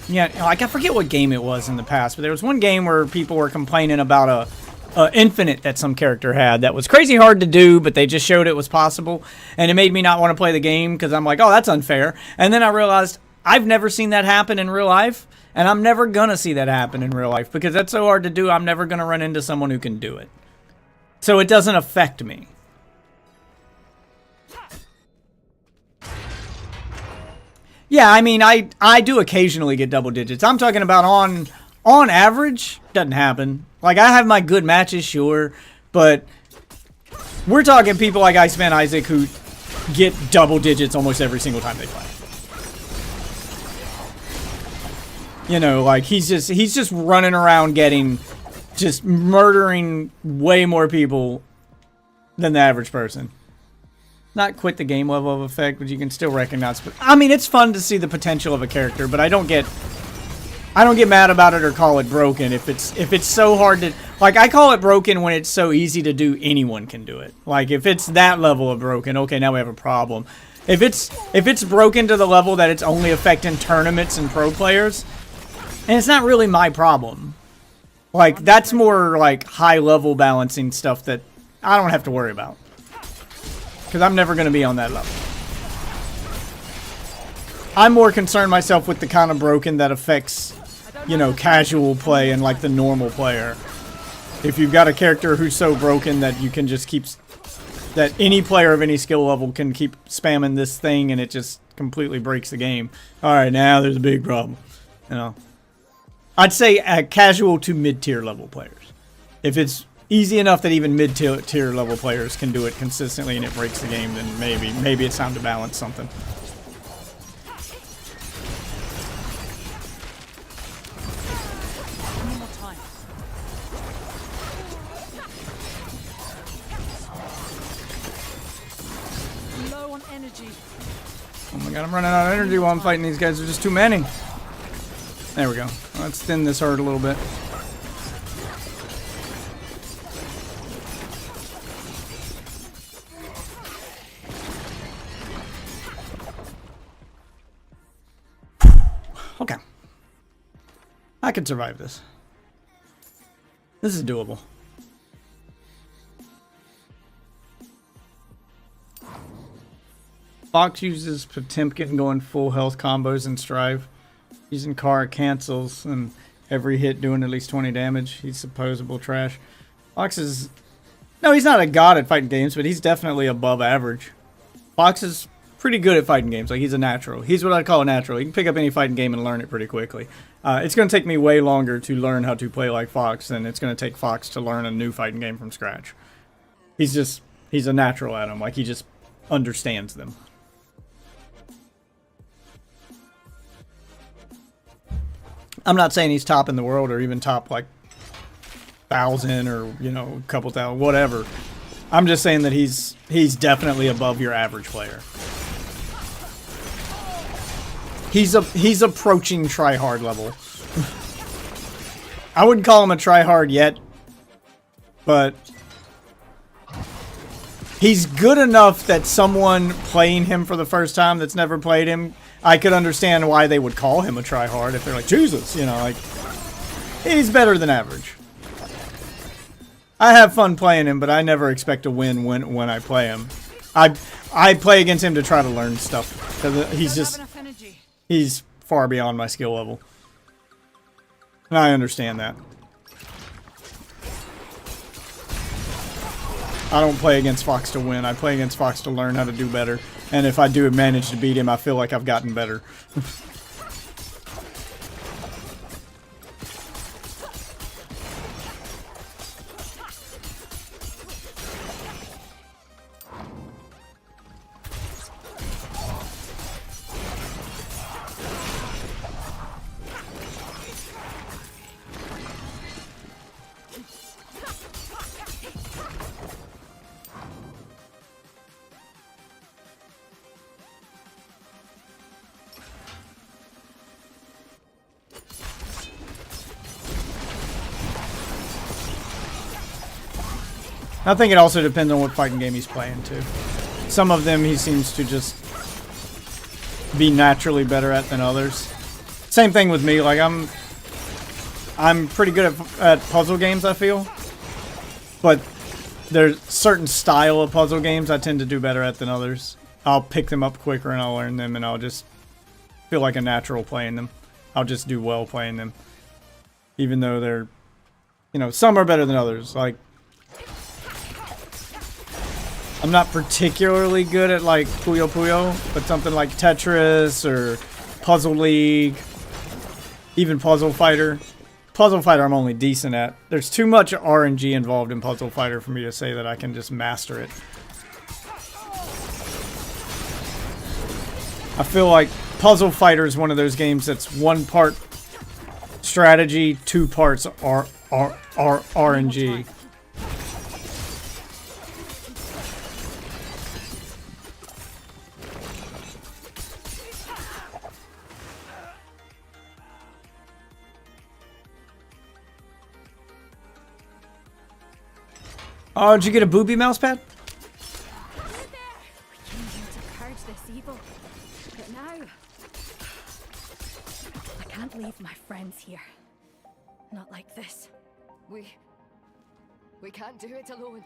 Yeah, like, I forget what game it was in the past, but there was one game where people were complaining about a infinite that some character had that was crazy hard to do, but they just showed it was possible, and it made me not want to play the game, because I'm like, oh, that's unfair. And then I realized I've never seen that happen in real life. And I'm never going to see that happen in real life because that's so hard to do. I'm never going to run into someone who can do it. So it doesn't affect me. Yeah, I mean, I do occasionally get double digits. I'm talking about on average, doesn't happen. Like, I have my good matches, sure. But we're talking people like Iceman Isaac who get double digits almost every single time they play. You know, like, he's just running around just murdering way more people than the average person. Not quit the game level of effect, but you can still recognize. But I mean, it's fun to see the potential of a character, but I don't get mad about it or call it broken if it's so hard to. Like, I call it broken when it's so easy to do, anyone can do it. Like, if it's that level of broken, okay, now we have a problem. If it's broken to the level that it's only affecting tournaments and pro players, and it's not really my problem. Like, that's more like high level balancing stuff that I don't have to worry about. Because I'm never going to be on that level. I'm more concerned myself with the kind of broken that affects, you know, casual play and like the normal player. If you've got a character who's so broken that you can just keep, that any player of any skill level can keep spamming this thing and it just completely breaks the game. Alright, now there's a big problem. You know, I'd say casual to mid-tier level players. If it's easy enough that even mid-tier level players can do it consistently and it breaks the game, then maybe it's time to balance something. Oh my god, I'm running out of energy while I'm fighting these guys. There's just too many. There we go. Let's thin this herd a little bit. Okay. I can survive this. This is doable. Fox uses Potemkin going full health combos and Strive. Using Kara cancels and every hit doing at least 20 damage. He's supposable trash. Fox is... No, he's not a god at fighting games, but he's definitely above average. Fox is pretty good at fighting games. Like, he's a natural. He's what I call a natural. He can pick up any fighting game and learn it pretty quickly. It's going to take me way longer to learn how to play like Fox than it's going to take Fox to learn a new fighting game from scratch. He's a natural at them. Like, he just understands them. I'm not saying he's top in the world or even top like 1,000 or, you know, a couple thousand, whatever. I'm just saying that he's definitely above your average player. He's approaching try-hard level. I wouldn't call him a try-hard yet, but he's good enough that someone playing him for the first time that's never played him, I could understand why they would call him a try-hard if they're like, Jesus, you know, like, he's better than average. I have fun playing him, but I never expect to win when I play him. I play against him to try to learn stuff. He's far beyond my skill level. And I understand that. I don't play against Fox to win. I play against Fox to learn how to do better. And if I do manage to beat him, I feel like I've gotten better. I think it also depends on what fighting game he's playing too. Some of them he seems to just be naturally better at than others. Same thing with me. Like I'm pretty good at puzzle games, I feel. But there's certain style of puzzle games I tend to do better at than others. I'll pick them up quicker and I'll learn them and I'll just feel like a natural playing them. I'll just do well playing them. Even though they're, you know, some are better than others. Like, I'm not particularly good at like Puyo Puyo, but something like Tetris or Puzzle League, even Puzzle Fighter. Puzzle Fighter I'm only decent at. There's too much RNG involved in Puzzle Fighter for me to say that I can just master it. I feel like Puzzle Fighter is one of those games that's 1 part strategy, 2 parts RNG. Oh, did you get a booby mouse pad? Came here to purge this evil. But now... I can't leave my friends here. Not like this. We can't do it alone.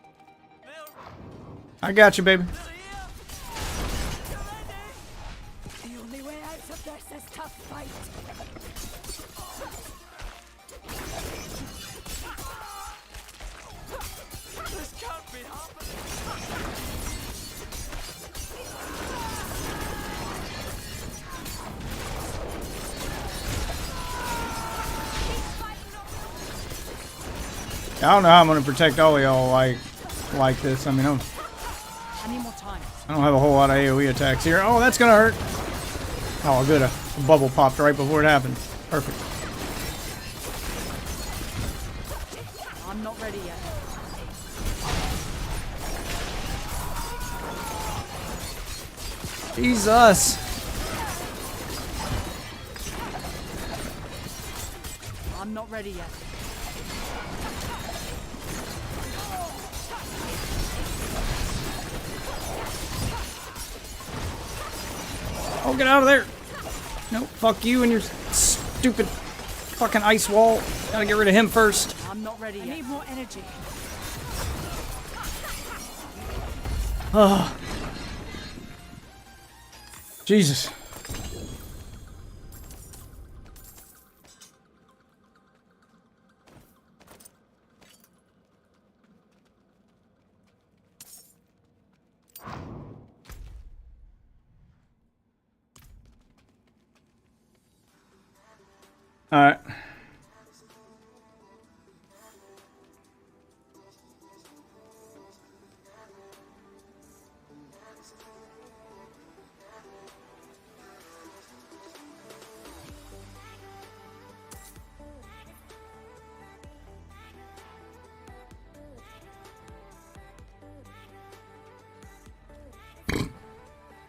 I got you, baby. The only way out of this is to fight. This can't be happening. I don't know how I'm gonna protect all of y'all like this. I mean, I need more time. I don't have a whole lot of AoE attacks here. Oh, that's gonna hurt. Oh, good. A bubble popped right before it happened. Perfect. I'm not ready yet. Jesus. I'm not ready yet. Oh, get out of there. No, fuck you and your stupid fucking ice wall. Gotta get rid of him first. I'm not ready yet. I need more energy. Oh. Jesus. All right.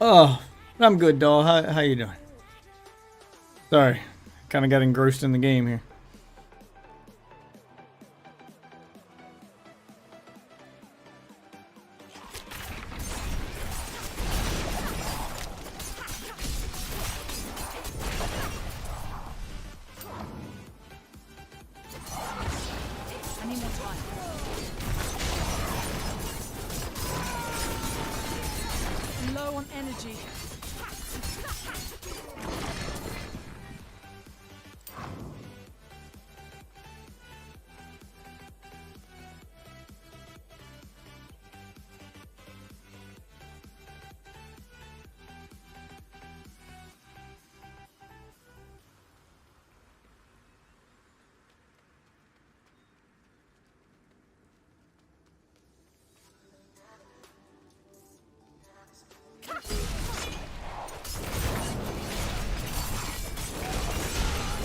Oh, I'm good, doll. How you doing? Sorry, kind of got engrossed in the game here. I need more time. I'm low on energy.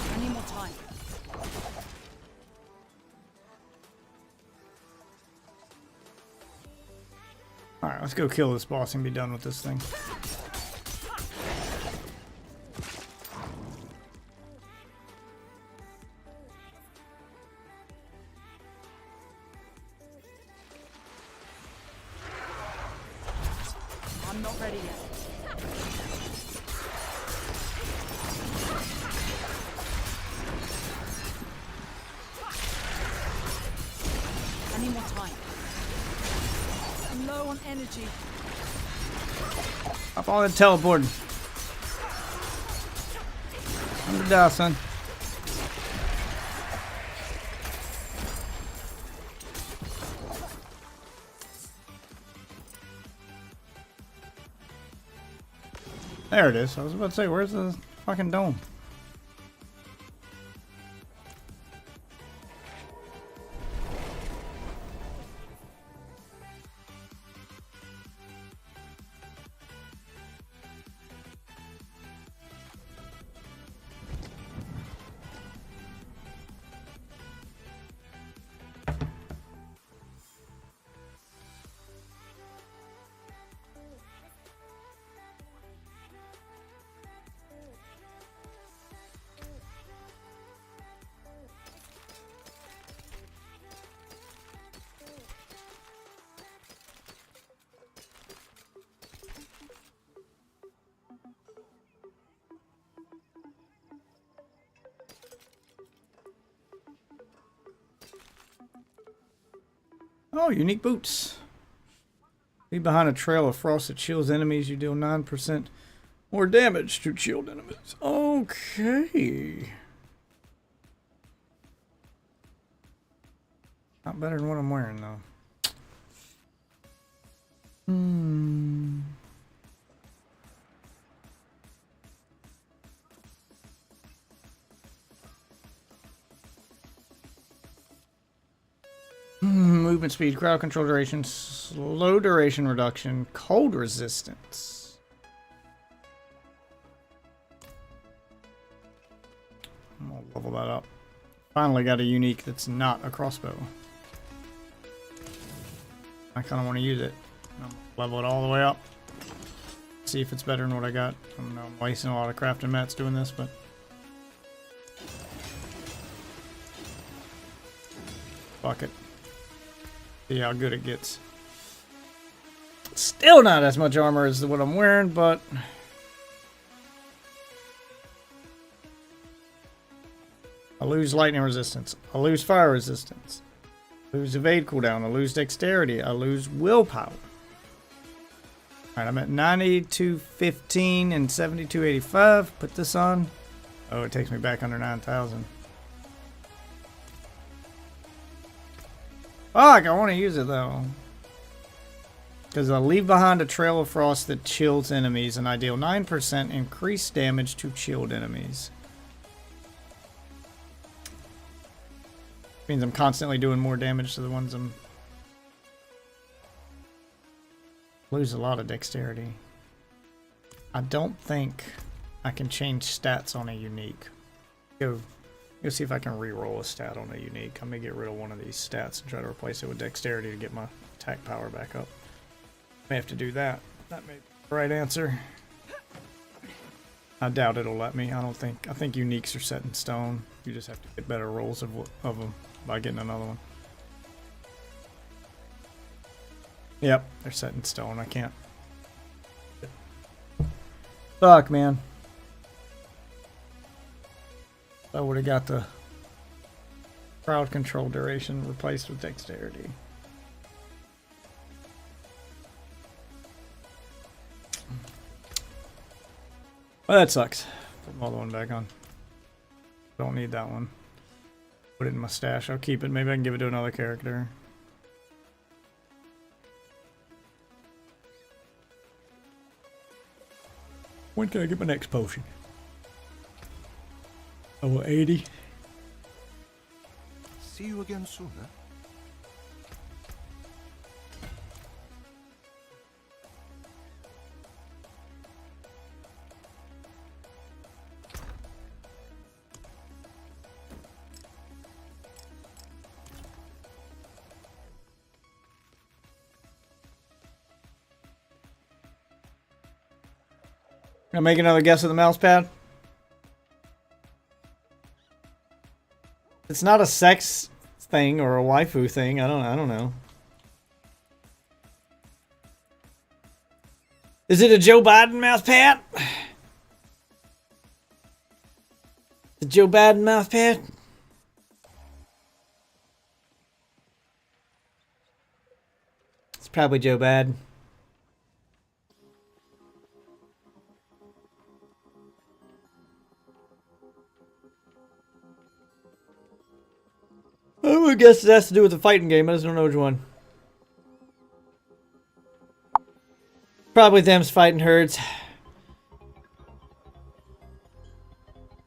I need more time. All right, let's go kill this boss and be done with this thing. I'm not ready yet. I need more time. I'm low on energy. Up on the teleporting. I'm gonna die, son. There it is. I was about to say, where's the fucking dome? Oh, unique boots. Leave behind a trail of frost that chills enemies. You deal 9% more damage to chilled enemies. Okay. Not better than what I'm wearing, though. Movement speed, crowd control duration, slow duration reduction, cold resistance. I'm gonna level that up. Finally got a unique that's not a crossbow. I kind of want to use it. Level it all the way up. See if it's better than what I got. I don't know, I'm wasting a lot of crafting mats doing this, but... fuck it. See how good it gets. Still not as much armor as what I'm wearing, but... I lose lightning resistance. I lose fire resistance. I lose evade cooldown. I lose dexterity. I lose willpower. Alright, I'm at 9215 and 7285. Put this on. Oh, it takes me back under 9,000. Fuck, I want to use it though. Because I leave behind a trail of frost that chills enemies, and I deal 9% increased damage to chilled enemies. Means I'm constantly doing more damage to the ones I'm... lose a lot of dexterity. I don't think I can change stats on a unique. Go see if I can re-roll a stat on a unique. I'm gonna get rid of one of these stats and try to replace it with dexterity to get my attack power back up. May have to do that. That may be the right answer. I doubt it'll let me. I think uniques are set in stone. You just have to get better rolls of them by getting another one. Yep, they're set in stone. I can't. Fuck, man. I would have got the crowd control duration replaced with dexterity. Well, that sucks. Put the other one back on. Don't need that one. Put it in my stash. I'll keep it. Maybe I can give it to another character. When can I get my next potion? Oh, 80. See you again soon, huh? Gonna make another guess with the mouse pad. It's not a sex thing or a waifu thing. I don't know. Is it a Joe Biden mouse pad? The Joe Biden mouse pad? It's probably Joe Biden. I would guess it has to do with the fighting game. I just don't know which one. Probably them's fighting herds.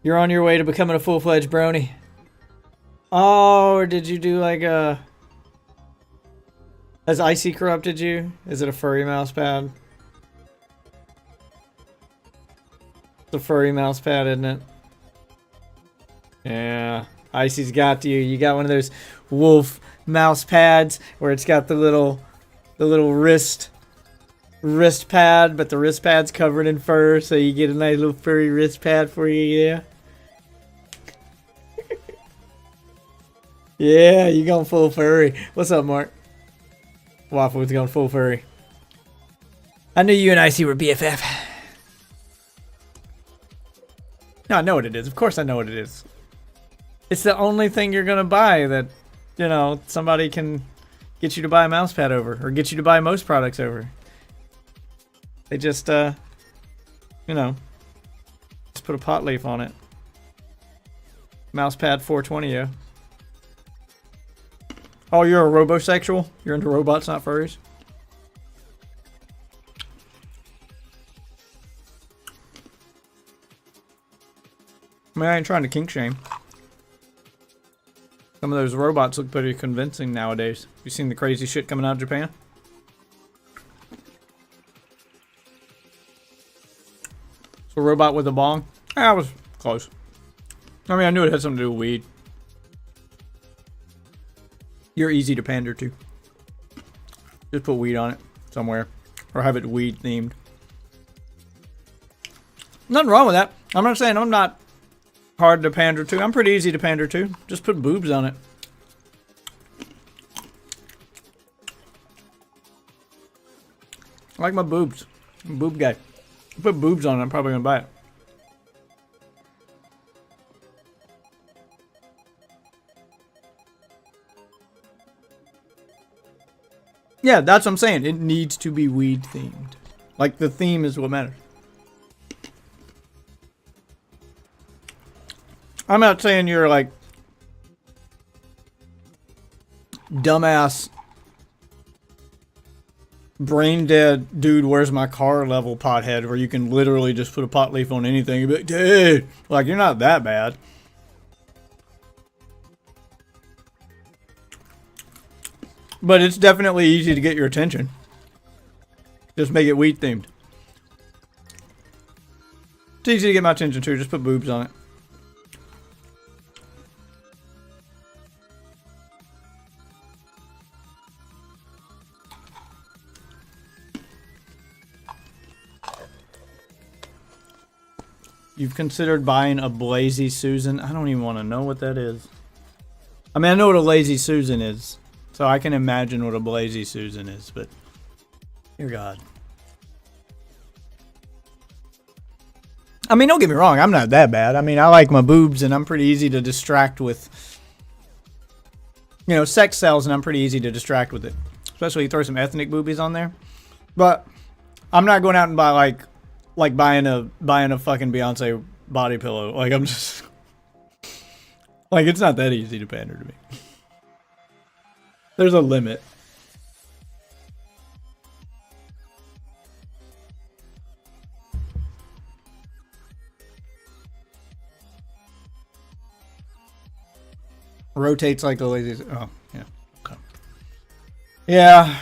You're on your way to becoming a full-fledged brony. Oh, or did you do like a... Has Icy corrupted you? Is it a furry mouse pad? It's a furry mouse pad, isn't it? Yeah. Icy's got you. You got one of those wolf mouse pads where it's got the little wrist pad, but the wrist pad's covered in fur, so you get a nice little furry wrist pad for you, yeah. Yeah, you going full furry. What's up, Mark? Waffle's going full furry. I knew you and Icy were BFF. No, I know what it is. Of course I know what it is. It's the only thing you're gonna buy that, you know, somebody can get you to buy a mouse pad over, or get you to buy most products over. They just, you know, just put a pot leaf on it. Mouse pad 420, yo. Oh, you're a robosexual? You're into robots, not furries? I mean, I ain't trying to kink shame. Some of those robots look pretty convincing nowadays. You seen the crazy shit coming out of Japan? So, a robot with a bong? I was close. I mean, I knew it had something to do with weed. You're easy to pander to. Just put weed on it somewhere. Or have it weed themed. Nothing wrong with that. I'm not saying I'm not hard to pander to. I'm pretty easy to pander to. Just put boobs on it. I like my boobs. I'm a boob guy. Put boobs on it, I'm probably gonna buy it. Yeah, that's what I'm saying. It needs to be weed themed. Like, the theme is what matters. I'm not saying you're like dumbass brain dead dude, where's my car level pothead, where you can literally just put a pot leaf on anything and be like, dude, like, you're not that bad. But it's definitely easy to get your attention. Just make it weed themed. It's easy to get my attention too, just put boobs on it. You've considered buying a Lazy Susan? I don't even want to know what that is. I mean, I know what a Lazy Susan is. So I can imagine what a Lazy Susan is, but... Dear God. I mean, don't get me wrong. I'm not that bad. I mean, I like my boobs, and I'm pretty easy to distract with... You know, sex sells, and I'm pretty easy to distract with it. Especially you throw some ethnic boobies on there. But I'm not going out and buy, like buying a fucking Beyonce body pillow. Like, I'm just... Like, it's not that easy to pander to me. There's a limit. Rotates like a lazy... Oh, yeah. Okay. Yeah,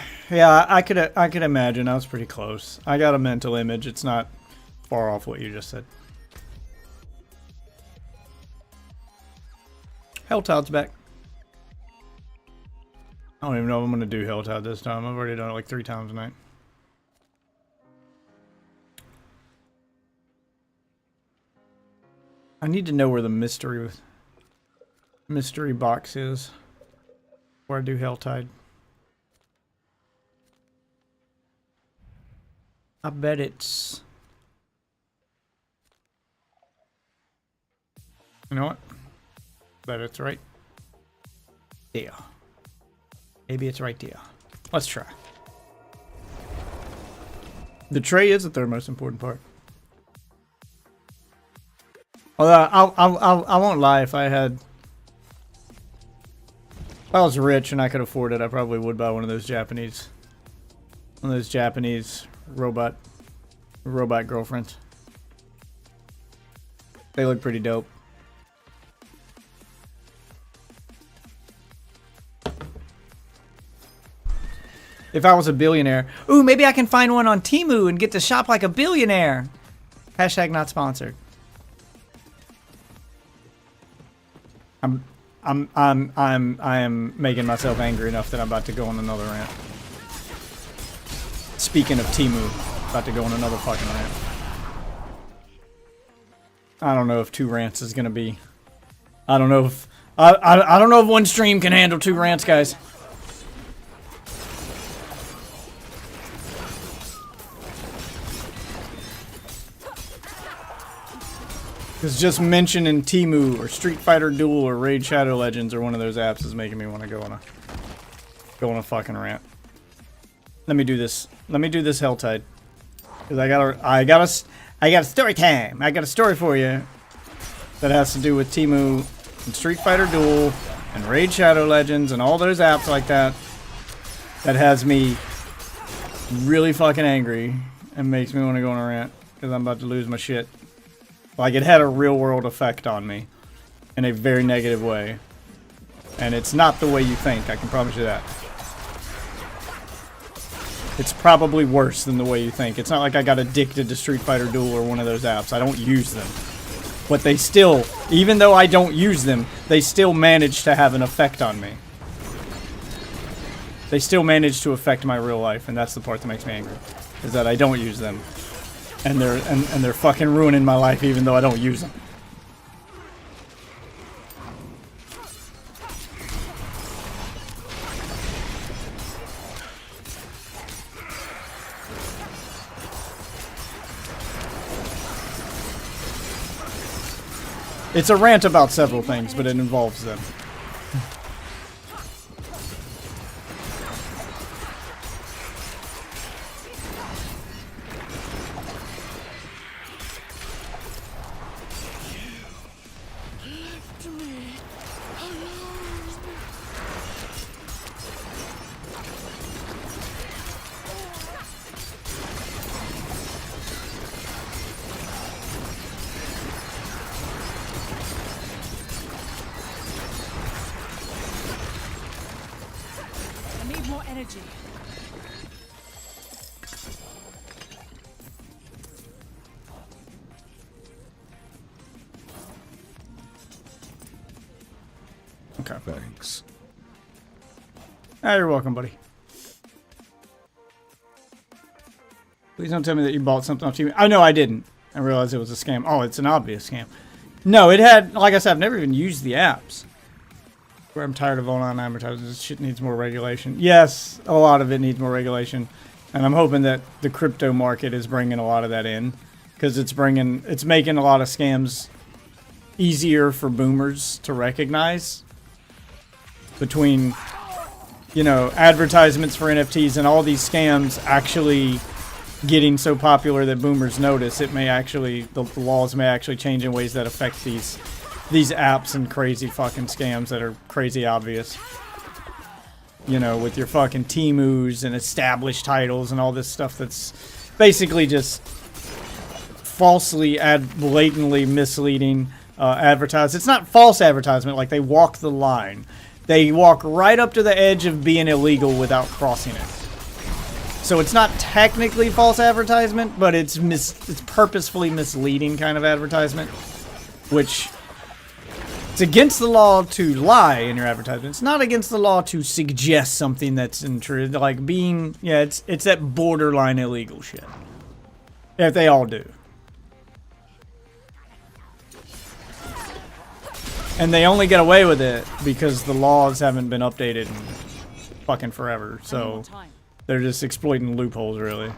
I could imagine. I was pretty close. I got a mental image. It's not far off what you just said. Helltoad's back. I don't even know if I'm going to do Helltide this time. I've already done it like 3 times tonight. I need to know where the mystery box is before I do Helltide. I bet it's... You know what? Bet it's right there. Maybe it's right there. Let's try. The tray is the third most important part. Although I won't lie, if I was rich and I could afford it, I probably would buy one of those Japanese robot girlfriends. They look pretty dope. If I was a billionaire. Ooh, maybe I can find one on Temu and get to shop like a billionaire. Hashtag not sponsored. I am making myself angry enough that I'm about to go on another rant. Speaking of Temu, about to go on another fucking rant. I don't know if 2 rants is gonna be. I don't know if I don't know if one stream can handle 2 rants, guys. Because just mentioning Temu or Street Fighter Duel or Raid Shadow Legends or one of those apps is making me want to go go on a fucking rant. Let me do this. Let me do this Helltide. Because I got a story time. I got a story for you that has to do with Temu and Street Fighter Duel and Raid Shadow Legends and all those apps like that. That has me really fucking angry and makes me want to go on a rant because I'm about to lose my shit. Like, it had a real world effect on me in a very negative way. And it's not the way you think, I can promise you that. It's probably worse than the way you think. It's not like I got addicted to Street Fighter Duel or one of those apps. I don't use them. But they still, even though I don't use them, they still manage to have an effect on me. They still manage to affect my real life, and that's the part that makes me angry. Is that I don't use them. And they're fucking ruining my life even though I don't use them. It's a rant about several things, but it involves them. I need more energy. Okay. Thanks. Ah, you're welcome, buddy. Please don't tell me that you bought something off TV. Oh, no, I didn't. I realized it was a scam. Oh, it's an obvious scam. No, it had, like I said, I've never even used the apps. Where I'm tired of online advertising. This shit needs more regulation. Yes, a lot of it needs more regulation. And I'm hoping that the crypto market is bringing a lot of that in. Because it's making a lot of scams easier for boomers to recognize. Between, you know, advertisements for NFTs and all these scams actually getting so popular that boomers notice, it may actually, the laws may actually change in ways that affect these apps and crazy fucking scams that are crazy obvious. You know, with your fucking Temus and established titles and all this stuff that's basically just falsely, blatantly misleading advertised. It's not false advertisement, like they walk the line. They walk right up to the edge of being illegal without crossing it. So it's not technically false advertisement, but it's purposefully misleading kind of advertisement, which it's against the law to lie in your advertisement. It's not against the law to suggest something that's untrue, like being, yeah, it's that borderline illegal shit. If they all do. And they only get away with it because the laws haven't been updated in fucking forever. So they're just exploiting loopholes, really.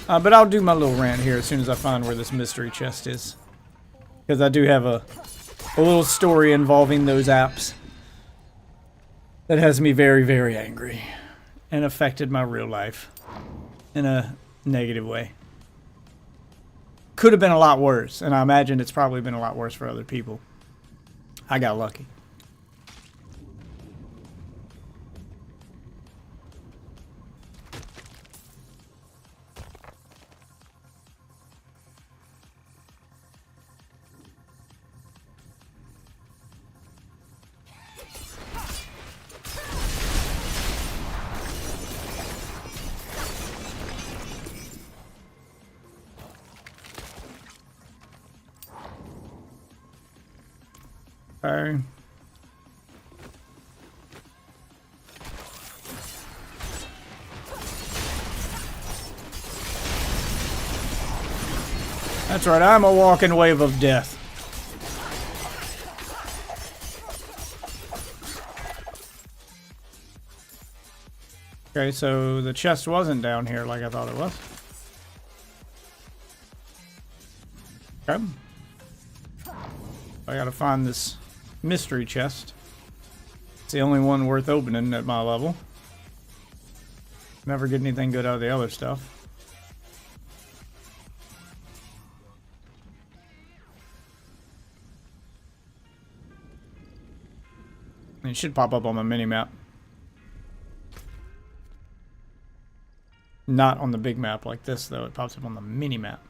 But I'll do my little rant here as soon as I find where this mystery chest is. Because I do have a little story involving those apps that has me very, very angry and affected my real life in a negative way. Could have been a lot worse, and I imagine it's probably been a lot worse for other people. I got lucky. Sorry. That's right, I'm a walking wave of death. Okay, so the chest wasn't down here like I thought it was. Okay. I gotta find this mystery chest. It's the only one worth opening at my level. Never get anything good out of the other stuff. It should pop up on my mini-map. Not on the big map like this, though. It pops up on the mini-map.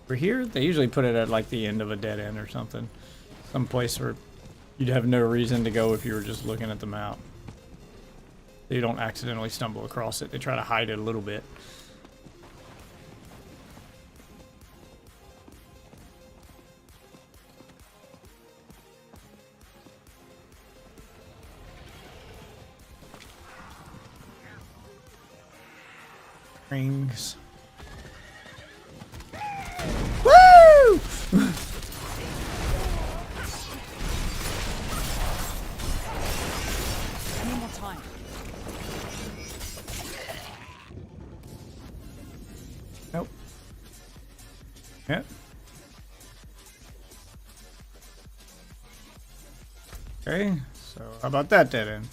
For here, they usually put it at like the end of a dead end or something. Some place where you'd have no reason to go if you were just looking at the map. You don't accidentally stumble across it. They try to hide it a little bit. Rings. Woo! Any more time? Nope. Yep. Okay, so how about that dead end?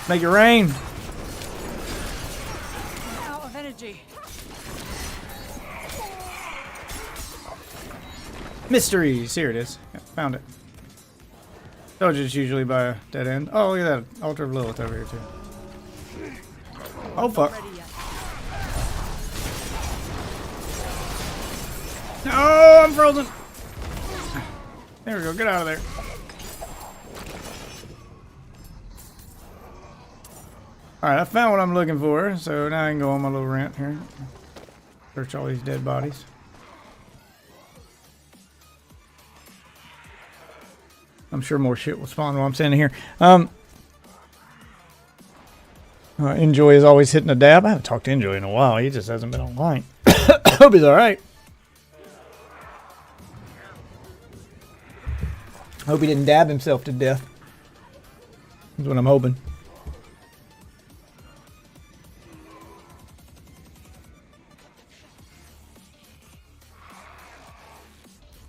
Make it rain. Out of energy. Mysteries. Here it is. Yep, found it. Told you it's usually by a dead end. Oh, look at that. Altar of Lilith over here, too. Oh, fuck. No, I'm frozen. There we go. Get out of there. Alright, I found what I'm looking for, so now I can go on my little rant here. Search all these dead bodies. I'm sure more shit will spawn while I'm standing here. Enjoy is always hitting a dab. I haven't talked to Enjoy in a while. He just hasn't been online. Hope he's alright. Hope he didn't dab himself to death. That's what I'm hoping.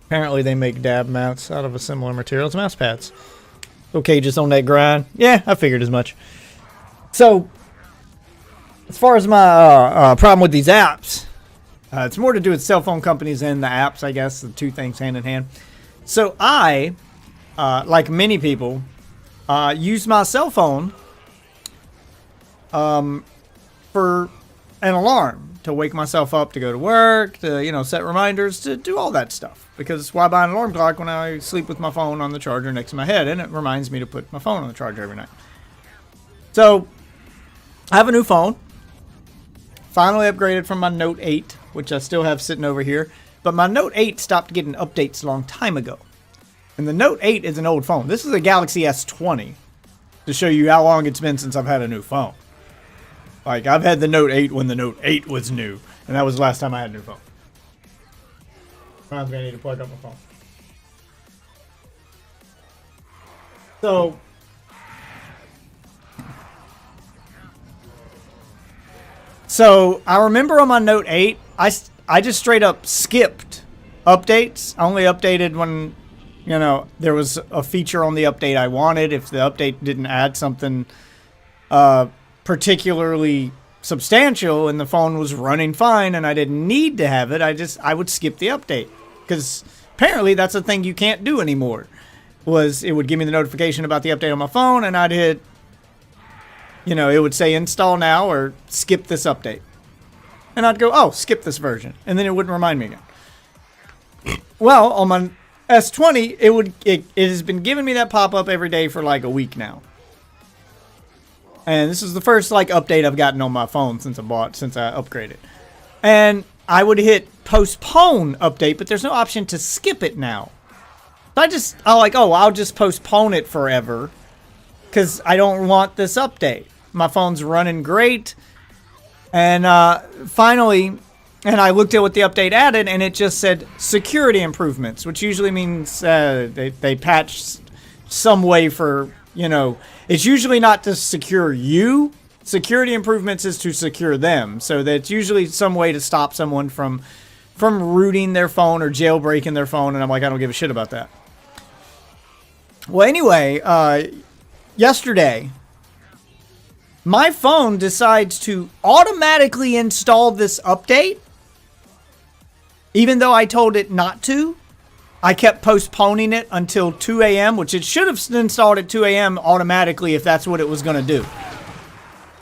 Apparently they make dab mounts out of a similar material as mouse pads. Okay, just on that grind. Yeah, I figured as much. So, as far as my problem with these apps, it's more to do with cell phone companies and the apps, I guess, the two things hand in hand. So I, like many people, use my cell phone for an alarm. To wake myself up to go to work, to, you know, set reminders, to do all that stuff. Because why buy an alarm clock when I sleep with my phone on the charger next to my head? And it reminds me to put my phone on the charger every night. So, I have a new phone. Finally upgraded from my Note 8, which I still have sitting over here. But my Note 8 stopped getting updates a long time ago. And the Note 8 is an old phone. This is a Galaxy S20. To show you how long it's been since I've had a new phone. Like, I've had the Note 8 when the Note 8 was new. And that was the last time I had a new phone. I'm going to need to plug up my phone. So I remember on my Note 8, I just straight up skipped updates. I only updated when, you know, there was a feature on the update I wanted. If the update didn't add something particularly substantial and the phone was running fine and I didn't need to have it, I would skip the update. Because apparently that's a thing you can't do anymore. It would give me the notification about the update on my phone and I'd hit, you know, it would say install now or skip this update. And I'd go, oh, skip this version. And then it wouldn't remind me again. Well, on my S20, it has been giving me that pop-up every day for like a week now. And this is the first like update I've gotten on my phone since I upgraded. And I would hit postpone update, but there's no option to skip it now. So I'll just postpone it forever because I don't want this update. My phone's running great. And finally, I looked at what the update added, and it just said security improvements, which usually means they patched some way for, it's usually not to secure you. Security improvements is to secure them. So that's usually some way to stop someone from rooting their phone or jailbreaking their phone, and I'm like, I don't give a shit about that. Well, anyway, yesterday, my phone decides to automatically install this update, even though I told it not to. I kept postponing it until 2 a.m., which it should have installed at 2 a.m. automatically if that's what it was going to do.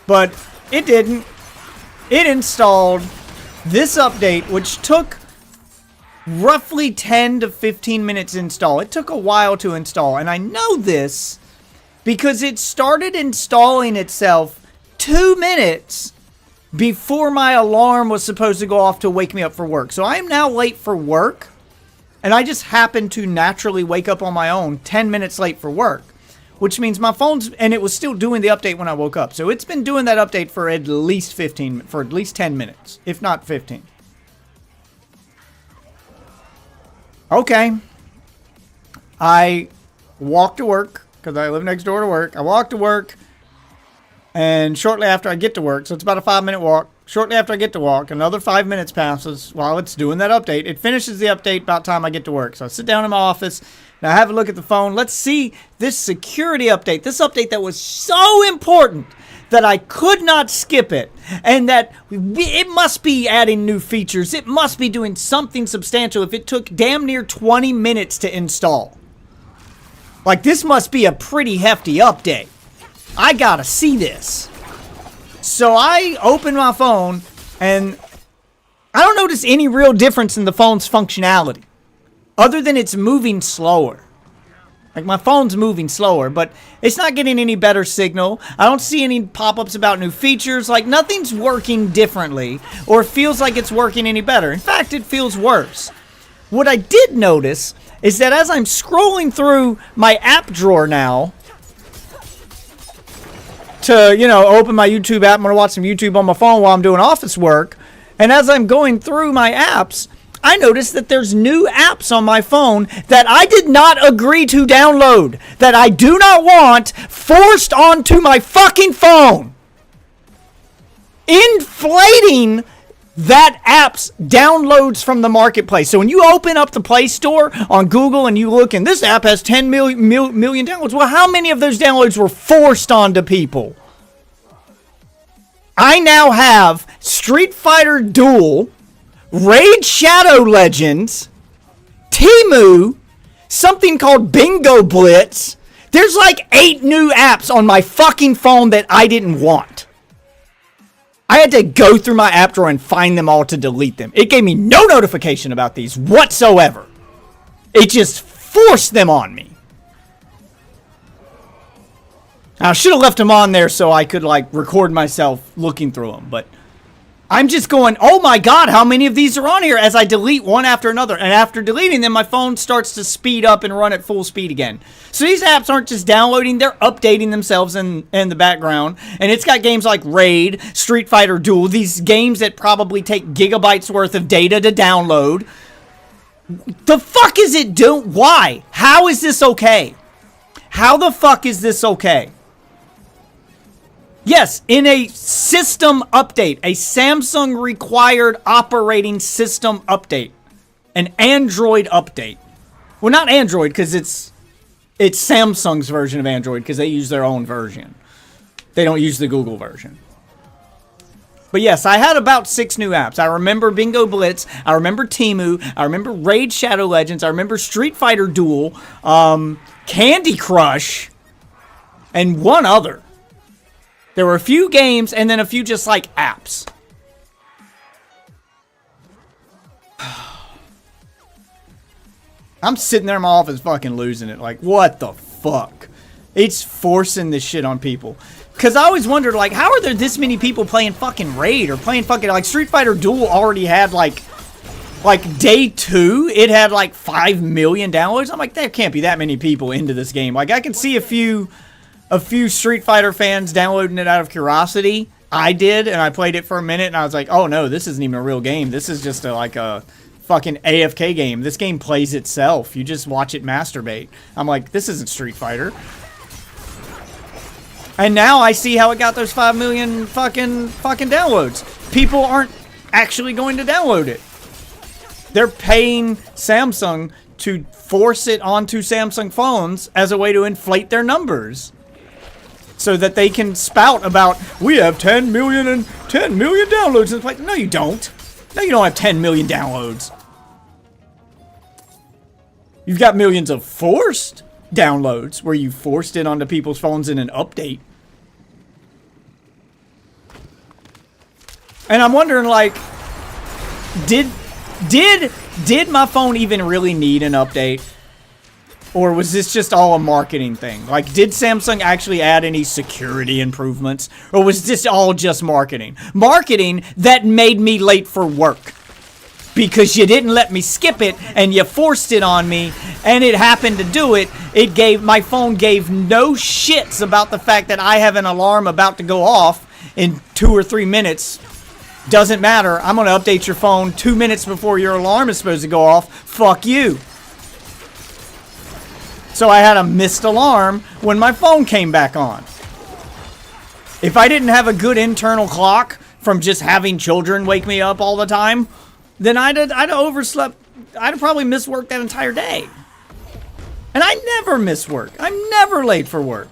But it didn't. It installed this update, which took roughly 10 to 15 minutes to install. It took a while to install, and I know this because it started installing itself 2 minutes before my alarm was supposed to go off to wake me up for work. So I am now late for work, and I just happened to naturally wake up on my own 10 minutes late for work, which means my phone's, and it was still doing the update when I woke up. So it's been doing that update for at least 10 minutes, if not 15. Okay. I walked to work because I live next door to work. I walked to work, and shortly after I get to work, so it's about a 5-minute walk. Shortly after I get to walk, another 5 minutes passes while it's doing that update. It finishes the update about time I get to work. So I sit down in my office, and I have a look at the phone. Let's see this security update. This update that was so important that I could not skip it, and that it must be adding new features. It must be doing something substantial if it took damn near 20 minutes to install. Like, this must be a pretty hefty update. I gotta see this. So I open my phone, and I don't notice any real difference in the phone's functionality, other than it's moving slower. Like, my phone's moving slower, but it's not getting any better signal. I don't see any pop-ups about new features. Like, nothing's working differently or feels like it's working any better. In fact, it feels worse. What I did notice is that as I'm scrolling through my app drawer now to, open my YouTube app, I'm going to watch some YouTube on my phone while I'm doing office work, and as I'm going through my apps, I noticed that there's new apps on my phone that I did not agree to download, that I do not want forced onto my fucking phone, inflating that app's downloads from the marketplace. So when you open up the Play Store on Google and you look, and this app has 10 million downloads, well, how many of those downloads were forced onto people? I now have Street Fighter Duel, Raid Shadow Legends, MOO, something called Bingo Blitz. There's like 8 new apps on my fucking phone that I didn't want. I had to go through my app drawer and find them all to delete them. It gave me no notification about these whatsoever. It just forced them on me. I should have left them on there so I could record myself looking through them, but I'm just going, oh my god, how many of these are on here, as I delete one after another. And after deleting them, my phone starts to speed up and run at full speed again. So these apps aren't just downloading, they're updating themselves in the background. And it's got games like Raid, Street Fighter Duel, these games that probably take gigabytes worth of data to download. The fuck is it doing? Why? How is this okay? How the fuck is this okay? Yes, in a system update, a Samsung required operating system update, an Android update. Well, not Android, because it's Samsung's version of Android, because they use their own version. They don't use the Google version. But yes, I had about 6 new apps. I remember Bingo Blitz. I remember MOO. I remember Raid Shadow Legends. I remember Street Fighter Duel, Candy Crush, and one other. There were a few games and then a few just apps. I'm sitting there in my office fucking losing it. Like, what the fuck? It's forcing this shit on people. Because I always wondered, like, how are there this many people playing fucking Raid or playing fucking, like, Street Fighter Duel already had, like day 2, it had, like, 5 million downloads. I'm like, there can't be that many people into this game. Like, I can see a few Street Fighter fans downloading it out of curiosity. I did, and I played it for a minute, and I was like, oh, no, this isn't even a real game. This is just like a fucking AFK game. This game plays itself. You just watch it masturbate. I'm like, this isn't Street Fighter. And now I see how it got those 5 million fucking downloads. People aren't actually going to download it. They're paying Samsung to force it onto Samsung phones as a way to inflate their numbers. So that they can spout about, we have 10 million downloads. And it's like, no, you don't. No, you don't have 10 million downloads. You've got millions of forced downloads where you forced it onto people's phones in an update. And I'm wondering, like, did my phone even really need an update? Or was this just all a marketing thing? Like, did Samsung actually add any security improvements? Or was this all just marketing? Marketing that made me late for work. Because you didn't let me skip it, and you forced it on me, and it happened to do it. My phone gave no shits about the fact that I have an alarm about to go off in 2 or 3 minutes. Doesn't matter. I'm going to update your phone 2 minutes before your alarm is supposed to go off. Fuck you. So I had a missed alarm when my phone came back on. If I didn't have a good internal clock from just having children wake me up all the time, then I'd overslept. I'd probably miss work that entire day. And I never miss work. I'm never late for work.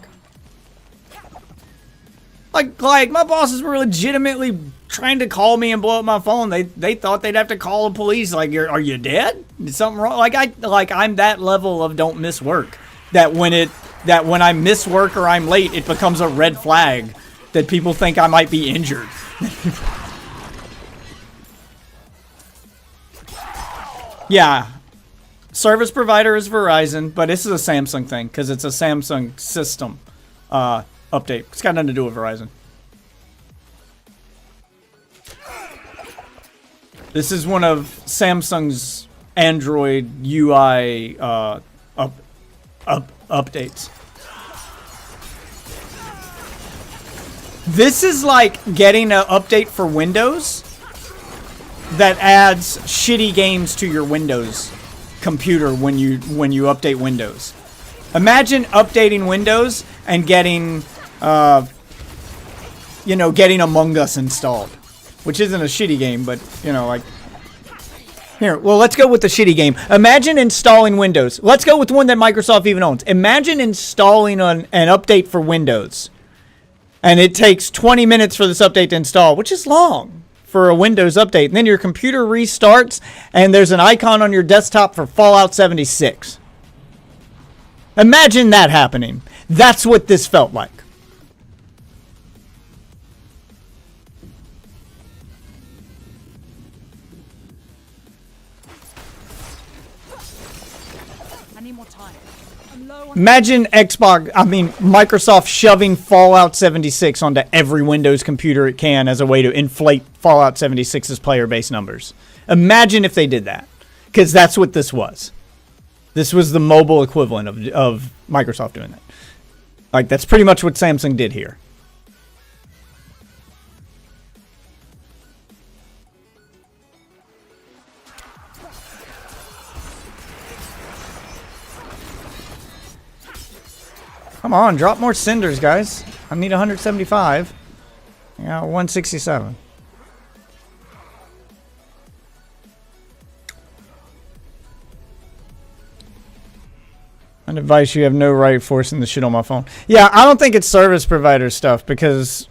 Like my bosses were legitimately trying to call me and blow up my phone. They thought they'd have to call the police. Like, are you dead? Is something wrong? I'm that level of don't miss work. That when I miss work or I'm late, it becomes a red flag that people think I might be injured. Yeah. Service provider is Verizon, but this is a Samsung thing because it's a Samsung system update. It's got nothing to do with Verizon. This is one of Samsung's Android UI updates. This is like getting an update for Windows that adds shitty games to your Windows computer when you update Windows. Imagine updating Windows and getting getting Among Us installed, which isn't a shitty game, but here, well, let's go with the shitty game. Imagine installing Windows. Let's go with one that Microsoft even owns. Imagine installing an update for Windows, and it takes 20 minutes for this update to install, which is long for a Windows update. And then your computer restarts, and there's an icon on your desktop for Fallout 76. Imagine that happening. That's what this felt like. I need more time. I'm low on Imagine Microsoft shoving Fallout 76 onto every Windows computer it can as a way to inflate Fallout 76's player base numbers. Imagine if they did that. Because that's what this was. This was the mobile equivalent of Microsoft doing that. Like, that's pretty much what Samsung did here. Come on, drop more cinders, guys. I need 175. Yeah, 167. On advice, you have no right forcing the shit on my phone. Yeah, I don't think it's service provider stuff because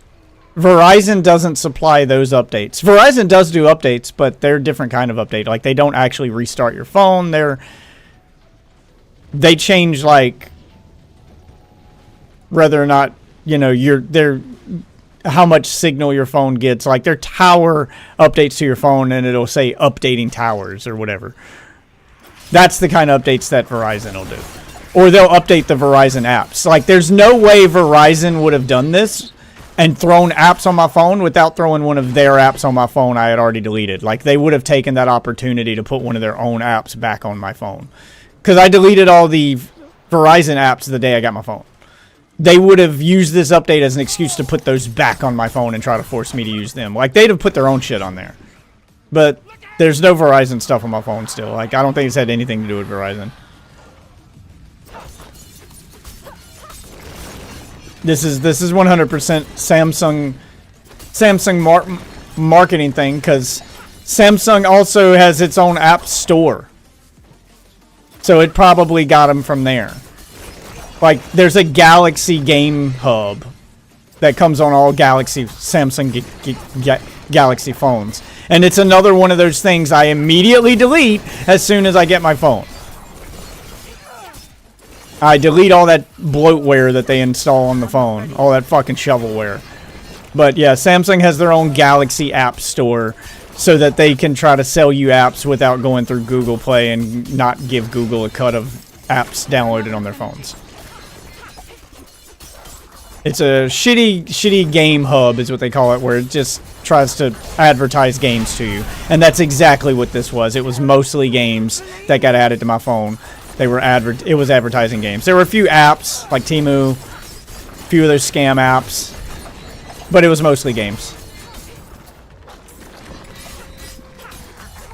Verizon doesn't supply those updates. Verizon does do updates, but they're a different kind of update. Like, they don't actually restart your phone. They change, like, whether or not, how much signal your phone gets. Like, their tower updates to your phone, and it'll say updating towers or whatever. That's the kind of updates that Verizon will do. Or they'll update the Verizon apps. Like, there's no way Verizon would have done this and thrown apps on my phone without throwing one of their apps on my phone I had already deleted. Like, they would have taken that opportunity to put one of their own apps back on my phone. Because I deleted all the Verizon apps the day I got my phone. They would have used this update as an excuse to put those back on my phone and try to force me to use them. Like, they'd have put their own shit on there. But there's no Verizon stuff on my phone still. Like, I don't think it's had anything to do with Verizon. This is 100% Samsung marketing thing, because Samsung also has its own app store. So it probably got them from there. Like, there's a Galaxy Game Hub that comes on all Samsung Galaxy phones. And it's another one of those things I immediately delete as soon as I get my phone. I delete all that bloatware that they install on the phone. All that fucking shovelware. But yeah, Samsung has their own Galaxy App Store so that they can try to sell you apps without going through Google Play and not give Google a cut of apps downloaded on their phones. It's a shitty game hub is what they call it, where it just tries to advertise games to you. And that's exactly what this was. It was mostly games that got added to my phone. It was advertising games. There were a few apps, like MOO, a few of those scam apps, but it was mostly games.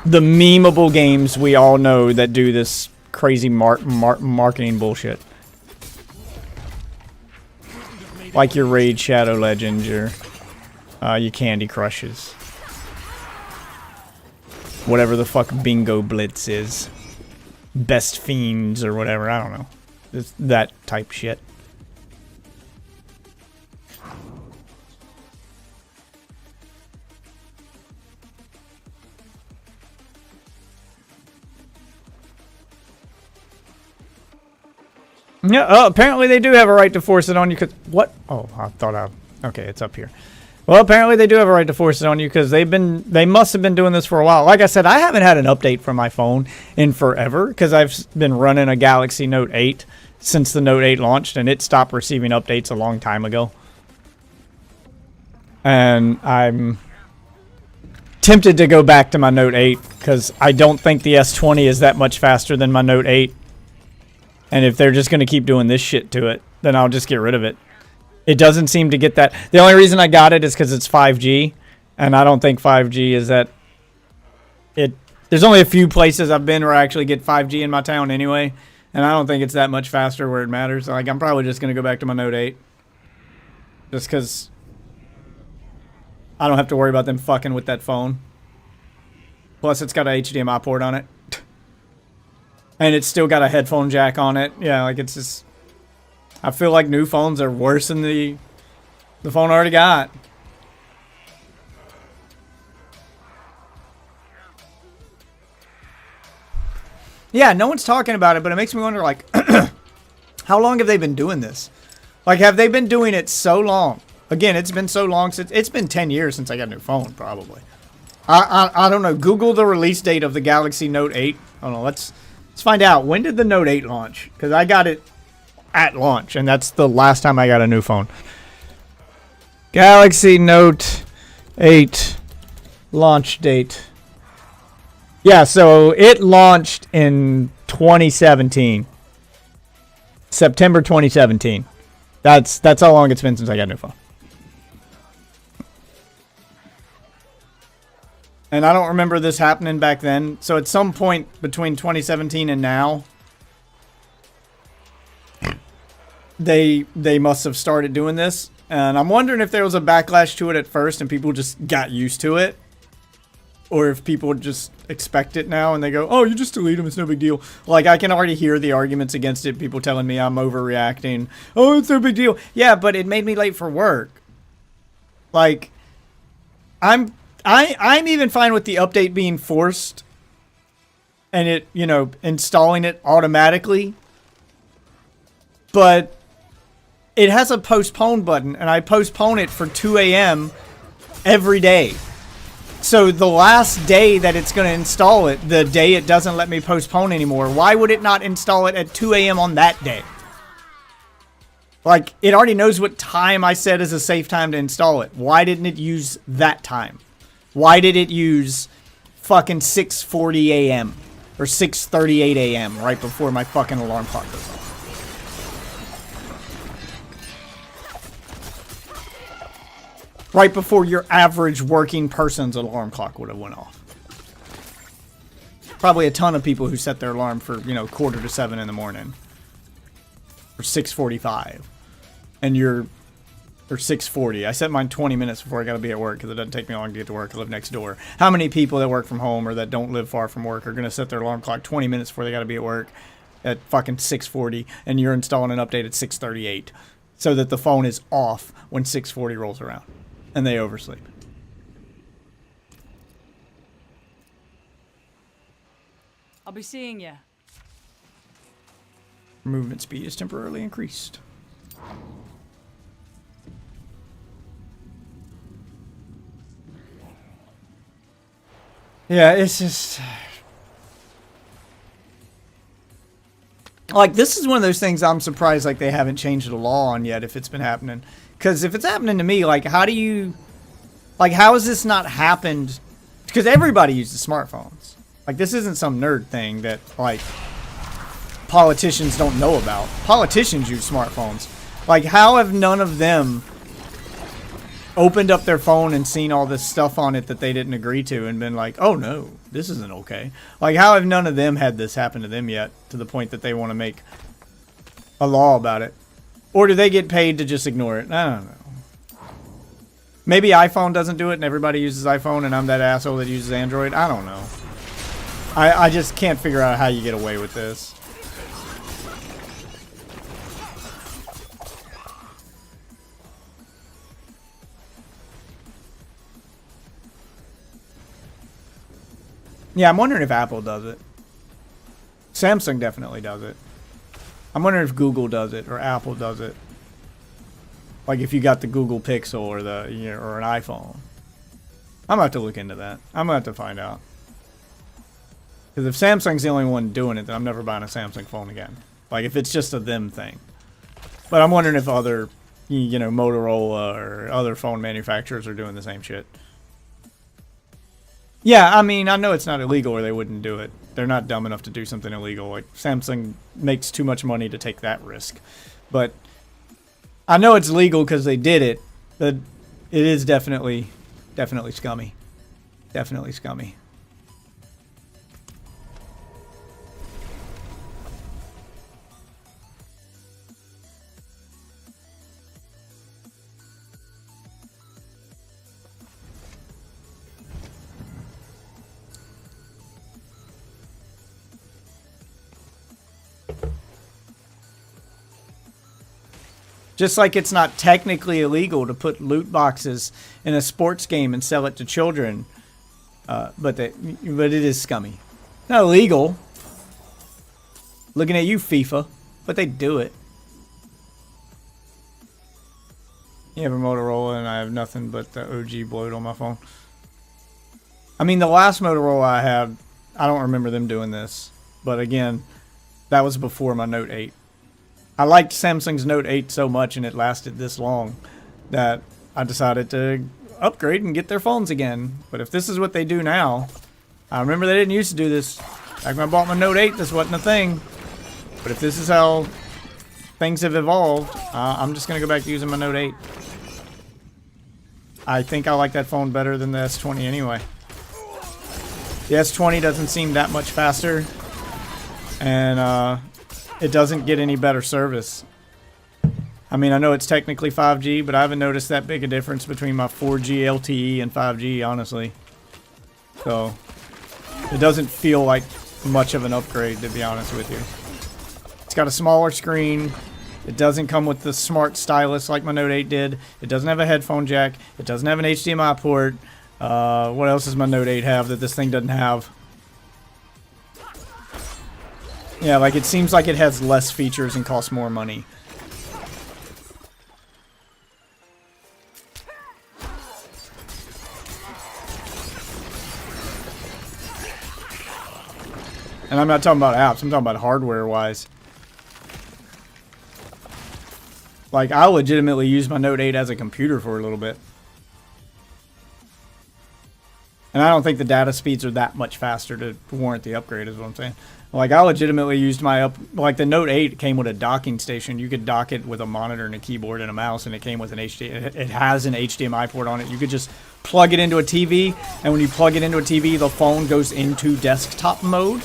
The memeable games we all know that do this crazy marketing bullshit. Like your Raid Shadow Legends or your Candy Crushes. Whatever the fuck Bingo Blitz is. Best Fiends or whatever, I don't know. It's that type shit. Yeah, oh, apparently they do have a right to force it on you, because... What? Oh, I thought okay, it's up here. Well, apparently they do have a right to force it on you, because they must have been doing this for a while. Like I said, I haven't had an update from my phone in forever, because I've been running a Galaxy Note 8 since the Note 8 launched, and it stopped receiving updates a long time ago. And I'm tempted to go back to my Note 8, because I don't think the S20 is that much faster than my Note 8. And if they're just going to keep doing this shit to it, then I'll just get rid of it. It doesn't seem to get that. The only reason I got it is because it's 5G. And I don't think 5G is that... There's only a few places I've been where I actually get 5G in my town anyway. And I don't think it's that much faster where it matters. Like, I'm probably just going to go back to my Note 8. Just because I don't have to worry about them fucking with that phone. Plus, it's got a HDMI port on it. And it's still got a headphone jack on it. Yeah, like, it's just... I feel like new phones are worse than the phone I already got. Yeah, no one's talking about it, but it makes me wonder, like, how long have they been doing this? Like, have they been doing it so long? Again, it's been so long since... It's been 10 years since I got a new phone, probably. I don't know. Google the release date of the Galaxy Note 8. I don't know. Let's find out. When did the Note 8 launch? Because I got it at launch, and that's the last time I got a new phone. Galaxy Note 8 launch date. Yeah, so it launched in 2017. September 2017. That's how long it's been since I got a new phone. And I don't remember this happening back then. So at some point between 2017 and now, they must have started doing this. And I'm wondering if there was a backlash to it at first and people just got used to it. Or if people just expect it now and they go, oh, you just delete them, it's no big deal. Like, I can already hear the arguments against it. People telling me I'm overreacting. Oh, it's no big deal. Yeah, but it made me late for work. Like, I'm even fine with the update being forced and it, you know, installing it automatically. But it has a postpone button, and I postpone it for 2 a.m. every day. So the last day that it's going to install it, the day it doesn't let me postpone anymore, why would it not install it at 2 a.m. on that day? Like, it already knows what time I said is a safe time to install it. Why didn't it use that time? Why did it use fucking 6:40 a.m. or 6:38 a.m. right before my fucking alarm clock goes off? Right before your average working person's alarm clock would have went off. Probably a ton of people who set their alarm for, you know, 6:45 in the morning. Or 6:45. And you're... Or 6:40. I set mine 20 minutes before I gotta be at work because it doesn't take me long to get to work. I live next door. How many people that work from home or that don't live far from work are gonna set their alarm clock 20 minutes before they gotta be at work at fucking 6:40 and you're installing an update at 6:38 so that the phone is off when 6:40 rolls around and they oversleep? I'll be seeing you. Movement speed is temporarily increased. Yeah, it's just... Like, this is one of those things I'm surprised, like, they haven't changed the law on yet if it's been happening. Because if it's happening to me, like, how do you... Like, how has this not happened? Because everybody uses smartphones. Like, this isn't some nerd thing that, like, politicians don't know about. Politicians use smartphones. Like, how have none of them opened up their phone and seen all this stuff on it that they didn't agree to and been like, oh no, this isn't okay? Like, how have none of them had this happen to them yet to the point that they want to make a law about it? Or do they get paid to just ignore it? I don't know. Maybe iPhone doesn't do it and everybody uses iPhone and I'm that asshole that uses Android. I don't know. I just can't figure out how you get away with this. Yeah, I'm wondering if Apple does it. Samsung definitely does it. I'm wondering if Google does it or Apple does it. Like if you got the Google Pixel or the or an iPhone. I'm gonna have to look into that. I'm gonna have to find out. Because if Samsung's the only one doing it, then I'm never buying a Samsung phone again. Like if it's just a them thing. But I'm wondering if other, Motorola or other phone manufacturers are doing the same shit. Yeah, I mean, I know it's not illegal or they wouldn't do it. They're not dumb enough to do something illegal. Like, Samsung makes too much money to take that risk. But I know it's legal because they did it, but it is definitely scummy. Definitely scummy. Just like it's not technically illegal to put loot boxes in a sports game and sell it to children, but it is scummy. Not illegal. Looking at you, FIFA, but they do it. You have a Motorola, and I have nothing but the OG bloat on my phone. I mean, the last Motorola I had, I don't remember them doing this, but again, that was before my Note 8. I liked Samsung's Note 8 so much and it lasted this long that I decided to upgrade and get their phones again. But if this is what they do now, I remember they didn't used to do this. Back when I bought my Note 8, this wasn't a thing. But if this is how things have evolved, I'm just going to go back to using my Note 8. I think I like that phone better than the S20 anyway. The S20 doesn't seem that much faster. And, it doesn't get any better service. I mean, I know it's technically 5G, but I haven't noticed that big a difference between my 4G LTE and 5G, honestly. So, it doesn't feel like much of an upgrade, to be honest with you. It's got a smaller screen. It doesn't come with the smart stylus like my Note 8 did. It doesn't have a headphone jack. It doesn't have an HDMI port. What else does my Note 8 have that this thing doesn't have? Yeah, like it seems like it has less features and costs more money. And I'm not talking about apps, I'm talking about hardware-wise. Like, I legitimately used my Note 8 as a computer for a little bit. And I don't think the data speeds are that much faster to warrant the upgrade, is what I'm saying. Like, I legitimately used my like, the Note 8 came with a docking station. You could dock it with a monitor and a keyboard and a mouse, and it came with an it has an HDMI port on it. You could just plug it into a TV, and when you plug it into a TV, the phone goes into desktop mode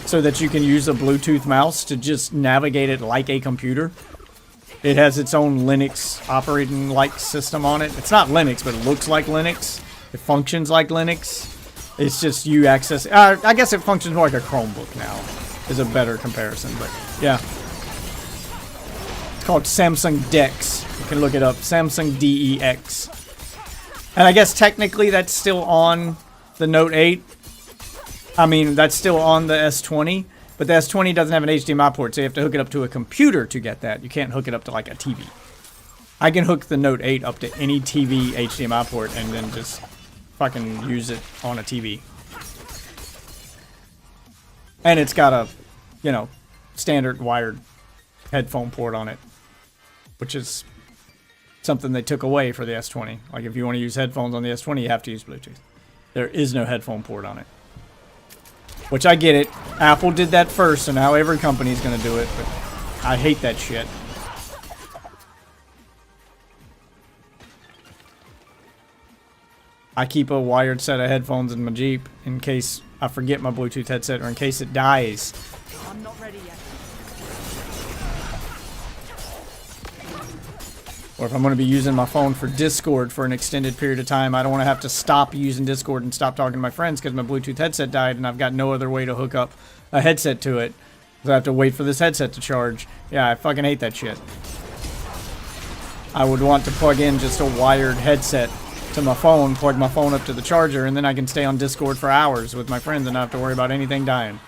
so that you can use a Bluetooth mouse to just navigate it like a computer. It has its own Linux operating-like system on it. It's not Linux, but it looks like Linux. It functions like Linux. It's just you access... I guess it functions more like a Chromebook now, is a better comparison, but yeah. It's called Samsung DeX. You can look it up. Samsung DeX. And I guess technically that's still on the Note 8. I mean, that's still on the S20, but the S20 doesn't have an HDMI port, so you have to hook it up to a computer to get that. You can't hook it up to, like, a TV. I can hook the Note 8 up to any TV HDMI port and then just fucking use it on a TV. And it's got a, you know, standard wired headphone port on it, which is something they took away for the S20. Like, if you want to use headphones on the S20, you have to use Bluetooth. There is no headphone port on it. Which, I get it. Apple did that first, so now every company is going to do it, but I hate that shit. I keep a wired set of headphones in my Jeep in case I forget my Bluetooth headset or in case it dies. I'm not ready yet. Or if I'm going to be using my phone for Discord for an extended period of time, I don't want to have to stop using Discord and stop talking to my friends because my Bluetooth headset died and I've got no other way to hook up a headset to it. So I have to wait for this headset to charge. Yeah, I fucking hate that shit. I would want to plug in just a wired headset to my phone, plug my phone up to the charger, and then I can stay on Discord for hours with my friends and not have to worry about anything dying.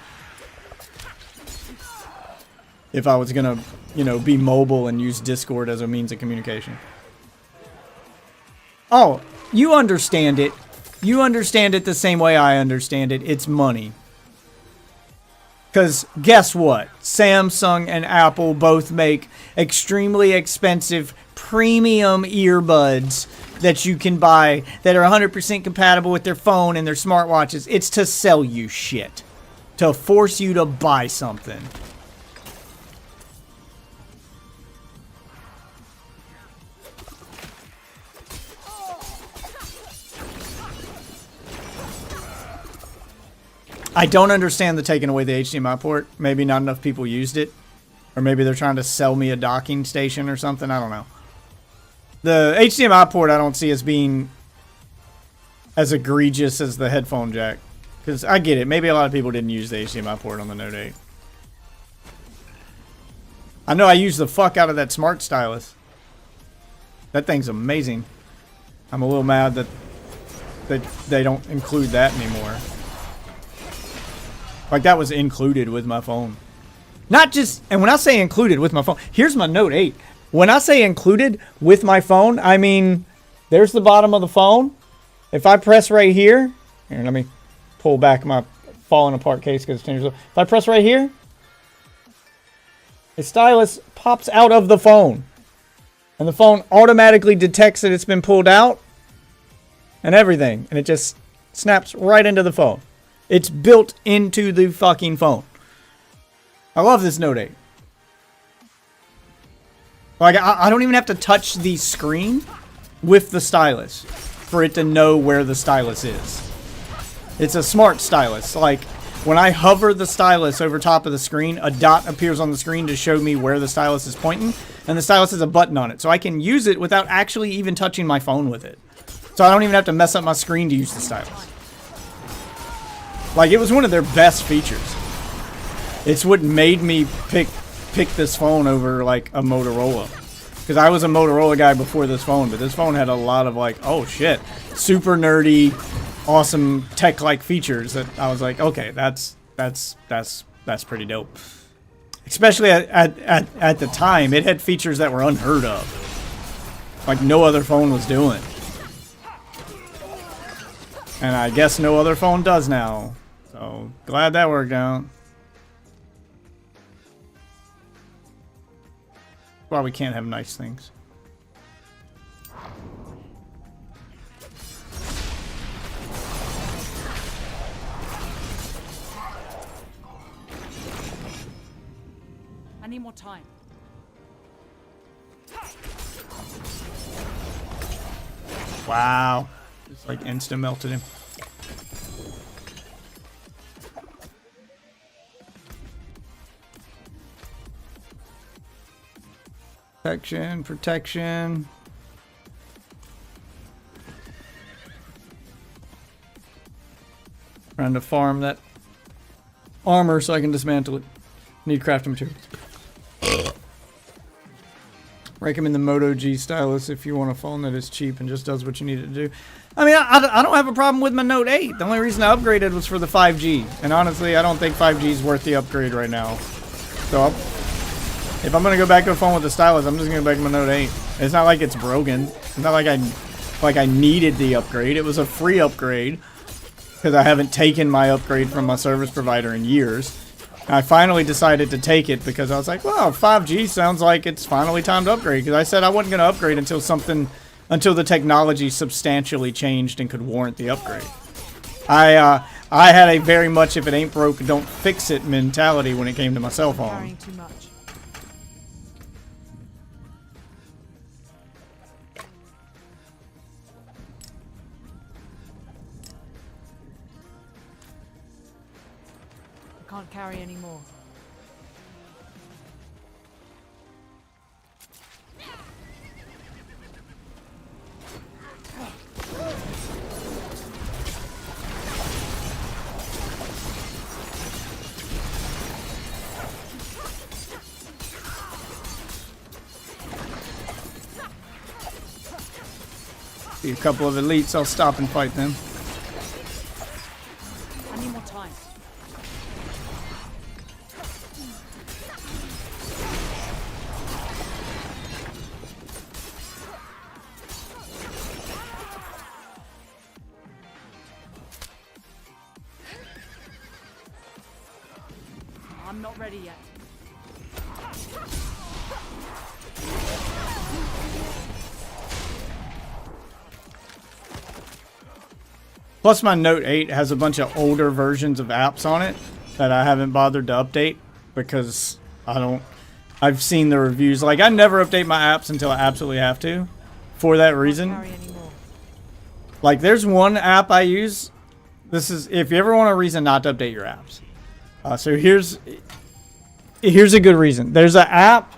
If I was gonna, you know, be mobile and use Discord as a means of communication. Oh, you understand it. You understand it the same way I understand it. It's money. Because guess what? Samsung and Apple both make extremely expensive premium earbuds that you can buy that are 100% compatible with their phone and their smartwatches. It's to sell you shit. To force you to buy something. I don't understand the taking away the HDMI port. Maybe not enough people used it. Or maybe they're trying to sell me a docking station or something. I don't know. The HDMI port I don't see as being as egregious as the headphone jack. Because I get it. Maybe a lot of people didn't use the HDMI port on the Note 8. I know I use the fuck out of that smart stylus. That thing's amazing. I'm a little mad that they don't include that anymore. Like, that was included with my phone. Not just, and when I say included with my phone, here's my Note 8. When I say included with my phone, I mean, there's the bottom of the phone. If I press right here, let me pull back my falling apart case because it's 10 years old. If I press right here, the stylus pops out of the phone. And the phone automatically detects that it's been pulled out and everything. And it just snaps right into the phone. It's built into the fucking phone. I love this Note 8. Like, I don't even have to touch the screen with the stylus for it to know where the stylus is. It's a smart stylus. Like, when I hover the stylus over top of the screen, a dot appears on the screen to show me where the stylus is pointing, and the stylus has a button on it. So I can use it without actually even touching my phone with it. So I don't even have to mess up my screen to use the stylus. Like, it was one of their best features. It's what made me pick this phone over, like, a Motorola. Because I was a Motorola guy before this phone, but this phone had a lot of, like, oh shit, super nerdy, awesome tech-like features that I was like, okay, that's pretty dope. Especially at the time, it had features that were unheard of. Like, no other phone was doing. And I guess no other phone does now. So, glad that worked out. why we can't have nice things. I need more time. Wow. Just like instant melted him. Protection, protection. Trying to farm that armor so I can dismantle it. Need crafting materials. Recommend the Moto G stylus if you want a phone that is cheap and just does what you need it to do. I mean, I don't have a problem with my Note 8. The only reason I upgraded was for the 5G. And honestly, I don't think 5G is worth the upgrade right now. So, if I'm going to go back to a phone with a stylus, I'm just going to go back to my Note 8. It's not like it's broken. It's not like I needed the upgrade. It was a free upgrade. Because I haven't taken my upgrade from my service provider in years. I finally decided to take it because I was like, well, 5G sounds like it's finally time to upgrade. Because I said I wasn't going to upgrade until the technology substantially changed and could warrant the upgrade. I had a very much if it ain't broke, don't fix it mentality when it came to my cell phone. Carrying too much. I can't carry anymore. See a couple of elites, I'll stop and fight them. I need more time. I'm not ready yet. Plus my Note 8 has a bunch of older versions of apps on it that I haven't bothered to update because I've seen the reviews. Like, I never update my apps until I absolutely have to for that reason. Like, there's one app I use. This is if you ever want a reason not to update your apps. So here's a good reason. There's an app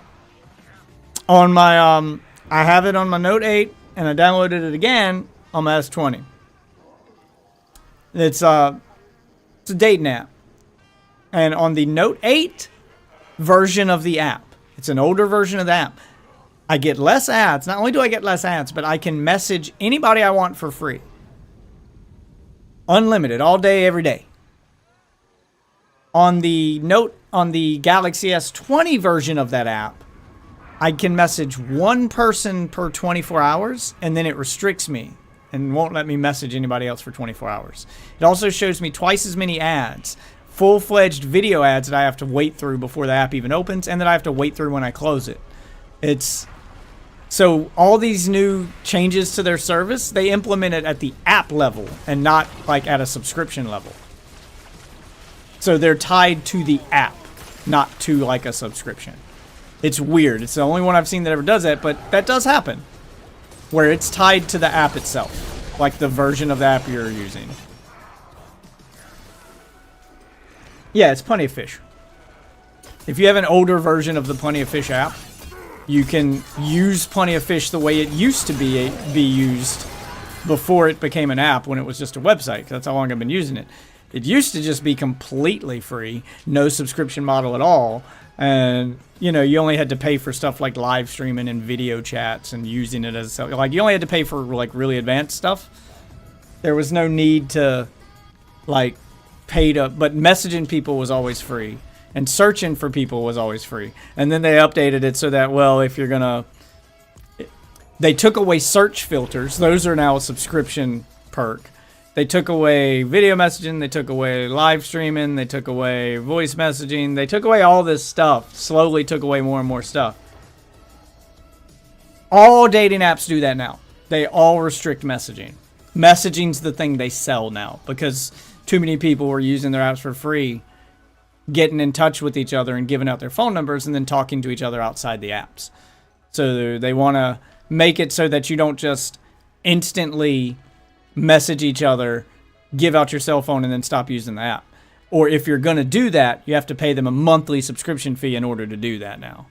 on my I have it on my Note 8 and I downloaded it again on my S20. It's a dating app. And on the Note 8 version of the app, it's an older version of the app, I get less ads. Not only do I get less ads, but I can message anybody I want for free. Unlimited, all day, every day. On the Galaxy S20 version of that app, I can message one person per 24 hours, and then it restricts me and won't let me message anybody else for 24 hours. It also shows me twice as many ads, full-fledged video ads that I have to wait through before the app even opens, and that I have to wait through when I close it. So all these new changes to their service, they implement it at the app level and not like at a subscription level. So they're tied to the app, not to like a subscription. It's weird. It's the only one I've seen that ever does that, but that does happen. Where it's tied to the app itself, like the version of the app you're using. Yeah, it's Plenty of Fish. If you have an older version of the Plenty of Fish app, you can use Plenty of Fish the way it used to be used before it became an app when it was just a website. That's how long I've been using it. It used to just be completely free, no subscription model at all. And, you know, you only had to pay for stuff like live streaming and video chats and using it as, like, you only had to pay for, like, really advanced stuff. There was no need to, like, pay to, but messaging people was always free. And searching for people was always free. And then they updated it so that, well, if you're gonna, they took away search filters. Those are now a subscription perk. They took away video messaging, they took away live streaming, they took away voice messaging, they took away all this stuff. Slowly took away more and more stuff. All dating apps do that now. They all restrict messaging. Messaging's the thing they sell now because too many people were using their apps for free, getting in touch with each other and giving out their phone numbers and then talking to each other outside the apps. So they want to make it so that you don't just instantly message each other, give out your cell phone, and then stop using the app. Or if you're going to do that, you have to pay them a monthly subscription fee in order to do that now.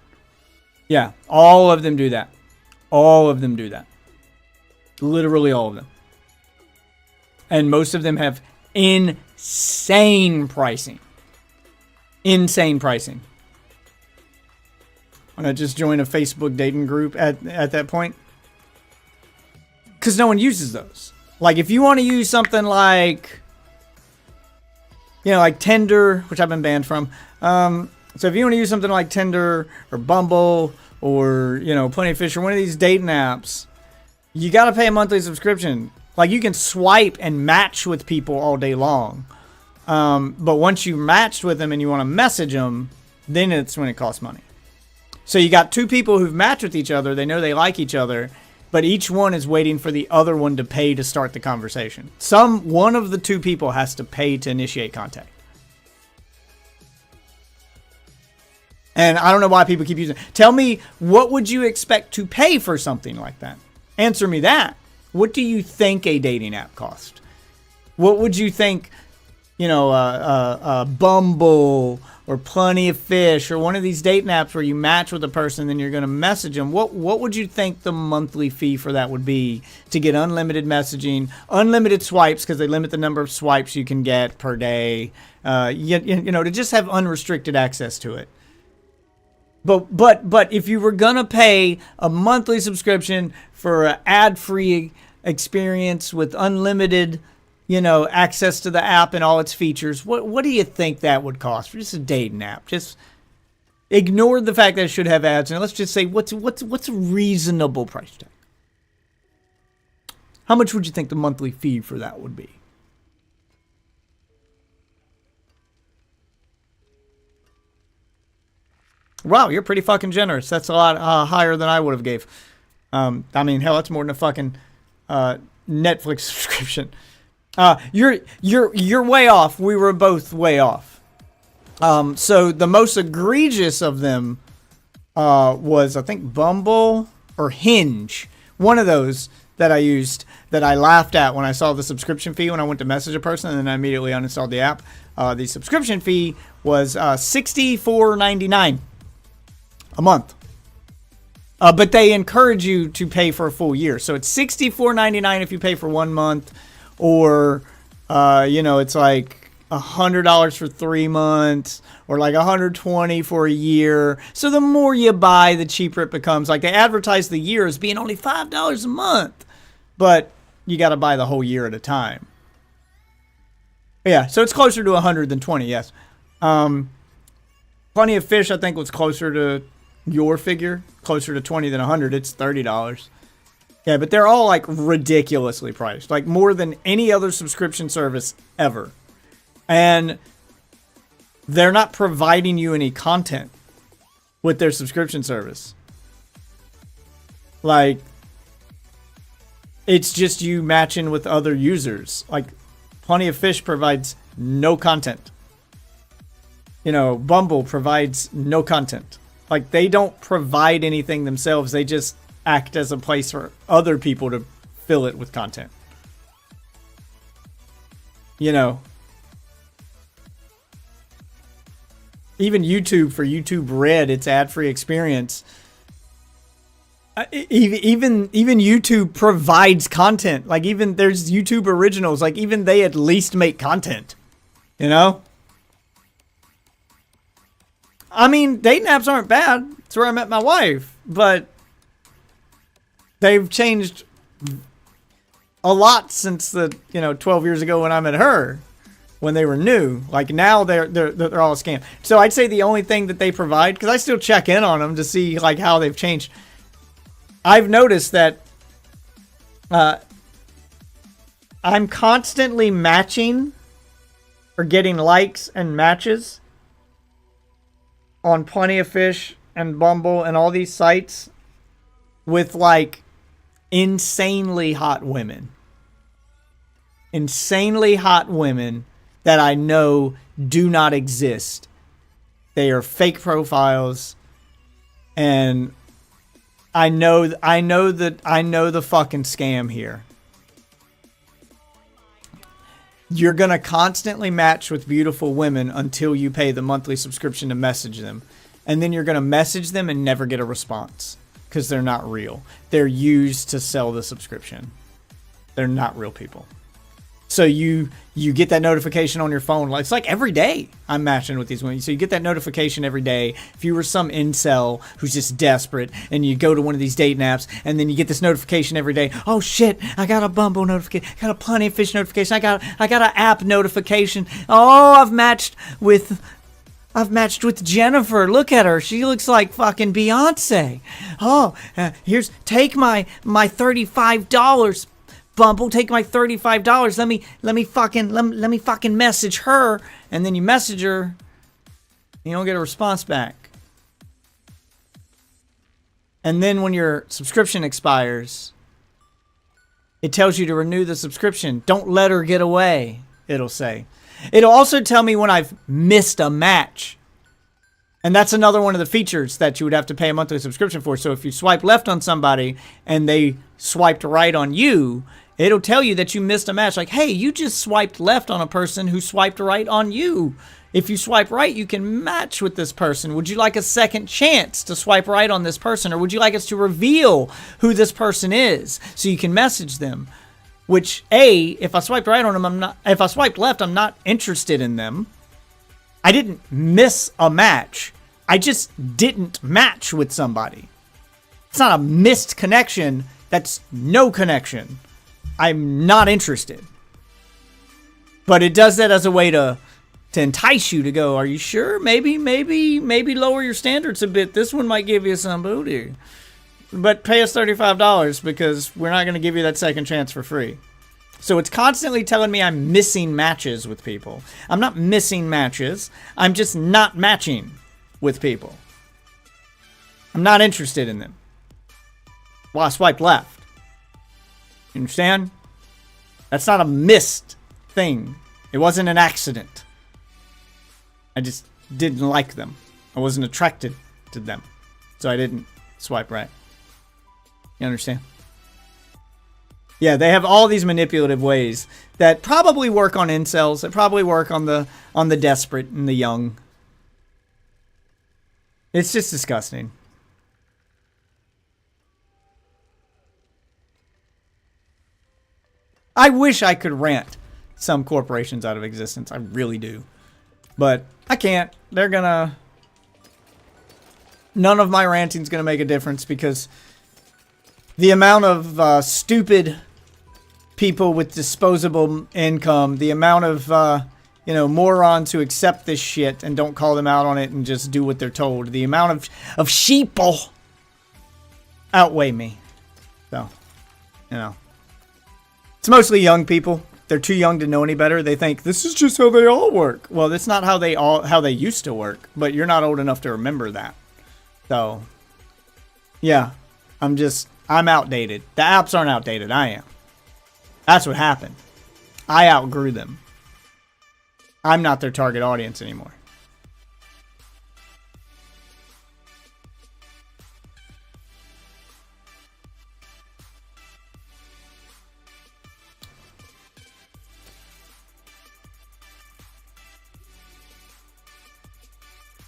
Yeah, all of them do that. All of them do that. Literally all of them. And most of them have insane pricing. Insane pricing. I'm going to just join a Facebook dating group at that point. Because no one uses those. Like, if you want to use something like, you know, like Tinder, which I've been banned from. So if you want to use something like Tinder or Bumble or, you know, Plenty of Fish or one of these dating apps, you got to pay a monthly subscription. Like, you can swipe and match with people all day long. But once you matched with them and you want to message them, then it's when it costs money. So you got two people who've matched with each other. They know they like each other, but each one is waiting for the other one to pay to start the conversation. One of the two people has to pay to initiate contact. And I don't know why people keep using it. Tell me, what would you expect to pay for something like that? Answer me that. What do you think a dating app cost? What would you think, you know, Bumble or Plenty of Fish or one of these dating apps where you match with a person, then you're going to message them? What would you think the monthly fee for that would be to get unlimited messaging, unlimited swipes because they limit the number of swipes you can get per day, you know, to just have unrestricted access to it? But if you were gonna pay a monthly subscription for an ad-free experience with unlimited, you know, access to the app and all its features, what do you think that would cost for just a dating app? Just ignore the fact that it should have ads, and let's just say what's a reasonable price tag? How much would you think the monthly fee for that would be? Wow, you're pretty fucking generous. That's a lot higher than I would have gave. I mean, hell, that's more than a fucking Netflix subscription. You're way off. We were both way off. So the most egregious of them was, I think, Bumble or Hinge. One of those that I used that I laughed at when I saw the subscription fee when I went to message a person, and then I immediately uninstalled the app. The subscription fee was $64.99 a month. But they encourage you to pay for a full year. So it's $64.99 if you pay for 1 month, or, you know, it's like $100 for 3 months, or like $120 for a year. So the more you buy, the cheaper it becomes. Like, they advertise the year as being only $5 a month, but you got to buy the whole year at a time. Yeah, so it's closer to 100 than 20, yes. Plenty of Fish, I think, was closer to your figure, closer to 20 than 100. It's $30. Yeah, but they're all like ridiculously priced, like more than any other subscription service ever. And they're not providing you any content with their subscription service. Like, it's just you matching with other users. Like, Plenty of Fish provides no content. You know, Bumble provides no content. Like, they don't provide anything themselves. They just act as a place for other people to fill it with content. You know, even YouTube, for YouTube Red, its ad-free experience, even YouTube provides content. Like, even there's YouTube Originals. Like, even they at least make content. You know? I mean, dating apps aren't bad. It's where I met my wife. But they've changed a lot since the, 12 years ago when I met her, when they were new. Like, now they're all a scam. So I'd say the only thing that they provide, because I still check in on them to see like how they've changed. I've noticed that I'm constantly matching or getting likes and matches on Plenty of Fish and Bumble and all these sites with like insanely hot women. Insanely hot women that I know do not exist. They are fake profiles, and I know the fucking scam here. You're gonna constantly match with beautiful women until you pay the monthly subscription to message them, and then you're gonna message them and never get a response because they're not real. They're used to sell the subscription. They're not real people. So you get that notification on your phone. It's like every day I'm matching with these women. So you get that notification every day. If you were some incel who's just desperate and you go to one of these dating apps and then you get this notification every day. Oh shit, I got a Bumble notification. I got a Plenty of Fish notification. I got an app notification. Oh, I've matched with Jennifer. Look at her. She looks like fucking Beyonce. Oh, take my $35. Bumble, take my $35. Let me fucking message her, and then you message her, you don't get a response back. And then when your subscription expires, it tells you to renew the subscription. Don't let her get away, it'll say. It'll also tell me when I've missed a match. And that's another one of the features that you would have to pay a monthly subscription for. So if you swipe left on somebody and they swiped right on you, it'll tell you that you missed a match. Like, hey, you just swiped left on a person who swiped right on you. If you swipe right, you can match with this person. Would you like a second chance to swipe right on this person? Or would you like us to reveal who this person is so you can message them? Which, if I swiped right on them, if I swiped left, I'm not interested in them. I didn't miss a match. I just didn't match with somebody. It's not a missed connection. That's no connection. I'm not interested. But it does that as a way to entice you to go, are you sure? Maybe lower your standards a bit. This one might give you some booty. But pay us $35 because we're not going to give you that second chance for free. So it's constantly telling me I'm missing matches with people. I'm not missing matches. I'm just not matching with people. I'm not interested in them. Well, I swiped left. You understand? That's not a missed thing. It wasn't an accident. I just didn't like them. I wasn't attracted to them. So I didn't swipe right. You understand? Yeah, they have all these manipulative ways that probably work on incels, that probably work on the desperate and the young. It's just disgusting. I wish I could rant some corporations out of existence. I really do. But I can't. None of my ranting's gonna make a difference because the amount of stupid people with disposable income, the amount of morons who accept this shit and don't call them out on it and just do what they're told, the amount of sheeple outweigh me. So, it's mostly young people. They're too young to know any better. They think this is just how they all work. Well, that's not how they used to work, but you're not old enough to remember that. So, yeah, I'm outdated. The apps aren't outdated. I am. That's what happened. I outgrew them. I'm not their target audience anymore.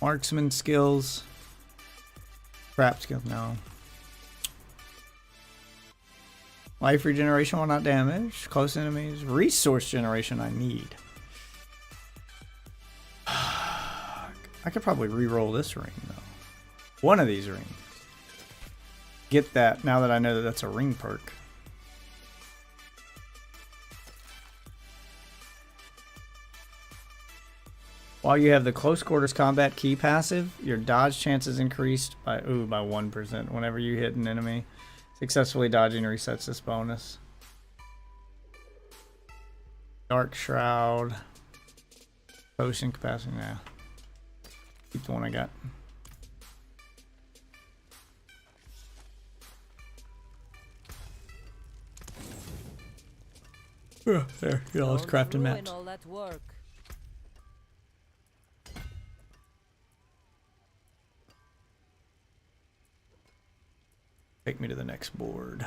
Marksman skills. Trap skills, no. Life regeneration while not damaged. Close enemies. Resource generation I need. I could probably re-roll this ring, though. One of these rings. Get that now that I know that that's a ring perk. While you have the close quarters combat key passive, your dodge chances increased by 1% whenever you hit an enemy. Successfully dodging resets this bonus. Dark Shroud. Potion capacity now. Keep the one I got. There, you know, it's crafting maps. All that work. Take me to the next board.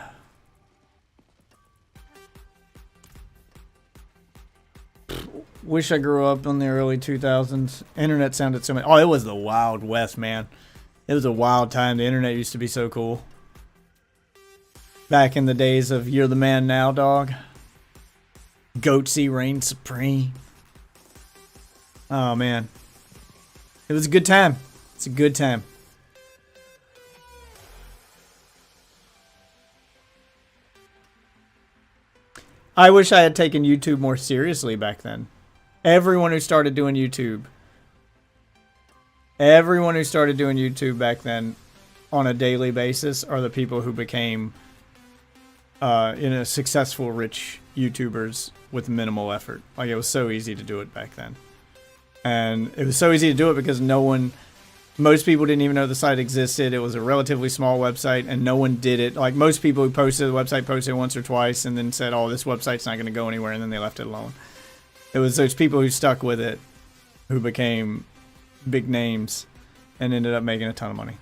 Wish I grew up in the early 2000s. Internet sounded so much. Oh, it was the Wild West, man. It was a wild time. The internet used to be so cool. Back in the days of You're the Man Now, dog. Goatsy reigned supreme. Oh, man. It was a good time. It's a good time. I wish I had taken YouTube more seriously back then. Everyone who started doing YouTube back then on a daily basis are the people who became successful, rich YouTubers with minimal effort. Like, it was so easy to do it back then. And it was so easy to do it because most people didn't even know the site existed. It was a relatively small website, and no one did it. Like, most people who posted the website posted once or twice and then said, oh, this website's not going to go anywhere, and then they left it alone. It was those people who stuck with it who became big names and ended up making a ton of money.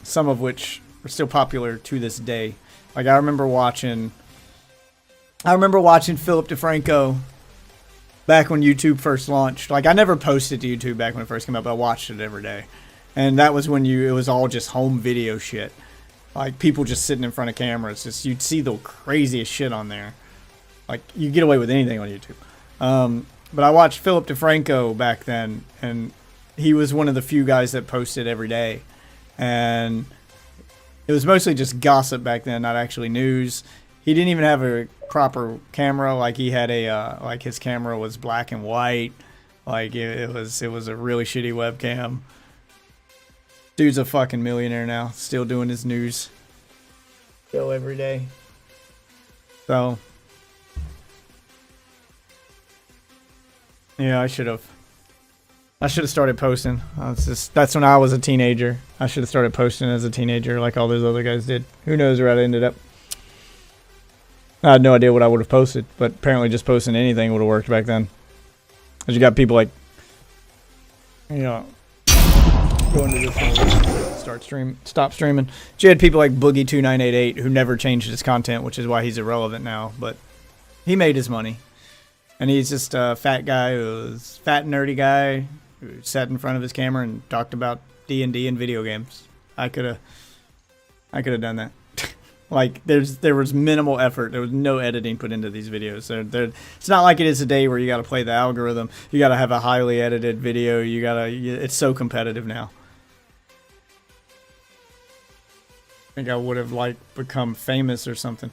Some of which are still popular to this day. Like, I remember watching Philip DeFranco back when YouTube first launched. Like, I never posted to YouTube back when it first came out, but I watched it every day. And that was when it was all just home video shit. Like, people just sitting in front of cameras. Just, you'd see the craziest shit on there. Like, you get away with anything on YouTube. But I watched Philip DeFranco back then, and he was one of the few guys that posted every day. And it was mostly just gossip back then, not actually news. He didn't even have a proper camera. Like, he had his camera was black and white. Like, it was a really shitty webcam. Dude's a fucking millionaire now, still doing his news show every day. So, yeah, I should have started posting. That's when I was a teenager. I should have started posting as a teenager like all those other guys did. Who knows where I'd ended up. I had no idea what I would have posted, but apparently just posting anything would have worked back then. Because you got people like, going to this stop streaming. You had people like Boogie2988 who never changed his content, which is why he's irrelevant now, but he made his money. And he's just a fat guy fat nerdy guy who sat in front of his camera and talked about D&D and video games. I could have done that. Like, there was minimal effort. There was no editing put into these videos. It's not like it is today where you got to play the algorithm. You got to have a highly edited video. It's so competitive now. I think I would have become famous or something.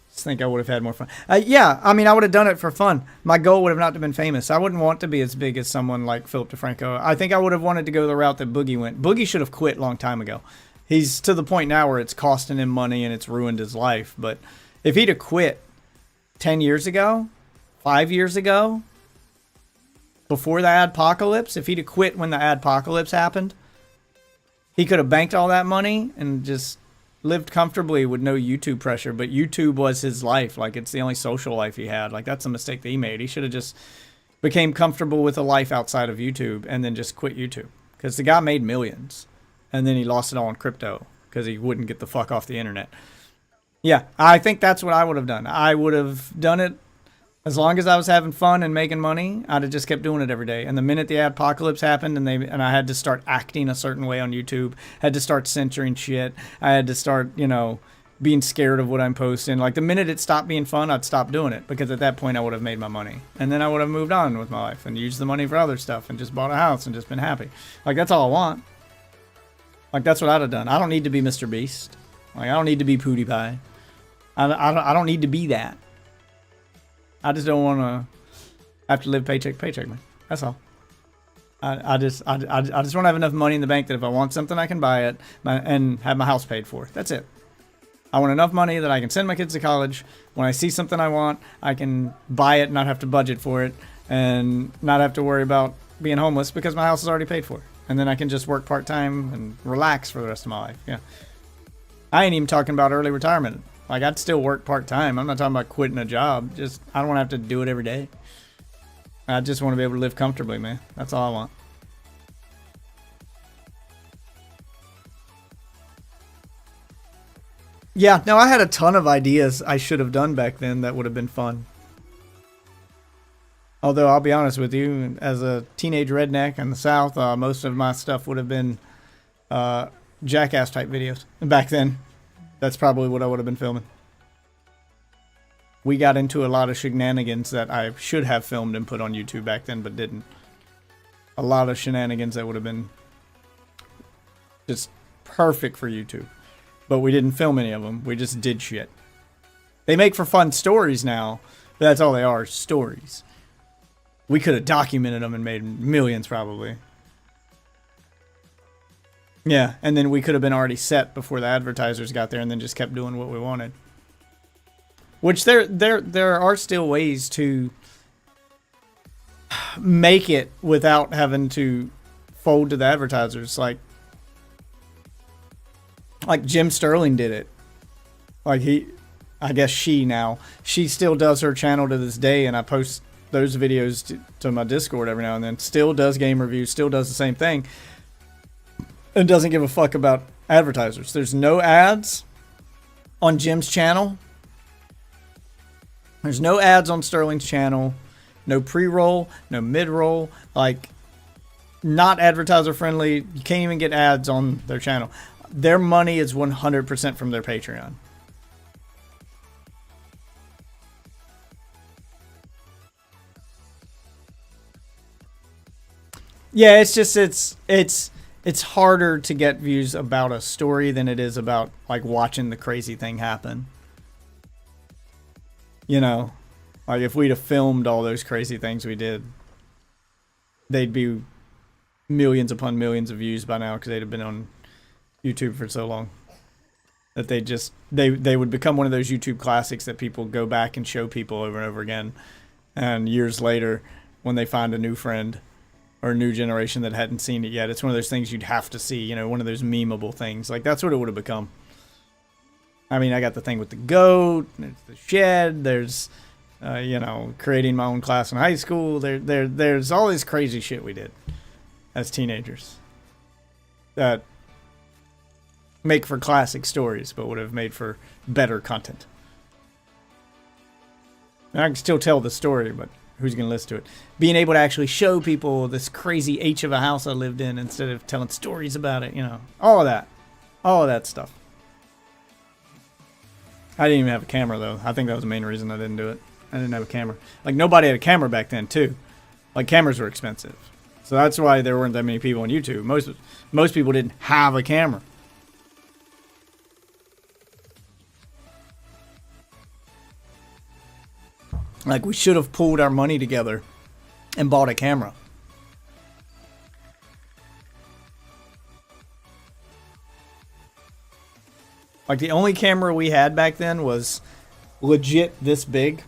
Just think I would have had more fun. Yeah, I mean, I would have done it for fun. My goal would have not been famous. I wouldn't want to be as big as someone like Philip DeFranco. I think I would have wanted to go the route that Boogie went. Boogie should have quit a long time ago. He's to the point now where it's costing him money and it's ruined his life. But if he'd have quit 10 years ago, 5 years ago, before the adpocalypse, if he'd have quit when the adpocalypse happened, he could have banked all that money and just lived comfortably with no YouTube pressure. But YouTube was his life. Like, it's the only social life he had. Like, that's a mistake that he made. He should have just became comfortable with a life outside of YouTube and then just quit YouTube. Because the guy made millions. And then he lost it all in crypto because he wouldn't get the fuck off the internet. Yeah, I think that's what I would have done. I would have done it as long as I was having fun and making money. I'd have just kept doing it every day. And the minute the apocalypse happened and I had to start acting a certain way on YouTube, had to start censoring shit, I had to start, being scared of what I'm posting. Like, the minute it stopped being fun, I'd stop doing it because at that point I would have made my money. And then I would have moved on with my life and used the money for other stuff and just bought a house and just been happy. Like, that's all I want. Like, that's what I'd have done. I don't need to be Mr. Beast. Like, I don't need to be PewDiePie. I don't need to be that. I just don't want to have to live paycheck to paycheck, man. That's all. I just want to have enough money in the bank that if I want something, I can buy it and have my house paid for. That's it. I want enough money that I can send my kids to college. When I see something I want, I can buy it, not have to budget for it, and not have to worry about being homeless because my house is already paid for. And then I can just work part-time and relax for the rest of my life. Yeah. I ain't even talking about early retirement. Like, I'd still work part-time. I'm not talking about quitting a job. Just, I don't want to have to do it every day. I just want to be able to live comfortably, man. That's all I want. Yeah, no, I had a ton of ideas I should have done back then that would have been fun. Although, I'll be honest with you, as a teenage redneck in the South, most of my stuff would have been Jackass-type videos. And back then, that's probably what I would have been filming. We got into a lot of shenanigans that I should have filmed and put on YouTube back then, but didn't. A lot of shenanigans that would have been just perfect for YouTube. But we didn't film any of them. We just did shit. They make for fun stories now, but that's all they are, stories. We could have documented them and made millions probably. Yeah, and then we could have been already set before the advertisers got there and then just kept doing what we wanted. Which there are still ways to make it without having to fold to the advertisers. Like Jim Sterling did it. Like I guess she still does her channel to this day, and I post those videos to my Discord every now and then. Still does game reviews, still does the same thing, and doesn't give a fuck about advertisers. There's no ads on Jim's channel. There's no ads on Sterling's channel. No pre-roll, no mid-roll. Like, not advertiser friendly. You can't even get ads on their channel. Their money is 100% from their Patreon. Yeah, it's just it's harder to get views about a story than it is about like watching the crazy thing happen. You know, like if we'd have filmed all those crazy things we did, they'd be millions upon millions of views by now because they'd have been on YouTube for so long that they would become one of those YouTube classics that people go back and show people over and over again. And years later, when they find a new friend or a new generation that hadn't seen it yet, it's one of those things you'd have to see, you know, one of those memeable things. Like, that's what it would have become. I mean, I got the thing with the goat, there's the shed, there's, you know, creating my own class in high school. There's all this crazy shit we did as teenagers that make for classic stories, but would have made for better content. And I can still tell the story, but who's going to listen to it? Being able to actually show people this crazy H of a house I lived in instead of telling stories about it, you know, all of that stuff. I didn't even have a camera, though. I think that was the main reason I didn't do it. I didn't have a camera. Like, nobody had a camera back then, too. Like, cameras were expensive. So that's why there weren't that many people on YouTube. Most people didn't have a camera. Like, we should have pulled our money together and bought a camera. Like, the only camera we had back then was legit this big,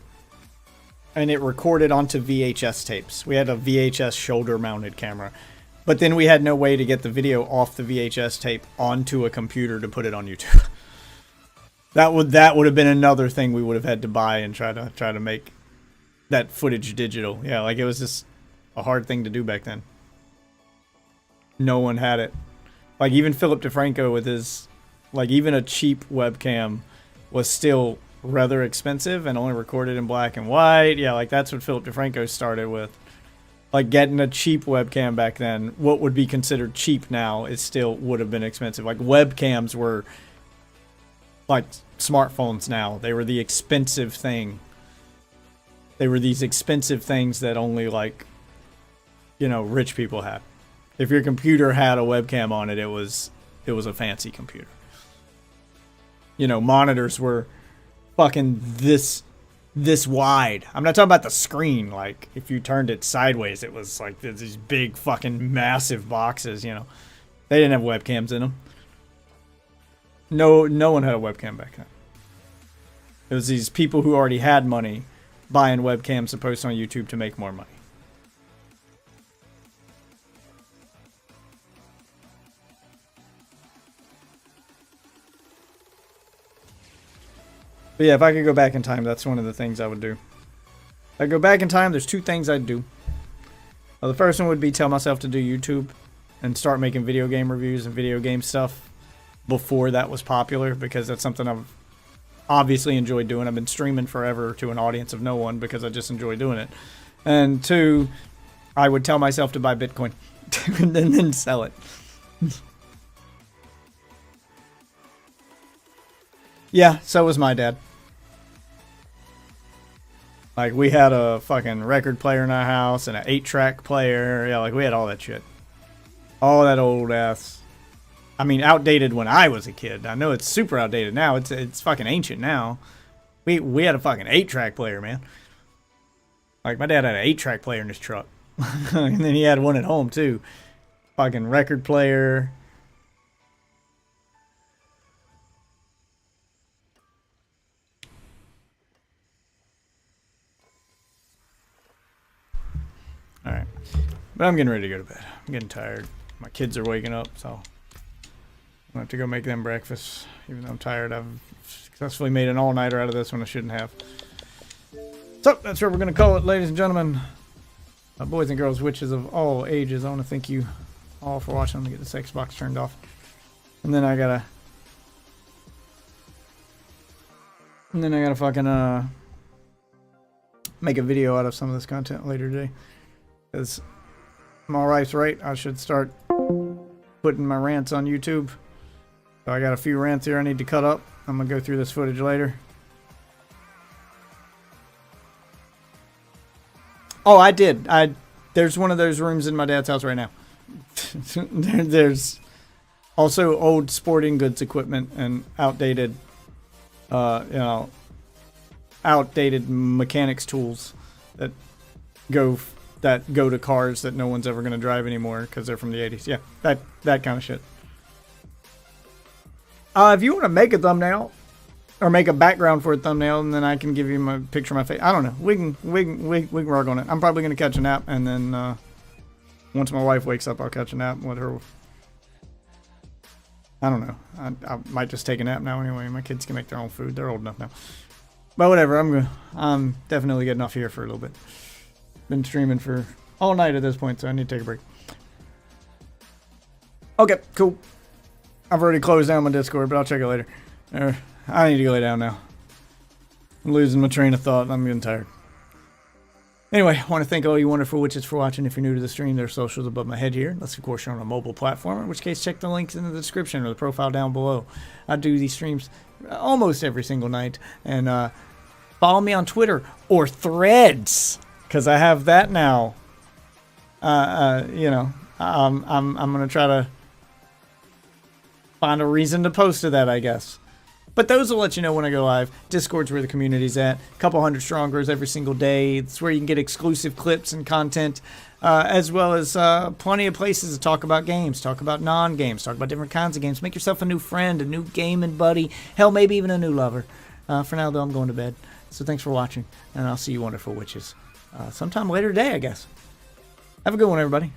and it recorded onto VHS tapes. We had a VHS shoulder-mounted camera, but then we had no way to get the video off the VHS tape onto a computer to put it on YouTube. That would have been another thing we would have had to buy and try to make that footage digital. Yeah, like, it was just a hard thing to do back then. No one had it. Like, even Philip DeFranco with his, like, even a cheap webcam was still rather expensive and only recorded in black and white. Yeah, like, that's what Philip DeFranco started with. Like, getting a cheap webcam back then, what would be considered cheap now, it still would have been expensive. Like, webcams were like smartphones now. They were the expensive thing. They were these expensive things that only, like, you know, rich people had. If your computer had a webcam on it, it was a fancy computer. You know, monitors were fucking this wide. I'm not talking about the screen. Like, if you turned it sideways, it was like these big fucking massive boxes, you know. They didn't have webcams in them. No one had a webcam back then. It was these people who already had money buying webcams to post on YouTube to make more money. But yeah, if I could go back in time, that's one of the things I would do. If I go back in time, there's 2 things I'd do. Well, the first one would be tell myself to do YouTube and start making video game reviews and video game stuff before that was popular, because that's something I've obviously enjoyed doing. I've been streaming forever to an audience of no one because I just enjoy doing it. And 2, I would tell myself to buy Bitcoin and then sell it. Yeah, so was my dad. Like, we had a fucking record player in our house and an 8-track player. Yeah, like, we had all that shit. All that old ass. I mean, outdated when I was a kid. I know it's super outdated now. It's fucking ancient now. We had a fucking 8-track player, man. Like, my dad had an 8-track player in his truck. And then he had one at home, too. Fucking record player. Alright. But I'm getting ready to go to bed. I'm getting tired. My kids are waking up, so I have to go make them breakfast. Even though I'm tired, I've successfully made an all-nighter out of this one I shouldn't have. So, that's what we're going to call it, ladies and gentlemen. Boys and girls, witches of all ages. I want to thank you all for watching. I'm going to get this Xbox turned off. And then I gotta fucking, make a video out of some of this content later today. Because I'm alright, right? I should start putting my rants on YouTube. So I got a few rants here I need to cut up. I'm going to go through this footage later. Oh, I did. There's one of those rooms in my dad's house right now. There's also old sporting goods equipment and outdated, outdated mechanics tools that go to cars that no one's ever going to drive anymore because they're from the 80s. Yeah, that kind of shit. If you want to make a thumbnail or make a background for a thumbnail, and then I can give you my picture of my face. I don't know. We can work on it. I'm probably going to catch a nap, and then once my wife wakes up, I'll catch a nap with her. I don't know. I might just take a nap now anyway. My kids can make their own food. They're old enough now. But whatever. I'm definitely getting off here for a little bit. Been streaming for all night at this point, so I need to take a break. Okay, cool. I've already closed down my Discord, but I'll check it later. I need to go lay down now. I'm losing my train of thought. I'm getting tired. Anyway, I want to thank all you wonderful witches for watching. If you're new to the stream, there's socials above my head here. Unless, of course, you're on a mobile platform, in which case check the links in the description or the profile down below. I do these streams almost every single night. And follow me on Twitter or Threads, because I have that now. I'm going to try to find a reason to post to that, I guess. But those will let you know when I go live. Discord's where the community's at. A couple hundred strong grows every single day. It's where you can get exclusive clips and content, as well as plenty of places to talk about games, talk about non-games, talk about different kinds of games. Make yourself a new friend, a new gaming buddy, hell, maybe even a new lover. For now, though, I'm going to bed. So thanks for watching, and I'll see you wonderful witches sometime later today, I guess. Have a good one, everybody.